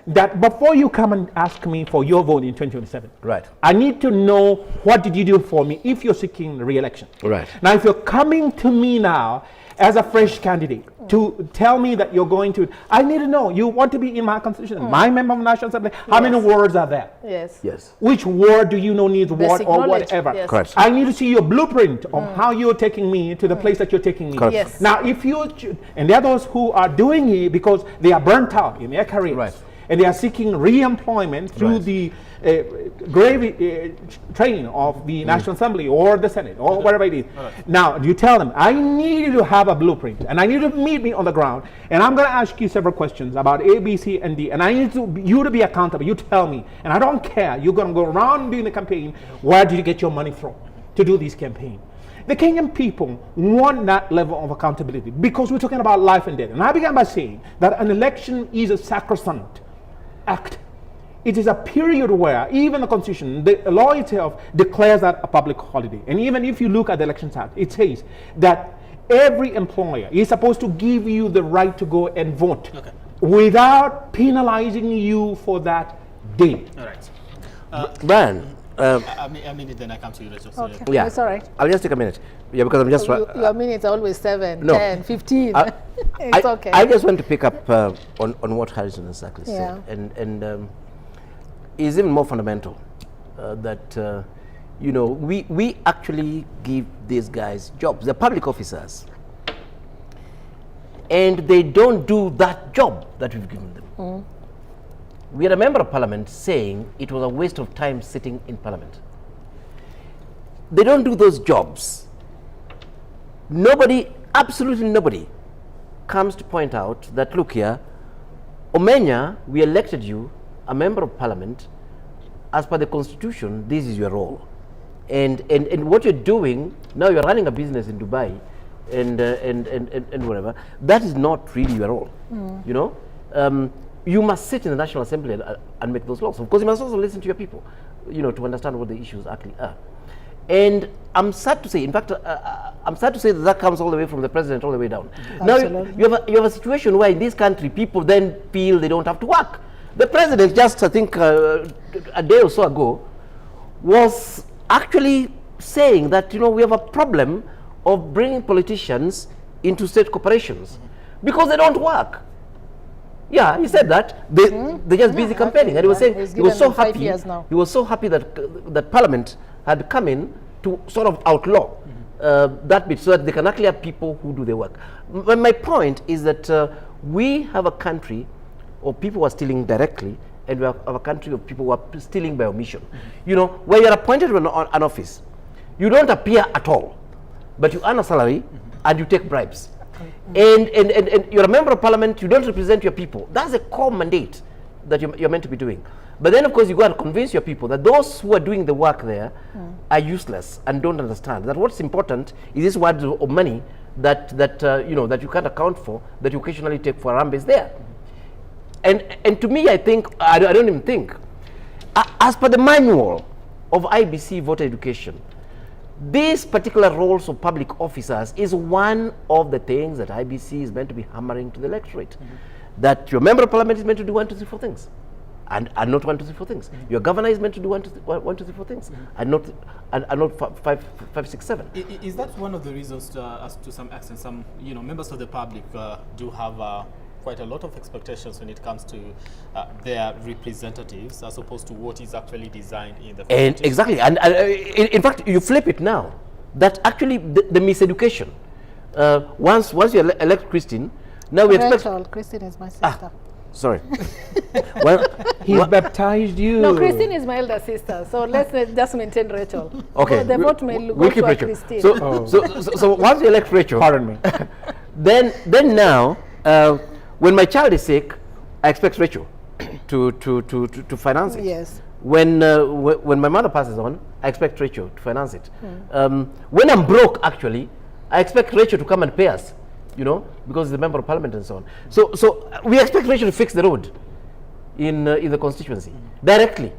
that before you come and ask me for your vote in 2027, right, I need to know what did you do for me if you're seeking re-election. Right. Now, if you're coming to me now as a fresh candidate to tell me that you're going to, I need to know, you want to be in my constitution, my member of National Assembly, how many words are there? Yes. Yes. Which word do you know needs what Basic or knowledge, whatever? yes. Correct. I need to see your blueprint of how you're taking me to the place that you're taking me. Correct. Yes. Now, if you, and there are those who are doing it because they are burnt out in their careers. Right. And they are seeking re-employment through the grave training of the National Assembly or the Senate or whatever it is. Now, you tell them, I need you to have a blueprint and I need you to meet me on the ground and I'm going to ask you several questions about A, B, C, and D and I need you to be accountable. You tell me. And I don't care. You're going to go around doing the campaign. Where did you get your money from to do this campaign? The Kenyan people want that level of accountability because we're talking about life and death. And I began by saying that an election is a sacrosanct act. It is a period where even the Constitution, the law itself declares that a public holiday. And even if you look at the Elections Act, it says that every employer is supposed to give you the right to go and vote without penalizing you for that day. All right. Brian, a minute, then I come to you. Rachel. Sorry. Okay. yeah, It's all right. I'll just take a minute. Yeah, because I'm just. Your minutes are always 7, no. 10, 15. It's okay. I just want to pick up on what Harrison exactly said, Yeah. and is even more fundamental that you know we actually give these guys jobs. They're public officers, and they don't do that job that we've given them. We had a member of parliament saying it was a waste of time sitting in parliament. They don't do those jobs. Nobody, absolutely nobody, comes to point out that, look here, Omenya, we elected you a member of parliament. As per the constitution, this is your role. And what you're doing, now you're running a business in Dubai and whatever, that is not really your role. You know? You must sit in the National Assembly and make those laws. Of course, you must also listen to your people, you know, to understand what the issues actually are. And I'm sad to say, in fact, I'm sad to say that comes all the way from the president all the way down. Absolutely. Now, you have a situation where in this country, people then feel they don't have to work. The president just, I think, a day or so ago, was actually saying that, you know, we have a problem of bringing politicians into state corporations because they don't work. Yeah, he said that. They're just busy campaigning. And he was saying he was so happy. He was so happy that Parliament had come in to sort of outlaw that bit so that they can actually have people who do their work. My point is that we have a country of people who are stealing directly, and we have a country of people who are stealing by omission. You know, when you're appointed to an office, you don't appear at all, but you earn a salary and you take bribes. And you're a member of parliament, you don't represent your people. That's a core mandate that you're meant to be doing. But then, of course, you got to convince your people that those who are doing the work there are useless and don't understand that what's important is this word of money that you know, that you can't account for, that you occasionally take for Harambee there. And to me, I think, I don't even think, as per the manual of IBC voter education, these particular roles of public officers is one of the things that IBC is meant to be hammering to the electorate. That your member of parliament is meant to do 1, 2, 3, 4 things, and not 1, 2, 3, 4 things. Your governor is meant to do 1, 2, 3, 4 things, and not 5, 6, 7. Is that one of the reasons, as to some extent, some members of the public do have quite a lot of expectations when it comes to their representatives, as opposed to what is actually designed in the and exactly, and in fact, you flip it now. That actually the miseducation. Once you elect Christine, now we expect. Rachel, Christine is my sister. Sorry. Well, he's baptized you. No, Christine is my elder sister, so let's just maintain Rachel. Okay. So the vote may we'll go keep to Rachel. Christine. So once you elect Rachel, pardon me. then now. When my child is sick, I expect Rachel to finance it. Yes. When my mother passes on, I expect Rachel to finance it. When I'm broke, actually, I expect Rachel to come and pay us, you know, because he's a member of parliament and so on. So we expect Rachel to fix the road in the constituency directly.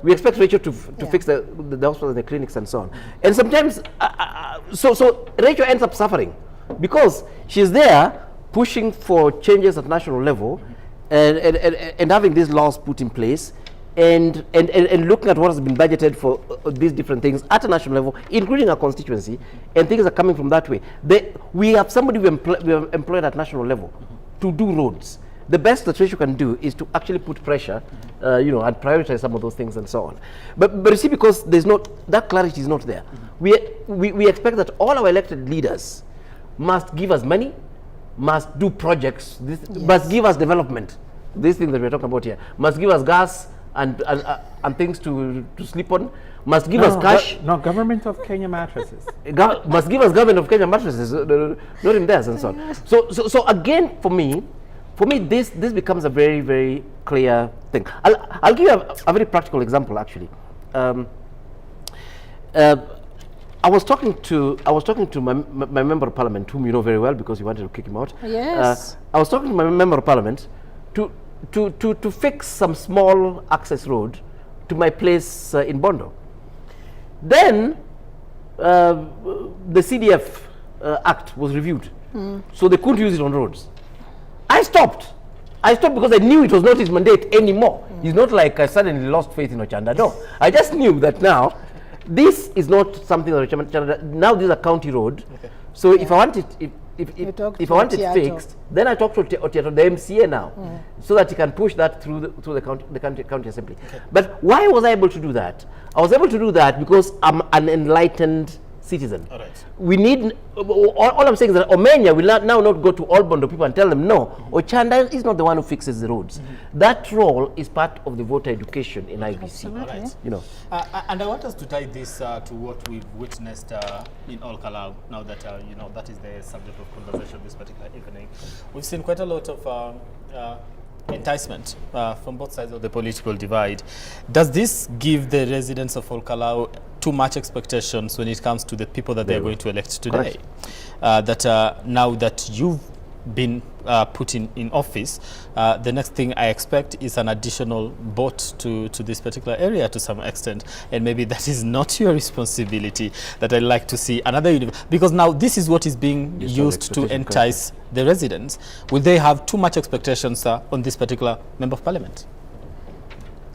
We expect Rachel to fix the hospitals and the clinics and so on. And sometimes, so Rachel ends up suffering because she's there pushing for changes at national level, and having these laws put in place, and looking at what has been budgeted for these different things at a national level, including our constituency, and things are coming from that way. We have somebody we have employed at national level to do roads. The best that Rachel can do is to actually put pressure, you know, and prioritize some of those things and so on. But you see, because there's not, that clarity is not there, we expect that all our elected leaders must give us money, must do projects, must give us development. These things that we're talking about here, must give us gas and things to sleep on, must give us cash. No, Government of Kenya mattresses. Must give us Government of Kenya mattresses, not in theirs and so on. So again, for me, this becomes a very, very clear thing. I'll give you a very practical example, actually. I was talking to my member of parliament, whom you know very well because you wanted to kick him out. Yes. I was talking to my member of parliament to fix some small access road to my place in Bondo. Then the CDF Act was reviewed, so they couldn't use it on roads. I stopped because I knew it was not his mandate anymore. It's not like I suddenly lost faith in Ochanda. No, I just knew that now this is not something that Ochanda, now this is a county road. Okay. So if I want it, if I want it fixed, then I talk to Otiato, the MCA now, so that he can push that through the county assembly. Okay. But why was I able to do that? I was able to do that because I'm an enlightened citizen. All right. We need, all I'm saying is that Omenya will now not go to all Bondo people and tell them, no, Ochanda is not the one who fixes the roads. That role is part of the voter education in IBC. All right. You know. And I want us to tie this to what we've witnessed in All Kalau, now that, you know, that is the subject of conversation this particular evening. We've seen quite a lot of enticement from both sides of the political divide. Does this give the residents of All Kalau too much expectations when it comes to the people that they're going to elect today? Now that you've been put in office, the next thing I expect is an additional vote to this particular area to some extent, and maybe that is not your responsibility. That I'd like to see another, because now this is what is being used to entice the residents. Will they have too much expectations on this particular member of parliament?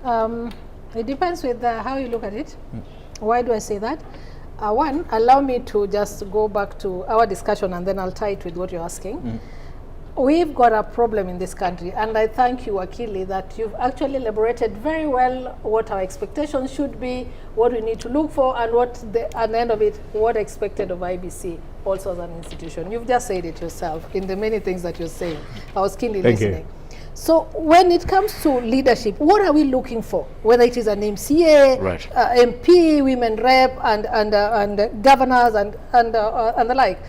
It depends with how you look at it. Why do I say that? One, allow me to just go back to our discussion and then I'll tie it with what you're asking. We've got a problem in this country, and I thank you, Akili, that you've actually elaborated very well what our expectations should be, what we need to look for, and what at the end of it, what expected of IBC also as an institution. You've just said it yourself in the many things that you're saying. I was keenly listening. So when it comes to leadership, what are we looking for? Whether it is an MCA, MP, women rep, and governors, and the like.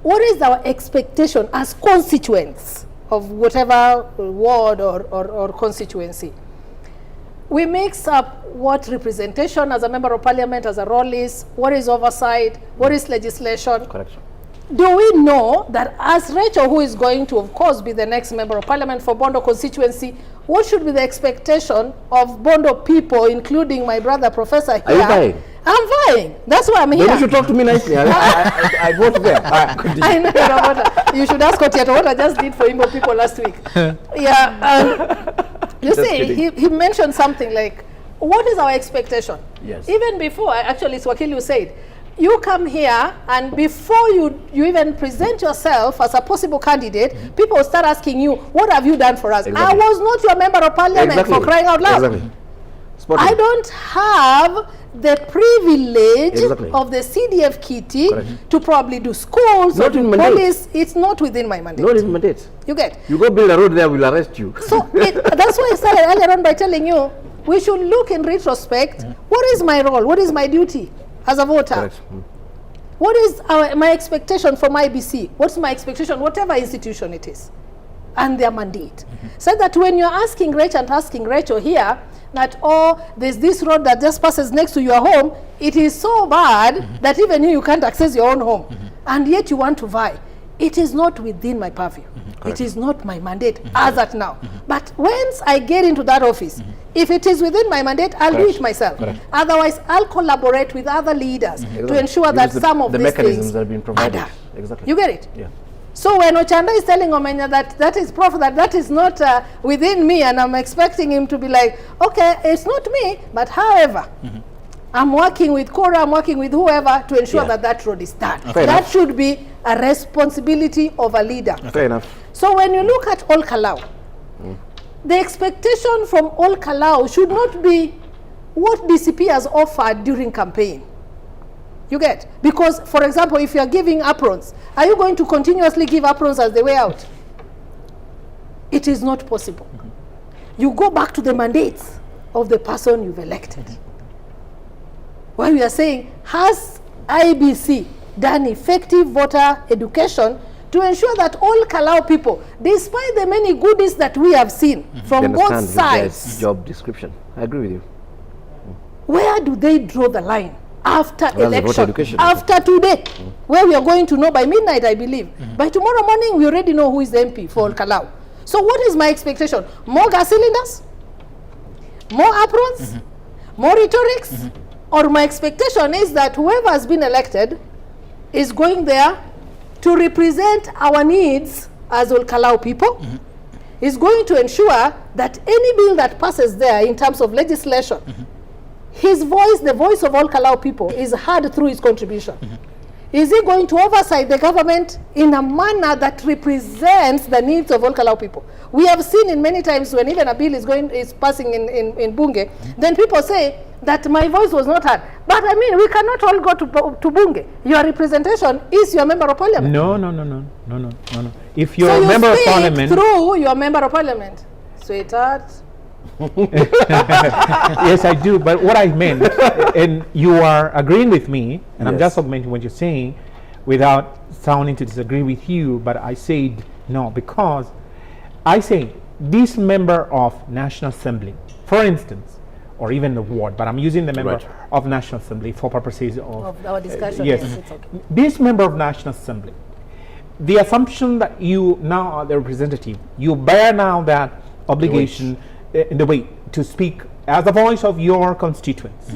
What is our expectation as constituents of whatever ward or constituency? We mix up what representation as a member of parliament as a role is, what is oversight, what is legislation. Correction. Do we know that as Rachel, who is going to, of course, be the next member of parliament for Bondo constituency, what should be the expectation of Bondo people, including my brother, Professor here? Are you vying? I'm vying. That's why I'm here. Then you should talk to me nicely. I vote there. I know. You should ask Otiato what I just did for Igbo people last week. You see, he mentioned something like, what is our expectation? Yes. Even before, actually, Swakili said, you come here and before you even present yourself as a possible candidate, people start asking you, what have you done for us? I was not your member of parliament for crying out loud. I don't have the privilege of the CDF kitty to probably do schools or do police. It's not within my mandate. Not even mandate. You get? You go build a road there, we'll arrest you. So that's why I started earlier on by telling you, we should look in retrospect, what is my role? What is my duty as a voter? What is my expectation from IBC? What's my expectation, whatever institution it is, and their mandate? So that when you're asking Rachel here, that, oh, there's this road that just passes next to your home, it is so bad that even you can't access your own home, and yet you want to vie. It is not within my purview. It is not my mandate as at now. But once I get into that office, if it is within my mandate, I'll do it myself. Otherwise, I'll collaborate with other leaders to ensure that some of these mechanisms things that have been provided. You get it? Yeah. So when Ochanda is telling Omenya that is proof that is not within me, and I'm expecting him to be like, okay, it's not me, but however, I'm working with Cora, I'm working with whoever to ensure that road is done. That should be a responsibility of a leader. Fair enough. So when you look at all Kalau, the expectation from all Kalau should not be what DCP has offered during campaign. You get? Because, for example, if you are giving aprons, are you going to continuously give aprons as the way out? It is not possible. You go back to the mandates of the person you've elected. Where we are saying, has IBC done effective voter education to ensure that all Kalau people, despite the many goodies that we have seen from both sides, job description. I agree with you. Where do they draw the line after election? After today, where we are going to know by midnight, I believe. By tomorrow morning, we already know who is the MP for Kalau. So what is my expectation? More gas cylinders? More aprons? More rhetorics? Or my expectation is that whoever has been elected is going there to represent our needs as all Kalau people, is going to ensure that any bill that passes there in terms of legislation, his voice, the voice of all Kalau people, is heard through his contribution. Is he going to oversight the government in a manner that represents the needs of all Kalau people? We have seen in many times when even a bill is passing in Bunge, then people say that my voice was not heard. But I mean, we cannot all go to Bunge. Your representation is your member of parliament. No. If you're a member of parliament, through your member of parliament, sweetheart. Yes, I do. But what I meant, and you are agreeing with me, and I'm just augmenting what you're saying, without sounding to disagree with you. But I said no, because I say this member of National Assembly, for instance, or even the ward, but I'm using the member of National Assembly for purposes of our discussion. Yes, it's okay. This member of National Assembly, the assumption that you now are the representative, you bear now that obligation in the way to speak as the voice of your constituents.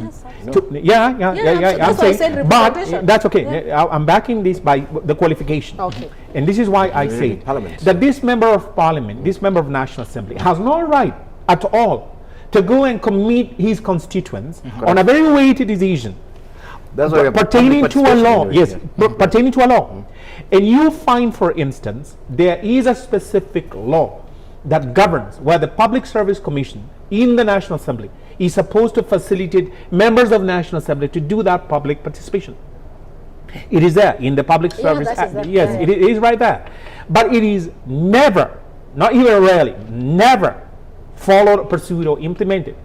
Yes, I'm saying, but that's okay. I'm backing this by the qualification. Okay. And this is why I say that this member of parliament, this member of National Assembly, has no right at all to go and commit his constituents on a very weighty decision pertaining to a law. Yes, pertaining to a law. And you find, for instance, there is a specific law that governs where the Public Service Commission in the National Assembly is supposed to facilitate members of National Assembly to do that public participation. It is there in the Public Service Act. Yes, it is right there. But it is never, not even rarely, never followed, pursued, or implemented.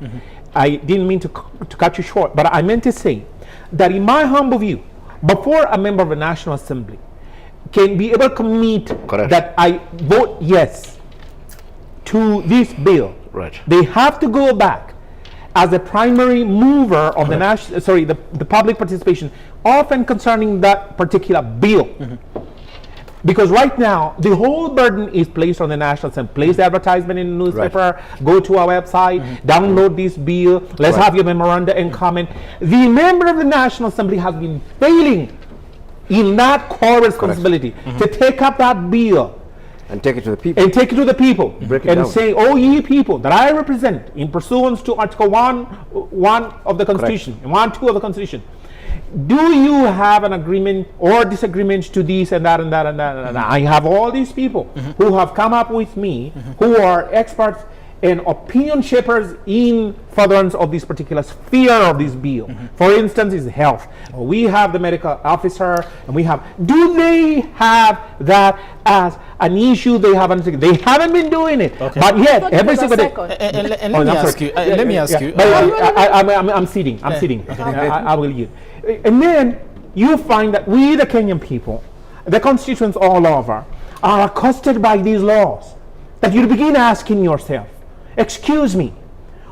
I didn't mean to cut you short, but I meant to say that in my humble view, before a member of the National Assembly can be able to commit that I vote yes to this bill, they have to go back as the primary mover of the national, the public participation, often concerning that particular bill. Because right now, the whole burden is placed on the National Assembly. Place the advertisement in the newspaper, go to our website, download this bill, let's have your memoranda and comment. The member of the National Assembly has been failing in that core responsibility to take up that bill and take it to the people. And take it to the people. And say, oh, ye people that I represent in pursuance to Article 1 of the Constitution, 1(2) of the Constitution. Do you have an agreement or disagreement to this and that and that and that? And I have all these people who have come up with me, who are experts and opinion shapers in furtherance of this particular sphere of this bill. For instance, is health. We have the medical officer, and we have. Do they have that as an issue? They haven't been doing it, but yet every single day. And let me ask you. I'm sitting. I will yield. And then you find that we, the Kenyan people, the constituents all over, are accosted by these laws. That you begin asking yourself, excuse me,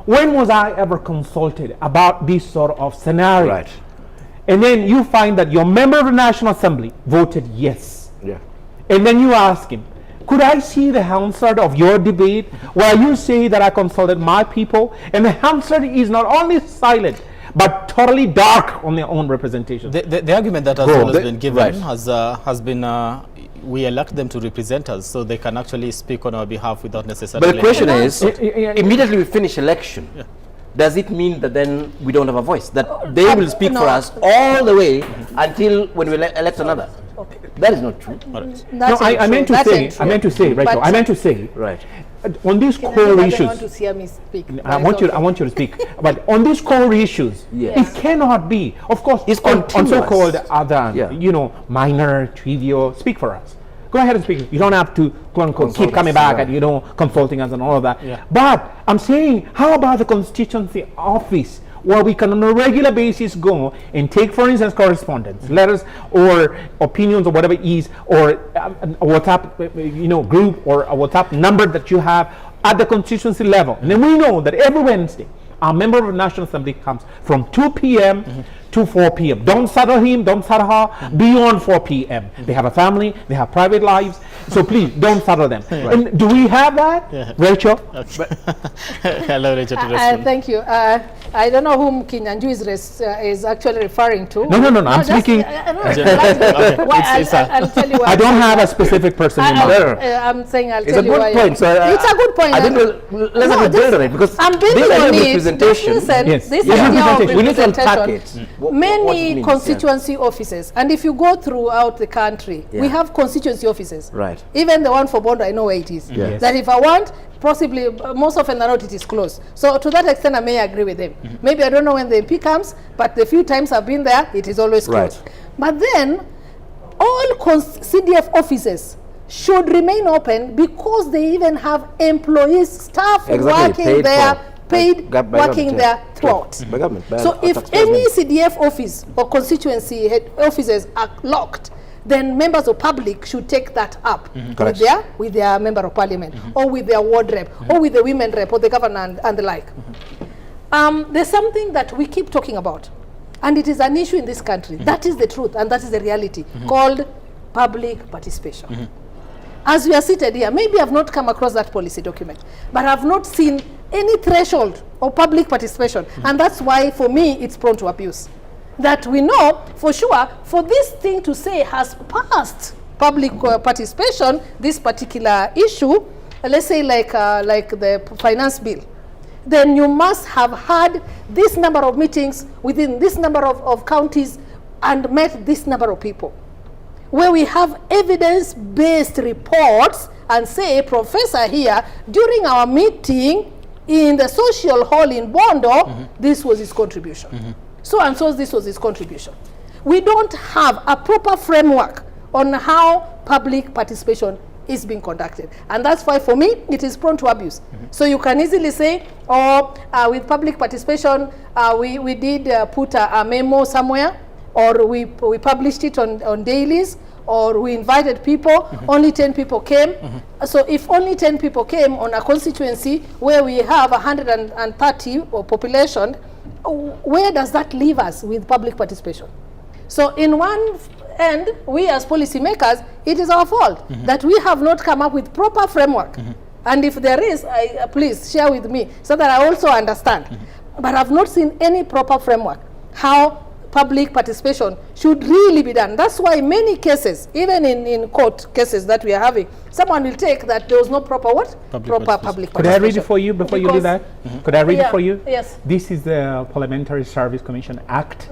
when was I ever consulted about this sort of scenario? And then you find that your member of the National Assembly voted yes. And then you ask him, could I see the Hansard of your debate where you say that I consulted my people? And the Hansard is not only silent, but totally dark on their own representation. The argument that has always been given has been we elect them to represent us, so they can actually speak on our behalf without necessarily. But the question is, immediately we finish election, does it mean that then we don't have a voice? That they will speak for us all the way until when we elect another? Okay. That is not true. No, I meant to say, Rachel, I meant to say, right. On these core issues, want to hear me speak. I want you to speak. But on these core issues, it cannot be. Of course, it's on so-called other, minor, trivial. Speak for us. Go ahead and speak. You don't have to keep coming back and consulting us and all of that. Yeah. But I'm saying, how about the constituency office, where we can on a regular basis go and take, for instance, correspondence, letters or opinions or whatever it is, or a WhatsApp group or a WhatsApp number that you have at the constituency level. And then we know that every Wednesday, a member of the National Assembly comes from 2 p.m. to 4 p.m. Don't saddle him, don't saddle her beyond 4 p.m. They have a family, they have private lives, so please don't saddle them. Right. And do we have that, Rachel? Hello, Rachel. Thank you. I don't know whom Kinyanju is actually referring to. No. I'm speaking. I'll tell you why. I don't have a specific person in mind. I'm saying I'll tell you why. It's a good point. I think let's build on it, because I'm building on it. This is we need to unpack it. Many constituency offices, and if you go throughout the country, we have constituency offices. Right. Even the one for Bondo, I know where it is. Yes. That if I want, possibly most often than not, it is closed. So to that extent, I may agree with them. Maybe I don't know when the MP comes, but the few times I've been there, it is always closed. Right. But then, all CDF offices should remain open because they even have employees, staff working there, paid working there throughout. So if any CDF office or constituency head offices are locked, then members of public should take that up with their member of parliament or with their ward rep or with the women rep or the governor and the like. There's something that we keep talking about, and it is an issue in this country. That is the truth, and that is the reality, called public participation. As we are seated here, maybe I've not come across that policy document, but I've not seen any threshold of public participation, and that's why, for me, it's prone to abuse. That we know for sure, for this thing to say has passed public participation, this particular issue, let's say like the finance bill, then you must have had this number of meetings within this number of counties and met this number of people. Where we have evidence-based reports and say, Professor here, during our meeting in the social hall in Bondo, this was his contribution. So and so this was his contribution. We don't have a proper framework on how public participation is being conducted. And that's why, for me, it is prone to abuse. So you can easily say, with public participation, we did put a memo somewhere, or we published it on dailies, or we invited people, only 10 people came. So if only 10 people came on a constituency where we have 130 population, where does that leave us with public participation? So in one end, we as policymakers, it is our fault that we have not come up with proper framework. And if there is, please share with me so that I also understand. But I've not seen any proper framework how public participation should really be done. That's why many cases, even in court cases that we are having, someone will take that there was no proper what? Proper public participation. Could I read it for you before you do that? Could I read it for you? Yes. This is the Parliamentary Service Commission Act,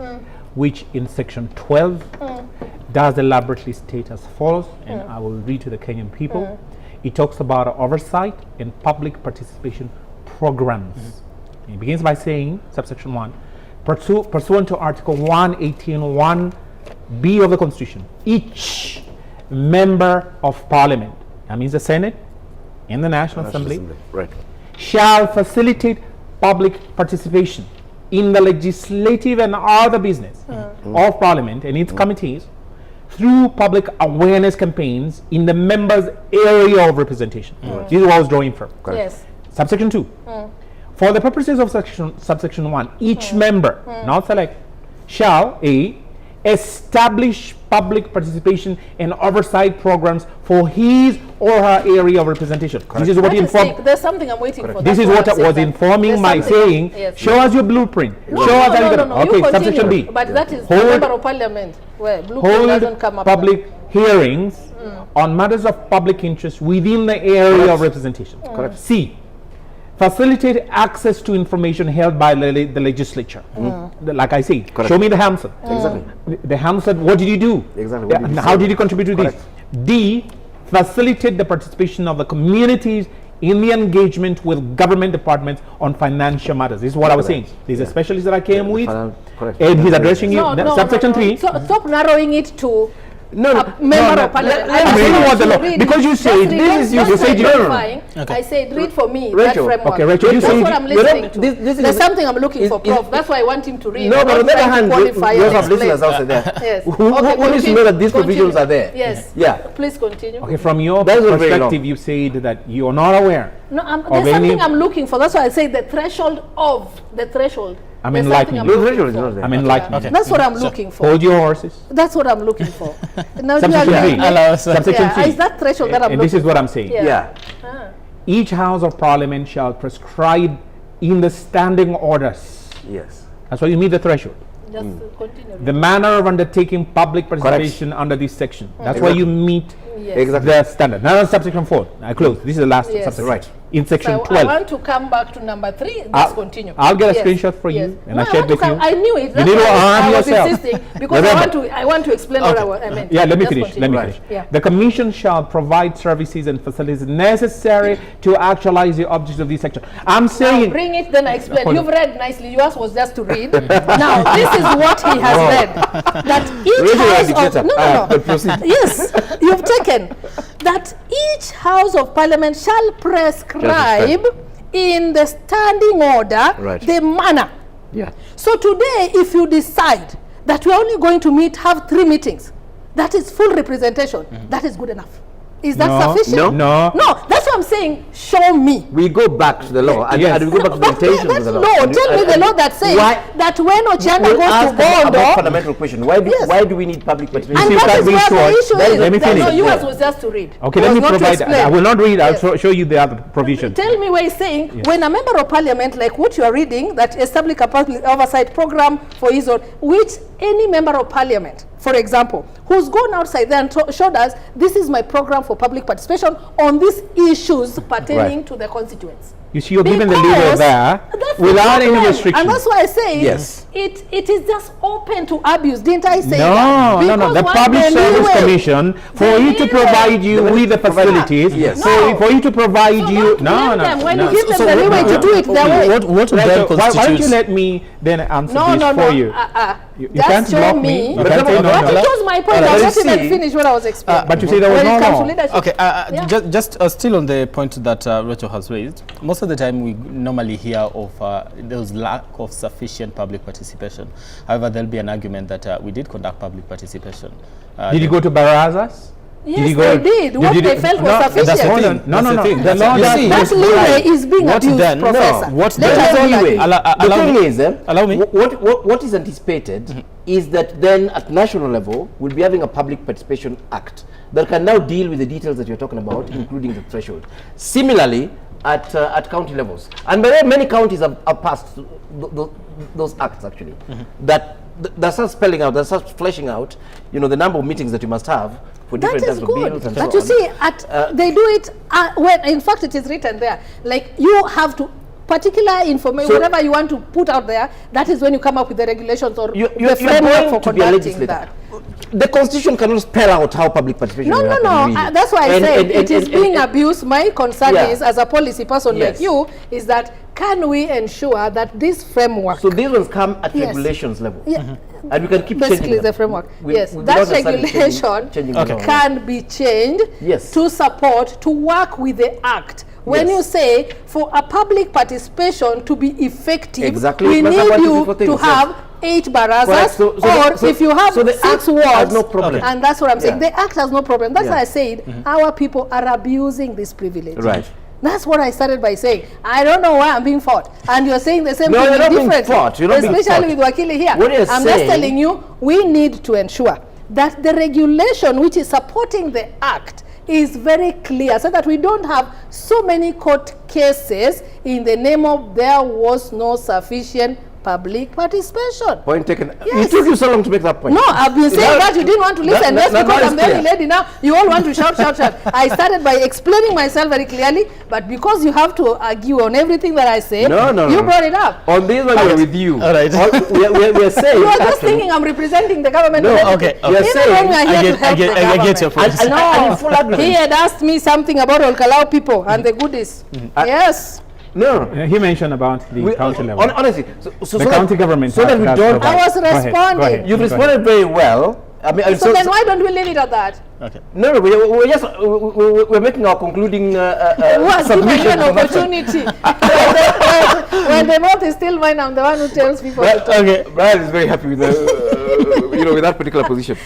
which in section 12 does elaborately state as follows, and I will read to the Kenyan people. It talks about oversight and public participation programs. It begins by saying, subsection 1, pursuant to Article 118(1)(b) of the Constitution, each member of Parliament, that means the Senate and the National Assembly, shall facilitate public participation in the legislative and other business of Parliament and its committees through public awareness campaigns in the members' area of representation. This is what I was drawing from. Yes. Subsection 2. For the purposes of subsection 1, each member, not select, shall establish public participation and oversight programs for his or her area of representation. This is what informed. There's something I'm waiting for. This is what I was informing my saying. Yes. Show us your blueprint. No, show us how you're no, okay, subsection B. But that is the member of parliament where blueprint doesn't come up. Public hearings on matters of public interest within the area of representation. Correct. C, facilitate access to information held by the legislature. Like I said, Correct. show me the Hamson. Exactly. The Hamson, what did you do? Exactly. What did you How say? did you contribute to Correct. this? D, facilitate the participation of the communities in the engagement with government departments on financial matters. This is what I was saying. There's a specialist that I came with, Correct. and he's addressing you. Subsection 3. So stop narrowing it to No, member of parliament. I'm saying what the law, because you said this is you said I said read for me Rachel. that framework. Okay, Rachel, you That's said what I'm listening to. this There's is something I'm looking for, Prof. That's why I want him to read. No, I'm but on not the other trying to hand, you qualify have and listeners explain. also there. Yes. Who needs to know that these provisions are there? Yes. Yeah. Please continue. Okay, from your That is very long. perspective, you said that you are not aware. No, of there's any- something I'm looking for. That's why I say the threshold of the threshold. I'm There's enlightening something you. I'm No, looking threshold is for. not there. I'm enlightening. Okay. That's what I'm looking for. Hold your horses. That's what I'm looking for. Now, Subsection 3. Subsection yeah, 3. is that threshold that I'm And looking this is for? what I'm saying. Yeah. Each House of Parliament shall prescribe in the standing orders. Yes. That's why you meet the threshold. Just continue. The manner of undertaking public participation under this section. That's why you meet Yes. Exactly. the standard. Now subsection 4. I close. This is the last Yes. subsection. Right. In section So 12. I want to come back to number 3. Let's continue. I'll get a Yes. screenshot for Yes. you and No, I share it with you. I knew it. You That's need to why arm I was yourself. insisting because Remember. I want to explain what I meant. Yeah, let me Just finish. continue. Let me Right. finish. Yeah. The Commission shall provide services and facilities necessary to actualize the objects of this section. I'm Now saying. bring it, then I explain. Hold You've on. read nicely. Yours was just to read. Now, this is what he has read. That each Rachel, you're a house of... dictator. No. But proceed. Yes, you've taken. That each House of Parliament shall prescribe in the standing order Right. the manner. Yeah. So today, if you decide that we're only going to have 3 meetings, that is full representation, that is good enough. Is that No, sufficient? no. No, that's what I'm saying. Show me. We go back to the law and, Yes. and we go back to the But intentions that's of the law. law. And- Tell me and- the law that says why- that when Ochanda We'll goes ask to about Bondo, fundamental question. Yes. Why do we need public participation? and you that can't is be where short. the issue is. Let me finish. No, yours was just to read. Okay, It let was me not to provide. I explain. will not read. Yes. I'll show you the other provision. Tell me where he's saying when a member of parliament, like what you are reading, that establish a public oversight program for his own, which any member of parliament, for example, who's gone outside there and showed us, this is my program for public participation on these issues pertaining Right. to the constituents. You see, you're given the leeway Because there that's the without any problem. restriction. And that's why I say Yes. it is just open to abuse. Didn't I say No, that? no. Because The what Public the Service leeway- Commission, for the you to leeway- provide you with the facilities, Yes. for you to provide So you. don't No, blame no. them when no. you give them So the what- leeway to do it their way. What would Right, then so why don't you constitute... let me then answer No, this no, for no. you? You Just can't show block me. You can't say no, But no. it was my point. I let's was not even see. finished what I was explaining. But you say there was when no it comes to law. leadership. Okay, Yeah. just still on the point that Rachel has raised, most of the time we normally hear of those lack of sufficient public participation. However, there'll be an argument that we did conduct public participation. Did you go to Barazas? Yes, they did. What they felt was sufficient. That's the Hold thing. on. No, That's no, the no. thing. The That's law you does see, That leeway is being what abused, then? Professor. What Let then? us That's all the agree. leeway. Allow The me. thing is, Allow me. what is anticipated is that then at national level, we'll be having a Public Participation Act that can now deal with the details that you're talking about, including the threshold. Similarly, at county levels. And by the way, many counties have passed those acts, actually, that start spelling out, that start fleshing out, the number of meetings that you must have for That different is types of good. bills and But so you on. see, they do it when, in fact, it is written there. Like you have to particular information, So- whatever you want to put out there. That is when you come up with the regulations or You're the framework going for to be a conducting legislator. that. The Constitution cannot spell out how public participation No, will no, happen, no. really. That's why I And- said and- it is and- being and- abused. My concern Yeah. is, as a policy person Yes. like you, is that can we ensure that this framework, So these ones come at Yes. regulations level. Yeah. And we can keep basically changing the them. framework, We- yes, we that don't necessarily regulation changing the law. can be changed Yes. to support, to work with the act. When Yes. you say for a public participation to be effective, Exactly. we It must need have one, two, you three, four to things, have yes. 8 barazas, Correct. So or if you have so the 6 act wards, has no problem. and that's what I'm saying. Yeah. The act has no problem. That's Yeah. why I said our people are abusing this privilege. Right. That's what I started by saying. I don't know why I'm being fought. And you're saying the same No, thing you're not being differently. fought. You're not being Especially fought. with Wakili here. What you're I'm saying- just telling you, we need to ensure that the regulation which is supporting the act is very clear, so that we don't have so many court cases in the name of there was no sufficient public participation. Point taken. Yes. It took you so long to make that point. No, I've been saying that you didn't want to listen. Just because I'm the only lady now, you all want to shout, shout, shout. I started by explaining myself very clearly, but because you have to argue on everything that I say, you brought it up. On this one, we're with you. All right. We're saying. You are just thinking I'm representing the government. No, okay. Even when we are here to help the government. I get your point. No, he had asked me something about all Kalau people and the goodies. Yes. No, he mentioned about the county level. Honestly, the county government. So that we don't. I was responding. You've responded very well. I mean, so then why don't we leave it at that? Okay. No, we're just we're making our concluding submission. An opportunity. When the vote is still mine, I'm the one who tells people. Okay, Brian is very happy with the, with that particular position.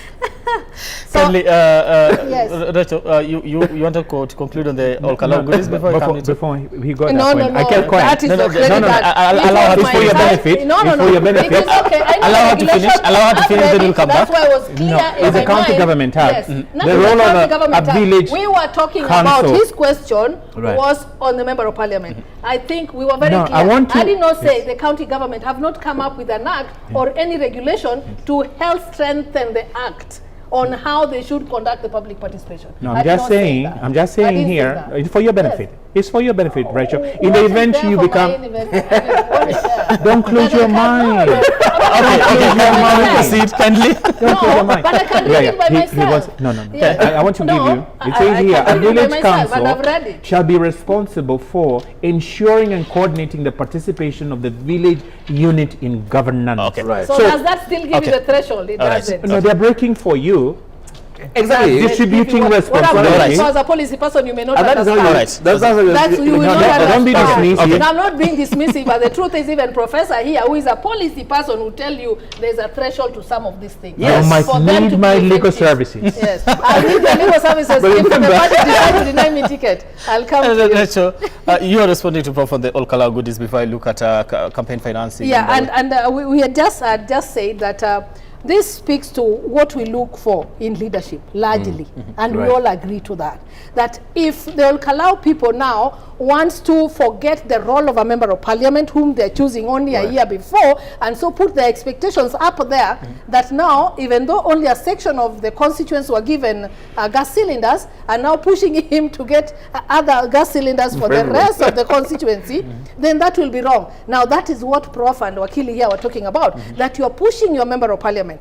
Kindly, yes. Rachel, you want to conclude on the all Kalau goodies before he comes? Before he got no, that point. no, I kept quiet. that is I'll allow her to for your benefit. No, for your benefit. It is okay. Allow her to finish. Allow her to finish. Then we'll come back. That's why I was clear. No, it's a county government Yes. The role of a village. We were talking about his question was on the member of parliament. I think we were very clear. I did not say the county government have not come up with an act or any regulation to help strengthen the act on how they should conduct the public participation. No, I'm just saying here, it's for your benefit. Yes. It's for your benefit, Rachel. In the event you become... Don't close your mind. Proceed, kindly. Don't close your mind. But I can read it by myself. No. I want to give you... It says here, a village council shall be responsible for ensuring and coordinating the participation of the village unit in governance. Okay. Right. So does that still give you the threshold? It doesn't. No, they're breaking for you. Exactly. Distributing responsibility. As a policy person, you may not understand. That's you will not understand. Don't be dismissive. Okay. I'm not being dismissive, but the truth is even Professor here, who is a policy person, will tell you there's a threshold to some of these things. Yes. I might need my legal services. Yes. I'll need the legal services. If the party decides to deny me ticket, I'll come to you. Rachel, you are responding to Prof on the all Kalau goodies before I look at campaign financing. Yeah, and we had just said that this speaks to what we look for in leadership, largely, and we all agree to that. That if the Kalau people now wants to forget the role of a member of parliament whom they're choosing only a year before, and so put their expectations up there, that now, even though only a section of the constituents were given gas cylinders, are now pushing him to get other gas cylinders for the rest of the constituency, then that will be wrong. Now, that is what Prof and Wakili here were talking about, that you're pushing your member of parliament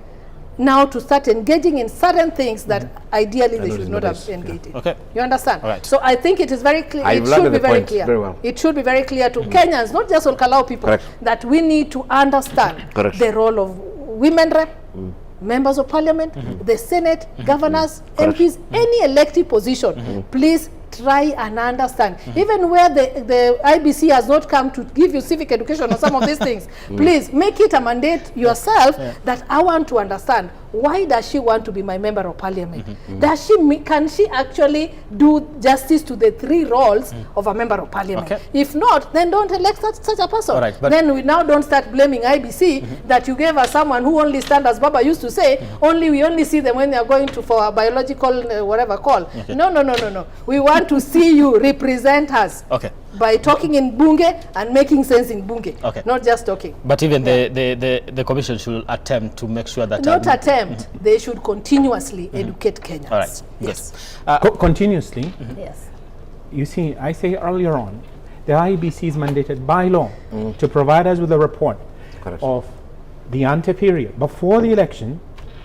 now to start engaging in certain things that ideally they should not have engaged in. Okay. You understand? Right. So I think it is very clear. It should be very clear. Very well. It should be very clear to Kenyans, not just on Kalau people, that we need to understand the role of women rep, members of parliament, the Senate, governors, MPs, any elected position. Please try and understand. Even where the IBC has not come to give you civic education on some of these things, please make it a mandate yourself that I want to understand. Why does she want to be my member of parliament? Can she actually do justice to the three roles of a member of parliament? If not, then don't elect such a person. Then we now don't start blaming IBC that you gave us someone who only stands, as Baba used to say, we only see them when they are going to for a biological whatever call. No. We want to see you represent us. By talking in Bunge and making sense in Bunge, not just talking. But even the commission should attempt to make sure that... Not attempt, they should continuously educate Kenyans. All right. Yes. Continuously? Yes. You see, I say earlier on, the IBC is mandated by law to provide us with a report of the ante-period. Before the election,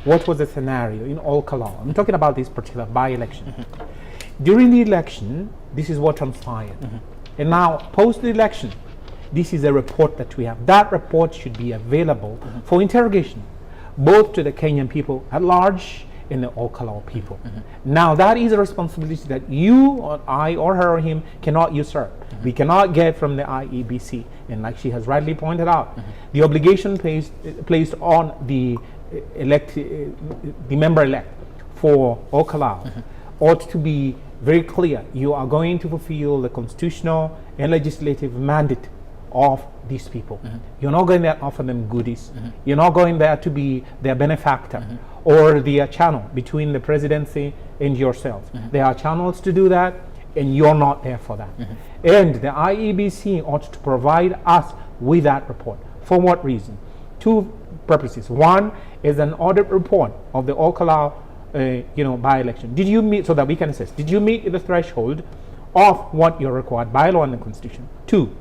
what was the scenario in all Kalau? I'm talking about this particular by-election. During the election, this is what transpired. And now, post the election, this is a report that we have. That report should be available for interrogation, both to the Kenyan people at large and the all Kalau people. Now, that is a responsibility that you or I or her or him cannot usurp. We cannot get from the IEBC. And like she has rightly pointed out, the obligation placed on the member-elect for all Kalau ought to be very clear. You are going to fulfill the constitutional and legislative mandate of these people. You're not going there to offer them goodies. You're not going there to be their benefactor or the channel between the presidency and yourselves. There are channels to do that, and you're not there for that. And the IEBC ought to provide us with that report. For what reason? Two purposes. One is an audit report of the KALOU by-election. Did you meet, so that we can assess, did you meet the threshold of what you're required by law and the Constitution? Two,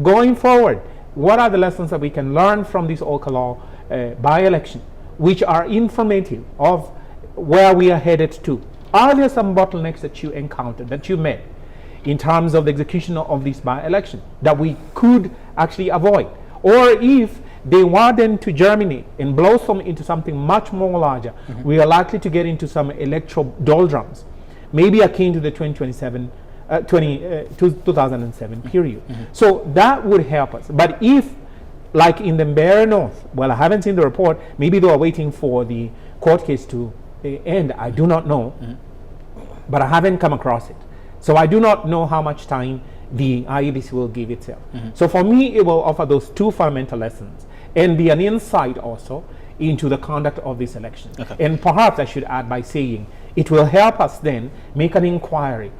going forward, what are the lessons that we can learn from this KALOU by-election, which are informative of where we are headed to? Are there some bottlenecks that you encountered, that you met in terms of the execution of this by-election that we could actually avoid? Or if they were then to germinate and blossom into something much more larger, we are likely to get into some electoral doldrums, maybe akin to the 2007 period. So that would help us. But if, like in the Mbeere North, well, I haven't seen the report, maybe they are waiting for the court case to end, I do not know, but I haven't come across it. So I do not know how much time the IEBC will give itself. So for me, it will offer those two fundamental lessons and be an insight also into the conduct of this election. And perhaps I should add by saying it will help us then make an inquiry.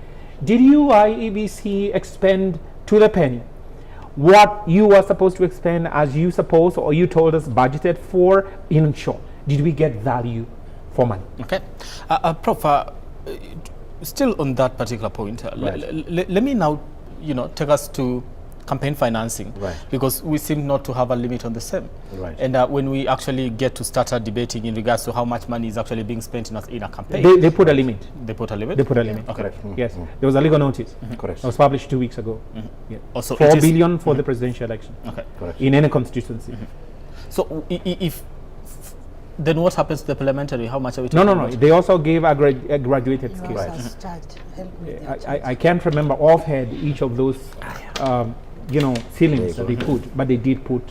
Did you, IEBC, expend to the penny what you were supposed to expend as you supposed, or you told us budgeted for? In short, did we get value for money? Okay. Prof, still on that particular point, let me now, take us to campaign financing, because we seem not to have a limit on the same. And when we actually get to start debating in regards to how much money is actually being spent in a campaign, they put a limit. They put a limit. They put a limit. Okay. Yes, there was a legal notice. It was published 2 weeks ago. Also, 4 billion for the presidential election. In any constituency. So if then what happens to the parliamentary? How much are we talking No. about? They also gave a graduated scale. I can't remember offhand each of those, ceilings that they put, but they did put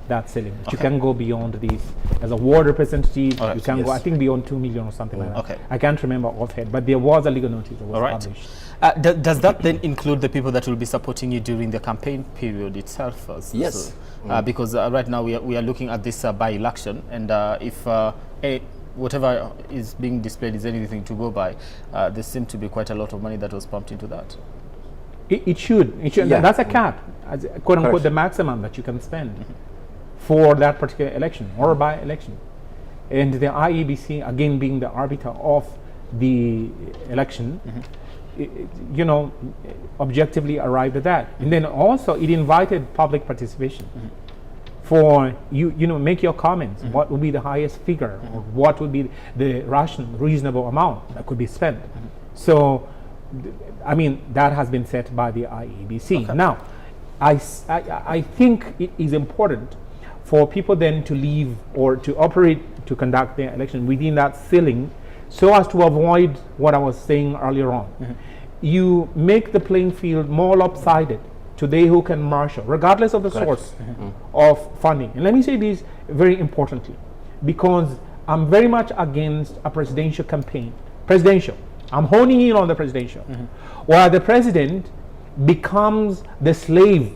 that ceiling. You can go beyond these. As a ward representative, you can go, I think, beyond 2 million or something like that. I can't remember offhand, but there was a legal notice that was published. Does that then include the people that will be supporting you during the campaign period itself? Yes. Because right now we are looking at this by-election, and if whatever is being displayed is anything to go by, there seemed to be quite a lot of money that was pumped into that. It should. Yeah. That's a cap, quote unquote, the maximum that you can spend for that particular election or by-election. And the IEBC, again, being the arbiter of the election, objectively arrived at that. And then also it invited public participation for make your comments. What would be the highest figure, or what would be the reasonable amount that could be spent? So, I mean, that has been set by the IEBC. Now, I think it is important for people then to leave or to operate, to conduct their election within that ceiling, so as to avoid what I was saying earlier on. You make the playing field more lopsided to they who can marshal, regardless of the source of funding. And let me say this very importantly, because I'm very much against a presidential campaign. I'm honing in on the presidential, where the president becomes the slave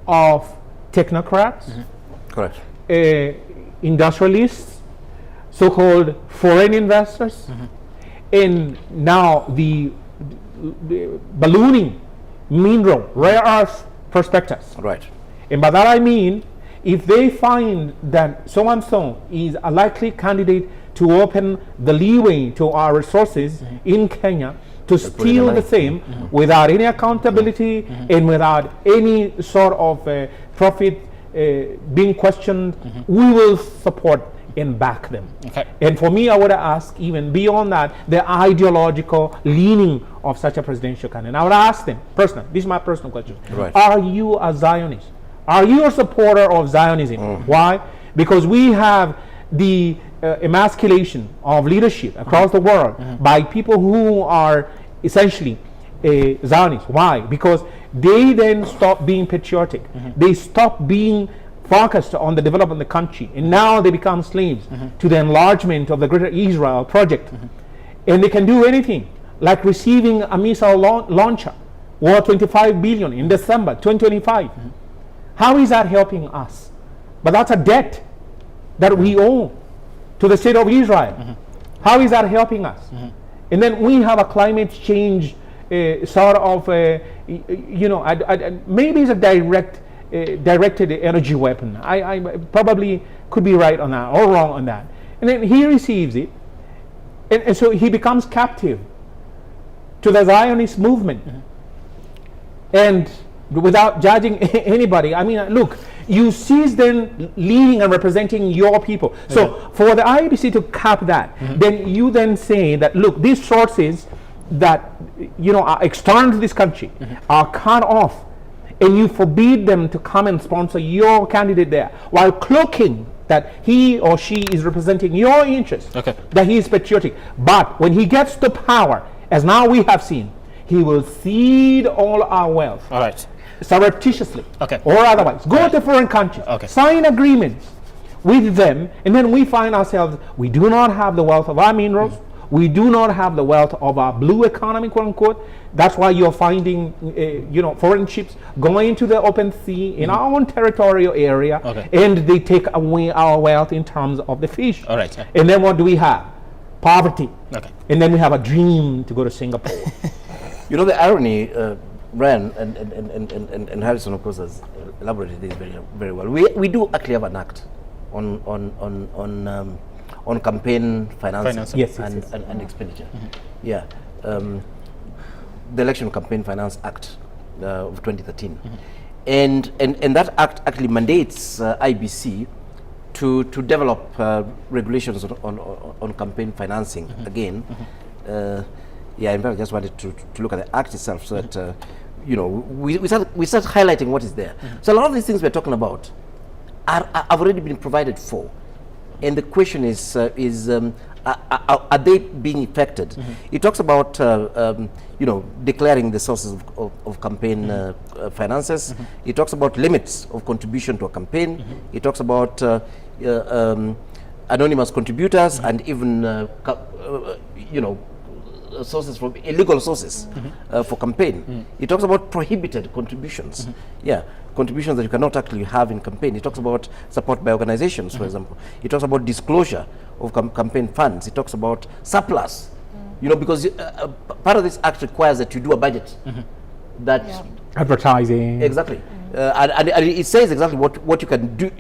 of technocrats, industrialists, so-called foreign investors, and now the ballooning mineral, rare earth prospectors. And by that I mean, if they find that so-and-so is a likely candidate to open the leeway to our resources in Kenya, to steal the same without any accountability and without any sort of profit being questioned, we will support and back them. And for me, I would ask, even beyond that, the ideological leaning of such a presidential candidate. I would ask them personally, this is my personal question, are you a Zionist? Are you a supporter of Zionism? Why? Because we have the emasculation of leadership across the world by people who are essentially Zionists. Why? Because they then stop being patriotic. They stop being focused on the development of the country, and now they become slaves to the enlargement of the Greater Israel project. And they can do anything, like receiving a missile launcher worth 25 billion in December 2025. How is that helping us? But that's a debt that we owe to the state of Israel. How is that helping us? And then we have a climate change sort of, maybe it's a direct directed energy weapon. I probably could be right on that or wrong on that. And then he receives it, and so he becomes captive to the Zionist movement. And without judging anybody, I mean, look, you cease them leading and representing your people. So for the IEBC to cap that, then you then say that, look, these sources that, you know, are external to this country are cut off, and you forbid them to come and sponsor your candidate there, while cloaking that he or she is representing your interests, that he is patriotic. But when he gets to power, as now we have seen, he will cede all our wealth. All right. Surreptitiously or otherwise. Go to foreign countries, sign agreements with them, and then we find ourselves, we do not have the wealth of our minerals, we do not have the wealth of our blue economy, quote unquote. That's why you're finding you know, foreign ships going into the open sea in our own territorial area, and they take away our wealth in terms of the fish. All right. And then what do we have? Poverty. And then we have a dream to go to Singapore. You know, the irony, Brian and Harrison, of course, has elaborated this very well. We do actually have an act on campaign financing and expenditure. Yeah, the Election Campaign Finance Act of 2013, and that act actually mandates IBC to develop regulations on campaign financing again. Yeah, in fact, I just wanted to look at the act itself, so that you know, we start highlighting what is there. So a lot of these things we're talking about have already been provided for, and the question is are they being effected? It talks about you know, declaring the sources of campaign finances. It talks about limits of contribution to a campaign. It talks about anonymous contributors and even you know, sources from illegal sources for campaign. It talks about prohibited contributions. Yeah, contributions that you cannot actually have in campaign. It talks about support by organizations, for example. It talks about disclosure of campaign funds. It talks about surplus. You know, because part of this act requires that you do a budget. That advertising. Exactly. And it says exactly what you can do,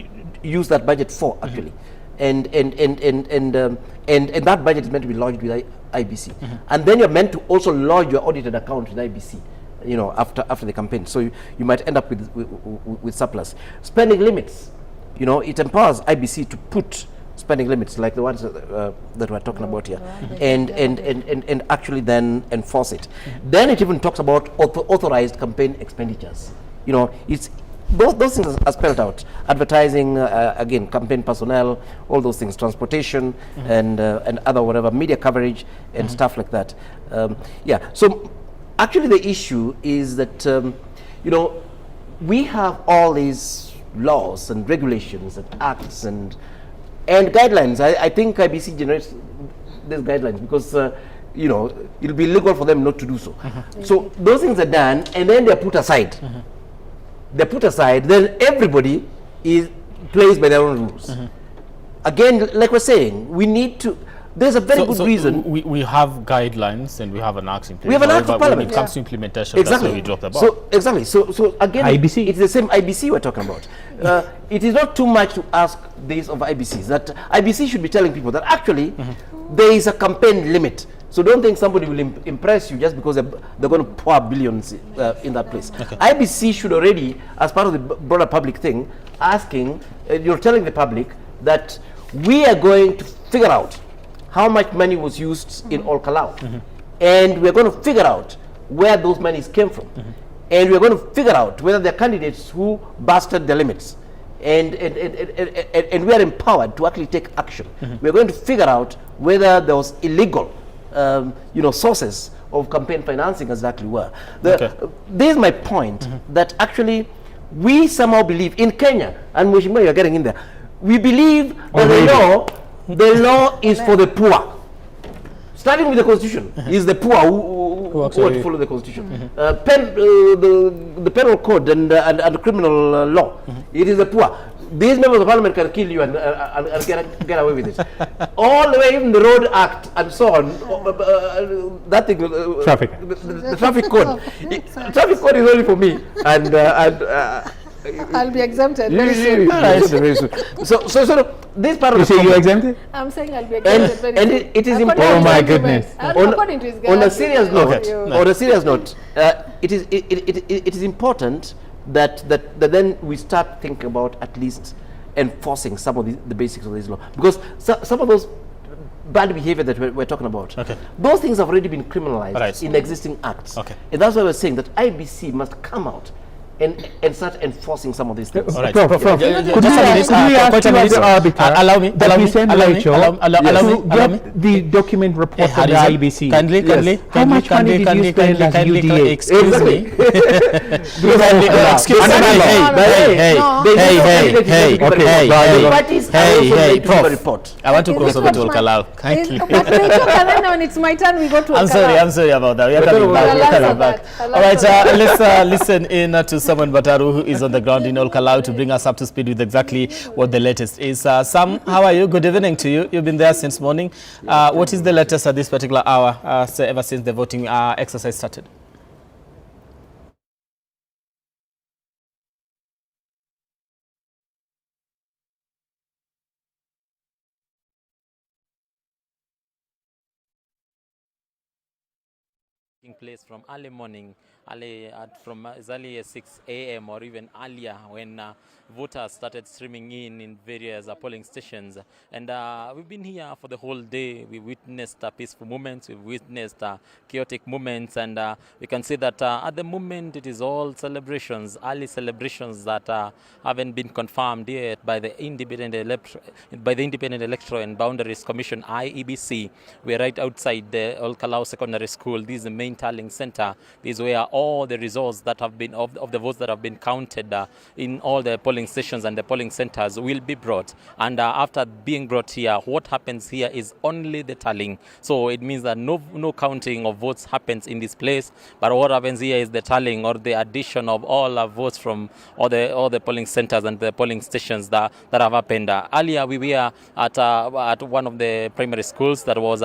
use that budget for actually. And that budget is meant to be lodged with IBC, and then you're meant to also lodge your audited account with IBC, you know, after the campaign. So you might end up with surplus. Spending limits, you know, it empowers IBC to put spending limits like the ones that we're talking about here, and actually then enforce it. Then it even talks about authorized campaign expenditures. You know, it's those things are spelled out. Advertising, again, campaign personnel, all those things, transportation, and other whatever, media coverage and stuff like that. Yeah, so actually the issue is that, you know, we have all these laws and regulations and acts and guidelines. I think IBC generates these guidelines because, you know, it'll be illegal for them not to do so. So those things are done, and then they're put aside. They're put aside, then everybody plays by their own rules. Again, like we're saying, we need to, there's a very good reason. We have guidelines and we have an act in place. We have an act of parliament. When it comes to implementation, that's where we drop the ball. So, exactly. So again, IBC. It's the same IBC we're talking about. It is not too much to ask this of IBCs, that IBC should be telling people that actually there is a campaign limit. So don't think somebody will impress you just because they're going to pour billions in that place. IBC should already, as part of the broader public thing, asking, you're telling the public that we are going to figure out how much money was used in all KALOU. And we're going to figure out where those monies came from. And we're going to figure out whether there are candidates who busted the limits. And we are empowered to actually take action. We're going to figure out whether there was illegal you know, sources of campaign financing exactly were. This is my point, that actually we somehow believe in Kenya, and Mheshimiwa, you're getting in there, we believe that the law is for the poor. Starting with the constitution, is the poor who have to follow the constitution. The penal code and criminal law, it is the poor. These members of parliament can kill you and get away with it. All the way, even the road act and so on, that thing, traffic. The traffic code. Traffic code is only for me and I'll be exempted very soon. So this part of you say you exempted? I'm saying I'll be exempted very soon. And it is important. Oh my goodness. According to his On a serious note, it is important that then we start thinking about at least enforcing some of the basics of this law, because some of those bad behavior that we're talking about, those things have already been criminalized in existing acts, and that's why we're saying that IBC must come out and start enforcing some of these things. All right. Could we ask the arbiter allow me to get the document report from the IBC? Kindly, how much money did you spend as UDA? Excuse me. I want to cross over to Kalau. Kindly. When it's my turn, we go to I'm sorry about that. We are coming back. All right, let's listen in to someone Bataru who is on the ground in Kalau to bring us up to speed with exactly what the latest is. Sam, how are you? Good evening to you. You've been there since morning. What is the latest at this particular hour ever since the voting exercise started? Place from early morning, from as early as 6 a.m. or even earlier, when voters started streaming in various polling stations. And we've been here for the whole day. We witnessed peaceful moments, we've witnessed chaotic moments, and we can say that at the moment it is all celebrations, early celebrations that haven't been confirmed yet by the Independent Electoral and Boundaries Commission, IEBC. We're right outside the Kalau Secondary School. This is the main tallying center. This is where all the results that have been of the votes that have been counted in all the polling stations and the polling centers will be brought. And after being brought here, what happens here is only the tallying. So it means that no counting of votes happens in this place. But what happens here is the tallying, or the addition of all votes from all the polling centers and the polling stations that have happened. Earlier we were at one of the primary schools that was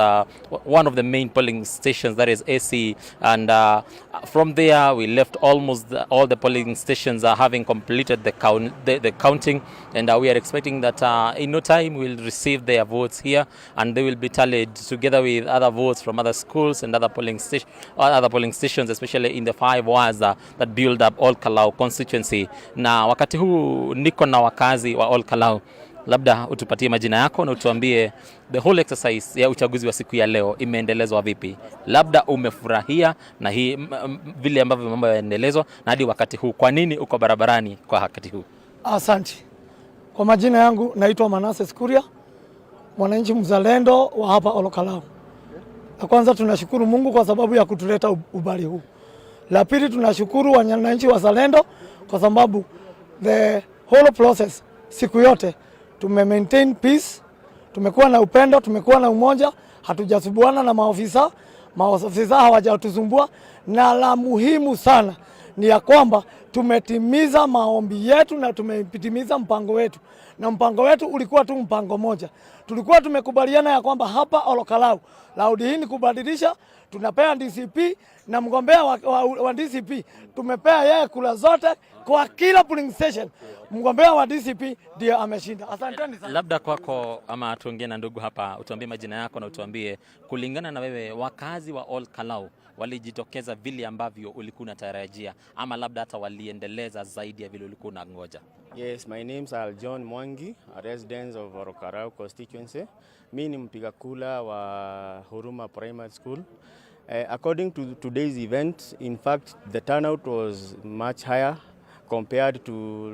one of the main polling stations, that is AC. And from there we left almost all the polling stations having completed the counting, and we are expecting that in no time we'll receive their votes here, and they will be tallied together with other votes from other schools and other polling stations, especially in the 5 wards that build up Kalau constituency. Na wakati huu niko na wakazi wa Kalau. Labda utupatie majina yako na utuambie the whole exercise ya uchaguzi wa siku ya leo imeendelezwa vipi. Labda umefurahia na hii vile ambavyo mambo yanaendelezwa, na hadi wakati huu kwa nini uko barabarani kwa wakati huu? Asante. Kwa majina yangu naitwa Manase Skuria, mwananchi mzalendo wa hapa Kalau. Na kwanza tunashukuru Mungu kwa sababu ya kutuleta ubali huu. La pili tunashukuru wananchi wazalendo kwa sababu the whole process siku yote maintain peace, tumekuwa na upendo, tumekuwa na umoja, hatujasubuana na maofisa hawajatusumbua, na la muhimu sana ni ya kwamba tumetimiza maombi yetu na tumetimiza mpango wetu. Na mpango wetu ulikuwa tu mpango moja. Tulikuwa tumekubaliana ya kwamba hapa Kalau laudi hii ni kubadilisha, tunapea DCP na mgombea wa DCP tumepea yeye kula zote kwa kila polling station. Mgombea wa DCP ndiye ameshinda. Asanteni sana. Labda kwako ama tuongee na ndugu hapa, utuambie majina yako na utuambie kulingana na wewe wakazi wa Kalau walijitokeza vile ambavyo ulikuwa unatarajia, ama labda hata waliendeleza zaidi ya vile ulikuwa unangoja? Yes, my name is John Mwangi, a resident of Kalau constituency. Mimi ni mpiga kura wa Huruma Primary School. According to today's event, in fact, the turnout was much higher compared to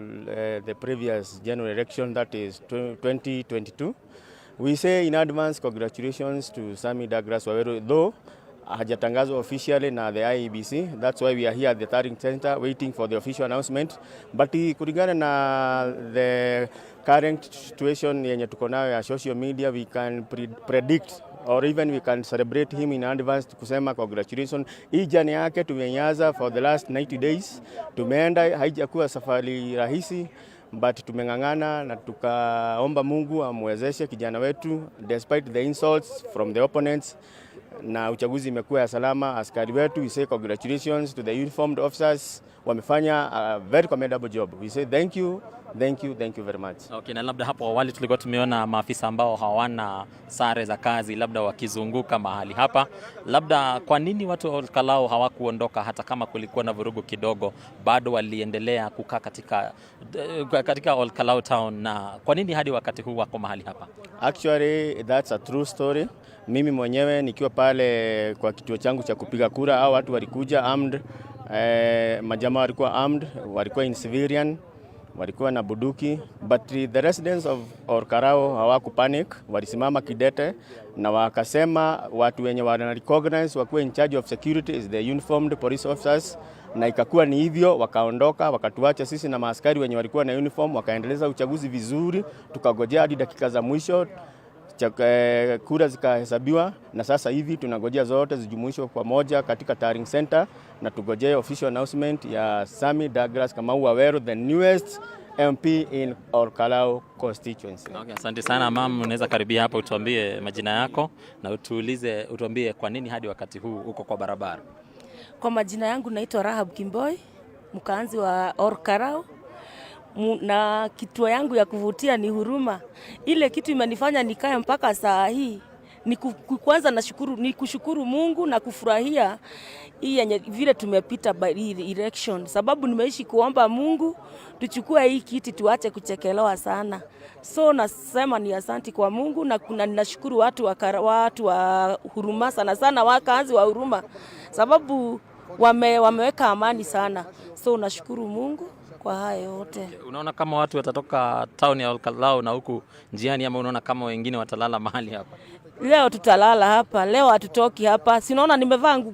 the previous general election, that is 2022. We say in advance congratulations to Sami Douglas Waweru, though hajatangazwa officially na the IEBC. That's why we are here at the Taring Center waiting for the official announcement. But kulingana na the current situation yenye tuko nayo ya social media, we can predict or even we can celebrate him in advance kusema congratulations. Hii jani yake tumenyaza for the last 90 days. Tumeenda, haijakuwa safari rahisi, but tumengangana na tukaomba Mungu amwezeshe kijana wetu despite the insults from the opponents. na uchaguzi imekuwa ya salama. Askari wetu, we say congratulations to the uniformed officers, wamefanya a very commendable job. We say thank you very much. Okay, na labda hapo awali tulikuwa tumeona maafisa ambao hawana sare za kazi labda wakizunguka mahali hapa. Labda kwa nini watu wa KALOU hawakuondoka hata kama kulikuwa na vurugu kidogo, bado waliendelea kukaa katika KALOU town, na kwa nini hadi wakati huu wako mahali hapa? Actually, that's a true story. Mimi mwenyewe nikiwa pale kwa kituo changu cha kupiga kura, au watu walikuja armed, majamaa walikuwa armed, walikuwa in civilian, walikuwa na buduki, but the residents of KALOU hawaku panic, walisimama kidete na wakasema watu wenye wana recognize wakuwa in charge of security is the uniformed police officers, na ikakuwa ni hivyo, wakaondoka wakatuacha sisi na maaskari wenye walikuwa na uniform, wakaendeleza uchaguzi vizuri, tukagojea hadi dakika za mwisho kura zikahesabiwa, na sasa hivi tunangojea zote zijumuishwe kwa moja katika Taring Center, na tugojea official announcement ya Sami Douglas Kamau Waweru, the newest MP in KALOU constituency. Okay, asante sana ma'am, unaweza karibia hapa utuambie majina yako na utuambie kwa nini hadi wakati huu uko kwa barabara. Kwa majina yangu naitwa Rahab Kimboi, mkaanzi wa KALOU. Na kituo yangu ya kuvutia ni huruma. Ile kitu imenifanya nikae mpaka saa hii ni kwanza ni kushukuru Mungu na kufurahia hii yenye vile tumepita by election, sababu nimeishi kuomba Mungu tuchukue hii kiti, tuache kuchekelewa sana. So nasema ni asante kwa Mungu, na ninashukuru watu wa huruma sana wakaanzi wa huruma, sababu wameweka amani sana. So nashukuru Mungu kwa haya yote. Unaona kama watu watatoka town ya KALOU na huku njiani, ama unaona kama wengine watalala mahali hapa? Leo tutalala hapa, leo hatutoki hapa. Sinaona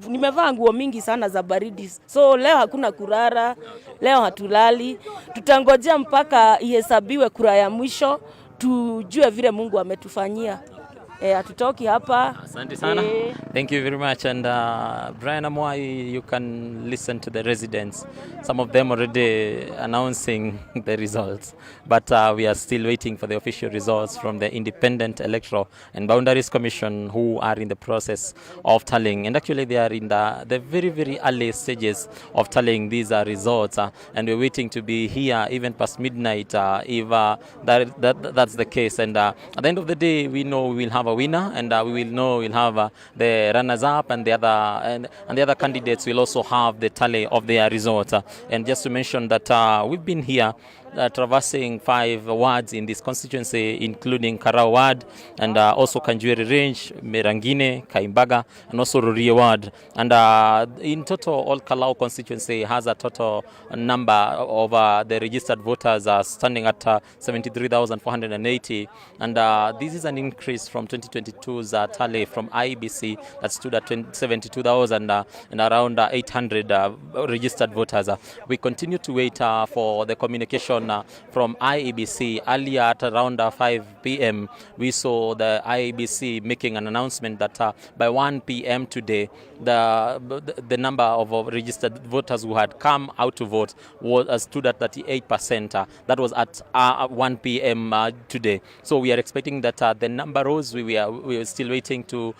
nimevaa nguo mingi sana za baridi. So leo hakuna kurara, leo hatulali. Tutangojea mpaka ihesabiwe kura ya mwisho, tujue vile Mungu ametufanyia. Hatutoki hapa. Asante sana. Thank you very much. And Brian Amwai, you can listen to the residents. Some of them already announcing the results, but we are still waiting for the official results from the Independent Electoral and Boundaries Commission, who are in the process of tallying. And actually they are in the very, very early stages of tallying these results, and we're waiting to be here even past midnight if that's the case. And at the end of the day, we know we will have a winner, and we will know we'll have the runners-up, and the other candidates will also have the tally of their results. And just to mention that we've been here traversing 5 wards in this constituency, including Karau ward, and also Kanjueri Range, Merangine, Kaimbaga, and also Rurie ward. And in total, all KALOU constituency has a total number of the registered voters standing at 73,480. And this is an increase from 2022's tally from IEBC that stood at 72,000 and around 800 registered voters. We continue to wait for the communication from IEBC. Earlier at around 5 p.m. we saw the IEBC making an announcement that by 1 p.m. today the number of registered voters who had come out to vote was stood at 38%. That was at 1 p.m. Today. So we are expecting that the number rose. We are still waiting to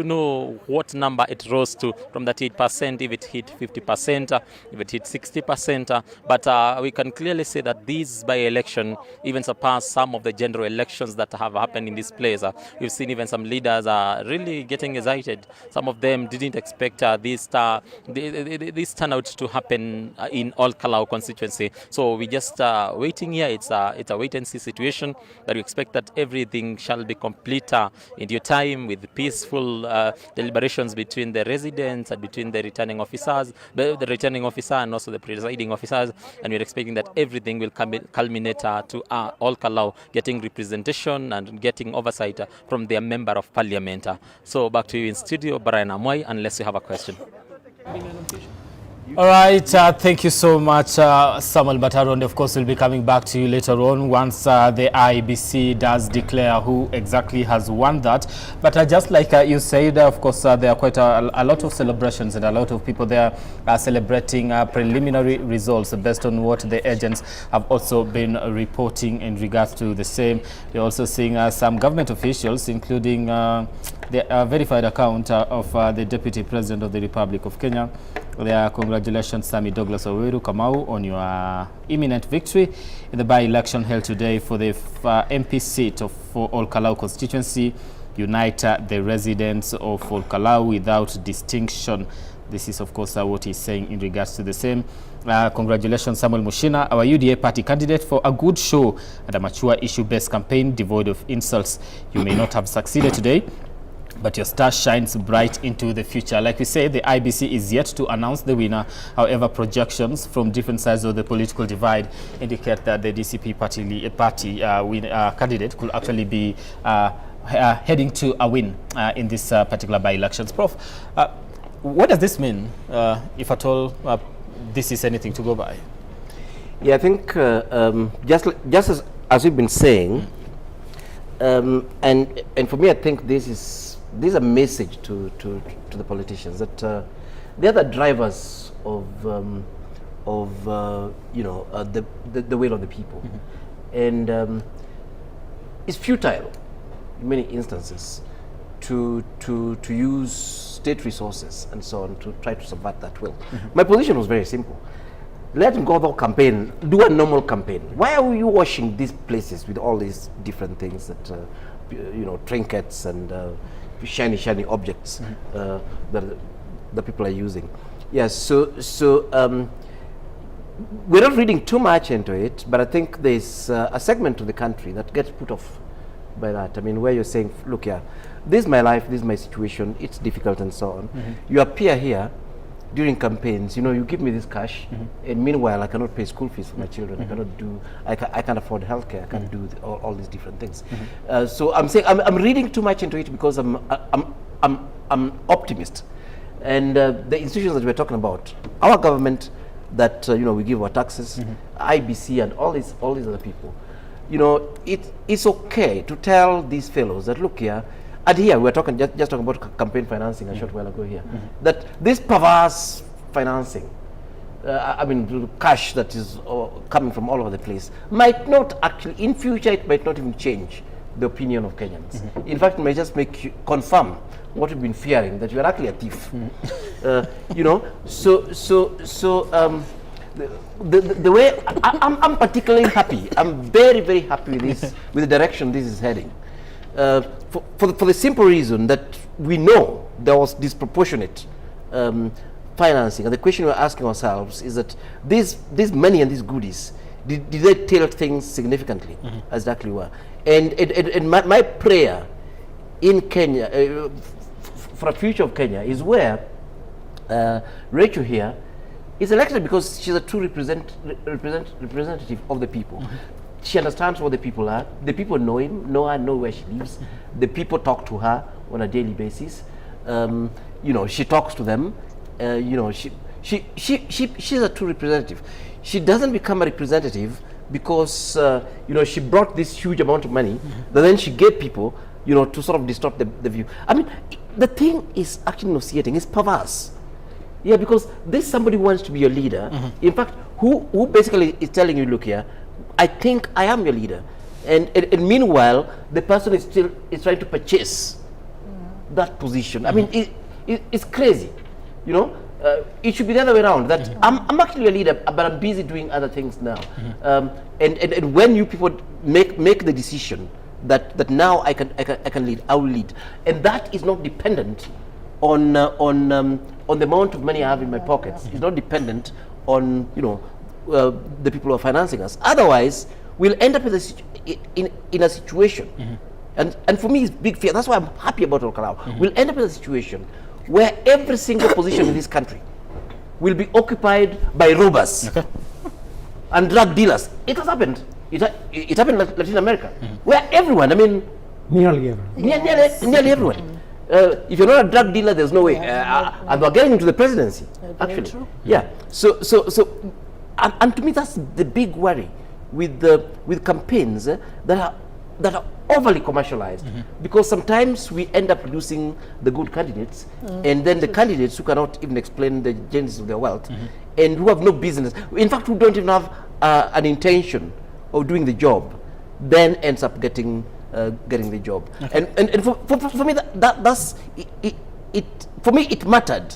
know what number it rose to from that 8%, if it hit 50%, if it hit 60%. But we can clearly say that these by-election even surpass some of the general elections that have happened in this place. We've seen even some leaders are really getting excited. Some of them didn't expect this turnout to happen in all KALOU constituency. So we just waiting here. It's a wait-and-see situation, but we expect that everything shall be complete in due time, with peaceful deliberations between the residents and between the returning officers, and also the presiding officers. And we're expecting that everything will culminate to all KALOU getting representation and getting oversight from their member of parliament. So back to you in studio, Brian Amwai, unless you have a question. All right, thank you so much, Samuel Bataro, and of course we'll be coming back to you later on once the IEBC does declare who exactly has won that. But just like you said, of course there are quite a lot of celebrations, and a lot of people there are celebrating preliminary results based on what the agents have also been reporting in regards to the same. You're also seeing some government officials, including the verified account of the Deputy President of the Republic of Kenya. Congratulations, Sammy Douglas Oweru Kamau, on your imminent victory in the by-election held today for the MP seat of KALOU constituency. Unite the residents of KALOU without distinction. This is, of course, what he's saying in regards to the same. Congratulations, Samuel Mushina, our UDA party candidate, for a good show and a mature issue-based campaign devoid of insults. You may not have succeeded today, but your star shines bright into the future. Like we say, the IBC is yet to announce the winner. However, projections from different sides of the political divide indicate that the DCP party candidate could actually be heading to a win in this particular by-elections. Prof, what does this mean, if at all this is anything to go by? Yeah, I think just as we've been saying, and for me, I think this is a message to the politicians that they're the drivers of you know, the will of the people, and it's futile in many instances to use state resources and so on to try to subvert that will. My position was very simple. Let them go about campaign, do a normal campaign. Why are you washing these places with all these different things that, you know, trinkets and shiny objects that the people are using? Yes, so we're not reading too much into it, but I think there's a segment of the country that gets put off by that. I mean, where you're saying, look here, this is my life, this is my situation, it's difficult and so on. You appear here during campaigns, you know, you give me this cash, and meanwhile I cannot pay school fees for my children, I cannot do, I can't afford healthcare, I can't do all these different things. So I'm saying, I'm reading too much into it because I'm optimist. And the institutions that we're talking about, our government that, you know, we give our taxes, IBC and all these other people, you know, it's okay to tell these fellows that, look here, and here we're talking just talking about campaign financing a short while ago here, that this perverse financing, I mean cash that is coming from all over the place, might not actually, in future it might not even change the opinion of Kenyans. In fact, it may just make you confirm what we've been fearing, that you are actually a thief. You know, the way I'm particularly happy, I'm very happy with this, with the direction this is heading. For the simple reason that we know there was disproportionate financing, and the question we're asking ourselves is that this money and these goodies, did they tilt things significantly, as they actually were? And my prayer in Kenya, for a future of Kenya, is where Rachel here is elected because she's a true representative of the people. She understands what the people are. The people know her, know where she lives. The people talk to her on a daily basis. You know, she talks to them. You know, she's a true representative. She doesn't become a representative because you know, she brought this huge amount of money that then she gave people, you know, to sort of distort the view. I mean, the thing is actually nauseating. It's perverse. Yeah, because this somebody who wants to be your leader. In fact, who basically is telling you, look here, I think I am your leader, and meanwhile the person is trying to purchase that position. I mean, it's crazy, you know. It should be the other way around. That I'm actually a leader, but I'm busy doing other things now. And when you people make the decision that now I can lead, I will lead, and that is not dependent on the amount of money I have in my pockets. It's not dependent on, you know, the people who are financing us. Otherwise, we'll end up in a situation, and for me, it's big fear. That's why I'm happy about KALOU. We'll end up in a situation where every single position in this country will be occupied by robbers and drug dealers. It has happened. It happened in Latin America, where everyone, I mean, nearly everyone. Nearly everyone. If you're not a drug dealer, there's no way. And we're getting into the presidency, actually. True. Yeah. So, and to me, that's the big worry with campaigns that are overly commercialized, because sometimes we end up producing the good candidates, and then the candidates who cannot even explain the genesis of their wealth, and who have no business, in fact, who don't even have an intention of doing the job, then ends up getting getting the job. Okay. And for me, that's it. For me, it mattered.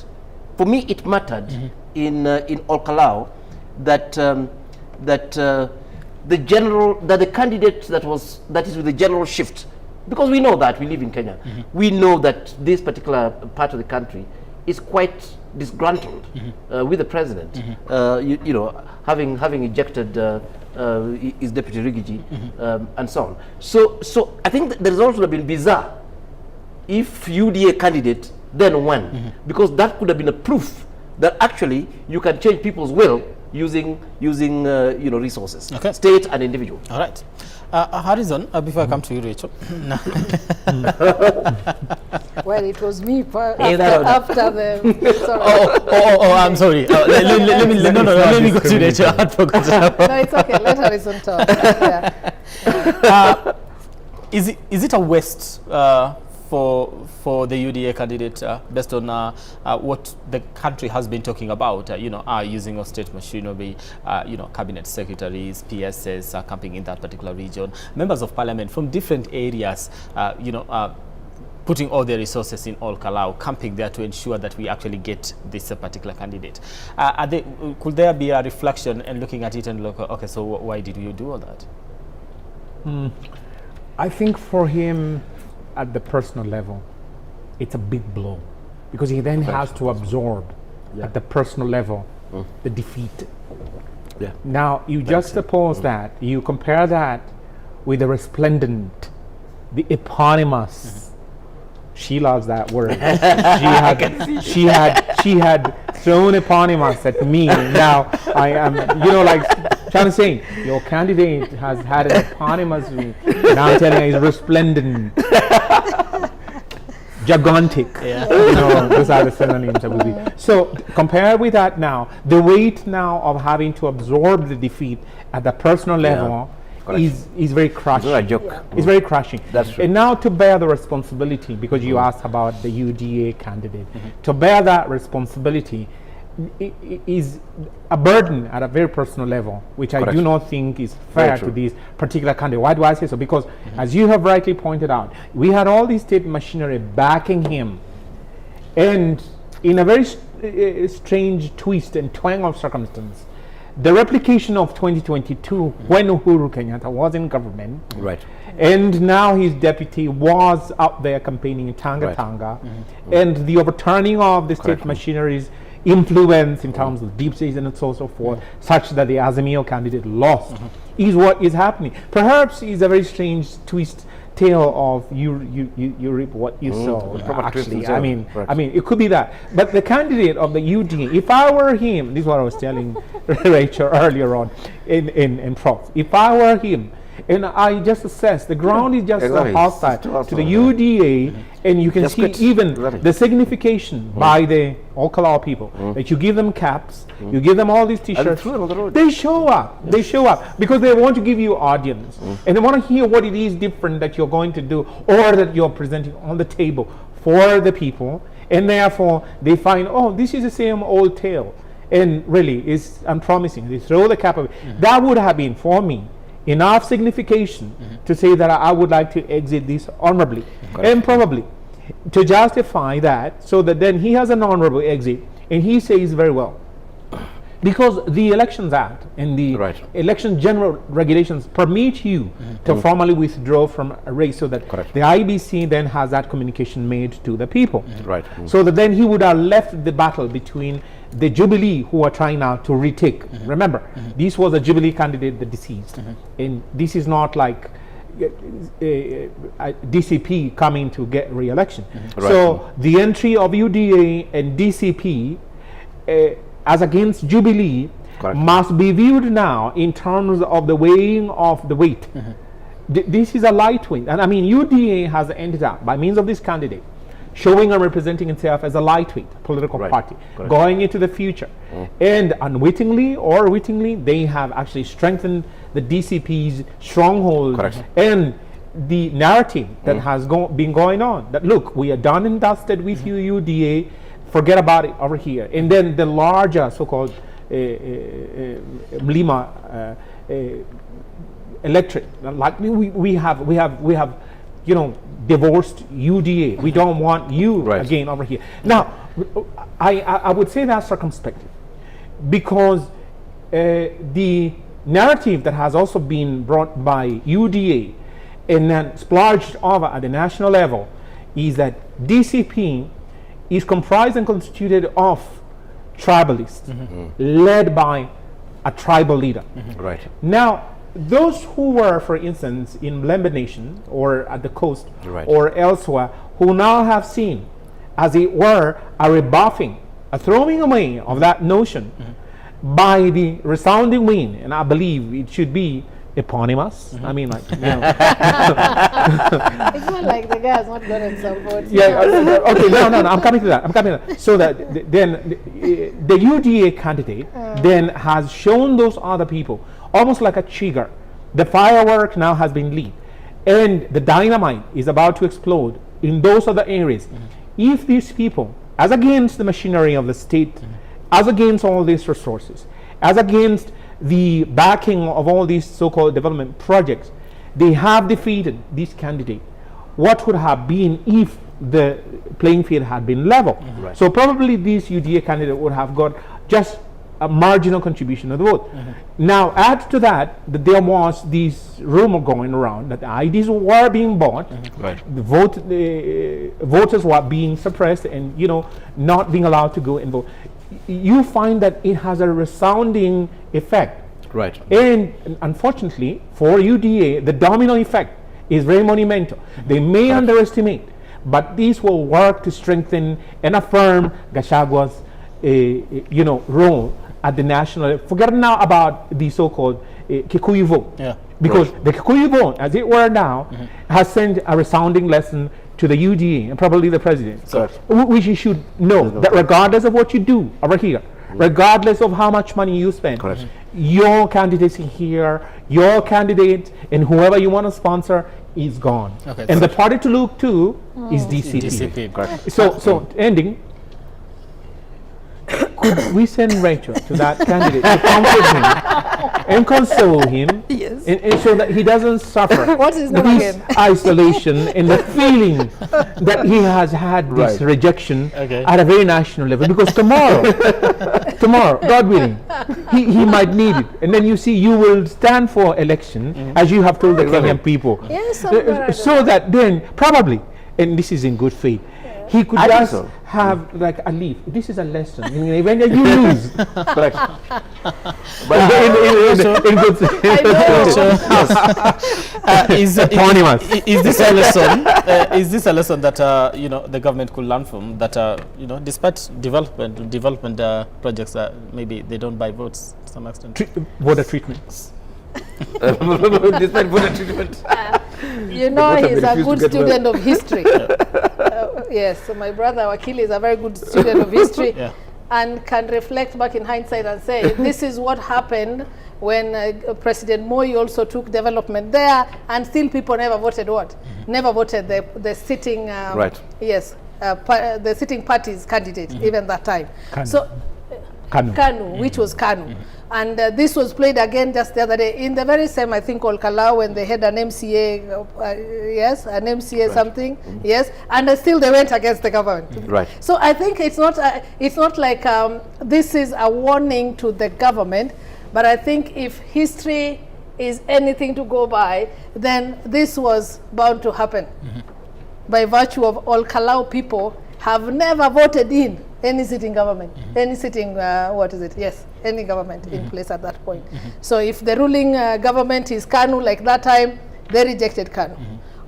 For me, it mattered in KALOU that the candidate that is with the general shift, because we know that we live in Kenya, we know that this particular part of the country is quite disgruntled with the president, you know, having ejected his deputy Rigiji and so on. So I think that the result would have been bizarre if UDA candidate then won, because that could have been a proof that actually you can change people's will using you know, resources, state and individual. All right. Harrison, before I come to you, Rachel. Well, it was me after the. Sorry. I'm sorry. Let me go to Rachel. I forgot. No, it's okay. Let Harrison talk. Yeah. Is it a waste for the UDA candidate based on what the country has been talking about, you know, using of state machinery, you know, cabinet secretaries, PSS camping in that particular region, members of parliament from different areas, you know, putting all their resources in KALOU, camping there to ensure that we actually get this particular candidate. Could there be a reflection and looking at it and look, okay, so why did you do all that? I think for him, at the personal level, it's a big blow, because he then has to absorb at the personal level the defeat. Now you juxtapose that, you compare that with the resplendent, the eponymous. She loves that word. she had thrown eponymous at me. Now I am, you know, like trying to say, your candidate has had an eponymous. Now I'm telling you, he's resplendent, gigantic. You know, those are the synonyms that will be. So compare with that now. The weight now of having to absorb the defeat at the personal level is very crushing. It's not a joke. It's very crushing. That's true. And now to bear the responsibility, because you asked about the UDA candidate, to bear that responsibility is a burden at a very personal level, which I do not think is fair to this particular candidate. Why do I say so? Because as you have rightly pointed out, we had all the state machinery backing him, and in a very strange twist and twang of circumstance, the replication of 2022, when Uhuru Kenyatta was in government, and now his deputy was out there campaigning in Tanga, and the overturning of the state machinery's influence in terms of deep state and so forth, such that the Azimio candidate lost, is what is happening. Perhaps it's a very strange twist tale of you reap what you sow. Actually, I mean, it could be that. But the candidate of the UDA, if I were him, this is what I was telling Rachel earlier on in Prof. If I were him, and I just assess the ground is just so hostile to the UDA, and you can see even the signification by the KALOU people that you give them caps, you give them all these t-shirts, they show up. They show up because they want to give you audience, and they want to hear what it is different that you're going to do or that you're presenting on the table for the people, and therefore they find, oh, this is the same old tale, and really is unpromising. They throw the cap away. That would have been for me enough signification to say that I would like to exit this honorably, and probably to justify that, so that then he has an honorable exit, and he says very well, because the Elections Act and the election general regulations permit you to formally withdraw from a race, so that the IBC then has that communication made to the people, so that then he would have left the battle between the Jubilee, who are trying now to retake. Remember, this was a Jubilee candidate, the deceased, and this is not like DCP coming to get re-election. So the entry of UDA and DCP as against Jubilee must be viewed now in terms of the weighing of the weight. This is a lightweight, and I mean UDA has ended up by means of this candidate showing and representing itself as a lightweight political party going into the future, and unwittingly or wittingly they have actually strengthened the DCP's stronghold and the narrative that has been going on, that look, we are done and dusted with you UDA, forget about it over here. And then the larger so-called Mlima electorate, like we have you know, divorced UDA. We don't want you again over here. Now, I would say that's circumspective, because the narrative that has also been brought by UDA and then splurged over at the national level is that DCP is comprised and constituted of tribalists led by a tribal leader. Right. Now, those who were, for instance, in Mlembe Nation or at the coast or elsewhere, who now have seen, as it were, a rebuffing, a throwing away of that notion by the resounding wind, and I believe it should be eponymous. I mean, like, you know. It's not like the guy has not gotten some votes. Yeah, okay, no, I'm coming to that. So that then the UDA candidate then has shown those other people, almost like a trigger. The firework now has been lit, and the dynamite is about to explode in those other areas. If these people, as against the machinery of the state, as against all these resources, as against the backing of all these so-called development projects, they have defeated this candidate, what would have been if the playing field had been level? So probably this UDA candidate would have got just a marginal contribution of the vote. Now add to that that there was this rumor going around that IDs were being bought, the voters were being suppressed and, you know, not being allowed to go and vote. You find that it has a resounding effect. And unfortunately for UDA, the domino effect is very monumental. They may underestimate, but this will work to strengthen and affirm Gashagua's you know, role at the national level. Forget now about the so-called Kikuyu vote, because the Kikuyu vote, as it were now, has sent a resounding lesson to the UDA and probably the president, which you should know that regardless of what you do over here, regardless of how much money you spend, your candidacy here, your candidate and whoever you want to sponsor is gone. And the party to look to is DCP. So ending, could we send Rachel to that candidate to comfort him and console him, and so that he doesn't suffer this isolation and the feeling that he has had this rejection at a very national level? Because tomorrow, God willing, he might need it, and then you see you will stand for election as you have told the Kenyan people, so that then probably, and this is in good faith, he could just have like a leaf. This is a lesson. When you lose, but in good is this a lesson? Is this a lesson that you know, the government could learn from? That you know, despite development projects, maybe they don't buy votes to some extent. Voter treatments. Despite voter treatment. You know, he's a good student of history. Yes, so my brother Wakili is a very good student of history and can reflect back in hindsight and say, this is what happened when President Moi also took development there, and still people never voted what? Never voted the sitting, the sitting party's candidate, even that time. So KANU, which was KANU. And this was played again just the other day in the very same, I think, KALOU, when they had an MCA, an MCA something, and still they went against the government. So I think it's not like this is a warning to the government, but I think if history is anything to go by, then this was bound to happen. By virtue of all KALOU people have never voted in any sitting government, any sitting, any government in place at that point. So if the ruling government is KANU like that time, they rejected KANU.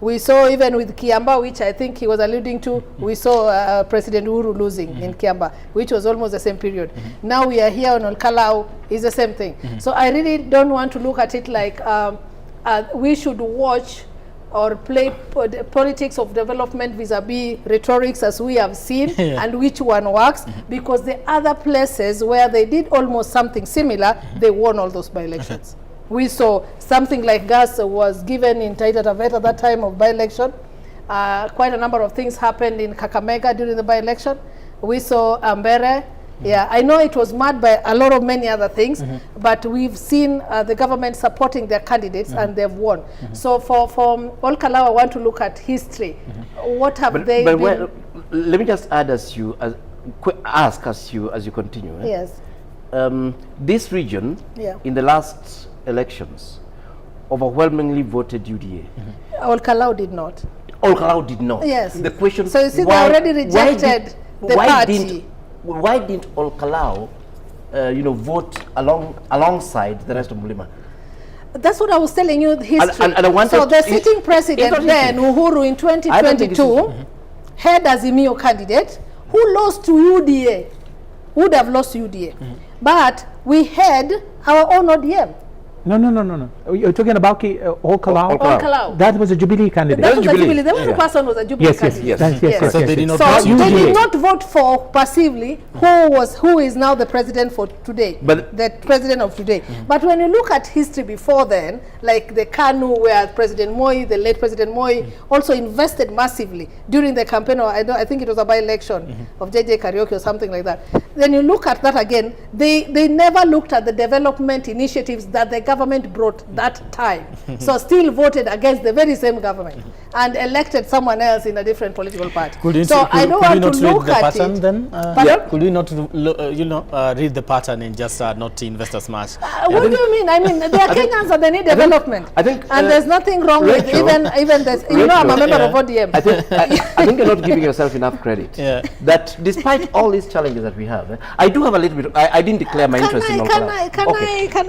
We saw even with Kiamba, which I think he was alluding to, we saw President Uhuru losing in Kiamba, which was almost the same period. Now we are here on KALOU, is the same thing. So I really don't want to look at it like we should watch or play politics of development vis-a-vis rhetorics as we have seen and which one works, because the other places where they did almost something similar, they won all those by-elections. We saw something like gas was given in Taita Taveta at that time of by-election. Quite a number of things happened in Kakamega during the by-election. We saw Ambere Yeah, I know it was marred by a lot of many other things, but we've seen the government supporting their candidates and they've won. So for all Kalau, I want to look at history. What have they been? Well, let me just add as you continue. Yes. This region, in the last elections, overwhelmingly voted UDA. All Kalau did not. All Kalau did not. Yes. The question. So you see, they already rejected the party. Why didn't all Kalau, vote alongside the rest of Mulima? That's what I was telling you, history. And I wanted so the sitting president then, Uhuru, in 2022, had Azimio candidate who lost to UDA, would have lost to UDA. But we had our own ODM. No. You're talking about all Kalau? All Kalau. That was a Jubilee candidate. That was a Jubilee. The other person was a Jubilee candidate. Yes. So they did not they did not vote for passively who is now the president for today, the president of today. But when you look at history before then, like the KANU, where President Moi, the late President Moi, also invested massively during the campaign, or I think it was a by-election of JJ Karaoke or something like that. Then you look at that again, they never looked at the development initiatives that the government brought that time. So still voted against the very same government and elected someone else in a different political party. I don't want to look at it. Then? Could we not, read the pattern and just not invest as much? What do you mean? I mean, they are Kenyans and they need development. And there's nothing wrong with even this. I'm a member of ODM. I think you're not giving yourself enough credit. That despite all these challenges that we have, I do have a little bit. I didn't declare my interest in all Can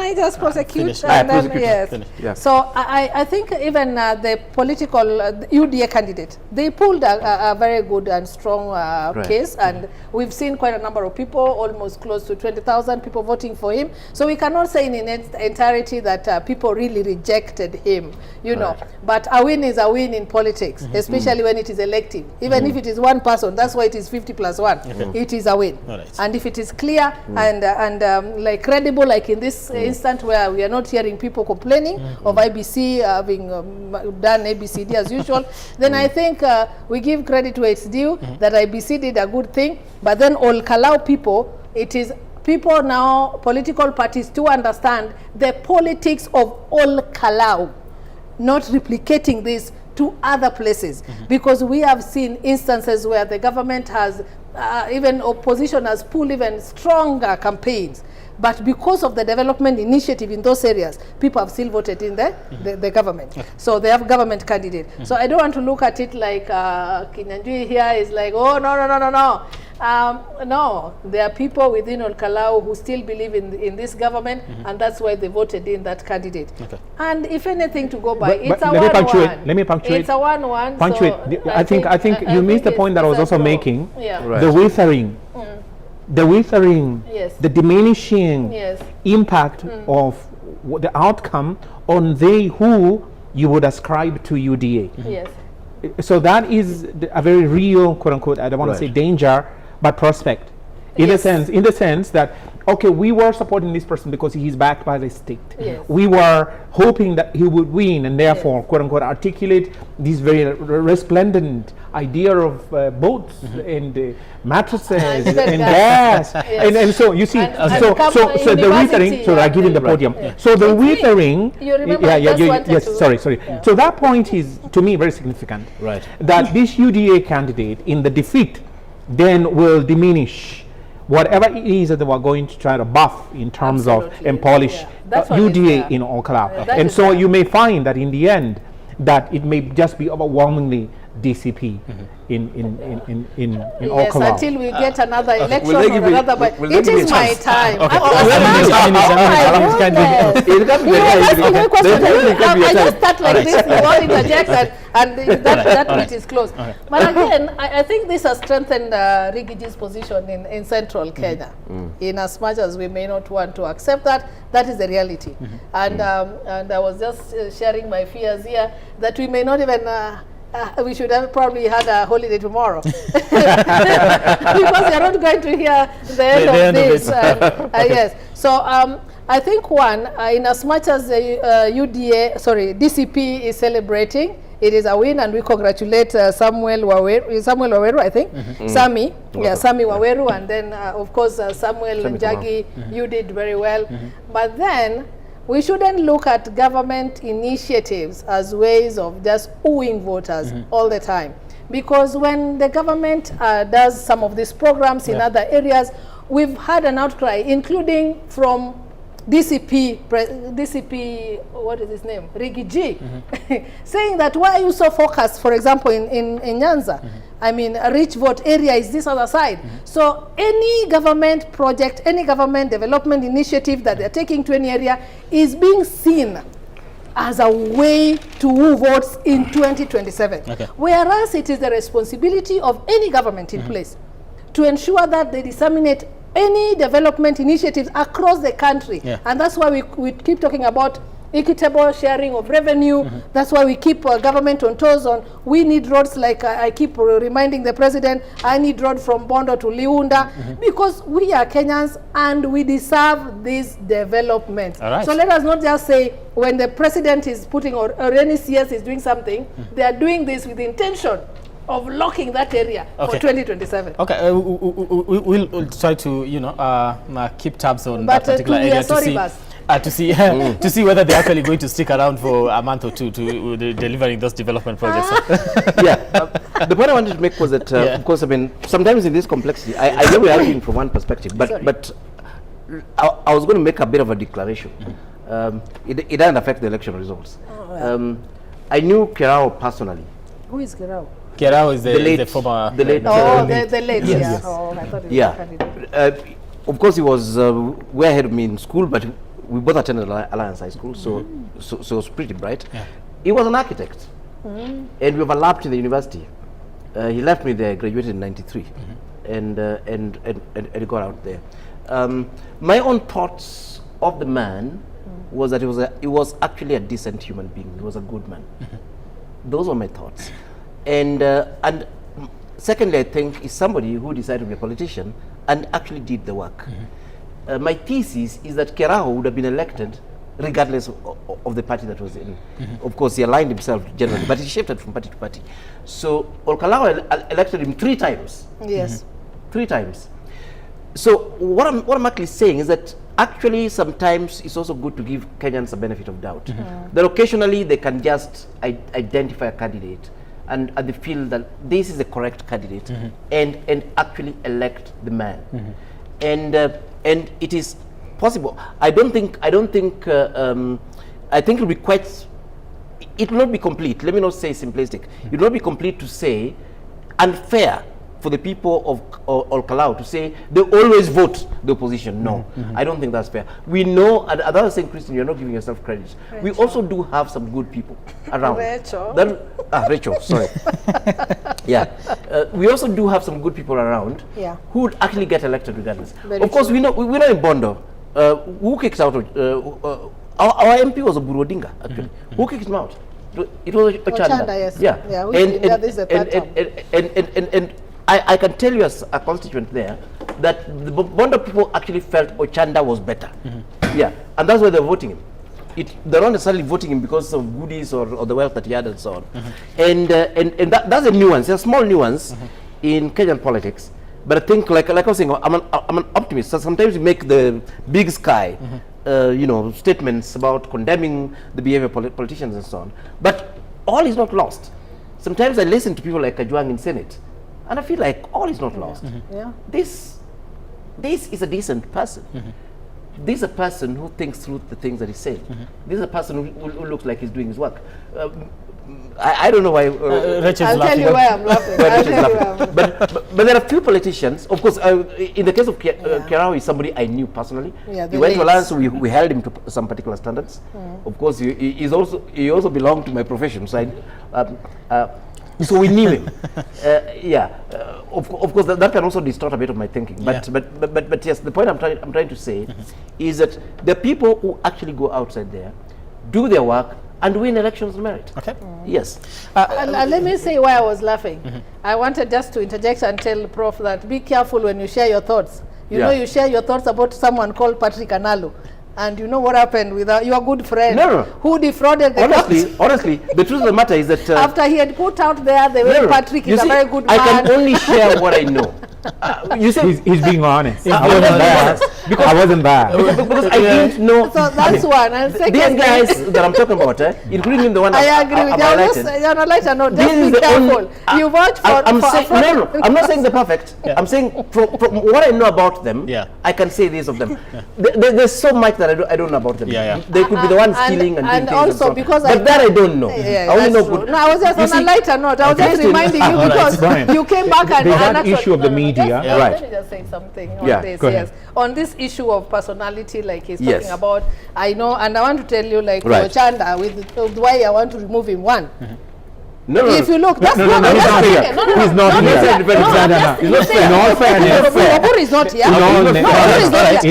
I just prosecute? Yes. So I think even the political UDA candidate, they pulled a very good and strong case, and we've seen quite a number of people, almost close to 20,000 people voting for him. So we cannot say in its entirety that people really rejected him, know. But a win is a win in politics, especially when it is elective. Even if it is one person, that's why it is 50+1. It is a win. And if it is clear and like credible, like in this instant where we are not hearing people complaining of IBC having done ABCD as usual, then I think we give credit where it's due, that IBC did a good thing. But then all Kalau people, it is people now, political parties, to understand the politics of all Kalau, not replicating this to other places, because we have seen instances where the government has even opposition has pulled even stronger campaigns, but because of the development initiative in those areas, people have still voted in the government. So they have government candidate. So I don't want to look at it like Kinyanjui here is like, oh, no. No, there are people within Ol Kalau who still believe in this government, and that's why they voted in that candidate. And if anything to go by, it's a 1-1. Let me punctuate. It's a 1-1. Punctuate. So I think you missed the point that I was also making. The withering. The withering, the diminishing impact of the outcome on they who you would ascribe to UDA. So that is a very real, quote unquote, I don't want to say danger, but prospect. In the sense that, okay, we were supporting this person because he's backed by the state. We were hoping that he would win, and therefore, quote unquote, articulate this very resplendent idea of boats and mattresses and gas. And so you see, so the withering, so I give him the podium. So the withering, sorry. So that point is, to me, very significant. That this UDA candidate in the defeat then will diminish whatever it is that they were going to try to buff in terms of and polish UDA in Ol Kalau. And so you may find that in the end that it may just be overwhelmingly DCP in Ol Kalau. Until we get another election or another, but it is my time. I just start like this, you all interject, and that bit is closed. But again, I think this has strengthened Rigiji's position in central Kenya. In as much as we may not want to accept that, that is the reality. And I was just sharing my fears here that we may not even we should have probably had a holiday tomorrow because you're not going to hear the end of this. Yes. So I think in as much as DCP is celebrating, it is a win, and we congratulate Samuel Waweru, I think. Sammy, Sammy Waweru, and then of course Samuel Njagi, you did very well. But then we shouldn't look at government initiatives as ways of just wooing voters all the time. Because when the government does some of these programs in other areas, we've had an outcry, including from DCP, what is his name? Rigi G, saying that why are you so focused, for example, in Nyanza? I mean, a rich vote area is this other side. So any government project, any government development initiative that they're taking to any area is being seen as a way to woo votes in 2027. Whereas it is the responsibility of any government in place to ensure that they disseminate any development initiatives across the country. And that's why we keep talking about equitable sharing of revenue. That's why we keep government on toes on, we need roads, like I keep reminding the president, I need road from Bondo to Liunda, because we are Kenyans and we deserve this development. So let us not just say when the president is putting, or any CS is doing something, they are doing this with the intention of locking that area for 2027. Okay, we'll try to, you know, keep tabs on that particular area to see whether they're actually going to stick around for a month or two to delivering those development projects. The point I wanted to make was that, of course, I mean, sometimes in this complexity, I know we're arguing from one perspective, but I was going to make a bit of a declaration. It doesn't affect the election results. I knew Kerao personally. Who is Kerao? Kerao is the former... The late, yes. Oh, I thought it was of course, he was way ahead of me in school, but we both attended Alliance High School, so it was pretty bright. He was an architect, and we overlapped in the university. He left me there, graduated in '93, and got out there. My own thoughts of the man was that he was actually a decent human being. He was a good man. Those were my thoughts. And secondly, I think he's somebody who decided to be a politician and actually did the work. My thesis is that Kerao would have been elected regardless of the party that was in. Of course, he aligned himself generally, but he shifted from party to party. So KALOU elected him 3 times. Yes. 3 times. So what I'm actually saying is that actually sometimes it's also good to give Kenyans a benefit of doubt. That occasionally they can just identify a candidate and they feel that this is the correct candidate and actually elect the man. And it is possible. I think it'll be quite, it will not be complete. Let me not say simplistic. It will not be complete to say unfair for the people of KALOU to say they always vote the opposition. No, I don't think that's fair. We know, and as I was saying, Christine, you're not giving yourself credit. We also do have some good people around. Rachel, sorry. We also do have some good people around who would actually get elected regardless. Of course, we know in Bondo, who kicked out, our MP was a Burodinga, actually. Who kicked him out? It was Ochanda. And I can tell you as a constituent there that the Bondo people actually felt Ochanda was better. And that's why they're voting him. They're not necessarily voting him because of goodies or the wealth that he had and so on. And that's a nuance, a small nuance in Kenyan politics. But I think, like I was saying, I'm an optimist. So sometimes we make the big sky, statements about condemning the behavior of politicians and so on. But all is not lost. Sometimes I listen to people like Kajwang in Senate, and I feel like all is not lost. This is a decent person. This is a person who thinks through the things that he's saying. This is a person who looks like he's doing his work. I don't know why. I'll tell you why I'm laughing. But there are few politicians. Of course, in the case of Kerao, is somebody I knew personally. He went to Alliance, so we held him to some particular standards. Of course, he also belonged to my profession, so so we knew him. Of course, that can also distort a bit of my thinking. But yes, the point I'm trying to say is that the people who actually go outside there, do their work, and win elections merit. Yes. Let me say why I was laughing. I wanted just to interject and tell Prof that be careful when you share your thoughts. You know, you share your thoughts about someone called Patrick Analu. And you know what happened with your good friend who defrauded the honestly, the truth of the matter is that after he had put out there the way Patrick is a very good man. I can only share what I know. You say he's being honest. I wasn't there. Because I wasn't there. Because I didn't know. So that's one. And these guys that I'm talking about, including the one I agree with you. You're on a lighter note. Just be careful. You watch for. I'm not saying they're perfect. I'm saying from what I know about them, I can say this of them. There's so much that I don't know about them. They could be the ones stealing and doing things. Also because but that I don't know. I only know good. No, I was just on a lighter note. I was just reminding you because you came back and that issue of the media. Let me just say something on this. Yes, on this issue of personality, like he's talking about. I know, and I want to tell you, like Chanda, with why I want to remove him. One. No, if you look, that's he's not here. He's not here. In all fairness, Oburu is not here. In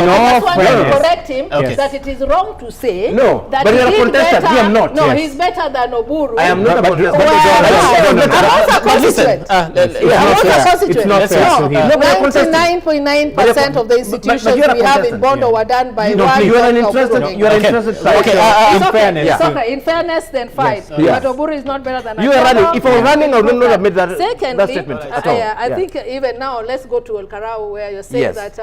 all fairness, correct him that it is wrong to say that but he is better. I am not. No, he's better than Oburu. I am not a contestant. I'm also a constituent. It's not fair. 99.9% of the institutions we have in Bondo were done by one. You are interested. You are interested. Okay. In fairness, then fine. But Oburu is not better than. You are running. If I were running, I would not have made that statement at all. I think even now, let's go to Olkarau, where you're saying that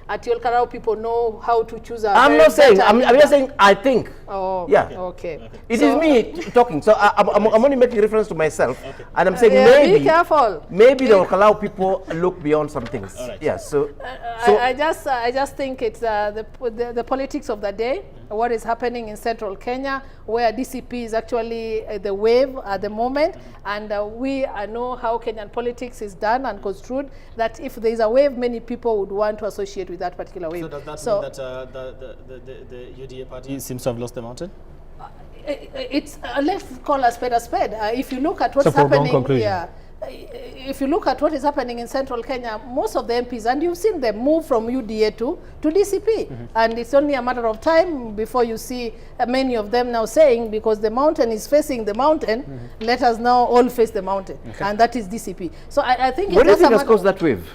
at Olkarau people know how to choose a. I'm not saying. I'm just saying. I think. Oh. Yeah. Okay. It is me talking. So I'm only making reference to myself, and I'm saying maybe. Be careful. Maybe the Olkarau people look beyond some things. Right. Yeah. So. I just think it's the politics of the day. What is happening in central Kenya, where DCP is actually the wave at the moment, and we know how Kenyan politics is done and construed, that if there is a wave, many people would want to associate with that particular wave. So does that mean that the UDA party seems to have lost the mountain? It's let's call a spade a spade. If you look at what's happening here, if you look at what is happening in central Kenya, most of the MPs, and you've seen them move from UDA to DCP, and it's only a matter of time before you see many of them now saying, because the mountain is facing the mountain, let us now all face the mountain, and that is DCP. So I think what do you think has caused that wave?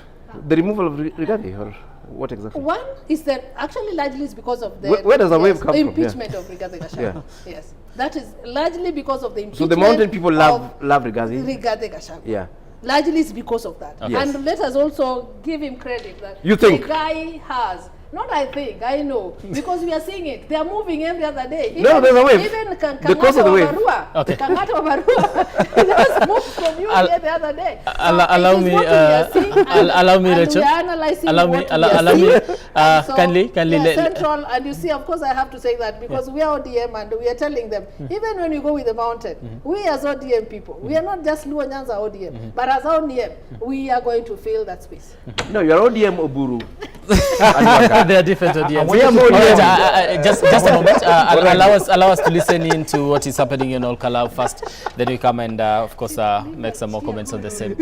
The removal of Rigathi, or what exactly? One is that actually largely is because of the where does the wave come from? Impeachment of Rigathi Gachagua. Yes. That is largely because of the impeachment. So the mountain people love Rigathi? Rigathi Gachagua. Yeah. Largely it's because of that. Yes. And let us also give him credit that you think the guy has. Not I think, I know. Because we are seeing it. They are moving every other day. Even, no, there's a wave. Even because of the wave. Kangata Wabarua. He just moved from you the other day. Allow me, Rachel. We are analyzing kindly. Central, and you see, of course, I have to say that because we are ODM and we are telling them, even when you go with the mountain, we as ODM people, we are not just Luo Nyanza ODM, but as ODM, we are going to fill that space. No, you are ODM Oburu. They are different audience. Just a moment. Allow us to listen in to what is happening in KALOU first. Then we come and, of course, make some more comments on the same.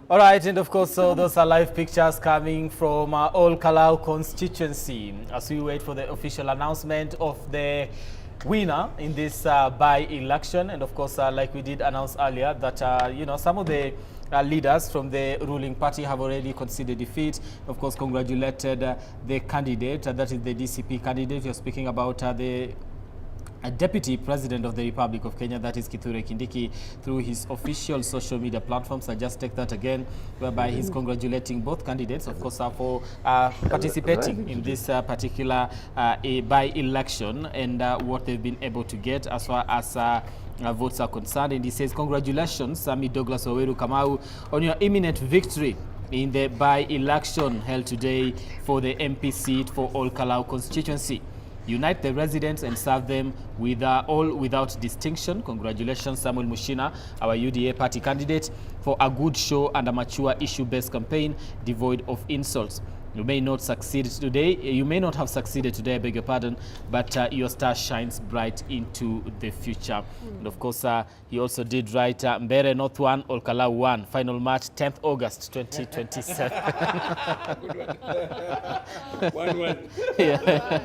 All right, and of course, so those are live pictures coming from Ol Kalou constituency as we wait for the official announcement of the winner in this by-election. And of course, like we did announce earlier, that you know, some of the leaders from the ruling party have already conceded defeat. Of course, congratulated the candidate, that is the DCP candidate. You're speaking about the Deputy President of the Republic of Kenya, that is Kithure Kindiki, through his official social media platforms. I just take that again, whereby he's congratulating both candidates, of course, for participating in this particular by-election and what they've been able to get as far as votes are concerned. And he says, congratulations, Sami Douglas Waweru Kamau, on your imminent victory in the by-election held today for the MP seat for Ol Kalou constituency. Unite the residents and serve them with all without distinction. Congratulations, Samuel Mushina, our UDA party candidate, for a good show and a mature issue-based campaign devoid of insults. You may not succeed today. You may not have succeeded today, I beg your pardon, but your star shines bright into the future. And of course, he also did write Mbere North 1, Ol Kalou 1, final match 10th August 2027. 1-1. Yeah.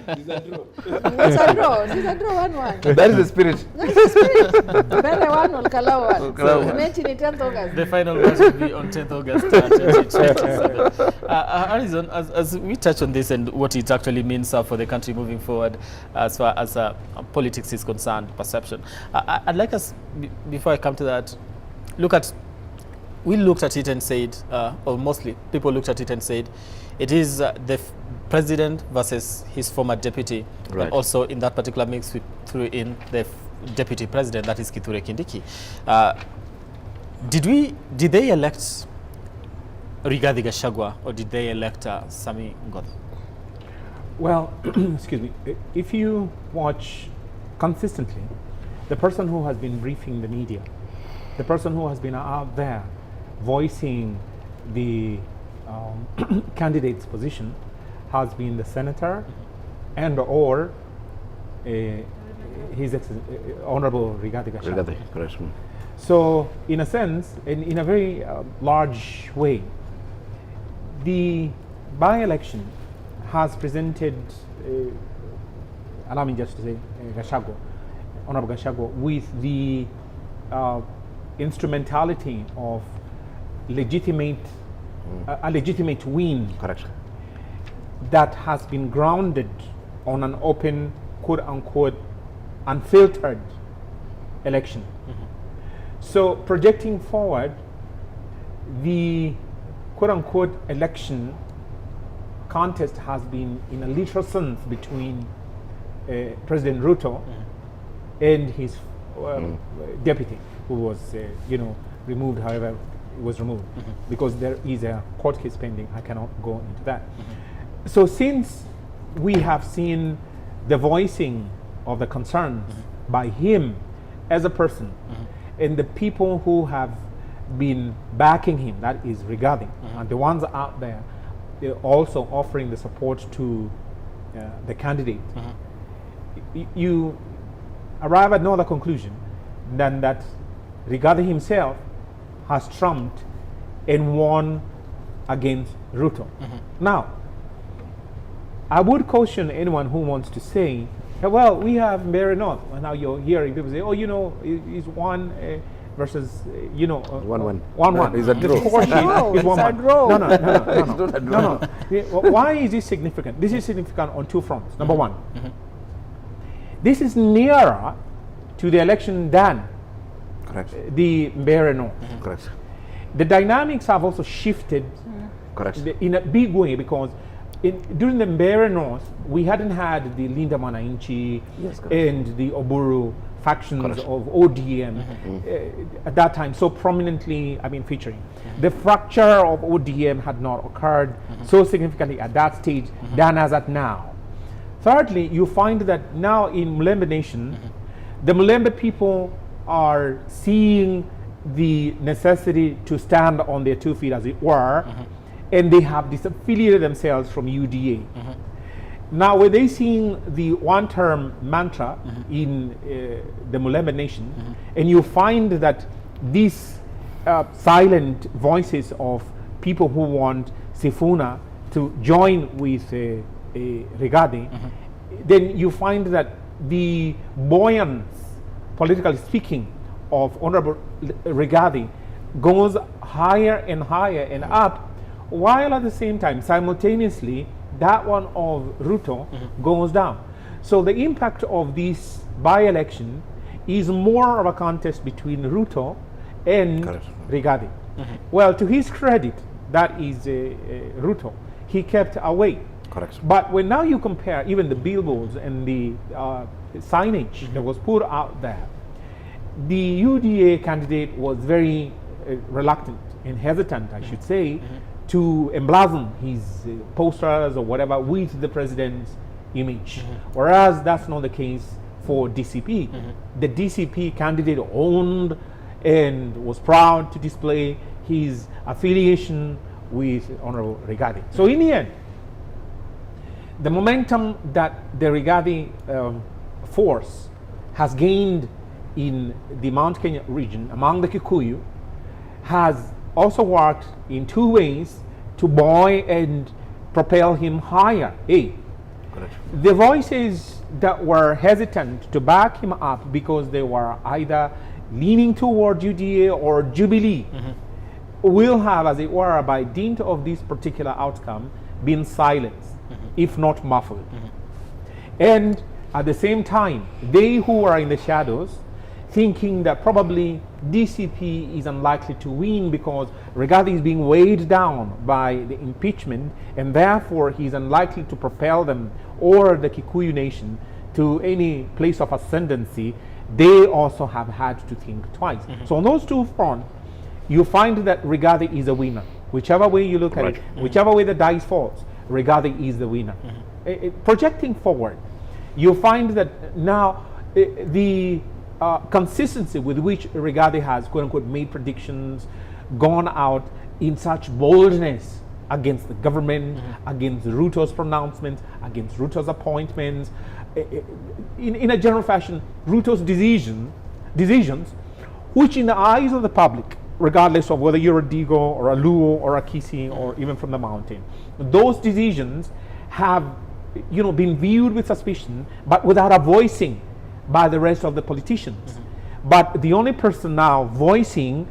It's a draw. It's a draw. It's a draw 1-1. That is the spirit. That's the spirit. Mbere 1, Ol Kalou 1. Ol Kalou 1. Mention it 10th August. The final match will be on 10th August 2027. Harrison, as we touch on this and what it actually means for the country moving forward as far as politics is concerned, perception, I'd like us, before I come to that, we looked at it and said, or mostly people looked at it and said, it is the president versus his former deputy. Right. And also in that particular mix, we threw in the deputy president, that is Kithure Kindiki. Did they elect Rigathi Gachagua, or did they elect Sami Ngodha? Well, excuse me, if you watch consistently, the person who has been briefing the media, the person who has been out there voicing the candidate's position has been the senator and or His Honorable Rigathi Gachagua. Rigathi, correct. So, in a sense, in a very large way, the by-election has presented, allow me just to say, Gachagua, Honorable Gachagua, with the instrumentality of legitimate, a legitimate win. Correct. That has been grounded on an open, quote-unquote, unfiltered election. So projecting forward, the quote-unquote election contest has been in a literal sense between President Ruto and his deputy, who was, removed, however it was removed, because there is a court case pending. I cannot go into that. So since we have seen the voicing of the concerns by him as a person, and the people who have been backing him, that is Rigathi, and the ones out there, they're also offering the support to the candidate, you arrive at no other conclusion than that Rigathi himself has trumped and won against Ruto. Now, I would caution anyone who wants to say, well, we have Mary North, and now you're hearing people say, oh, he's one versus, 1-1. 1-1. It's a draw. Of course, it's 1-1. No. It's not a draw. No. Why is this significant? This is significant on two fronts. Number one, this is nearer to the election than the Mary North. Correct. The dynamics have also shifted in a big way, because during the Mbeere North, we hadn't had the Linda Mwananchi and the Oburu factions of ODM at that time so prominently, featuring. The fracture of ODM had not occurred so significantly at that stage than as at now. Thirdly, you find that now in Mulembe Nation, the Mulembe people are seeing the necessity to stand on their 2 feet, as it were, and they have disaffiliated themselves from UDA. Now, when they seeing the one-term mantra in the Mulembe Nation, and you find that these silent voices of people who want Sifuna to join with Rigathi, then you find that the buoyance, politically speaking, of Honorable Rigathi goes higher and higher and up, while at the same time, simultaneously, that one of Ruto goes down. So the impact of this by-election is more of a contest between Ruto and Rigathi. Well, to his credit, that is Ruto. He kept away. But when now you compare even the billboards and the signage that was put out there, the UDA candidate was very reluctant and hesitant, I should say, to emblazon his posters or whatever with the president's image. Whereas that's not the case for DCP. The DCP candidate owned and was proud to display his affiliation with Honorable Rigathi. So in the end, the momentum that the Rigathi force has gained in the Mount Kenya region among the Kikuyu has also worked in two ways to buoy and propel him higher. The voices that were hesitant to back him up because they were either leaning toward UDA or Jubilee will have, as it were, by dint of this particular outcome, been silenced, if not muffled. And at the same time, they who are in the shadows, thinking that probably DCP is unlikely to win because Rigathi is being weighed down by the impeachment, and therefore he is unlikely to propel them or the Kikuyu nation to any place of ascendancy, they also have had to think twice. So on those two fronts, you find that Rigathi is a winner. Whichever way you look at it, whichever way the dice falls, Rigathi is the winner. Projecting forward, you find that now the consistency with which Rigathi has, quote unquote, made predictions, gone out in such boldness against the government, against Ruto's pronouncements, against Ruto's appointments. In a general fashion, Ruto's decisions, which in the eyes of the public, regardless of whether you're a Digo or a Luo or a Kisi or even from the mountain, those decisions have been viewed with suspicion, but without a voicing by the rest of the politicians. But the only person now voicing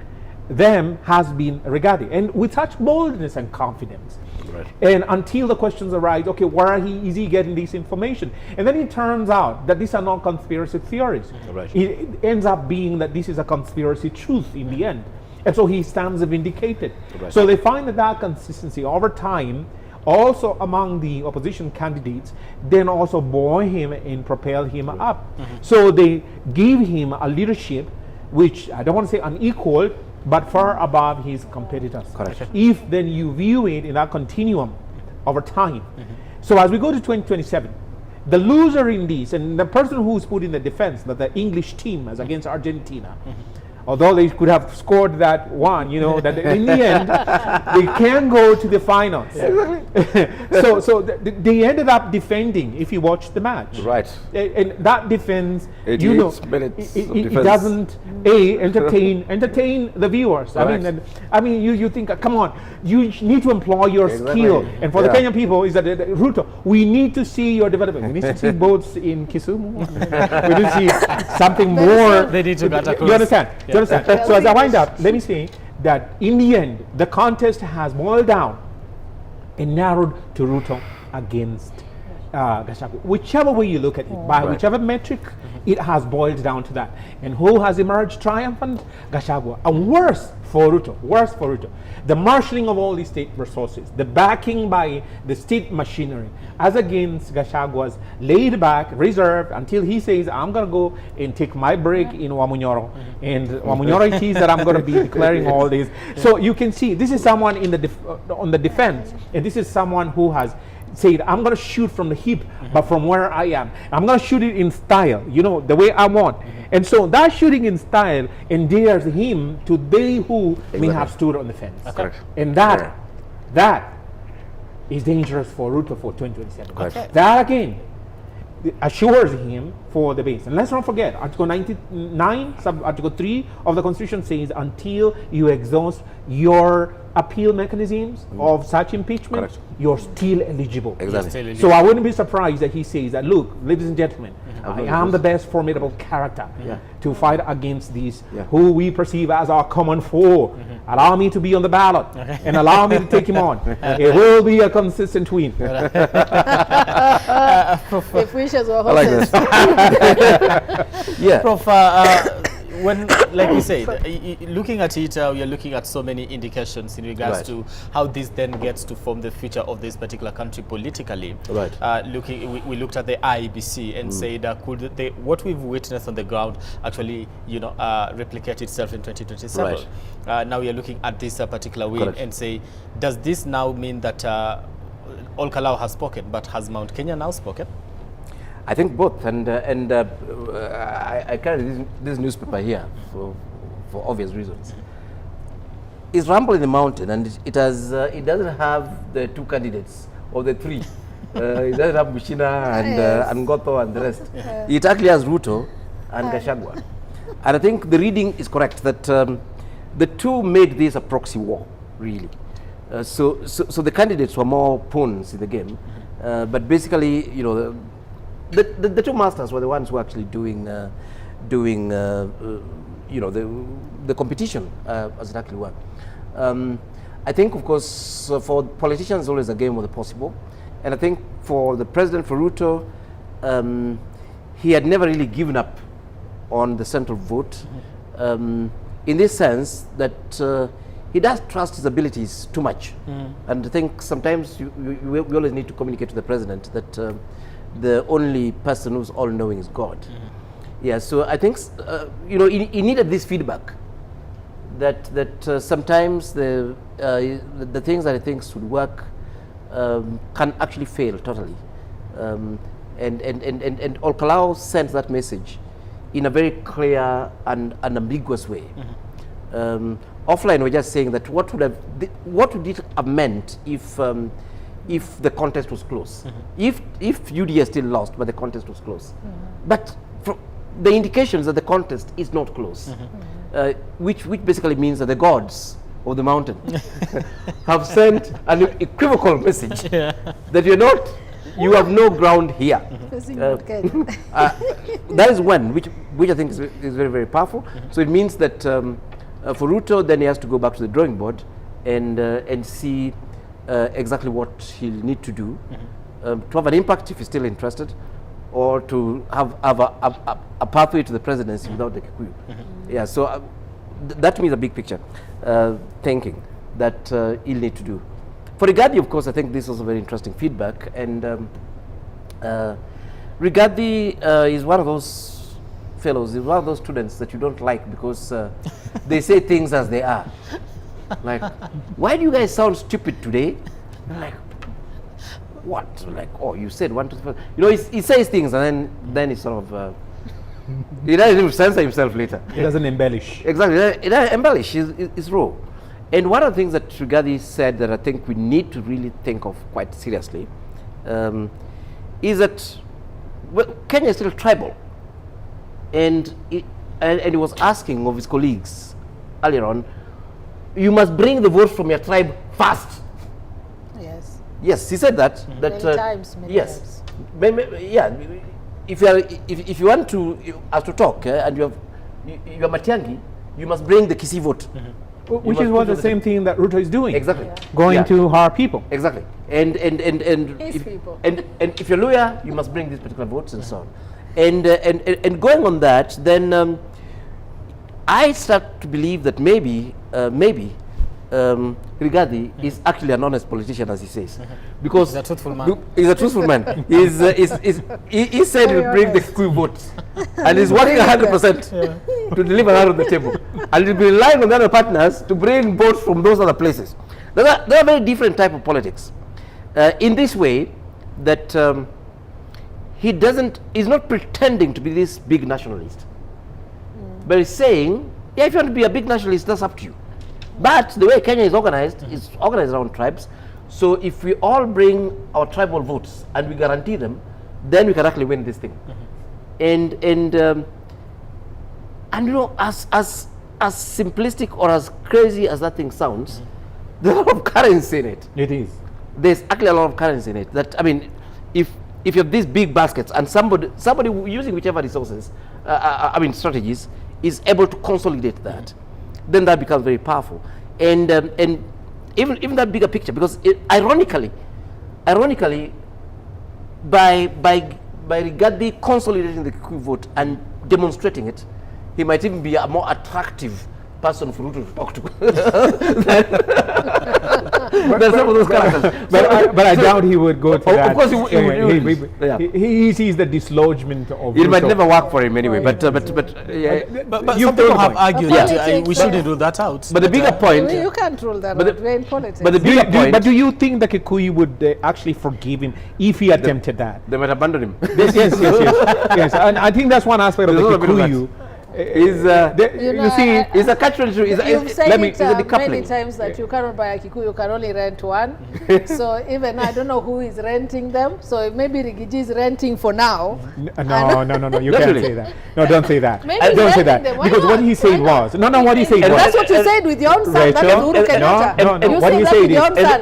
them has been Rigathi, and with such boldness and confidence. Right. And until the questions arise, okay, where is he getting this information? And then it turns out that these are not conspiracy theories. Right. It ends up being that this is a conspiracy truth in the end. And so he stands vindicated. Right. So they find that consistency over time, also among the opposition candidates, then also buoy him and propel him up. So they give him a leadership which, I don't want to say unequal, but far above his competitors. Correct. If then you view it in that continuum over time. So as we go to 2027, the loser in this, and the person who is put in the defense, that the English team as against Argentina, although they could have scored that one, that in the end, they can go to the finals. So they ended up defending, if you watch the match. Right. And that defense, it doesn't, entertain the viewers. Right. I mean, you think, come on, you need to employ your skill. And for the Kenyan people, is that Ruto, we need to see your development. We need to see boats in Kisumu. We need to see something more. They need to get across. You understand? So as I wind up, let me say that in the end, the contest has boiled down and narrowed to Ruto against Gachagua. Whichever way you look at it, by whichever metric, it has boiled down to that. And who has emerged triumphant? Gachagua. And worse for Ruto, the marshalling of all these state resources, the backing by the state machinery, as against Gachagua's laid back, reserved, until he says, I'm going to go and take my break in Wamunyoro. And Wamunyoro it is that I'm going to be declaring all this. So you can see, this is someone on the defense, and this is someone who has said, I'm going to shoot from the hip, but from where I am. I'm going to shoot it in style, the way I want. And so that shooting in style endears him to they who may have stood on the fence. Correct. And that is dangerous for Ruto for 2027. Correct. That again assures him for the base. And let's not forget, Article 99, Article 3 of the Constitution says until you exhaust your appeal mechanisms of such impeachment, you're still eligible. Exactly. So I wouldn't be surprised that he says that, look, ladies and gentlemen, I am the best formidable character to fight against these who we perceive as our common foe. Allow me to be on the ballot and allow me to take him on. It will be a consistent win. If wishes were horses. Prof, when, like you said, looking at it, we are looking at so many indications in regards to how this then gets to form the future of this particular country politically. Right. We looked at the IEBC and said, could what we've witnessed on the ground actually, replicate itself in 2027? Right. Now we are looking at this particular win and say, does this now mean that all KALOU has spoken, but has Mount Kenya now spoken? I think both, and I carry this newspaper here for obvious reasons. It's Rumble in the Mountain, and it doesn't have the two candidates or the three. It doesn't have Mushina and Ngotho and the rest. It actually has Ruto and Gachagua, and I think the reading is correct that the two made this a proxy war, really. So the candidates were more pawns in the game, but basically, the two masters were the ones who were actually doing the competition as it actually were. I think, of course, for politicians, it's always a game of the possible, and I think for the president, for Ruto, he had never really given up on the central vote, in this sense that he does trust his abilities too much, and I think sometimes we always need to communicate to the president that the only person who's all-knowing is God. Yeah, so I think he needed this feedback that sometimes the things that he thinks would work can actually fail totally, and all KALOU sends that message in a very clear and ambiguous way. Offline, we're just saying that what would it have meant if the contest was close? If UDA still lost, but the contest was close. But the indications that the contest is not close, which basically means that the gods of the mountain have sent an equivocal message that you have no ground here. That is one, which I think is very, very powerful. So it means that for Ruto, then he has to go back to the drawing board and see exactly what he'll need to do to have an impact if he's still interested, or to have a pathway to the presidency without the Kikuyu. Yeah, so that to me is a big picture thinking that he'll need to do. For Rigathi, of course, I think this was a very interesting feedback, and Rigathi is one of those fellows, is one of those students that you don't like because they say things as they are. Like, why do you guys sound stupid today? Like, what? Like, oh, you said 1, 2, 3, 4. You know, he says things and then he sort of, he doesn't even censor himself later. He doesn't embellish. Exactly, he doesn't embellish, he's raw. And one of the things that Rigathi said that I think we need to really think of quite seriously is that, well, Kenya is still tribal. And he was asking of his colleagues earlier on, you must bring the vote from your tribe first. Yes. Yes, he said that. Many times. Yes. Yeah. If you want to talk and you are Matiang'i, you must bring the Kisii vote. Which is what the same thing that Ruto is doing. Exactly. Yeah. Going to our people. Exactly. And if you're lawyer, you must bring these particular votes and so on. And going on that, then I start to believe that maybe Rigathi is actually an honest politician, as he says, because he's a truthful man. He's a truthful man. He said he'll bring the Kikuyu votes, and he's working 100% to deliver that on the table, and he'll be relying on the other partners to bring votes from those other places. There are very different type of politics. In this way, that he's not pretending to be this big nationalist, but he's saying, yeah, if you want to be a big nationalist, that's up to you. But the way Kenya is organized around tribes. So if we all bring our tribal votes and we guarantee them, then we can actually win this thing. And you know, as simplistic or as crazy as that thing sounds, there's a lot of currency in it. It is. There's actually a lot of currency in it. That, I mean, if you have these big baskets and somebody using whichever resources, strategies, is able to consolidate that, then that becomes very powerful. And even that bigger picture, because ironically, by Rigathi consolidating the Kikuyu vote and demonstrating it, he might even be a more attractive person for Ruto to talk to than some of those characters. But I doubt he would go to that. Of course, he sees the dislodgement of it Ruto. Might never work for him anyway. But some people have argued that we shouldn't rule that out. But the bigger point, you can't rule that out. We're in politics. But the bigger point. But do you think the Kikuyu would actually forgive him if he attempted that? They might abandon him. Yes. And I think that's one aspect of the Kikuyu. Is you see, it's a catch-22. You've said many times that you cannot buy a Kikuyu, you can only rent one. So even I don't know who is renting them. So maybe Rigiji is renting for now. No, you can't say that. No, don't say that. Don't say that. Because what he said was what he said was. That's what you said with your own son. That is Uhuru Kenyatta. No. What he said is.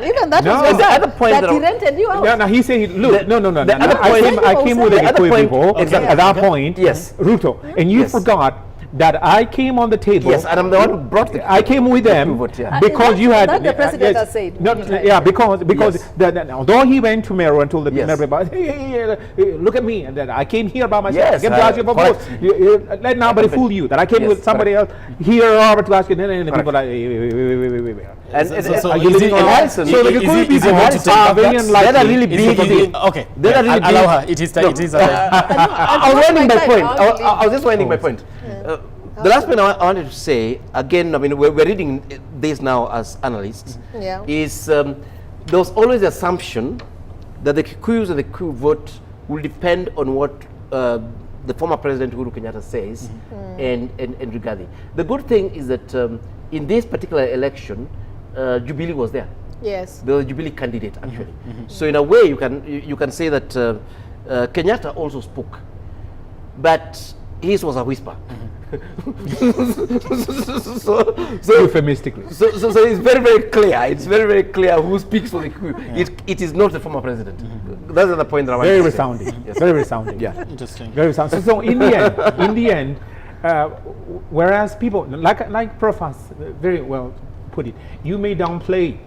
Even that was your son. That he rented you out. No. He said, look, no. I came with the Kikuyu people at that point. Yes, Ruto, and you forgot that I came on the table. Yes, and I'm the one who brought it. I came with them because you had. That the president has said. Because although he went to Meru and told the everybody, hey, look at me, and that I came here by myself. Let nobody fool you that I came with somebody else here, Robert, to ask you. And people are like, and so are you living on license? So the Kikuyu people are very unlikely. They're really big. Okay, they're really big. Allow her. It is. I was winding my point. I was just winding my point. The last point I wanted to say, again, I mean, we're reading this now as analysts, is there was always the assumption that the Kikuyus and the Kikuyu vote will depend on what the former President Uhuru Kenyatta says and Rigathi. The good thing is that in this particular election, Jubilee was there. Yes. The Jubilee candidate, actually. So in a way, you can say that Kenyatta also spoke, but his was a whisper. so euphemistically. So it's very, very clear. It's very, very clear who speaks for the Kikuyu. It is not the former president. That's the point that I want very to resounding. say. Yes. Very resounding. Yeah. Interesting. Very resounding. So in the end, whereas people like Prof has very well put it, you may downplay,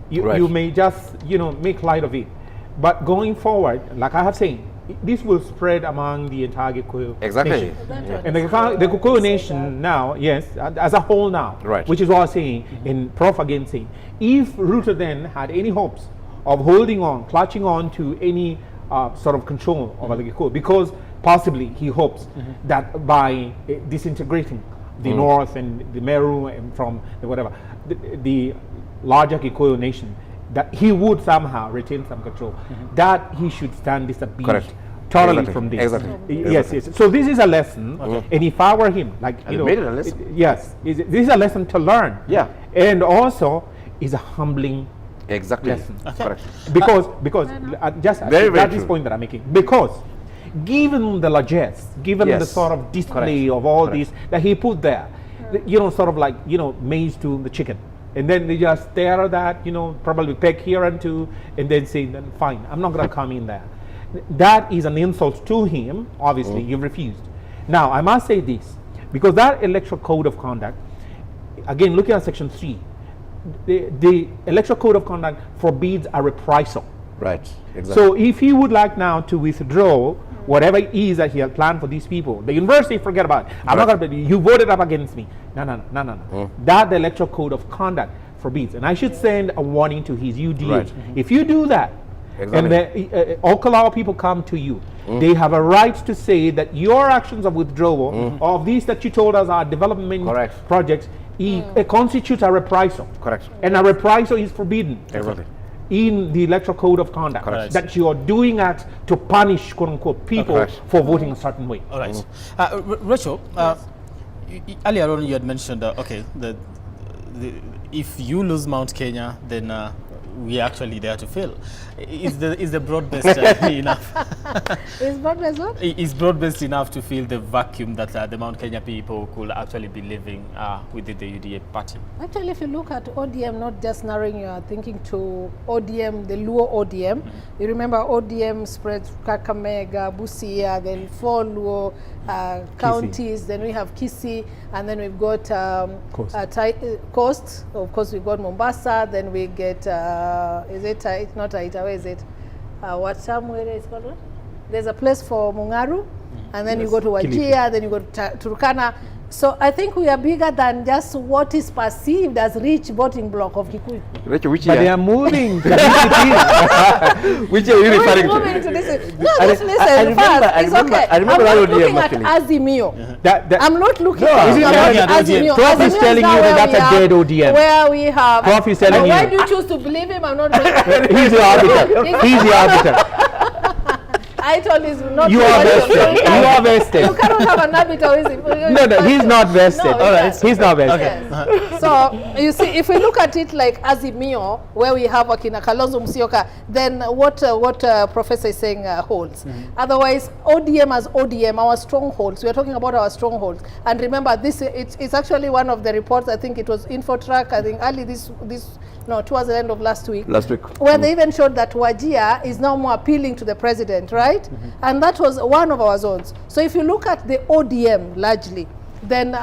you may just make light of it, but going forward, like I have said, this will spread among the entire Kikuyu nation. And the Kikuyu nation now, yes, as a whole now, which is what I'm saying, and Prof again saying, if Ruto then had any hopes of holding on, clutching on to any sort of control over the Kikuyu, because possibly he hopes that by disintegrating the North and the Meru and from the whatever, the larger Kikuyu nation, that he would somehow retain some control, that he should stand disabused totally from this. Yes. So this is a lesson, and if I were him, like made it a lesson. This is a lesson to learn. Yeah. And also is a humbling lesson. Because just at this point that I'm making, because given the largesse, given the sort of display of all this that he put there, sort of like maize to the chicken. And then they just stare at that, probably peck here and two, and then say, then fine, I'm not going to come in there. That is an insult to him. Obviously, you refused. Now, I must say this, because that electoral code of conduct, again, looking at section 3, the electoral code of conduct forbids a reprisal. So if he would like now to withdraw whatever it is that he had planned for these people, the university, forget about it. I'm not going to. You voted up against me. No. That the electoral code of conduct forbids, and I should send a warning to his UDA. If you do that, and the all KALOU people come to you, they have a right to say that your actions of withdrawal of these that you told us are development projects constitute a reprisal. And a reprisal is forbidden. In the electoral code of conduct, that you are doing acts to punish, quote unquote, people for voting a certain way. All right. Rachel, earlier on you had mentioned, if you lose Mount Kenya, then we actually there to fail. Is the broad-based enough? Is broad-based what? Is broad-based enough to fill the vacuum that the Mount Kenya people could actually be living within the UDA party? Actually, if you look at ODM, not just narrowing your thinking to ODM, the Luo ODM, you remember ODM spreads Kakamega, Busia, then 4 Luo counties, then we have Kisii, and then we've got Coast. Of course, we've got Mombasa, then we get, is it, it's not Taita, where is it? Where is it called? There's a place for Mungaru, and then you go to Wajir, then you go to Turkana. So I think we are bigger than just what is perceived as rich voting block of Kikuyu. But they are moving to Which are you referring to? No, just listen first. It's okay. I'm not looking at Azimio. I'm not looking at Azimio. Prof is telling you that that's a dead ODM. Where we have. Prof is telling you. Why do you choose to believe him? I'm not. He's the arbiter. He's the arbiter. I told you not. You are vested. You are vested. You cannot have an arbiter who is. No, he's not vested. No, all right, he's not vested. Yes. So you see, if we look at it like Azimio, where we have Akina Kalonzo Musyoka, then what Professor is saying holds. Otherwise, ODM as ODM, our strongholds. We are talking about our strongholds. And remember, this it's actually one of the reports. I think it was Infotrack. I think early towards the end of last week. Where they even showed that Wajir is now more appealing to the president, right? And that was one of our zones. So if you look at the ODM largely, then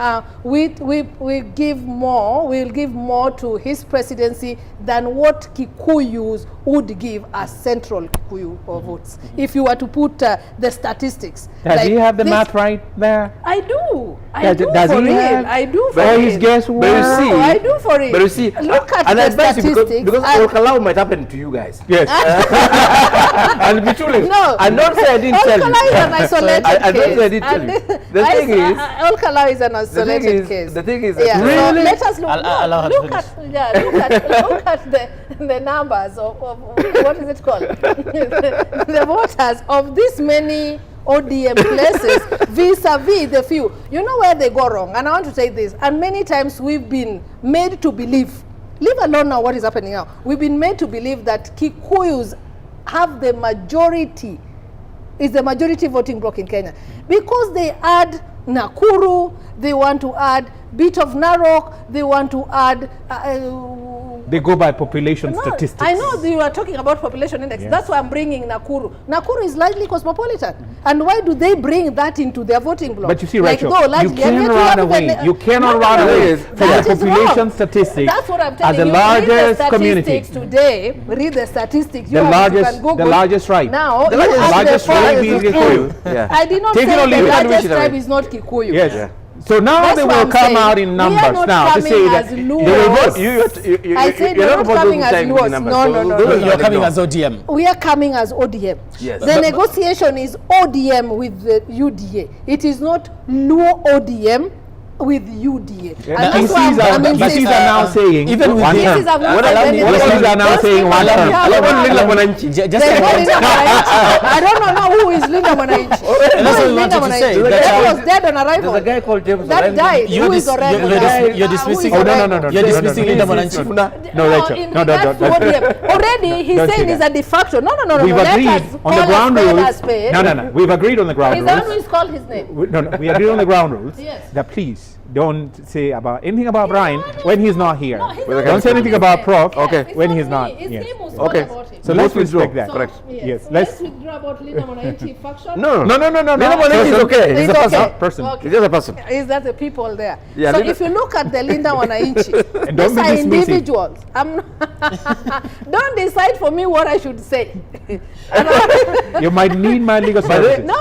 we'll give more to his presidency than what Kikuyus would give as central Kikuyu votes. If you were to put the statistics. Does he have the math right there? I do. Does for he real. have? I do for real. His guesswork. I do for real. But you see, look at and the I advise you statistics. because all KALOU might happen to you guys. Yes. And be truly. No. I'm not saying I didn't tell you. All KALOU is an isolated case. I don't say I didn't tell you. The thing is, all KALOU is an isolated case. The thing is, yeah. really? So let us look at the numbers of what is it called? The voters of this many ODM places vis-a-vis the few. You know where they go wrong, and I want to say this, and many times we've been made to believe, leave alone now what is happening now, we've been made to believe that Kikuyus have the majority, is the majority voting bloc in Kenya. Because they add Nakuru, they want to add bit of Narok, they want to add they go by population statistics. I know you are talking about population index. Yes. That's why I'm bringing Nakuru. Nakuru is largely cosmopolitan. And why do they bring that into their voting bloc? But you see, like, Rachel, you can't run away. You cannot run away from the population statistics. That's what I'm telling as the you. largest Read the community. statistics today. Read the statistics. The largest tribe. Now, the largest tribe is Kikuyu. I did not say the largest tribe is not Kikuyu. Yes. Yeah. So now That's they what will I'm come saying. out in numbers now to say that they will vote. I said we're not coming as Luos. No. You're coming as ODM. We are coming as ODM. Yes. The negotiation is ODM with the UDA. It is not Luo ODM with UDA. The PCs are now saying even with one the term. PCs are now saying one term. I don't know who is Linda Mwananchi. That's what we wanted to say. That was dead on arrival. There's a guy called James that died. Who is Orengo? You're dismissing. Oh no. You're dismissing Linda Mwananchi. No, Rachel. No. Already he's saying he's a de facto. No. We've agreed on the ground rules. No. We've agreed on the ground rules. Is that called his name? No. We agreed on the ground rules. Yes. That please don't say about anything about Brian when he's not here. No, Don't say anything about Prof. Okay. When he's not. His Yes. name was Okay. about him. So let's respect that. Correct. Yes. Let's withdraw about Linda Mwananchi faction. No. No. Linda Mwananchi is okay. He's a person. Person. Okay. He's just a person. Is that the people there? Yeah, so Linda- if you look at the Linda Mwananchi, And don't these be are dismissive. individuals. Don't decide for me what I should say. You might need my legal services. No.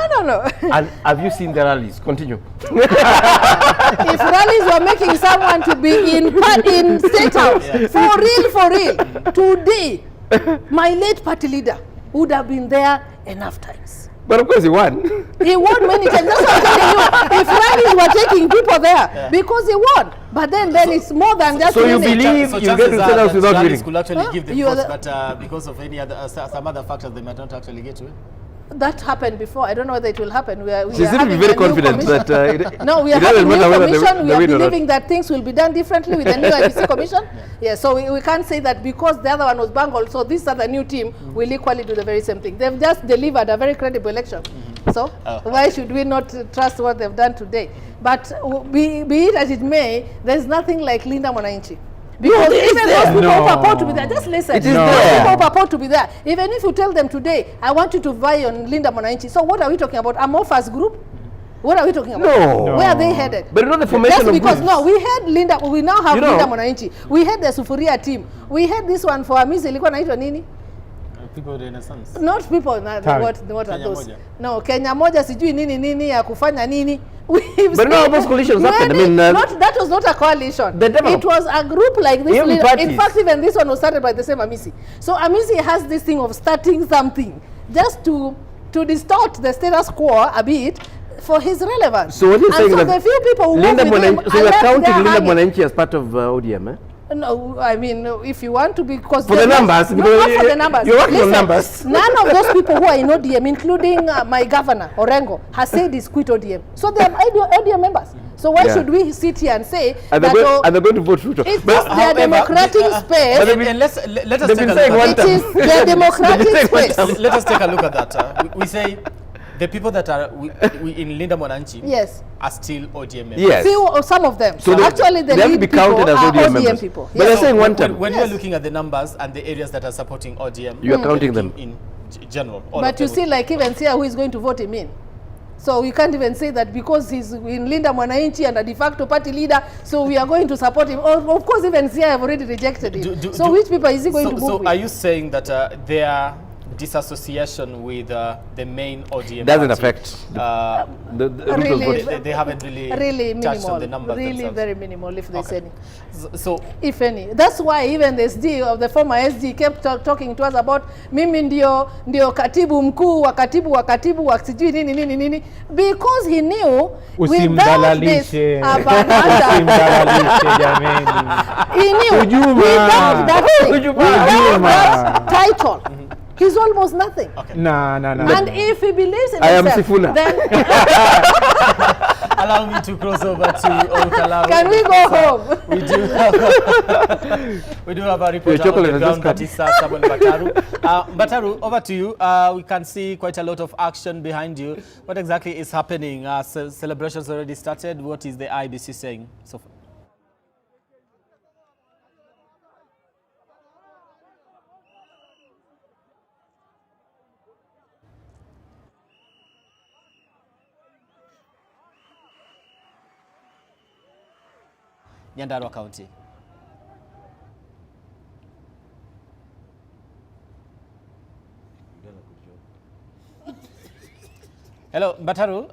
And have you seen the rallies? Continue. If rallies were making someone to be in State House, for real, today, my late party leader would have been there enough times. But of course he won. He won many times. That's what I'm telling you. If rallies were taking people there, because he won. But then it's more than just So you winning. believe you get to State House without winning? Could actually give them You are votes, but because of any other some other factors, they might not actually get to it. That happened before. I don't know whether it will happen. We She are seems to be having very a new confident commission. that No, we are it having doesn't new matter whether commission. We they are win or not. believing that things will be done differently with the new IBC commission. Yeah, so we can't say that because the other one was bungled, so this other new team will equally do the very same thing. They've just delivered a very credible election. So why should we not trust what they've done today? But be it as it may, there's nothing like Linda Mwananchi. Because even those people who purport to be there, just listen. It is Those there. people who purport to be there, even if you tell them today, I want you to vie on Linda Mwananchi. So what are we talking about? Amorphous group? What are we talking about? No. Where are they headed? But you know the formation Just of because, groups. no, we had Linda, we now have You know- Linda Mwananchi. We had the Sufuria team. We had this one for Amisi, ilikuwa naitwa nini? People with Renaissance. Not people, what are Kenya those? moja. No, Kenya moja sijui nini ya kufanya nini. We've But no, seen those coalitions many- happened. I mean, that was not a coalition. The devil. It was a group like this. Even In parties. fact, even this one was started by the same Amisi. So Amisi has this thing of starting something just to distort the status quo a bit for his relevance. So what you're saying so that the few people who Linda work with him Mwananchi, so are you're left counting there Linda hanging. Mwananchi as part of ODM, eh? No, I mean, if you want to be, because For the numbers, no, because not for the numbers. you're working on Listen, numbers. None of those people who are in ODM, including my governor Orengo, has said he's quit ODM. So they are ODM members. So why should we sit here and say And that they're going to vote Ruto. it's just their democratic space? Let us they've take been a saying look one at It time. is their democratic space. Let us take a look at that. We say the people that are in Linda Mwananchi Yes. are still ODM members. Yes. Some of them. So actually, the they have to lead be people counted as are ODM ODM members. people. But they're Yes. saying one term. When we are looking at the numbers and the areas that are supporting ODM, You are counting them. in general. all But of you them see, like even Sia, who is going to vote him in? So we can't even say that because he's in Linda Mwananchi and a de facto party leader, so we are going to support him. Of course, even Sia have already rejected him. So which people is he going to move So with? are you saying that their disassociation with the main ODM Doesn't party, affect the Really, vote. they haven't really minimal, touched on the numbers really themselves. very minimal if there's any. So If any. That's why even the SD of the former SD kept talking to us about mimi ndio katibu mkuu wa katibu wa sijui nini because he knew without this Usimdalalishe. Abananda, Usimdalalishe jameni. he knew Ujuma. without that thing, Ujuma. without that title, He's almost nothing. No. And if he believes in I am himself, Sifuna. then Allow me to cross over to Old Kalau. Can we go home? We do have a reporter on the ground, that is Samuel Bataru. Bataru, over to you. We can see quite a lot of action behind you. What exactly is happening? Celebrations already started. What is the IBC saying so far? Nyandarua County. Hello, Bataru.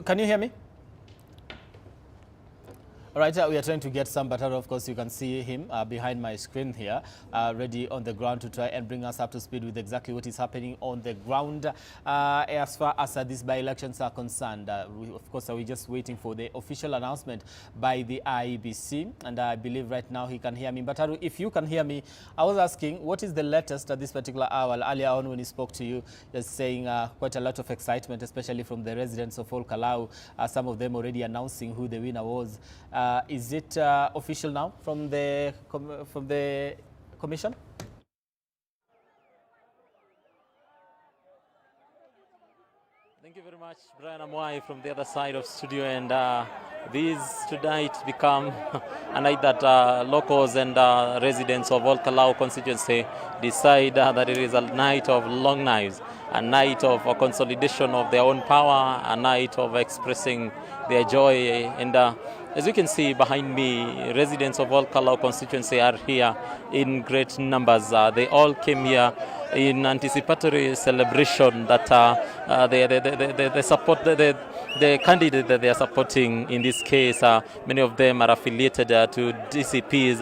Can you hear me? All right, we are trying to get some Bataru. Of course, you can see him behind my screen here, ready on the ground to try and bring us up to speed with exactly what is happening on the ground as far as these by-elections are concerned. Of course, we're just waiting for the official announcement by the IEBC, and I believe right now he can hear me. Bataru, if you can hear me, I was asking, what is the latest at this particular hour? Earlier on when he spoke to you, just saying quite a lot of excitement, especially from the residents of Old Kalau, some of them already announcing who the winner was. Is it official now from the commission? Thank you very much, Brian Amwai from the other side of studio, and this tonight become a night that locals and residents of Old Kalau constituency decide that it is a night of long knives, a night of a consolidation of their own power, a night of expressing their joy. And as you can see behind me, residents of Old Kalau constituency are here in great numbers. They all came here in anticipatory celebration that they support the candidate that they are supporting. In this case, many of them are affiliated to DCP's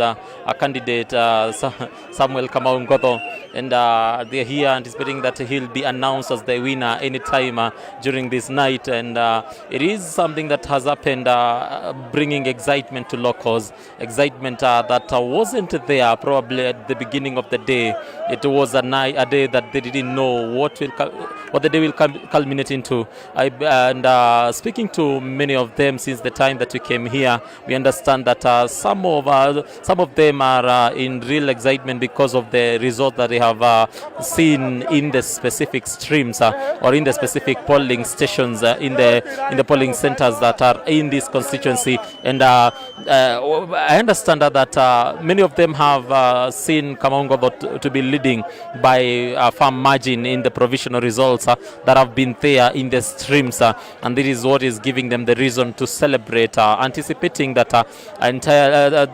candidate Samuel Kamau Ngoto, and they are here anticipating that he'll be announced as the winner anytime during this night. And it is something that has happened, bringing excitement to locals, excitement that wasn't there probably at the beginning of the day. It was a day that they didn't know what the day will culminate into. Speaking to many of them since the time that we came here, we understand that some of them are in real excitement because of the result that they have seen in the specific streams or in the specific polling stations in the polling centers that are in this constituency. And I understand that many of them have seen Kamau Ngoto to be leading by a firm margin in the provisional results that have been there in the streams, and this is what is giving them the reason to celebrate, anticipating that that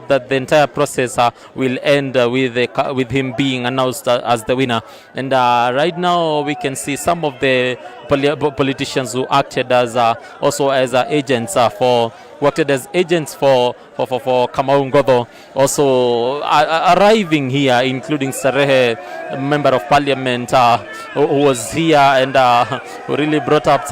the entire process will end with him being announced as the winner. And right now we can see some of the politicians who acted as also as agents for Kamau Ngoto also arriving here, including Sarehe, Member of Parliament, who was here and who really brought up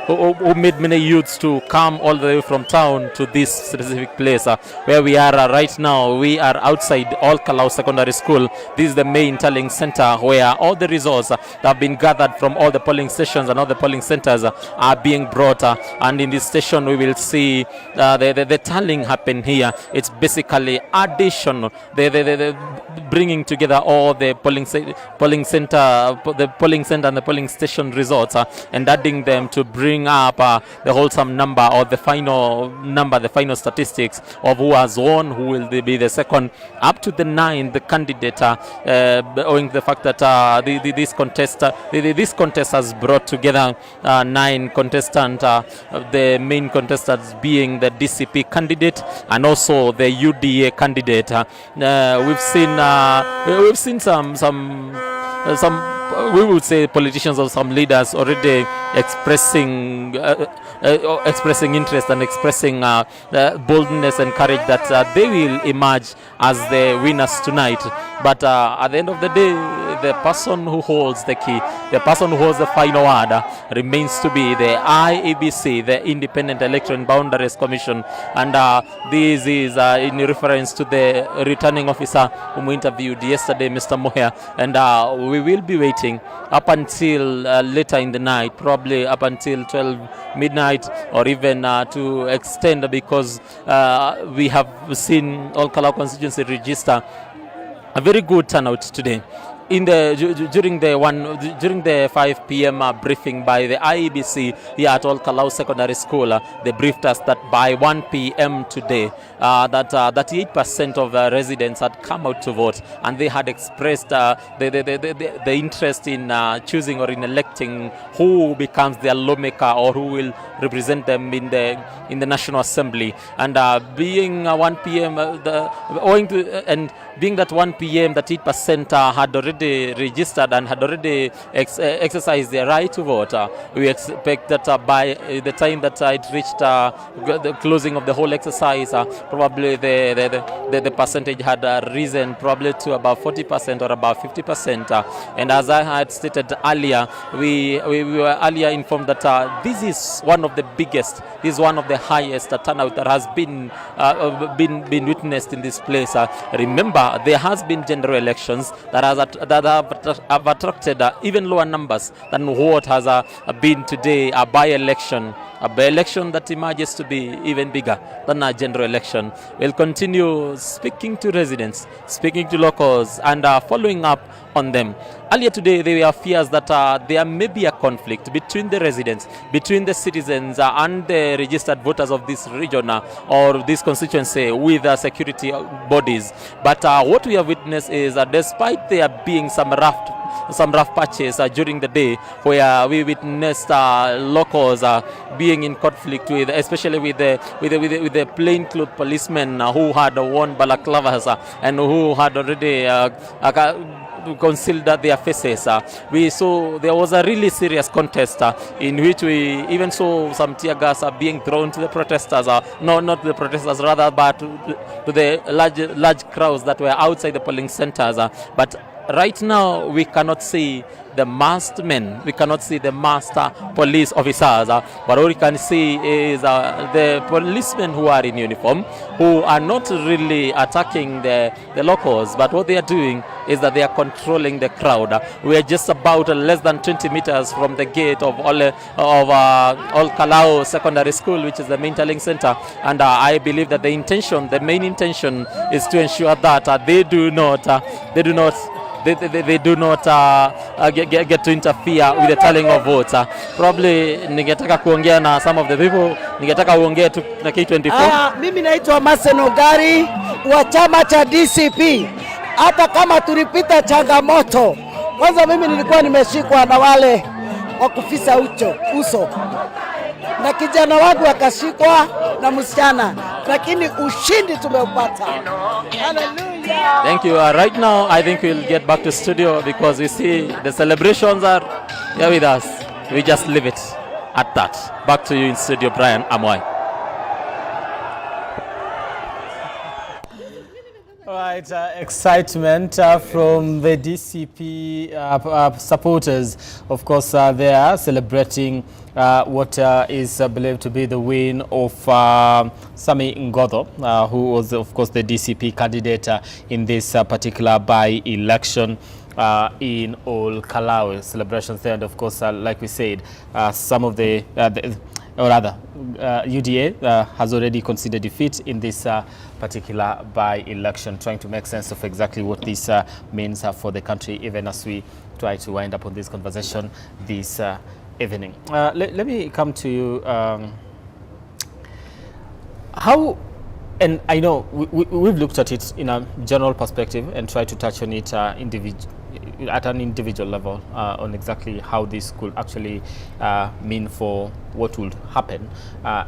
who made many youths to come all the way from town to this specific place where we are right now. We are outside Old Kalau Secondary School. This is the main tallying center where all the results that have been gathered from all the polling stations and all the polling centers are being brought. And in this station we will see the tallying happen here. It's basically addition, the bringing together all the polling center and the polling station results and adding them to bring up the wholesome number or the final number, the final statistics of who has won, who will be the second, up to the ninth candidate, owing to the fact that this contest has brought together 9 contestants, the main contestants being the DCP candidate and also the UDA candidate. We've seen some we would say politicians or some leaders already expressing interest and expressing boldness and courage that they will emerge as the winners tonight. But at the end of the day, the person who holds the key, the person who holds the final word remains to be the IEBC, the Independent Election Boundaries Commission. And this is in reference to the returning officer whom we interviewed yesterday, Mr. Moher. And we will be waiting up until later in the night, probably up until 12 midnight, or even to extend, because we have seen All Kalau constituency register a very good turnout today. In the during the 5 p.m. briefing by the IEBC here at All Kalau Secondary School, they briefed us that by 1 p.m. today, that 38% of residents had come out to vote, and they had expressed the interest in choosing or in electing who becomes their lawmaker or who will represent them in the National Assembly. And being 1 p.m. Being that 1 p.m. that 8% had already registered and had already exercised their right to vote, we expect that by the time that it reached the closing of the whole exercise, probably the percentage had risen probably to about 40% or about 50%. And as I had stated earlier, we were earlier informed that this is one of the biggest, this is one of the highest turnout that has been witnessed in this place. Remember, there has been general elections that have attracted even lower numbers than what has been today, a by-election that emerges to be even bigger than a general election. We'll continue speaking to residents, speaking to locals, and following up on them. Earlier today, there were fears that there may be a conflict between the residents, between the citizens and the registered voters of this region or this constituency with security bodies. But what we have witnessed is that despite there being some rough patches during the day, where we witnessed locals being in conflict with, especially with the plainclothes policemen who had worn balaclavas and who had already concealed their faces. We saw there was a really serious contest in which we even saw some tear gas being thrown to the protesters, not the protesters rather, but to the large crowds that were outside the polling centers. But right now we cannot see the masked men, we cannot see the masked police officers, but all we can see is the policemen who are in uniform, who are not really attacking the locals, but what they are doing is that they are controlling the crowd. We are just about less than 20 meters from the gate of All Kalau Secondary School, which is the main tallying center, and I believe that the main intention is to ensure that they do not get to interfere with the tallying of votes. Probably ningetaka kuongea na some of the people, ningetaka uongee tu na K24. Mimi naitwa Maseno Gari wa chama cha DCP. Hata kama tulipita changamoto, kwanza mimi nilikuwa nimeshikwa na wale wa kufisa uso na kijana wangu akashikwa na msichana, lakini ushindi tumeupata. Hallelujah. Thank you. Right now, I think we'll get back to studio because we see the celebrations are here with us. We just leave it at that. Back to you in studio, Brian Amoy. Right, excitement from the DCP supporters. Of course, they are celebrating what is believed to be the win of Sami Ngodho, who was, of course, the DCP candidate in this particular by-election in All Kalau. Celebrations there, and of course, like we said, some of or rather, UDA has already conceded defeat in this particular by-election, trying to make sense of exactly what this means for the country, even as we try to wind up on this conversation this evening. Let me come to you. How, and I know we've looked at it in a general perspective and tried to touch on it at an individual level on exactly how this could actually mean for what would happen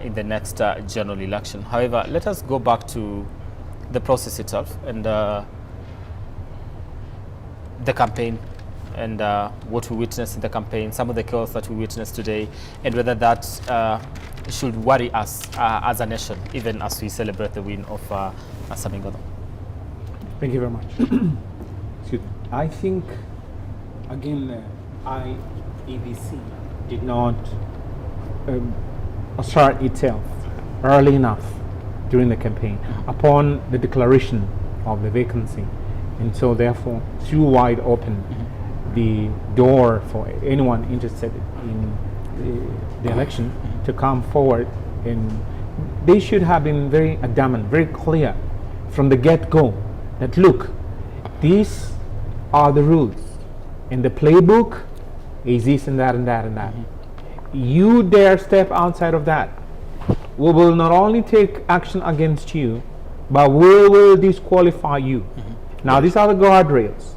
in the next general election. However, let us go back to the process itself and the campaign and what we witnessed in the campaign, some of the chaos that we witnessed today, and whether that should worry us as a nation, even as we celebrate the win of Sami Ngodho. Thank you very much. Excuse me. I think again, the IEBC did not assert itself early enough during the campaign upon the declaration of the vacancy, and so therefore threw wide open the door for anyone interested in the election to come forward, and they should have been very adamant, very clear from the get-go that look, these are the rules, and the playbook is this and that and that and that. You dare step outside of that, we will not only take action against you, but we will disqualify you. Now these are the guardrails.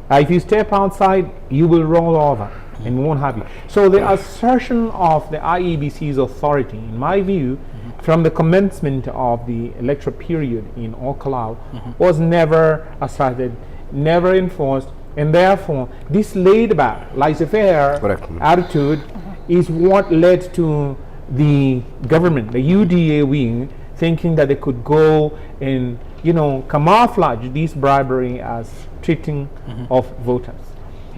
If you step outside, you will roll over and we won't have you. So the assertion of the IEBC's authority, in my view, from the commencement of the electoral period in KALOU, was never asserted, never enforced, and therefore this laid-back, laissez-faire attitude is what led to the government, the UDA wing, thinking that they could go and, you know, camouflage this bribery as treating of voters.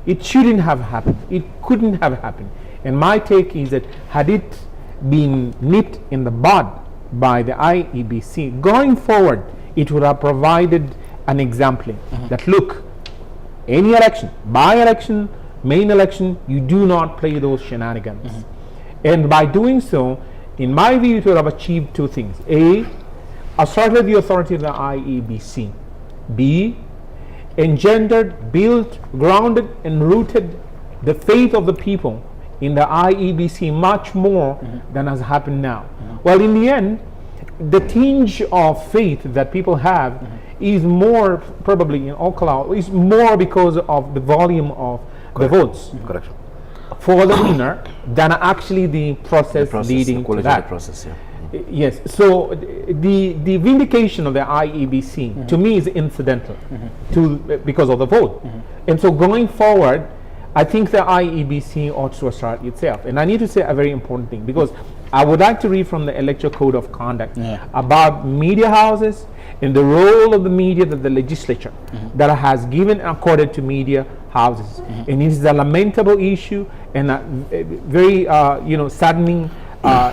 It shouldn't have happened. It couldn't have happened. And my take is that had it been nipped in the bud by the IEBC, going forward, it would have provided an example that look, any election, by-election, main election, you do not play those shenanigans. And by doing so, in my view, it would have achieved two things. A, asserted the authority of the IEBC. B, engendered, built, grounded, and rooted the faith of the people in the IEBC much more than has happened now. Well, in the end, the tinge of faith that people have is more, probably in KALOU, is more because of the volume of the votes for the winner than actually the process leading to that. Yes, so the vindication of the IEBC to me is incidental to because of the vote. And so going forward, I think the IEBC ought to assert itself. And I need to say a very important thing, because I would like to read from the Electoral Code of Conduct about media houses and the role of the media that the legislature that has given and accorded to media houses. And it is a lamentable issue and a very saddening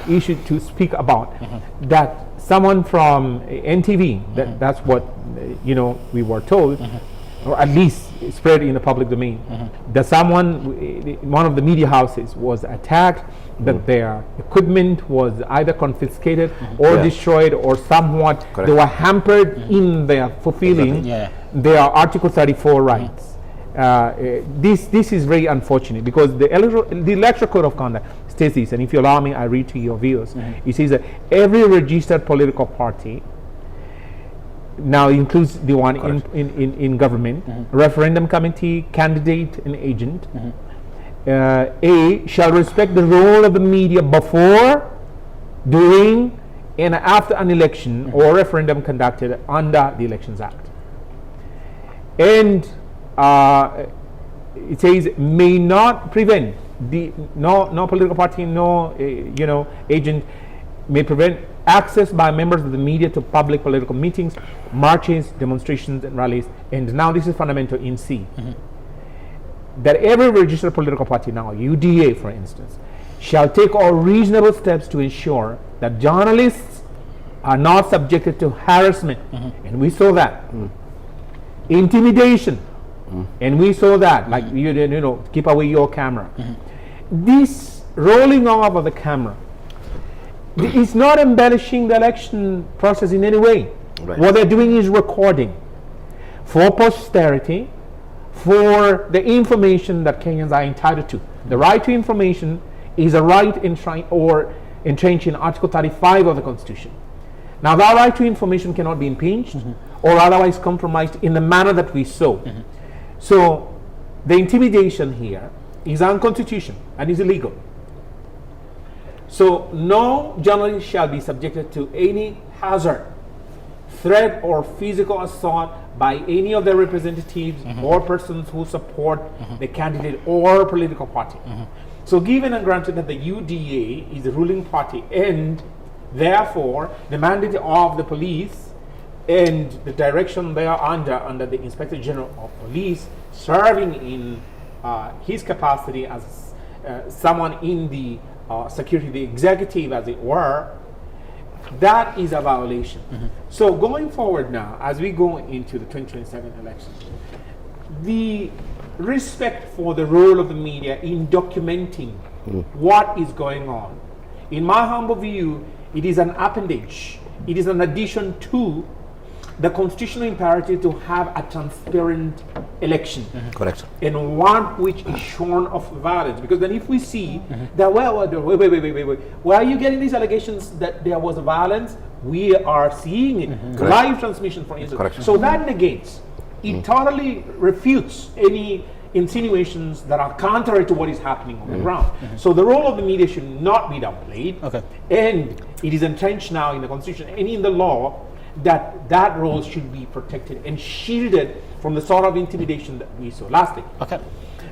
issue to speak about, that someone from NTV, that's what we were told, or at least spread in the public domain, that one of the media houses was attacked, that their equipment was either confiscated or destroyed, or somewhat they were hampered in their fulfilling their Article 34 rights. This is very unfortunate, because the Electoral Code of Conduct states this, and if you allow me, I read to your viewers. It says that every registered political party, now includes the one in government, referendum committee, candidate, and agent, A, shall respect the role of the media before, during, and after an election or referendum conducted under the Elections Act. And it says may not prevent no political party, no agent may prevent access by members of the media to public political meetings, marches, demonstrations, and rallies. And now this is fundamental in C, that every registered political party, now UDA for instance, shall take all reasonable steps to ensure that journalists are not subjected to harassment, and we saw that, intimidation, and we saw that, like keep away your camera. This rolling off of the camera is not embellishing the election process in any way. What they're doing is recording for posterity, for the information that Kenyans are entitled to. The right to information is a right entrenched in Article 35 of the Constitution. Now, that right to information cannot be impinged or otherwise compromised in the manner that we saw. So the intimidation here is unconstitutional and is illegal. So no journalist shall be subjected to any hazard, threat, or physical assault by any of their representatives or persons who support the candidate or political party. So given and granted that the UDA is the ruling party, and therefore the mandate of the police and the direction they are under the Inspector General of Police serving in his capacity as someone in the security, the executive as it were, that is a violation. So going forward now, as we go into the 2027 election, the respect for the role of the media in documenting what is going on, in my humble view, it is an appendage, it is an addition to the constitutional imperative to have a transparent election. Correct. And one which is shorn of violence. Because then if we see that, wait, where are you getting these allegations that there was violence? We are seeing it. Live transmission, for instance. Correct. So that negates, it totally refutes any insinuations that are contrary to what is happening on the ground. So the role of the media should not be downplayed. And it is entrenched now in the Constitution and in the law that that role should be protected and shielded from the sort of intimidation that we saw. Lastly,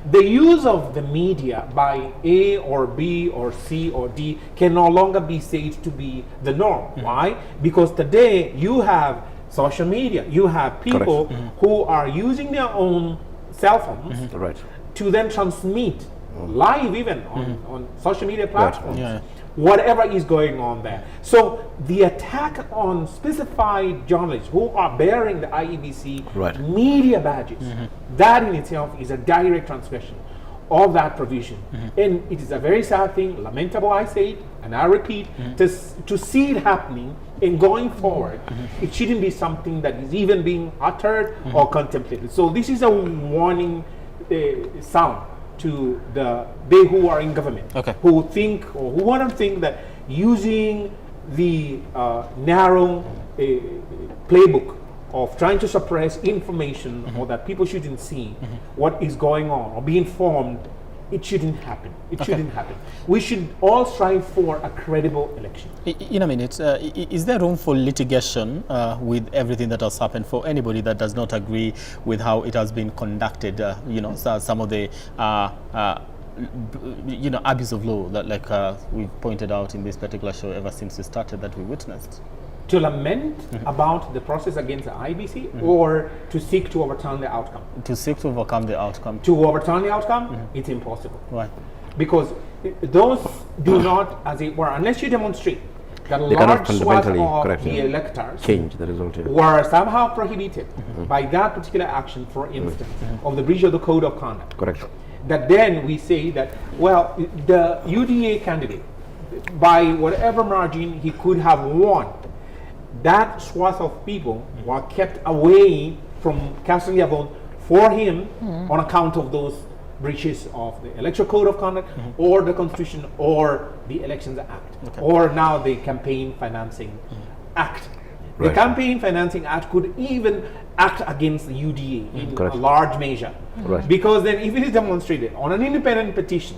the use of the media by A or B or C or D can no longer be said to be the norm. Why? Because today you have social media, you have people who are using their own cell phones to then transmit live even on social media platforms. Whatever is going on there. So the attack on specified journalists who are bearing the IEBC media badges, that in itself is a direct transgression of that provision. And it is a very sad thing, lamentable, I say it, and I repeat, to see it happening and going forward, it shouldn't be something that is even being uttered or contemplated. So this is a warning sound to they who are in government, who think or who want to think that using the narrow playbook of trying to suppress information or that people shouldn't see what is going on or be informed, it shouldn't happen. It shouldn't happen. We should all strive for a credible election. In a minute, is there room for litigation with everything that has happened for anybody that does not agree with how it has been conducted? Some of the abuse of law that, like we've pointed out in this particular show ever since we started, that we witnessed. To lament about the process against the IBC or to seek to overturn the outcome? To seek to overcome the outcome. To overturn the outcome, it's impossible. Why? Because those do not, as it were, unless you demonstrate that a large swath of the electors change the result were somehow prohibited by that particular action, for instance, of the breach of the code of conduct. That then we say that, well, the UDA candidate, by whatever margin he could have won, that swath of people were kept away from casting their vote for him on account of those breaches of the Electoral Code of Conduct or the Constitution or the Elections Act or now the Campaign Financing Act. The Campaign Financing Act could even act against the UDA in a large measure. Because then if it is demonstrated on an independent petition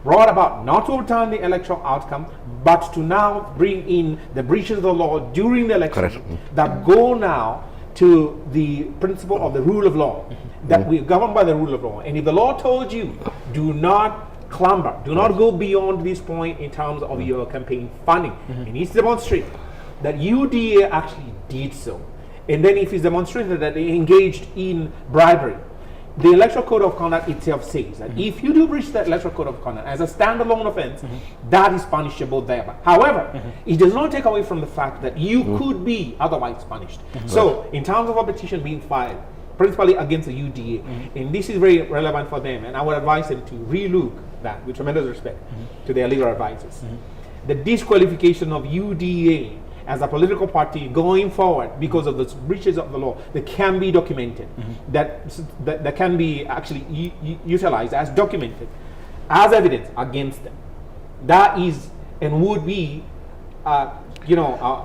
brought about not to overturn the electoral outcome, but to now bring in the breaches of the law during the election that go now to the principle of the rule of law, that we are governed by the rule of law. And if the law told you, do not clamber, do not go beyond this point in terms of your campaign funding, it needs to demonstrate that UDA actually did so. And then if it's demonstrated that they engaged in bribery, the Electoral Code of Conduct itself says that if you do breach the Electoral Code of Conduct as a standalone offense, that is punishable thereby. However, it does not take away from the fact that you could be otherwise punished. So, in terms of a petition being filed, principally against the UDA, and this is very relevant for them, and I would advise them to relook that with tremendous respect to their legal advisors. The disqualification of UDA as a political party going forward because of the breaches of the law that can be documented, that can be actually utilized as documented as evidence against them. That is and would be, a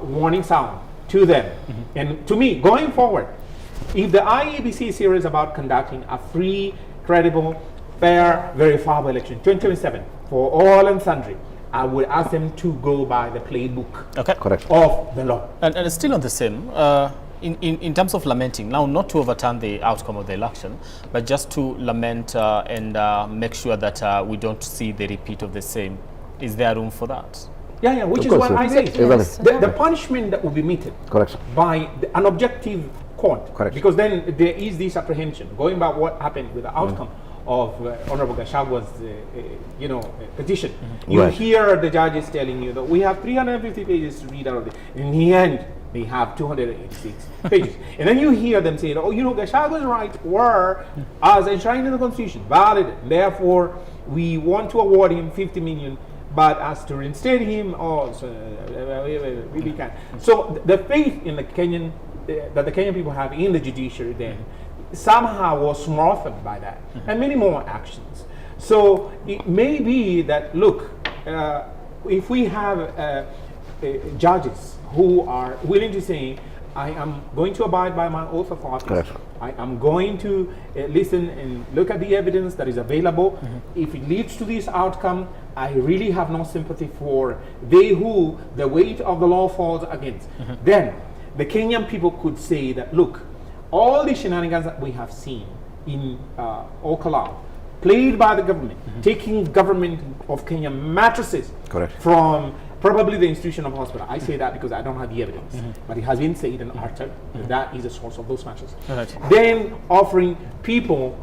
warning sound to them. And to me, going forward, if the IEBC is serious about conducting a free, credible, fair, verifiable election, 2027, for all and sundry, I would ask them to go by the playbook of the law. And still on the same, in terms of lamenting, now not to overturn the outcome of the election, but just to lament and make sure that we don't see the repeat of the same. Is there room for that? Yeah, which is what I say. The punishment that will be meted by an objective court, because then there is this apprehension, going by what happened with the outcome Honorable Gachagwa's, petition. You Right. hear the judges telling you that we have 350 pages to read out of it. In the end, they have 286 pages. And then you hear them saying, oh, Gachagwa's rights were, as enshrined in the Constitution, valid. Therefore, we want to award him 50 million. But as to reinstate him, we can't. So the faith in the Kenyan, that the Kenyan people have in the judiciary then somehow was softened by that, and many more actions. So it may be that, look, if we have judges who are willing to say, I am going to abide by my oath of office. Correct. I am going to listen and look at the evidence that is available. If it leads to this outcome, I really have no sympathy for they who the weight of the law falls against. Then the Kenyan people could say that, look, all the shenanigans that we have seen in KALOU, played by the government, taking government of Kenya mattresses from probably the institution of hospital. I say that because I don't have the evidence, but it has been said and uttered that that is a source of those mattresses. Then offering people,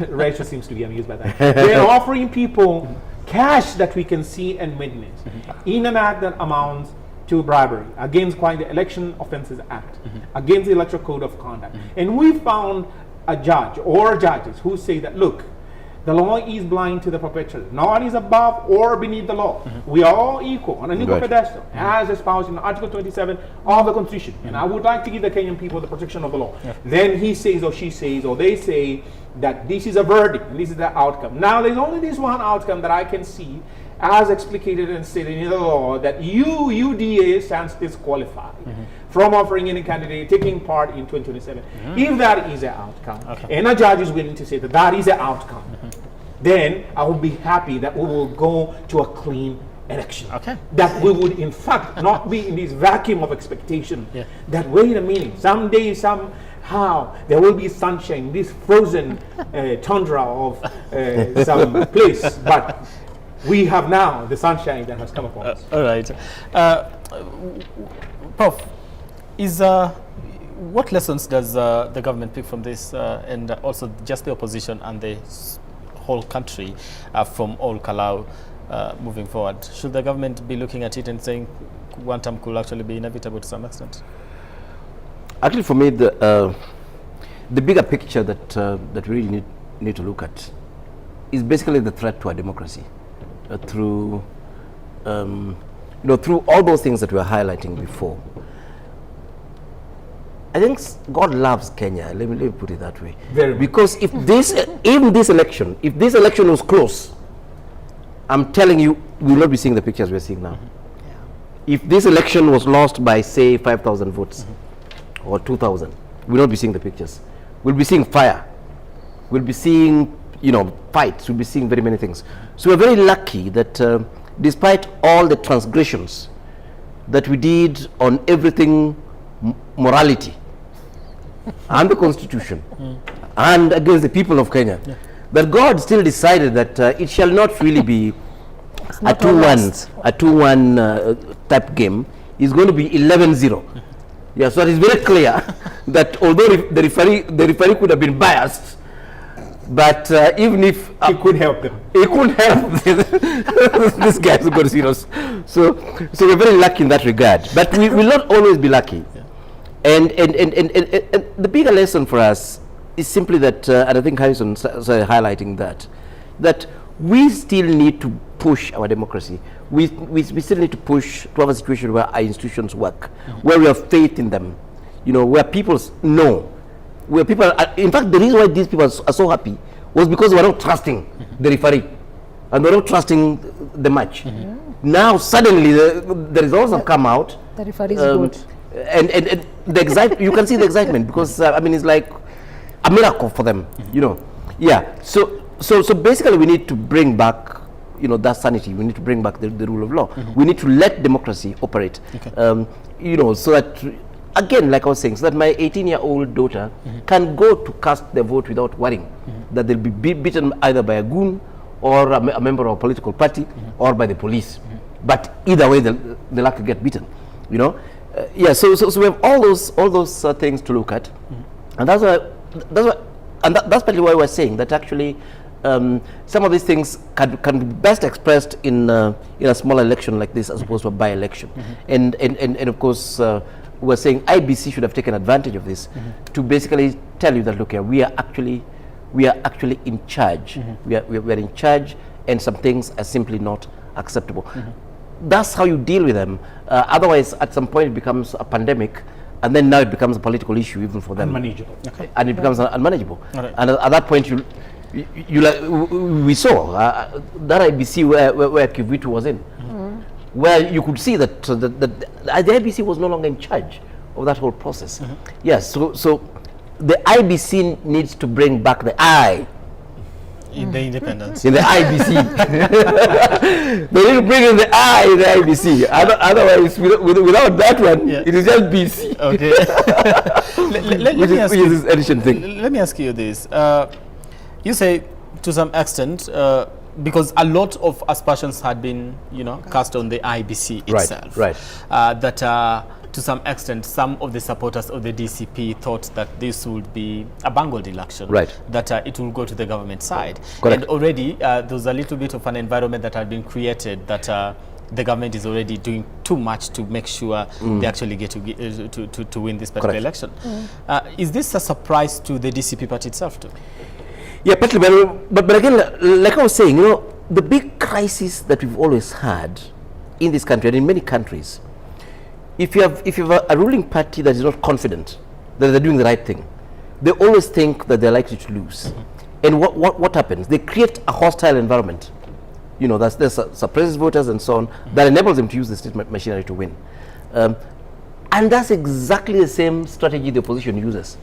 Rachel seems to be amused by that. Then offering people cash that we can see and witness in an act that amounts to bribery, against quite the Election Offences Act, against the Electoral Code of Conduct. And we found a judge or judges who say that, look, the law is blind to the perpetrator. No one is above or beneath the law. We are all equal on an equal pedestal, as espoused in Article 27 of the Constitution. And I would like to give the Kenyan people the protection of the law. Then he says, or she says, or they say that this is a verdict and this is the outcome. Now, there's only this one outcome that I can see as explicated and stated in the law, that UDA stands disqualified from offering any candidate taking part in 2027. If that is the outcome, and a judge is willing to say that that is the outcome, then I will be happy that we will go to a clean election. That we would in fact not be in this vacuum of expectation that, wait a minute, someday, somehow there will be sunshine, this frozen tundra of some place, but we have now the sunshine that has come upon us. All right. Prof, what lessons does the government pick from this, and also just the opposition and the whole country from all KALOU moving forward? Should the government be looking at it and saying one term could actually be inevitable to some extent? Actually, for me, the bigger picture that we really need to look at is basically the threat to our democracy. Through through all those things that we were highlighting before. I think God loves Kenya. Let me put it that way. Because if this election was close, I'm telling you, we will not be seeing the pictures we're seeing now. If this election was lost by, say, 5,000 votes or 2,000, we will not be seeing the pictures. We'll be seeing fire. We'll be seeing fights. We'll be seeing very many things. So we're very lucky that despite all the transgressions that we did on everything, morality and the Constitution and against the people of Kenya, that God still decided that it shall not really be a 2-1 type game. It's going to be 11-0. Yeah, so it is very clear that although the referee could have been biased, but even if he could help them, this guy is good serious. So we're very lucky in that regard. But we will not always be lucky. And the bigger lesson for us is simply that, and I think Harrison started highlighting that we still need to push our democracy. We still need to push to have a situation where our institutions work, where we have faith in them, where people know. Where people are, in fact, the reason why these people are so happy was because they were not trusting the referee and they were not trusting the match. Now suddenly the results have come out. The referee is good. And the you can see the excitement because it's like a miracle for them, Yeah. So basically we need to bring back that sanity. We need to bring back the rule of law. We need to let democracy operate. So that, again, like I was saying, so that my 18-year-old daughter can go to cast their vote without worrying that they'll be beaten either by a goon or a member of a political party or by the police. But either way, they'll have to get beaten. So we have all those things to look at, and that's why and that's partly why we're saying that actually some of these things can be best expressed in a small election like this as opposed to a by-election. And of course, we're saying IBC should have taken advantage of this to basically tell you that, look here, we are actually in charge. We are in charge, and some things are simply not acceptable. That's how you deal with them. Otherwise, at some point, it becomes a pandemic, and then now it becomes a political issue even for them. Unmanageable. Okay. And it becomes unmanageable. Right. And at that point, you like we saw that IBC where Kivitu was in, where you could see that the IBC was no longer in charge of that whole process. Yes, so the IBC needs to bring back the I. In the independence. In the IBC. They need to bring in the I in the IBC. Otherwise, without that one, it is just BC. Okay. Let me ask you this. You say, to some extent, because a lot of aspersions had been, cast on the IBC itself. Right. That to some extent, some of the supporters of the DCP thought that this would be a bungled election. Right. That it will go to the government side. Correct. And already there was a little bit of an environment that had been created that the government is already doing too much to make sure they actually get to win this particular election. Is this a surprise to the DCP party itself too? Yeah, partly, but again, like I was saying, the big crisis that we've always had in this country and in many countries, if you have a ruling party that is not confident that they're doing the right thing, they always think that they're likely to lose. And what happens? They create a hostile environment. There's suppresses voters and so on that enables them to use the state machinery to win. And that's exactly the same strategy the opposition uses.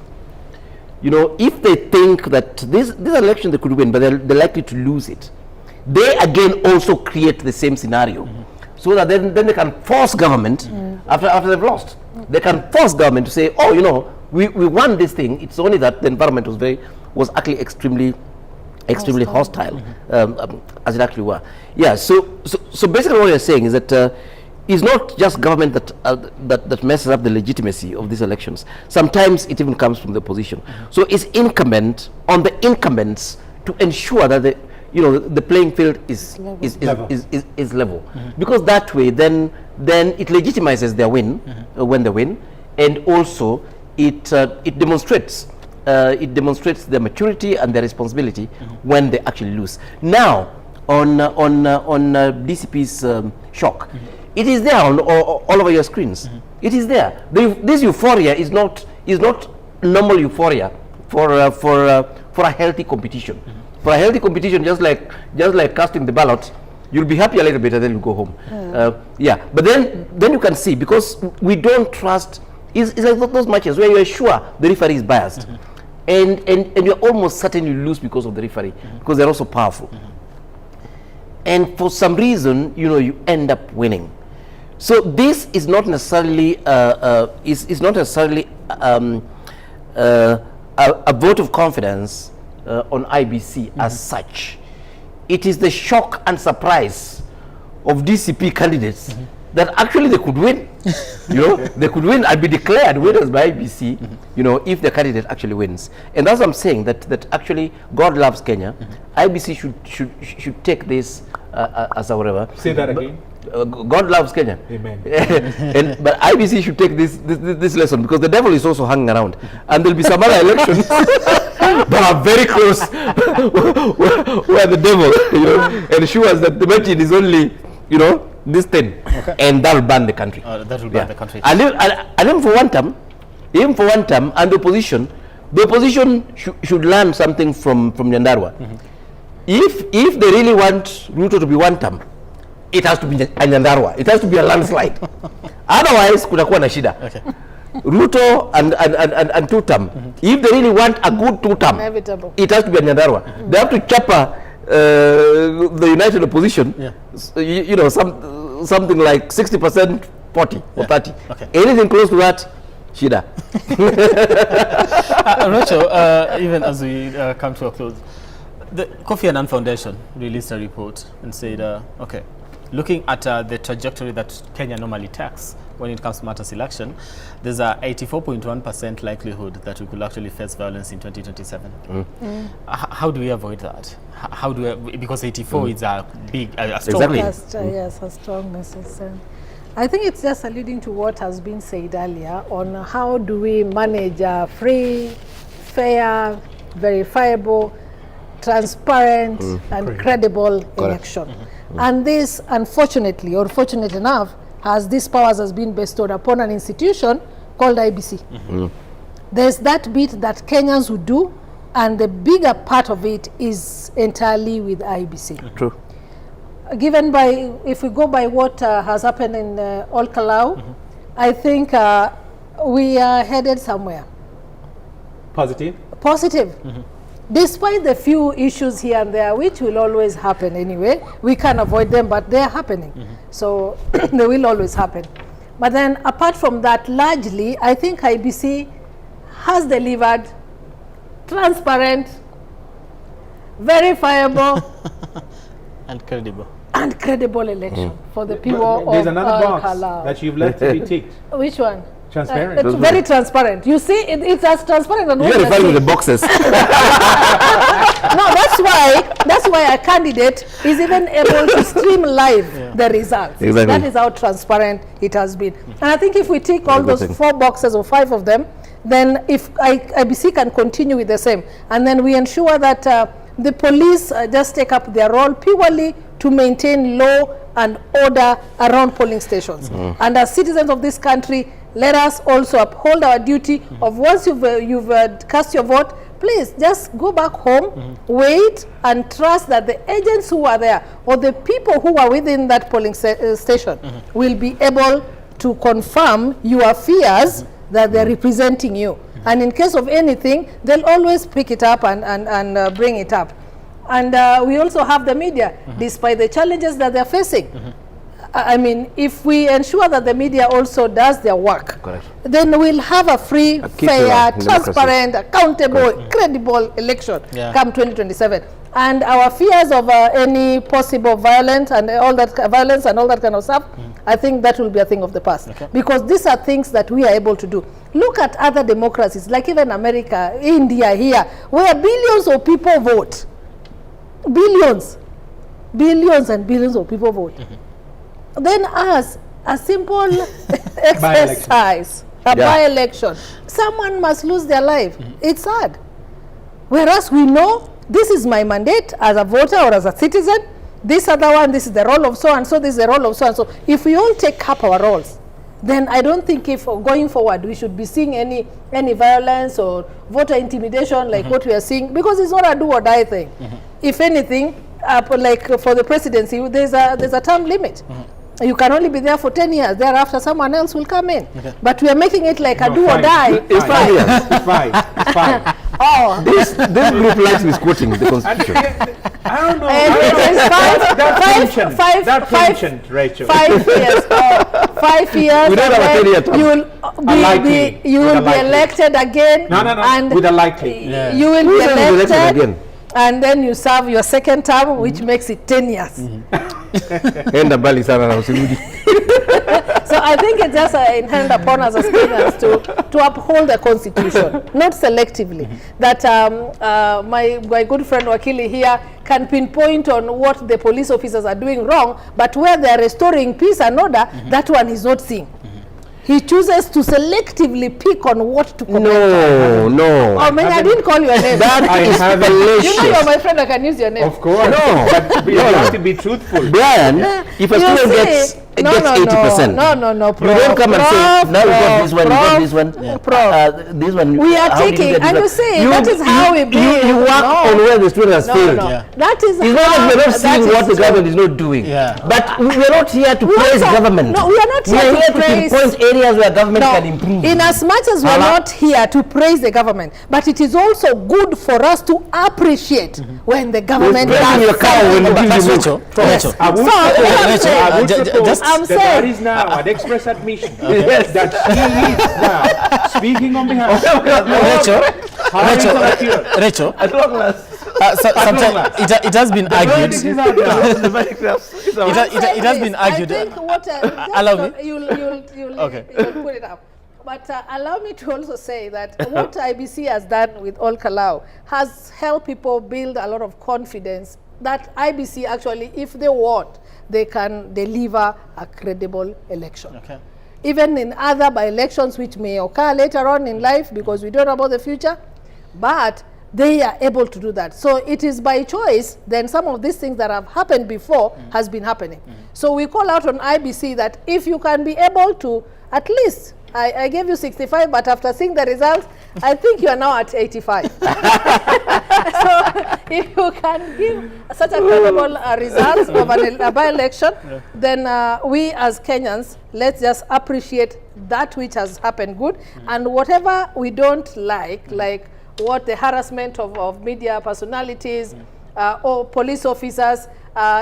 If they think that this election they could win, but they're likely to lose it, they again also create the same scenario. So that then they can force government, after they've lost, they can force government to say, oh, we won this thing. It's only that the environment was actually extremely hostile, as it actually were. Yeah. So basically, what you're saying is that it's not just government that messes up the legitimacy of these elections. Sometimes it even comes from the opposition. So it's incumbent on the incumbents to ensure that the playing field is level, because that way then it legitimizes their win when they win, and also it demonstrates their maturity and their responsibility when they actually lose. Now on DCP's shock, it is there all over your screens. It is there. This euphoria is not normal euphoria for a healthy competition. For a healthy competition, just like casting the ballot, you'll be happy a little bit and then you go home. But then you can see, because we don't trust. It's like those matches where you're sure the referee is biased, and you're almost certain you lose because of the referee, because they're also powerful. And for some reason, you end up winning. So this is not necessarily a vote of confidence on IBC as such. It is the shock and surprise of DCP candidates that actually they could win. They could win and be declared winners by IBC, if the candidate actually wins. And that's what I'm saying, that actually God loves Kenya. IBC should take this as a whatever. Say that again. God loves Kenya. Amen. But IBC should take this lesson, because the devil is also hanging around, and there'll be some other elections that are very close where the devil ensures that the margin is only this thing, and that will ban the country. That will ban the country. And even for one term, and the opposition should learn something from Nyandarua. If they really want Ruto to be one term, it has to be a Nyandarua. It has to be a landslide. Otherwise, kutakuwa na shida. Ruto and two-term. If they really want a good two-term, it has to be a Nyandarua. They have to chopper the united opposition. Something like 60%, 40 or 30. Anything close to that, shida. Rachel, even as we come to a close, the Kofi Annan Foundation released a report and said, looking at the trajectory that Kenya normally takes, when it comes to matters election, there's a 84.1% likelihood that we could actually face violence in 2027. How do we avoid that? How do we, because 84 is a big, a strong Yes, a strong message. I think it's just alluding to what has been said earlier on how do we manage a free, fair, verifiable, transparent and credible election. And this, unfortunately, or fortunately enough, has these powers has been bestowed upon an institution called IBC. There's that bit that Kenyans would do, and the bigger part of it is entirely with IBC. True. Given by, if we go by what has happened in Ol Kalou, I think we are headed somewhere. Positive? Positive. Despite the few issues here and there, which will always happen anyway, we can't avoid them, but they're happening. So they will always happen. But then apart from that, largely, I think IBC has delivered transparent, verifiable, and credible election for the people There's of another Ol box Kalou. that you've left to be ticked. Which one? Transparent. It's very transparent. You see, it's as transparent as You gotta find with the boxes. No, that's why a candidate is even able to stream live the results. Exactly. That is how transparent it has been. And I think if we tick all those 4 boxes or 5 of them, then if IBC can continue with the same, and then we ensure that the police just take up their role purely to maintain law and order around polling stations. And as citizens of this country, let us also uphold our duty of once you've cast your vote, please just go back home, wait, and trust that the agents who are there or the people who are within that polling station will be able to confirm your fears that they're representing you. And in case of anything, they'll always pick it up and bring it up. And we also have the media, despite the challenges that they're facing. I mean, if we ensure that the media also does their work, then we'll have a free, fair, transparent, accountable, credible election come 2027. And our fears of any possible violence and all that kind of stuff, I think that will be a thing of the past. Because these are things that we are able to do. Look at other democracies, like even America, India here, where billions of people vote. Billions and billions of people vote. Then us, a simple exercise, a by-election, someone must lose their life. It's sad. Whereas we know this is my mandate as a voter or as a citizen, this other one, this is the role of so-and-so, this is the role of so-and-so. If we all take up our roles, then I don't think if going forward we should be seeing any violence or voter intimidation like what we are seeing, because it's not a do or die thing. If anything, like for the presidency, there's a term limit. You can only be there for 10 years. Thereafter, someone else will come in. But we are making it like a do or die. It's 5 years. It's 5. Oh. This group likes misquoting the Constitution. I don't know. That pension, Rachel. 5 years. 5 years. We don't have a 10-year term. You will be elected again. No. And with a likely. You will be elected again. And then you serve your second term, which makes it 10 years. So I think it's just inherent upon us as Kenyans to uphold the Constitution, not selectively. That my good friend Wakili here can pinpoint on what the police officers are doing wrong, but where they are restoring peace and order, that one is not seeing. He chooses to selectively pick on what to comment on. No. Oh, man, I didn't call your name. That is fallacious. You know you're my friend, I can use your name. Of course. No. But you have to be truthful. Brian, if a student gets 80%. No, you don't come and say, now we got this one, we got this one. This one. We are taking, and you say, that is how we build. You work on where the student has failed. That is it's not that we're not seeing what the government is not doing. But we're not here to praise government. No, we are not here to praise. We are here to pinpoint areas where government can improve. In as much as we're not here to praise the government, but it is also good for us to appreciate when the government does something. I'm saying that is now an express admission that he is now speaking on behalf of Rachel, sometimes it has been argued. It has been argued. I think what allow me. You'll Okay. put it up. But allow me to also say that what IBC has done with All KALOU has helped people build a lot of confidence that IBC actually, if they want, they can deliver a credible election. Okay. Even in other by-elections which may occur later on in life because we don't know about the future, but they are able to do that. So it is by choice, then some of these things that have happened before has been happening. So we call out on IBC that if you can be able to, at least, I gave you 65, but after seeing the results, I think you are now at 85. So if you can give such a credible results of a by-election, then we as Kenyans, let's just appreciate that which has happened good, and whatever we don't like what the harassment of media personalities or police officers,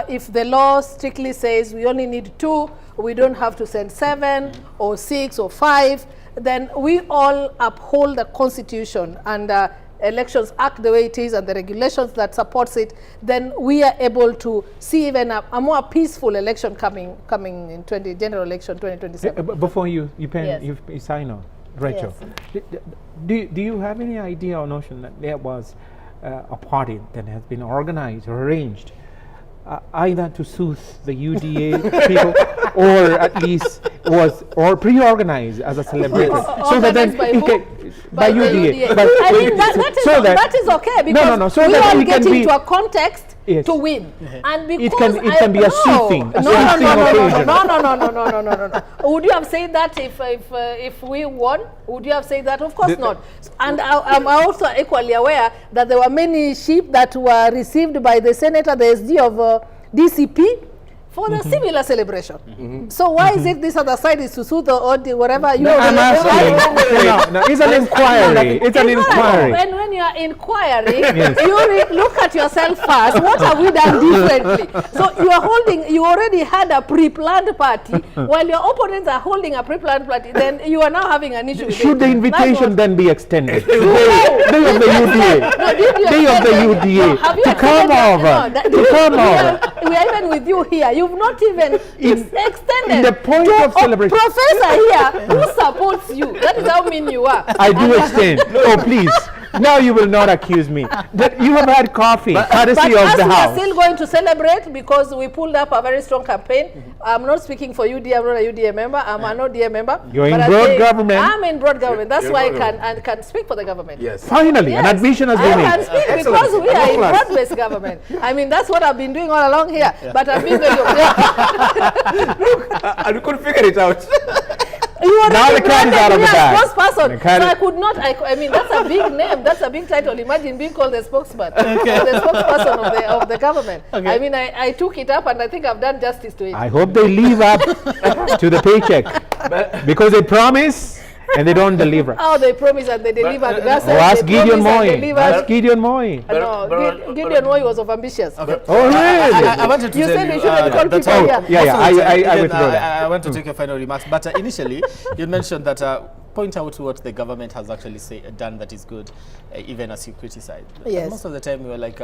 if the law strictly says we only need 2, we don't have to send 7 or 6 or 5, then we all uphold the Constitution and Elections Act the way it is and the regulations that supports it, then we are able to see even a more peaceful election coming in general election 2027. Before you sign on, Rachel, Yes. do you have any idea or notion that there was a party that has been organized or arranged either to soothe the UDA people or at least was pre-organized as a celebration so that then by UDA. I mean that is okay because we all get into a context to win, and because it can be a soothing occasion. No. Would you have said that if we won? Would you have said that? Of course not. And I'm also equally aware that there were many sheep that were received by the senator, the SD of DCP, for the similar celebration. So why is it this other side is to soothe or whatever? You I'm asking. No, it's an inquiry. It's an inquiry. And when you are inquiring, you look at yourself first. What have we done differently? So you already had a pre-planned party, while your opponents are holding a pre-planned party. Then you are now having an issue. Should the invitation then be extended? Day of the UDA. Day of the UDA. To come over. We are even with you here. You've not even extended the point of celebration. Professor here who supports you. That is how mean you are. I do extend. Oh, please. Now you will not accuse me. That you have had coffee, courtesy of the house. We are still going to celebrate because we pulled up a very strong campaign. I'm not speaking for UDA. I'm not a UDA member. I'm an ODA member. You're in broad government. I'm in broad government. That's why I can speak for the government. Yes. Finally, an admission has been made. I can speak because we are in broad-based government. I mean, that's what I've been doing all along here. But I've been very and we couldn't figure it out. Now the cat is out of the bag. Spokesperson. So I could not. I mean, that's a big name. That's a big title. Imagine being called the spokesman, the spokesperson of the government. Okay. I mean, I took it up, and I think I've done justice to it. I hope they live up to the paycheck because they promise and they don't deliver. Oh, they promise and they deliver. Ask Gideon Moy. Ask Gideon Moy. No, Gideon Moy was ambitious. Okay. Oh, really? I wanted to you said we shouldn't call people. I withdraw that. I want to take your final remarks, but initially you mentioned that point out what the government has actually done that is good, even as you criticize. Yes. Most of the time we were like,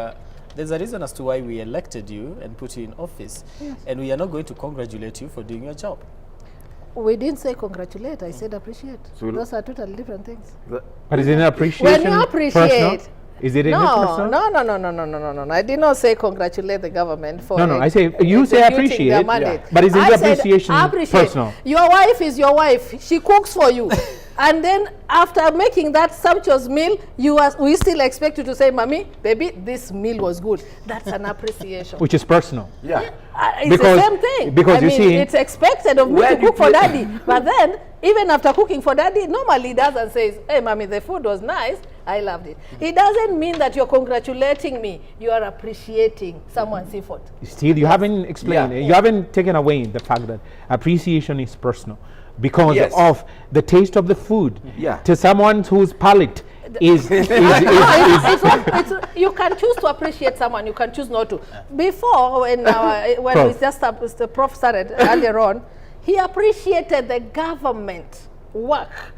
there's a reason as to why we elected you and put you in office, and we are not going to congratulate you for doing your job. We didn't say congratulate. I said appreciate. So those are totally different things. But is it an appreciation? When you appreciate. Personal? Is it personal? No. I did not say congratulate the government for. No. I say you say appreciate. But is it appreciation personal? Your wife is your wife. She cooks for you. And then after making that sumptuous meal, we still expect you to say, "Mommy, baby, this meal was good." That's an appreciation. Which is personal. Yeah. It's the same thing. Because you see, it's expected of me to cook for daddy. But then, even after cooking for daddy, normally he doesn't say, "Hey, mommy, the food was nice. I loved it." It doesn't mean that you're congratulating me. You are appreciating someone's effort. Still, you haven't explained. You haven't taken away the fact that appreciation is personal. Because of the taste of the food to someone whose palate is you can choose to appreciate someone, you can choose not to. Before, when we just the Prof started earlier on, he appreciated the government work,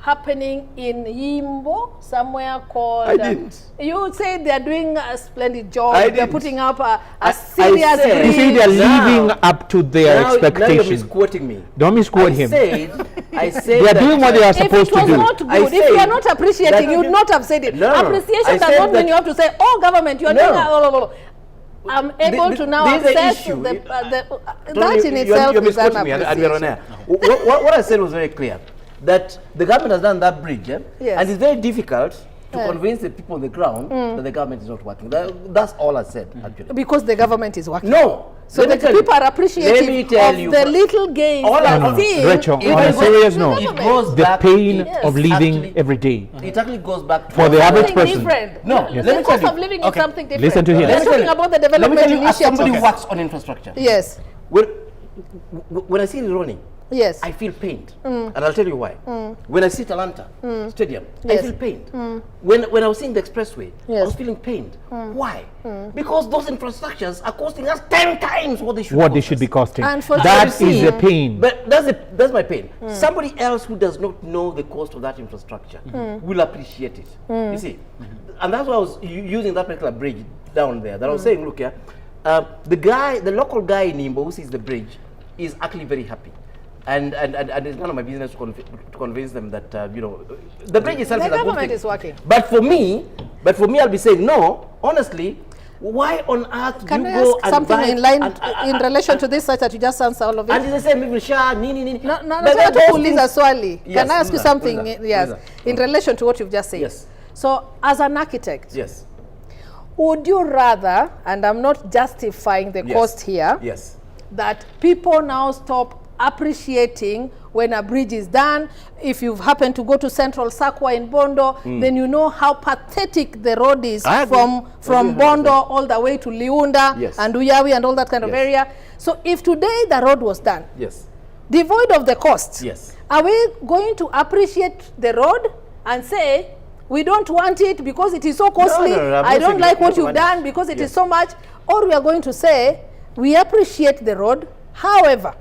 happening in Yimbo, somewhere called... I didn't. You said they're doing a splendid job. I They're didn't. putting up a serious You say they're living up to their Now you're expectations. misquoting me. Don't misquote him. I said they are that, doing what they are supposed to If it was do. not good, if you are not appreciating, you would not have said it. No, no, no. Appreciation I does said not mean that- you have to say, oh, government, you are No. doing I'm able to now there's an access issue. that in itself you're is an misquoting me, and we're on appreciation. air. What I said was very clear, that the government has done that bridge, Yes. and it's very difficult to Yeah. convince the people on the ground Mm. that the government is not working. That's all I said, actually. Because the government is working. No. So Let me the tell you. people are Let me appreciative tell of you, the but- little gains All I- they're No, no. seeing. Rachel, It on a goes- serious note, it goes the back- pain Yes. of living Actually, every day. It actually goes back to For the average Something person. different. No, The let me cost tell of you. living is something different. Listen to him. They're Let me talking tell you. about the Let me development tell you, as somebody initiatives. who works on infrastructure. Yes. When I see it running, Yes. I feel pained. Mm. And I'll tell you why. Mm. When I see Talanta Mm. Stadium, Yes. I feel pained. Mm. When I was seeing the expressway, I Yes. was feeling pained. Mm. Why? Mm. Because those infrastructures are costing us 10 times what they should What cost they should be costing. And for That So you is see, the pain. But that's my pain. Mm. Somebody else who does not know the cost of that infrastructure Mm. will appreciate it. Mm. You see, and that's why I was using that particular bridge down there. That I was Mm. saying, look here, the local guy in Nimbo who sees the bridge is actually very happy. And it's none of my business to convince them that the bridge itself The is a good government thing. is working. But for me, I'll be saying no. Honestly, why on earth Can do I you go ask and something buy in line and- in relation to this, such that you just answer all of it? and it's the same people share nini. No, But nataka those kuuliza things- swali. Yes, Can I ask you uliza, something? uliza, Yes, uliza. in relation to what you've just said. Yes. So, as an architect, Yes. would you rather, and I'm not justifying the Yes. cost here, Yes. that people now stop appreciating when a bridge is done? If you've happened to go to Central Sakwa in Bondo, then you know how pathetic the road is I agree. from Agree Bondo 100%. all the way to Liunda Yes. and Uyawi and all that kind of Yes. area. So if today the road was done, Yes. devoid of the cost, Yes. are we going to appreciate the road and say, we don't want it because it is so costly, no, I'm I not don't saying like we what don't you've want it. done because it is Yes. so much, or we are going to say, we appreciate the road, however,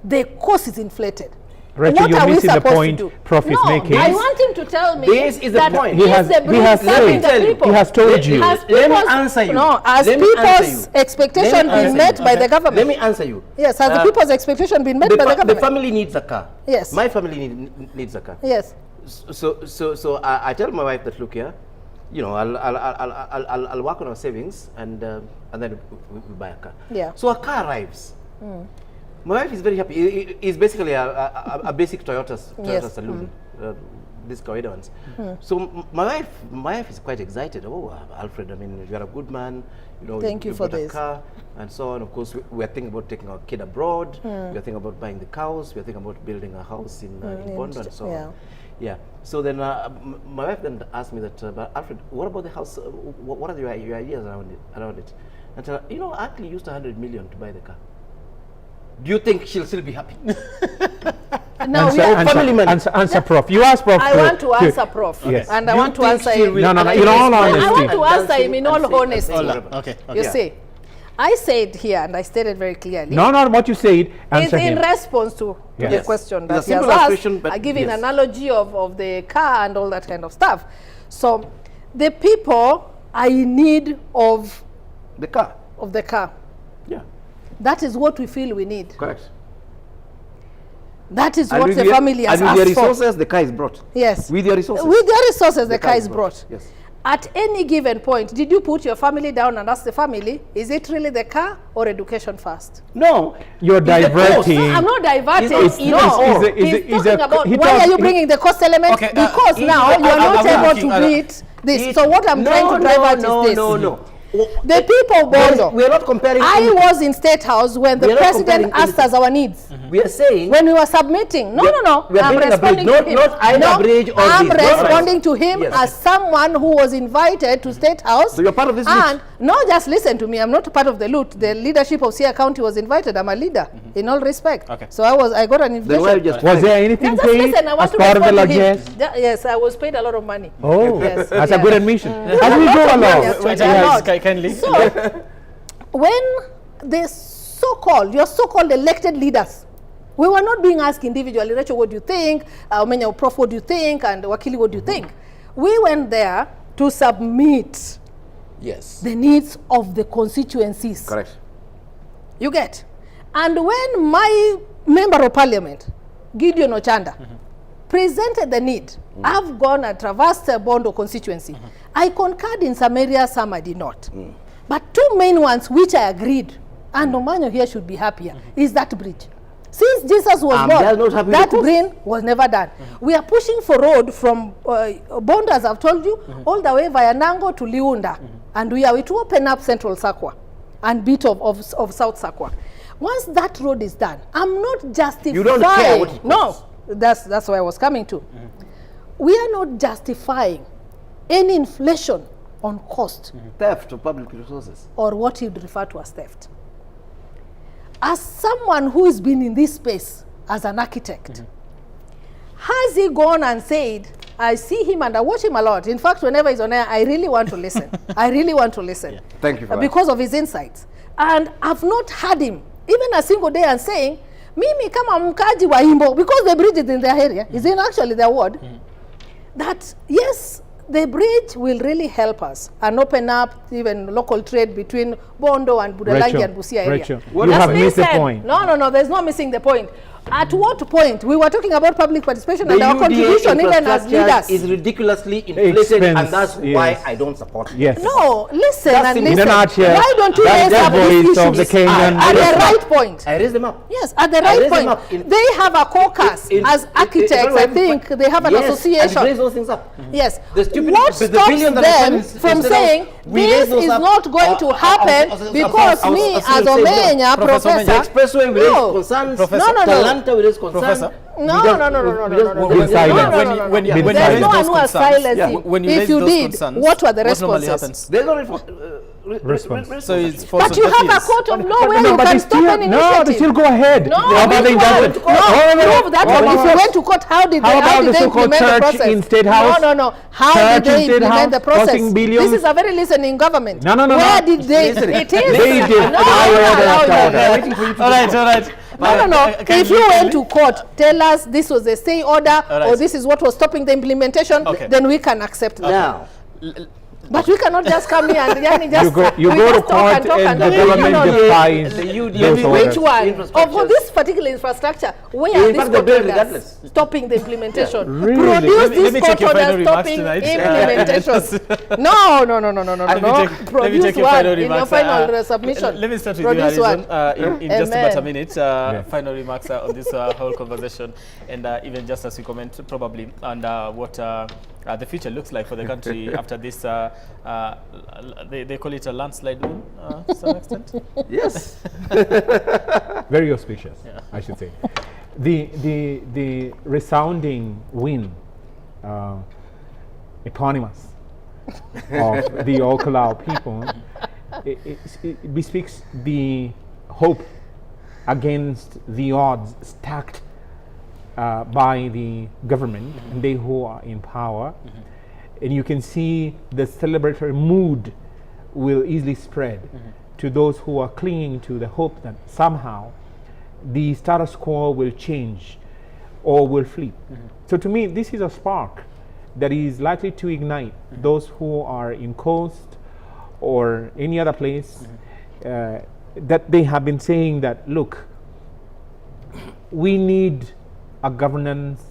the cost is inflated. Rachel, What you're are we missing the supposed point to do? Prof is No, making. I want him to tell me This is the that point. He has- is the he bridge has serving said- the people? he has told you. Has Let me people's- answer you. No, has Let me answer people's you. expectation Let me been answer met you. by the government? Let me answer you. Yes, has the people's expectation been met by the The government? family needs a car. Yes. My family needs a car. Yes. So I tell my wife that, look here, I'll work on our savings and then we buy a car. Yeah. So a car arrives. Mm. My wife is very happy. It's basically a basic Toyota Yes. saloon. These Kawaida ones. Mm. So my wife is quite excited. Oh, Alfred, I mean, you're a good man. Thank you you've for got this. a car and so on. Of course, we're thinking about taking our kid abroad. Mm. We're thinking about buying the cows. We're thinking about building a house in Bondo and so yeah. on. Yeah. So then my wife then asked me that, but Alfred, what about the house? What are your ideas around it? And I actually used 100 million to buy the car. Do you think she'll still be happy? No, we are Answer, family money. answer, Prof. You ask Prof. I want to answer Prof. Yes. And I Do you want to think answer she him. will- No, And in all I honesty. want to answer dancing him in and all sing and honesty. sing whatever. Okay. You Yeah. see, I said here, and I stated very clearly, No, not what you said. it's Answer in him. response to Yes. the question It's a that he has simple asked. question, but I give an yes. analogy of the car and all that kind of stuff. So the people are in need of The car. the car. Yeah. That is what we feel we need. Correct. That is And what with the family has and with your asked for. resources, the car is brought. Yes. With your resources. With their resources, the car is brought. Yes. At any given point, did you put your family down and ask the family, is it really the car or education first? No. You're diverting. No, I'm not diverting. It's No, either he's talking about why are you bringing the cost element? Okay, Because now you are not able to beat this. So what I'm trying to drive at is this. No. The people, Bondo, We are not comparing. I was in State House when We the are not president comparing asked us our needs. We are saying. When we were submitting, no, We are I'm building a bridge, responding to him. not either No, bridge or I'm this. No, responding to him Yes. as someone who was invited to State House. So you're part of this And no, just listen to me. I'm not part of the loot. The leadership of Sia County was invited. I'm a leader in all respect. Okay. So I got an Then why you invitation. just Was there anything Just paid listen, I want as to part of the respond to him. largesse? Yes, I was paid a lot of money. Oh, Yes, that's a yeah. good admission. Mm. As we A lot go of money, along, actually, a Yes, lot. kindly. So, when the your so-called elected leaders We were not being asked individually, Rachel, what do you think? Omenya, Prof, what do you think? And Wakili, what do you think? We went there to submit the needs of the constituencies. Correct. You get? And when my member of parliament, Gideon Ochanda, presented the need, I've gone and traversed the Bondo constituency. I concurred in some areas, some I did not. But two main ones which I agreed, and Omanyo here should be happier, is that bridge. Since Jesus was born, that bridge was never done. We are pushing for road from Bondo, as I've told you, all the way via Nango to Liunda. And we are to open up Central Sakwa and bit of South Sakwa. Once that road is done, I'm not justifying. You don't care what it costs. No, that's where I was coming to. We are not justifying any inflation on cost. Theft of public resources. Or what you'd refer to as theft. As someone who has been in this space as an architect, has he gone and said, I see him and I watch him a lot. In fact, whenever he's on air, I really want to listen. I really want to listen. Thank you for that. Because of his insights. And I've not heard him, even a single day, and saying, Mimi kama mkaji wa Imbo, because the bridge is in their area, is in actually their ward, that yes, the bridge will really help us and open up even local trade between Bondo and Budalangi and Busia area. Rachel, you have missed the point. No, there's no missing the point. At what point? We were talking about public participation and our contribution even as leaders. Is ridiculously inflated, and that's why I don't support it. Yes. No, listen and listen. Why don't you raise up these issues at the right point? I raise them up. Yes, at the right point. They have a caucus as architects. I think they have an association. And raise those things up. Yes. What stops them from saying this is not going to happen because me as Omenya professor? The expressway will raise concerns. No. Will raise concerns. No. When you There's no one who has silenced yeah, him. when you If you those did, concerns, what were the what normally responses? happens? There's no response. So it's But you have a court of law where you can stop an initiative. No, they still go ahead. No, How about the indictment? prove that one. If you went to court, how did they implement the process? In State House? No. How did they implement the process? Billions? This is a very listening government. No. Where did they? It is. They did. All right. No. If you went to court, tell us this was a stay order or this is what was stopping the implementation, then we can accept that. Now, but we cannot just come here and just you go to court and the government defines those orders. Which one? For this particular infrastructure, where this court orders stopping the implementation? Really? Produce this court order stopping implementation. No. Produce one in your final submission. Let me start with you, Harrison, in just about a minute. Final remarks on this whole conversation, and even just as we comment probably on what the future looks like for the country after this, they call it a landslide win to some extent. Yes. Very auspicious, I should say. The resounding win, eponymous of the all KALOU people, it bespeaks the hope against the odds stacked by the government and they who are in power, and you can see the celebratory mood will easily spread to those who are clinging to the hope that somehow the status quo will change or will flip. So to me, this is a spark that is likely to ignite those who are in Coast or any other place that they have been saying that, look, we need a governance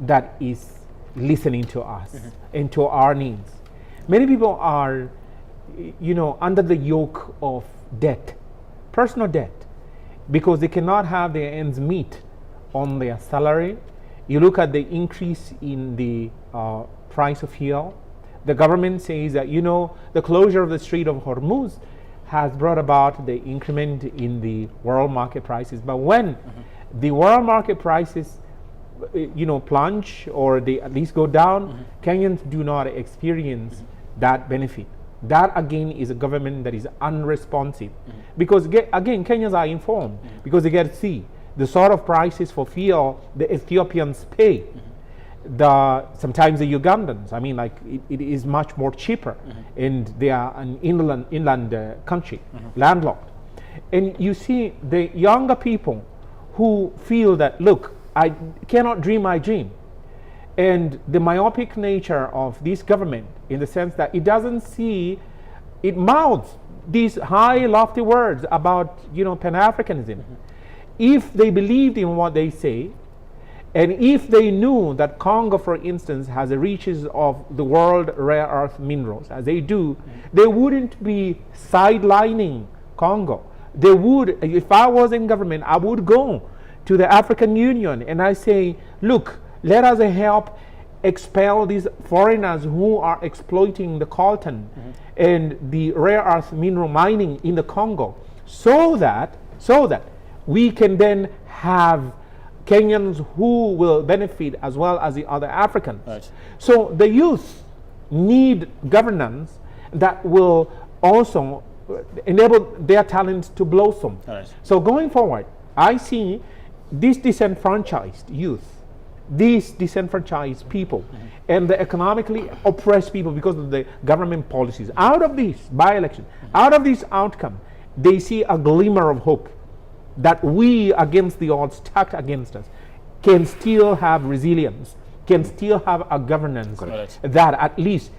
that is listening to us and to our needs. Many people are, under the yoke of debt, personal debt, because they cannot have their ends meet on their salary. You look at the increase in the price of fuel. The government says that, the closure of the Strait of Hormuz has brought about the increment in the world market prices. But when the world market prices plunge or they at least go down, Kenyans do not experience that benefit. That again is a government that is unresponsive, because again Kenyans are informed because they get to see the sort of prices for fuel the Ethiopians pay, sometimes the Ugandans. I mean, like it is much more cheaper, and they are an inland country, landlocked, and you see the younger people who feel that, look, I cannot dream my dream. And the myopic nature of this government, in the sense that it doesn't see, it mouths these high, lofty words about, Pan-Africanism. If they believed in what they say, and if they knew that Congo, for instance, has the riches of the world rare earth minerals, as they do, they wouldn't be sidelining Congo. They would, if I was in government, I would go to the African Union and I say, look, let us help expel these foreigners who are exploiting the coltan and the rare earth mineral mining in the Congo, so that we can then have Kenyans who will benefit as well as the other Africans. Right. So the youth need governance that will also enable their talents to blossom. Right. So going forward, I see this disenfranchised youth, these disenfranchised people, and the economically oppressed people because of the government policies. Out of this by-election, out of this outcome, they see a glimmer of hope that we, against the odds stacked against us, can still have resilience, can still have a governance that at least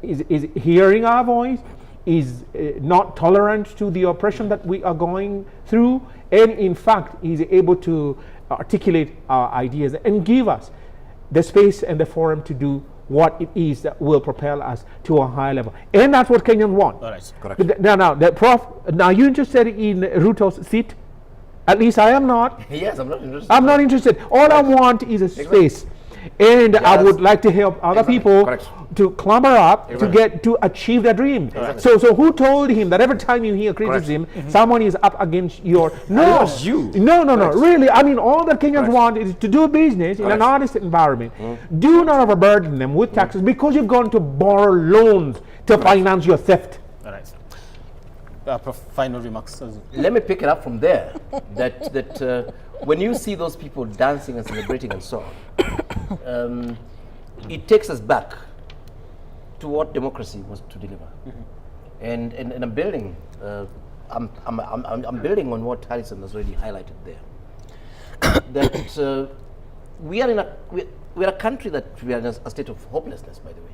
is hearing our voice, is not tolerant to the oppression that we are going through, and in fact is able to articulate our ideas and give us the space and the forum to do what it is that will propel us to a higher level. And that's what Kenyans want. All right, correct. Now you interested in Ruto's seat? At least I am not. Yes, I'm not interested. I'm not interested. All I want is a space. And I would like to help other people to clamber up to achieve their dream. So who told him that every time you hear criticism, someone is up against your... No, no, really. I mean, all that Kenyans want is to do business in an honest environment. Do not overburden them with taxes because you've gone to borrow loans to finance your theft. All right. Final remarks. Let me pick it up from there. that when you see those people dancing and celebrating and so on, it takes us back to what democracy was to deliver. And I'm building, I'm building on what Harrison has already highlighted there. That we are a country that we are in a state of hopelessness, by the way.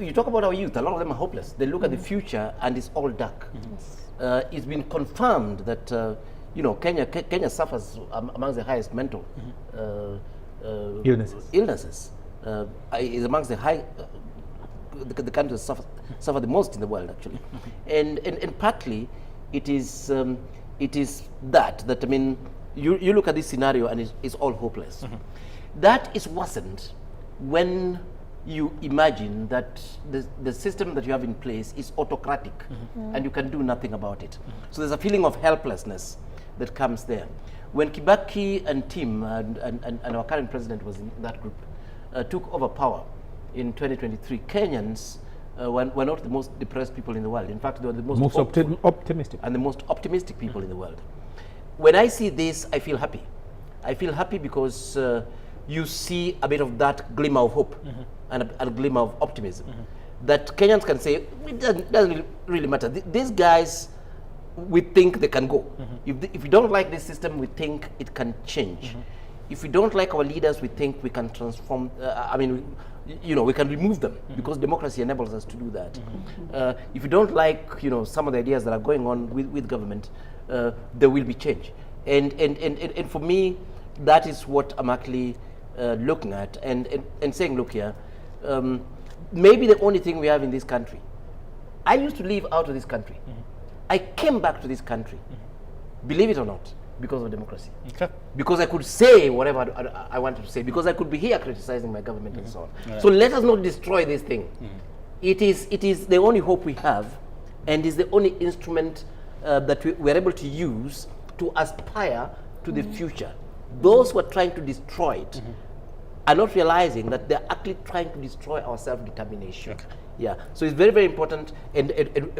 You talk about our youth, a lot of them are hopeless. They look at the future and it's all dark. It's been confirmed that Kenya suffers amongst the highest mental illnesses. Is amongst the high the countries suffer the most in the world, actually. And partly it is that I mean, you look at this scenario and it's all hopeless. That is worsened when you imagine that the system that you have in place is autocratic and you can do nothing about it. So there's a feeling of helplessness that comes there. When Kibaki and Tim and our current president was in that group took over power in 2023, Kenyans were not the most depressed people in the world. In fact, they were the most optimistic and the most optimistic people in the world. When I see this, I feel happy. I feel happy because you see a bit of that glimmer of hope and a glimmer of optimism. That Kenyans can say, it doesn't really matter. These guys, we think they can go. If we don't like this system, we think it can change. If we don't like our leaders, we think we can transform, we can remove them because democracy enables us to do that. If we don't like, some of the ideas that are going on with government, there will be change. And for me, that is what I'm actually looking at and saying, look here, maybe the only thing we have in this country, I used to live out of this country. I came back to this country, believe it or not, because of democracy. Because I could say whatever I wanted to say, because I could be here criticizing my government and so on. So let us not destroy this thing. It is the only hope we have, and is the only instrument that we're able to use to aspire to the future. Those who are trying to destroy it are not realizing that they're actually trying to destroy our self-determination. Yeah, so it's very, very important, and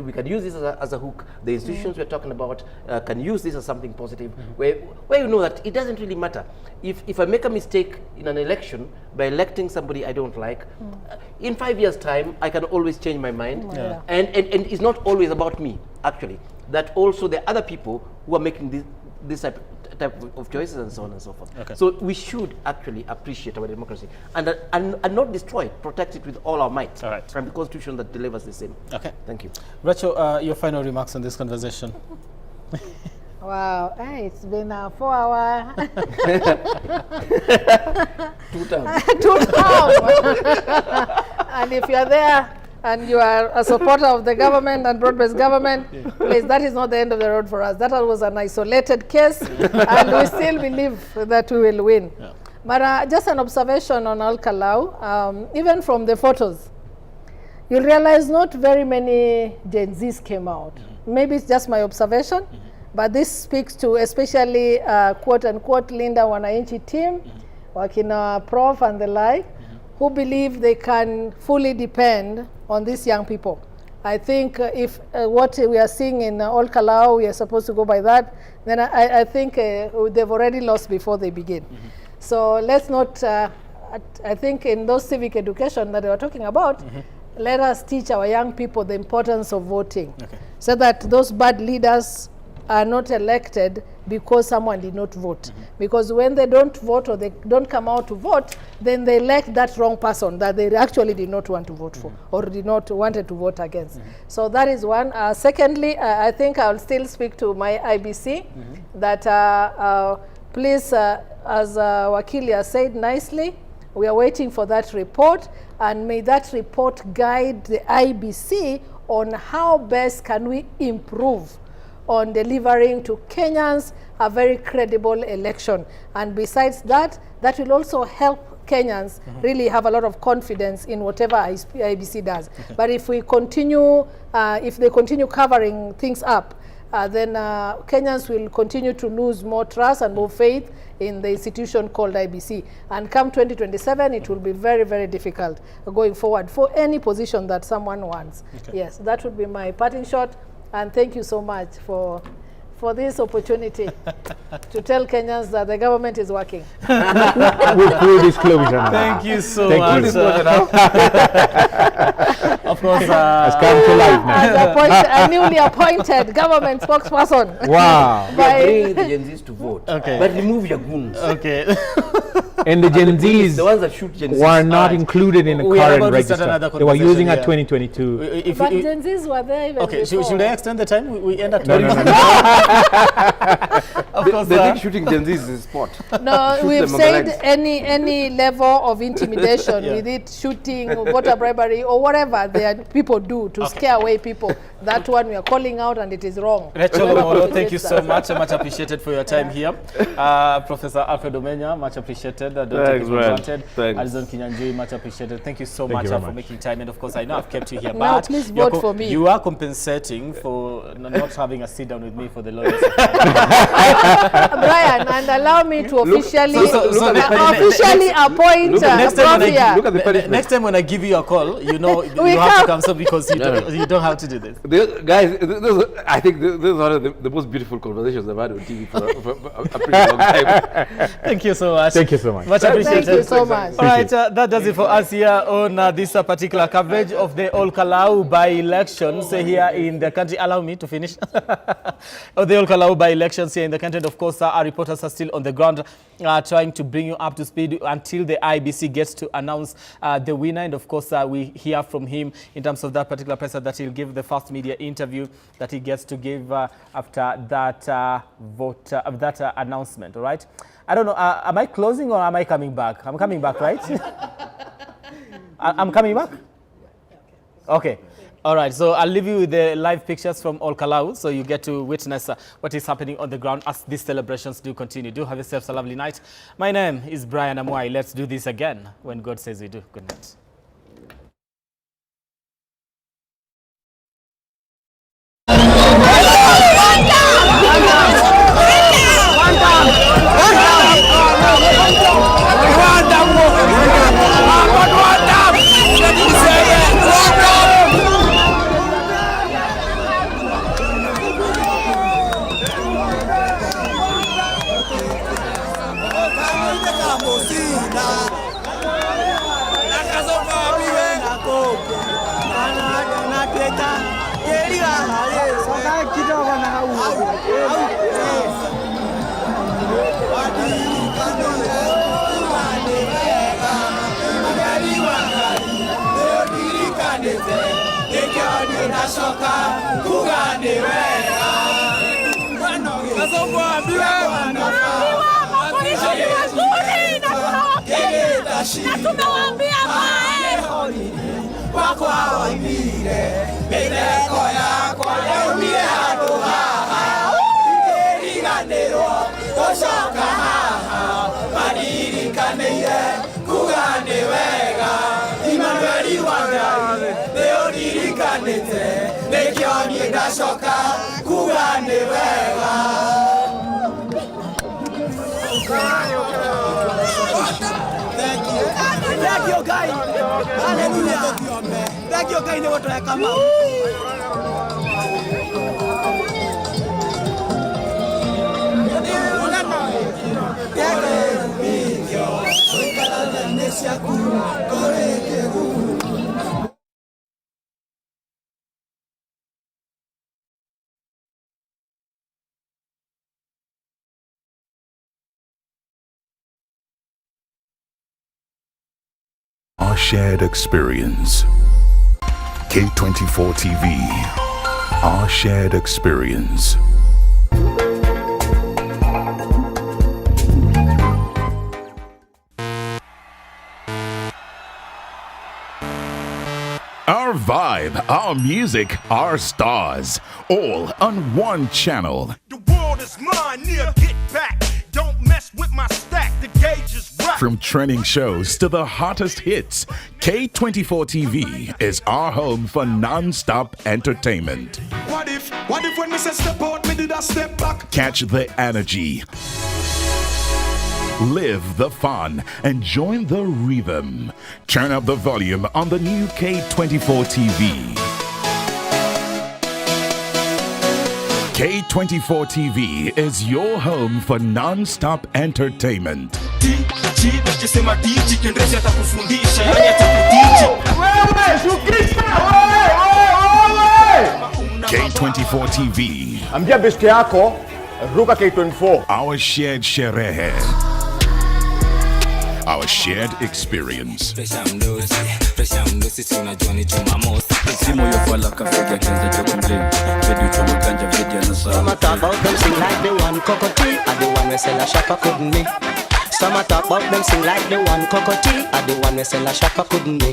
we can use this as a hook. The institutions we're talking about can use this as something positive, where you know that it doesn't really matter. If I make a mistake in an election by electing somebody I don't like, in 5 years' time, I can always change my mind. And it's not always about me, actually. That also there are other people who are making this type of choices and so on and so forth. Okay. So we should actually appreciate our democracy and not destroy it, protect it with all our might. All right. And the constitution that delivers the same. Okay. Thank you. Rachel, your final remarks on this conversation. Wow, hey, it's been a 4 hour. 2 times. 2 times. And if you are there and you are a supporter of the government and broad-based government, please, that is not the end of the road for us. That was an isolated case, and we still believe that we will win. Yeah. But just an observation on KALOU, even from the photos, you'll realize not very many Gen Zs came out. Maybe it's just my observation, but this speaks to especially quote-unquote Linda Wananchi team, Wakina Prof and the like, who believe they can fully depend on these young people. I think if what we are seeing in KALOU, we are supposed to go by that, then I think they've already lost before they begin. So let's not, I think in those civic education that they were talking about, let us teach our young people the importance of voting, so that those bad leaders are not elected because someone did not vote. Because when they don't vote or they don't come out to vote, then they elect that wrong person that they actually did not want to vote for or did not wanted to vote against. So that is one. Secondly, I think I'll still speak to my IBC that please, as Wakili has said nicely, we are waiting for that report, and may that report guide the IBC on how best can we improve on delivering to Kenyans a very credible election. And besides that, that will also help Kenyans really have a lot of confidence in whatever IBC does. But if we continue, if they continue covering things up, then Kenyans will continue to lose more trust and more faith in the institution called IBC. And come 2027, it will be very, very difficult going forward for any position that someone wants. Yes, that would be my parting shot. And thank you so much for this opportunity to tell Kenyans that the government is working. With full disclosure. Thank you so Thank much. Of course, has come to life now. A newly appointed government spokesperson. Wow. Bring the Gen Zs to vote. Okay. But remove your goons. Okay. And the Gen Zs, the ones that shoot Gen Zs were not included in the We are current about to start register. another They were using conversation a 2022. But Gen Zs were there even Okay, before. should I extend the time? We end at No, 20. no, no, Of course, they think shooting Gen Zs is a sport. No, Shoot we've them on the said legs. any level of intimidation, with it shooting, voter bribery, or whatever people do to scare away people. That one we are calling out, and it is wrong. Rachel Omolo, thank you so much. Much appreciated for your time here. Professor Alfred Omenya, much appreciated. Don't take it for granted. Alison Kinyanjui, much appreciated. Thank you so much for making time. And of course, I know I've kept you here. Now, but please vote for me. You are compensating for not having a sit down with me for the lawyers. Brian, and allow me to officially appoint next time when I give you a call, you know you have to come so because you don't have to do this. Guys, I think this is one of the most beautiful conversations I've had on TV for a pretty long time. Thank you so much. Thank you so much. Much appreciated. Thank you so much. All right, that does it for us here on this particular coverage of the KALOU by-elections here in the country. Allow me to finish. Of the KALOU by-elections here in the country. And of course, our reporters are still on the ground trying to bring you up to speed until the IBC gets to announce the winner. And of course, we hear from him in terms of that particular person that he'll give the first media interview that he gets to give after that announcement. All right. I don't know. Am I closing or am I coming back? I'm coming back, right? I'm coming back? Okay. All right. So I'll leave you with the live pictures from KALOU so you get to witness what is happening on the ground as these celebrations do continue. Do have yourselves a lovely night. My name is Brian Amwai. Let's do this again when God says we do. Good night. Nakazo Thank you, guys. Hallelujah. Thank you, guys. Never try come out. Our shared experience. K24TV. Our shared experience. Our vibe, our music, our stars, all on one channel. The world is mine, near get back. Don't mess with my stack, the gauge is right. From trending shows to the hottest hits, K24TV is our home for non-stop entertainment. What if when me say step out, me did a step back? Catch the energy, live the fun, and join the rhythm. Turn up the volume on the new K24TV. K24TV is your home for non-stop entertainment. K24TV. Ambia beshte yako ruka K24. Our shared sherehe. Our shared experience. Some talk about them sing like the one cockatoo, and the one we sell a shopper couldn't be. Some talk about them sing like the one cockatoo, and the one we sell a shopper couldn't be.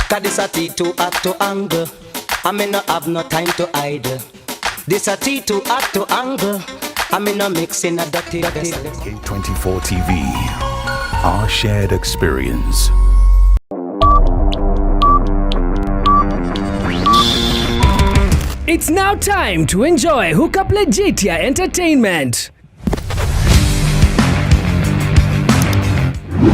Cause this a T2 act to anger, I may not have no time to idle. This a T2 act to anger, I may not mix in a dirty. K24TV, our shared experience. It's now time to enjoy Hookup Legitia Entertainment.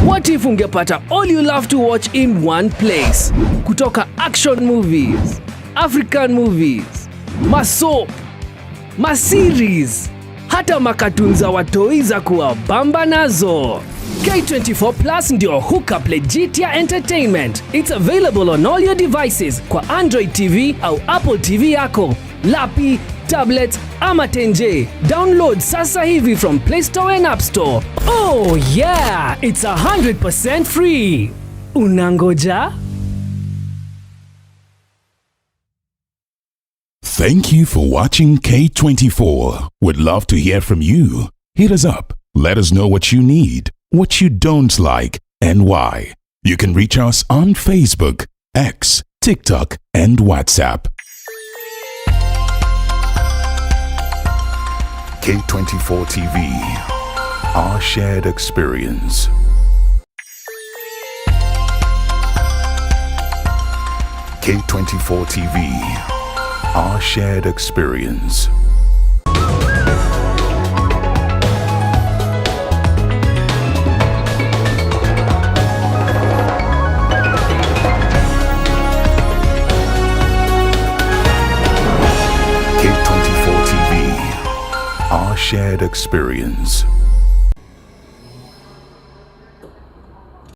What if ungepata all you love to watch in one place? Kutoka action movies, African movies, masoap, maseries, hata makatuni za watoi za kuwabamba nazo. K24 Plus ndio Hookup Legitia Entertainment. It's available on all your devices kwa Android TV au Apple TV yako, lapi, tablet ama tenje. Download sasa hivi from Play Store and App Store. Oh yeah, it's 100% free. Unangoja? Thank you for watching K24. We'd love to hear from you. Hit us up. Let us know what you need, what you don't like, and why. You can reach us on Facebook, X, TikTok, and WhatsApp. K24 TV, our shared experience. K24 TV, our shared experience. K24 TV, our shared experience.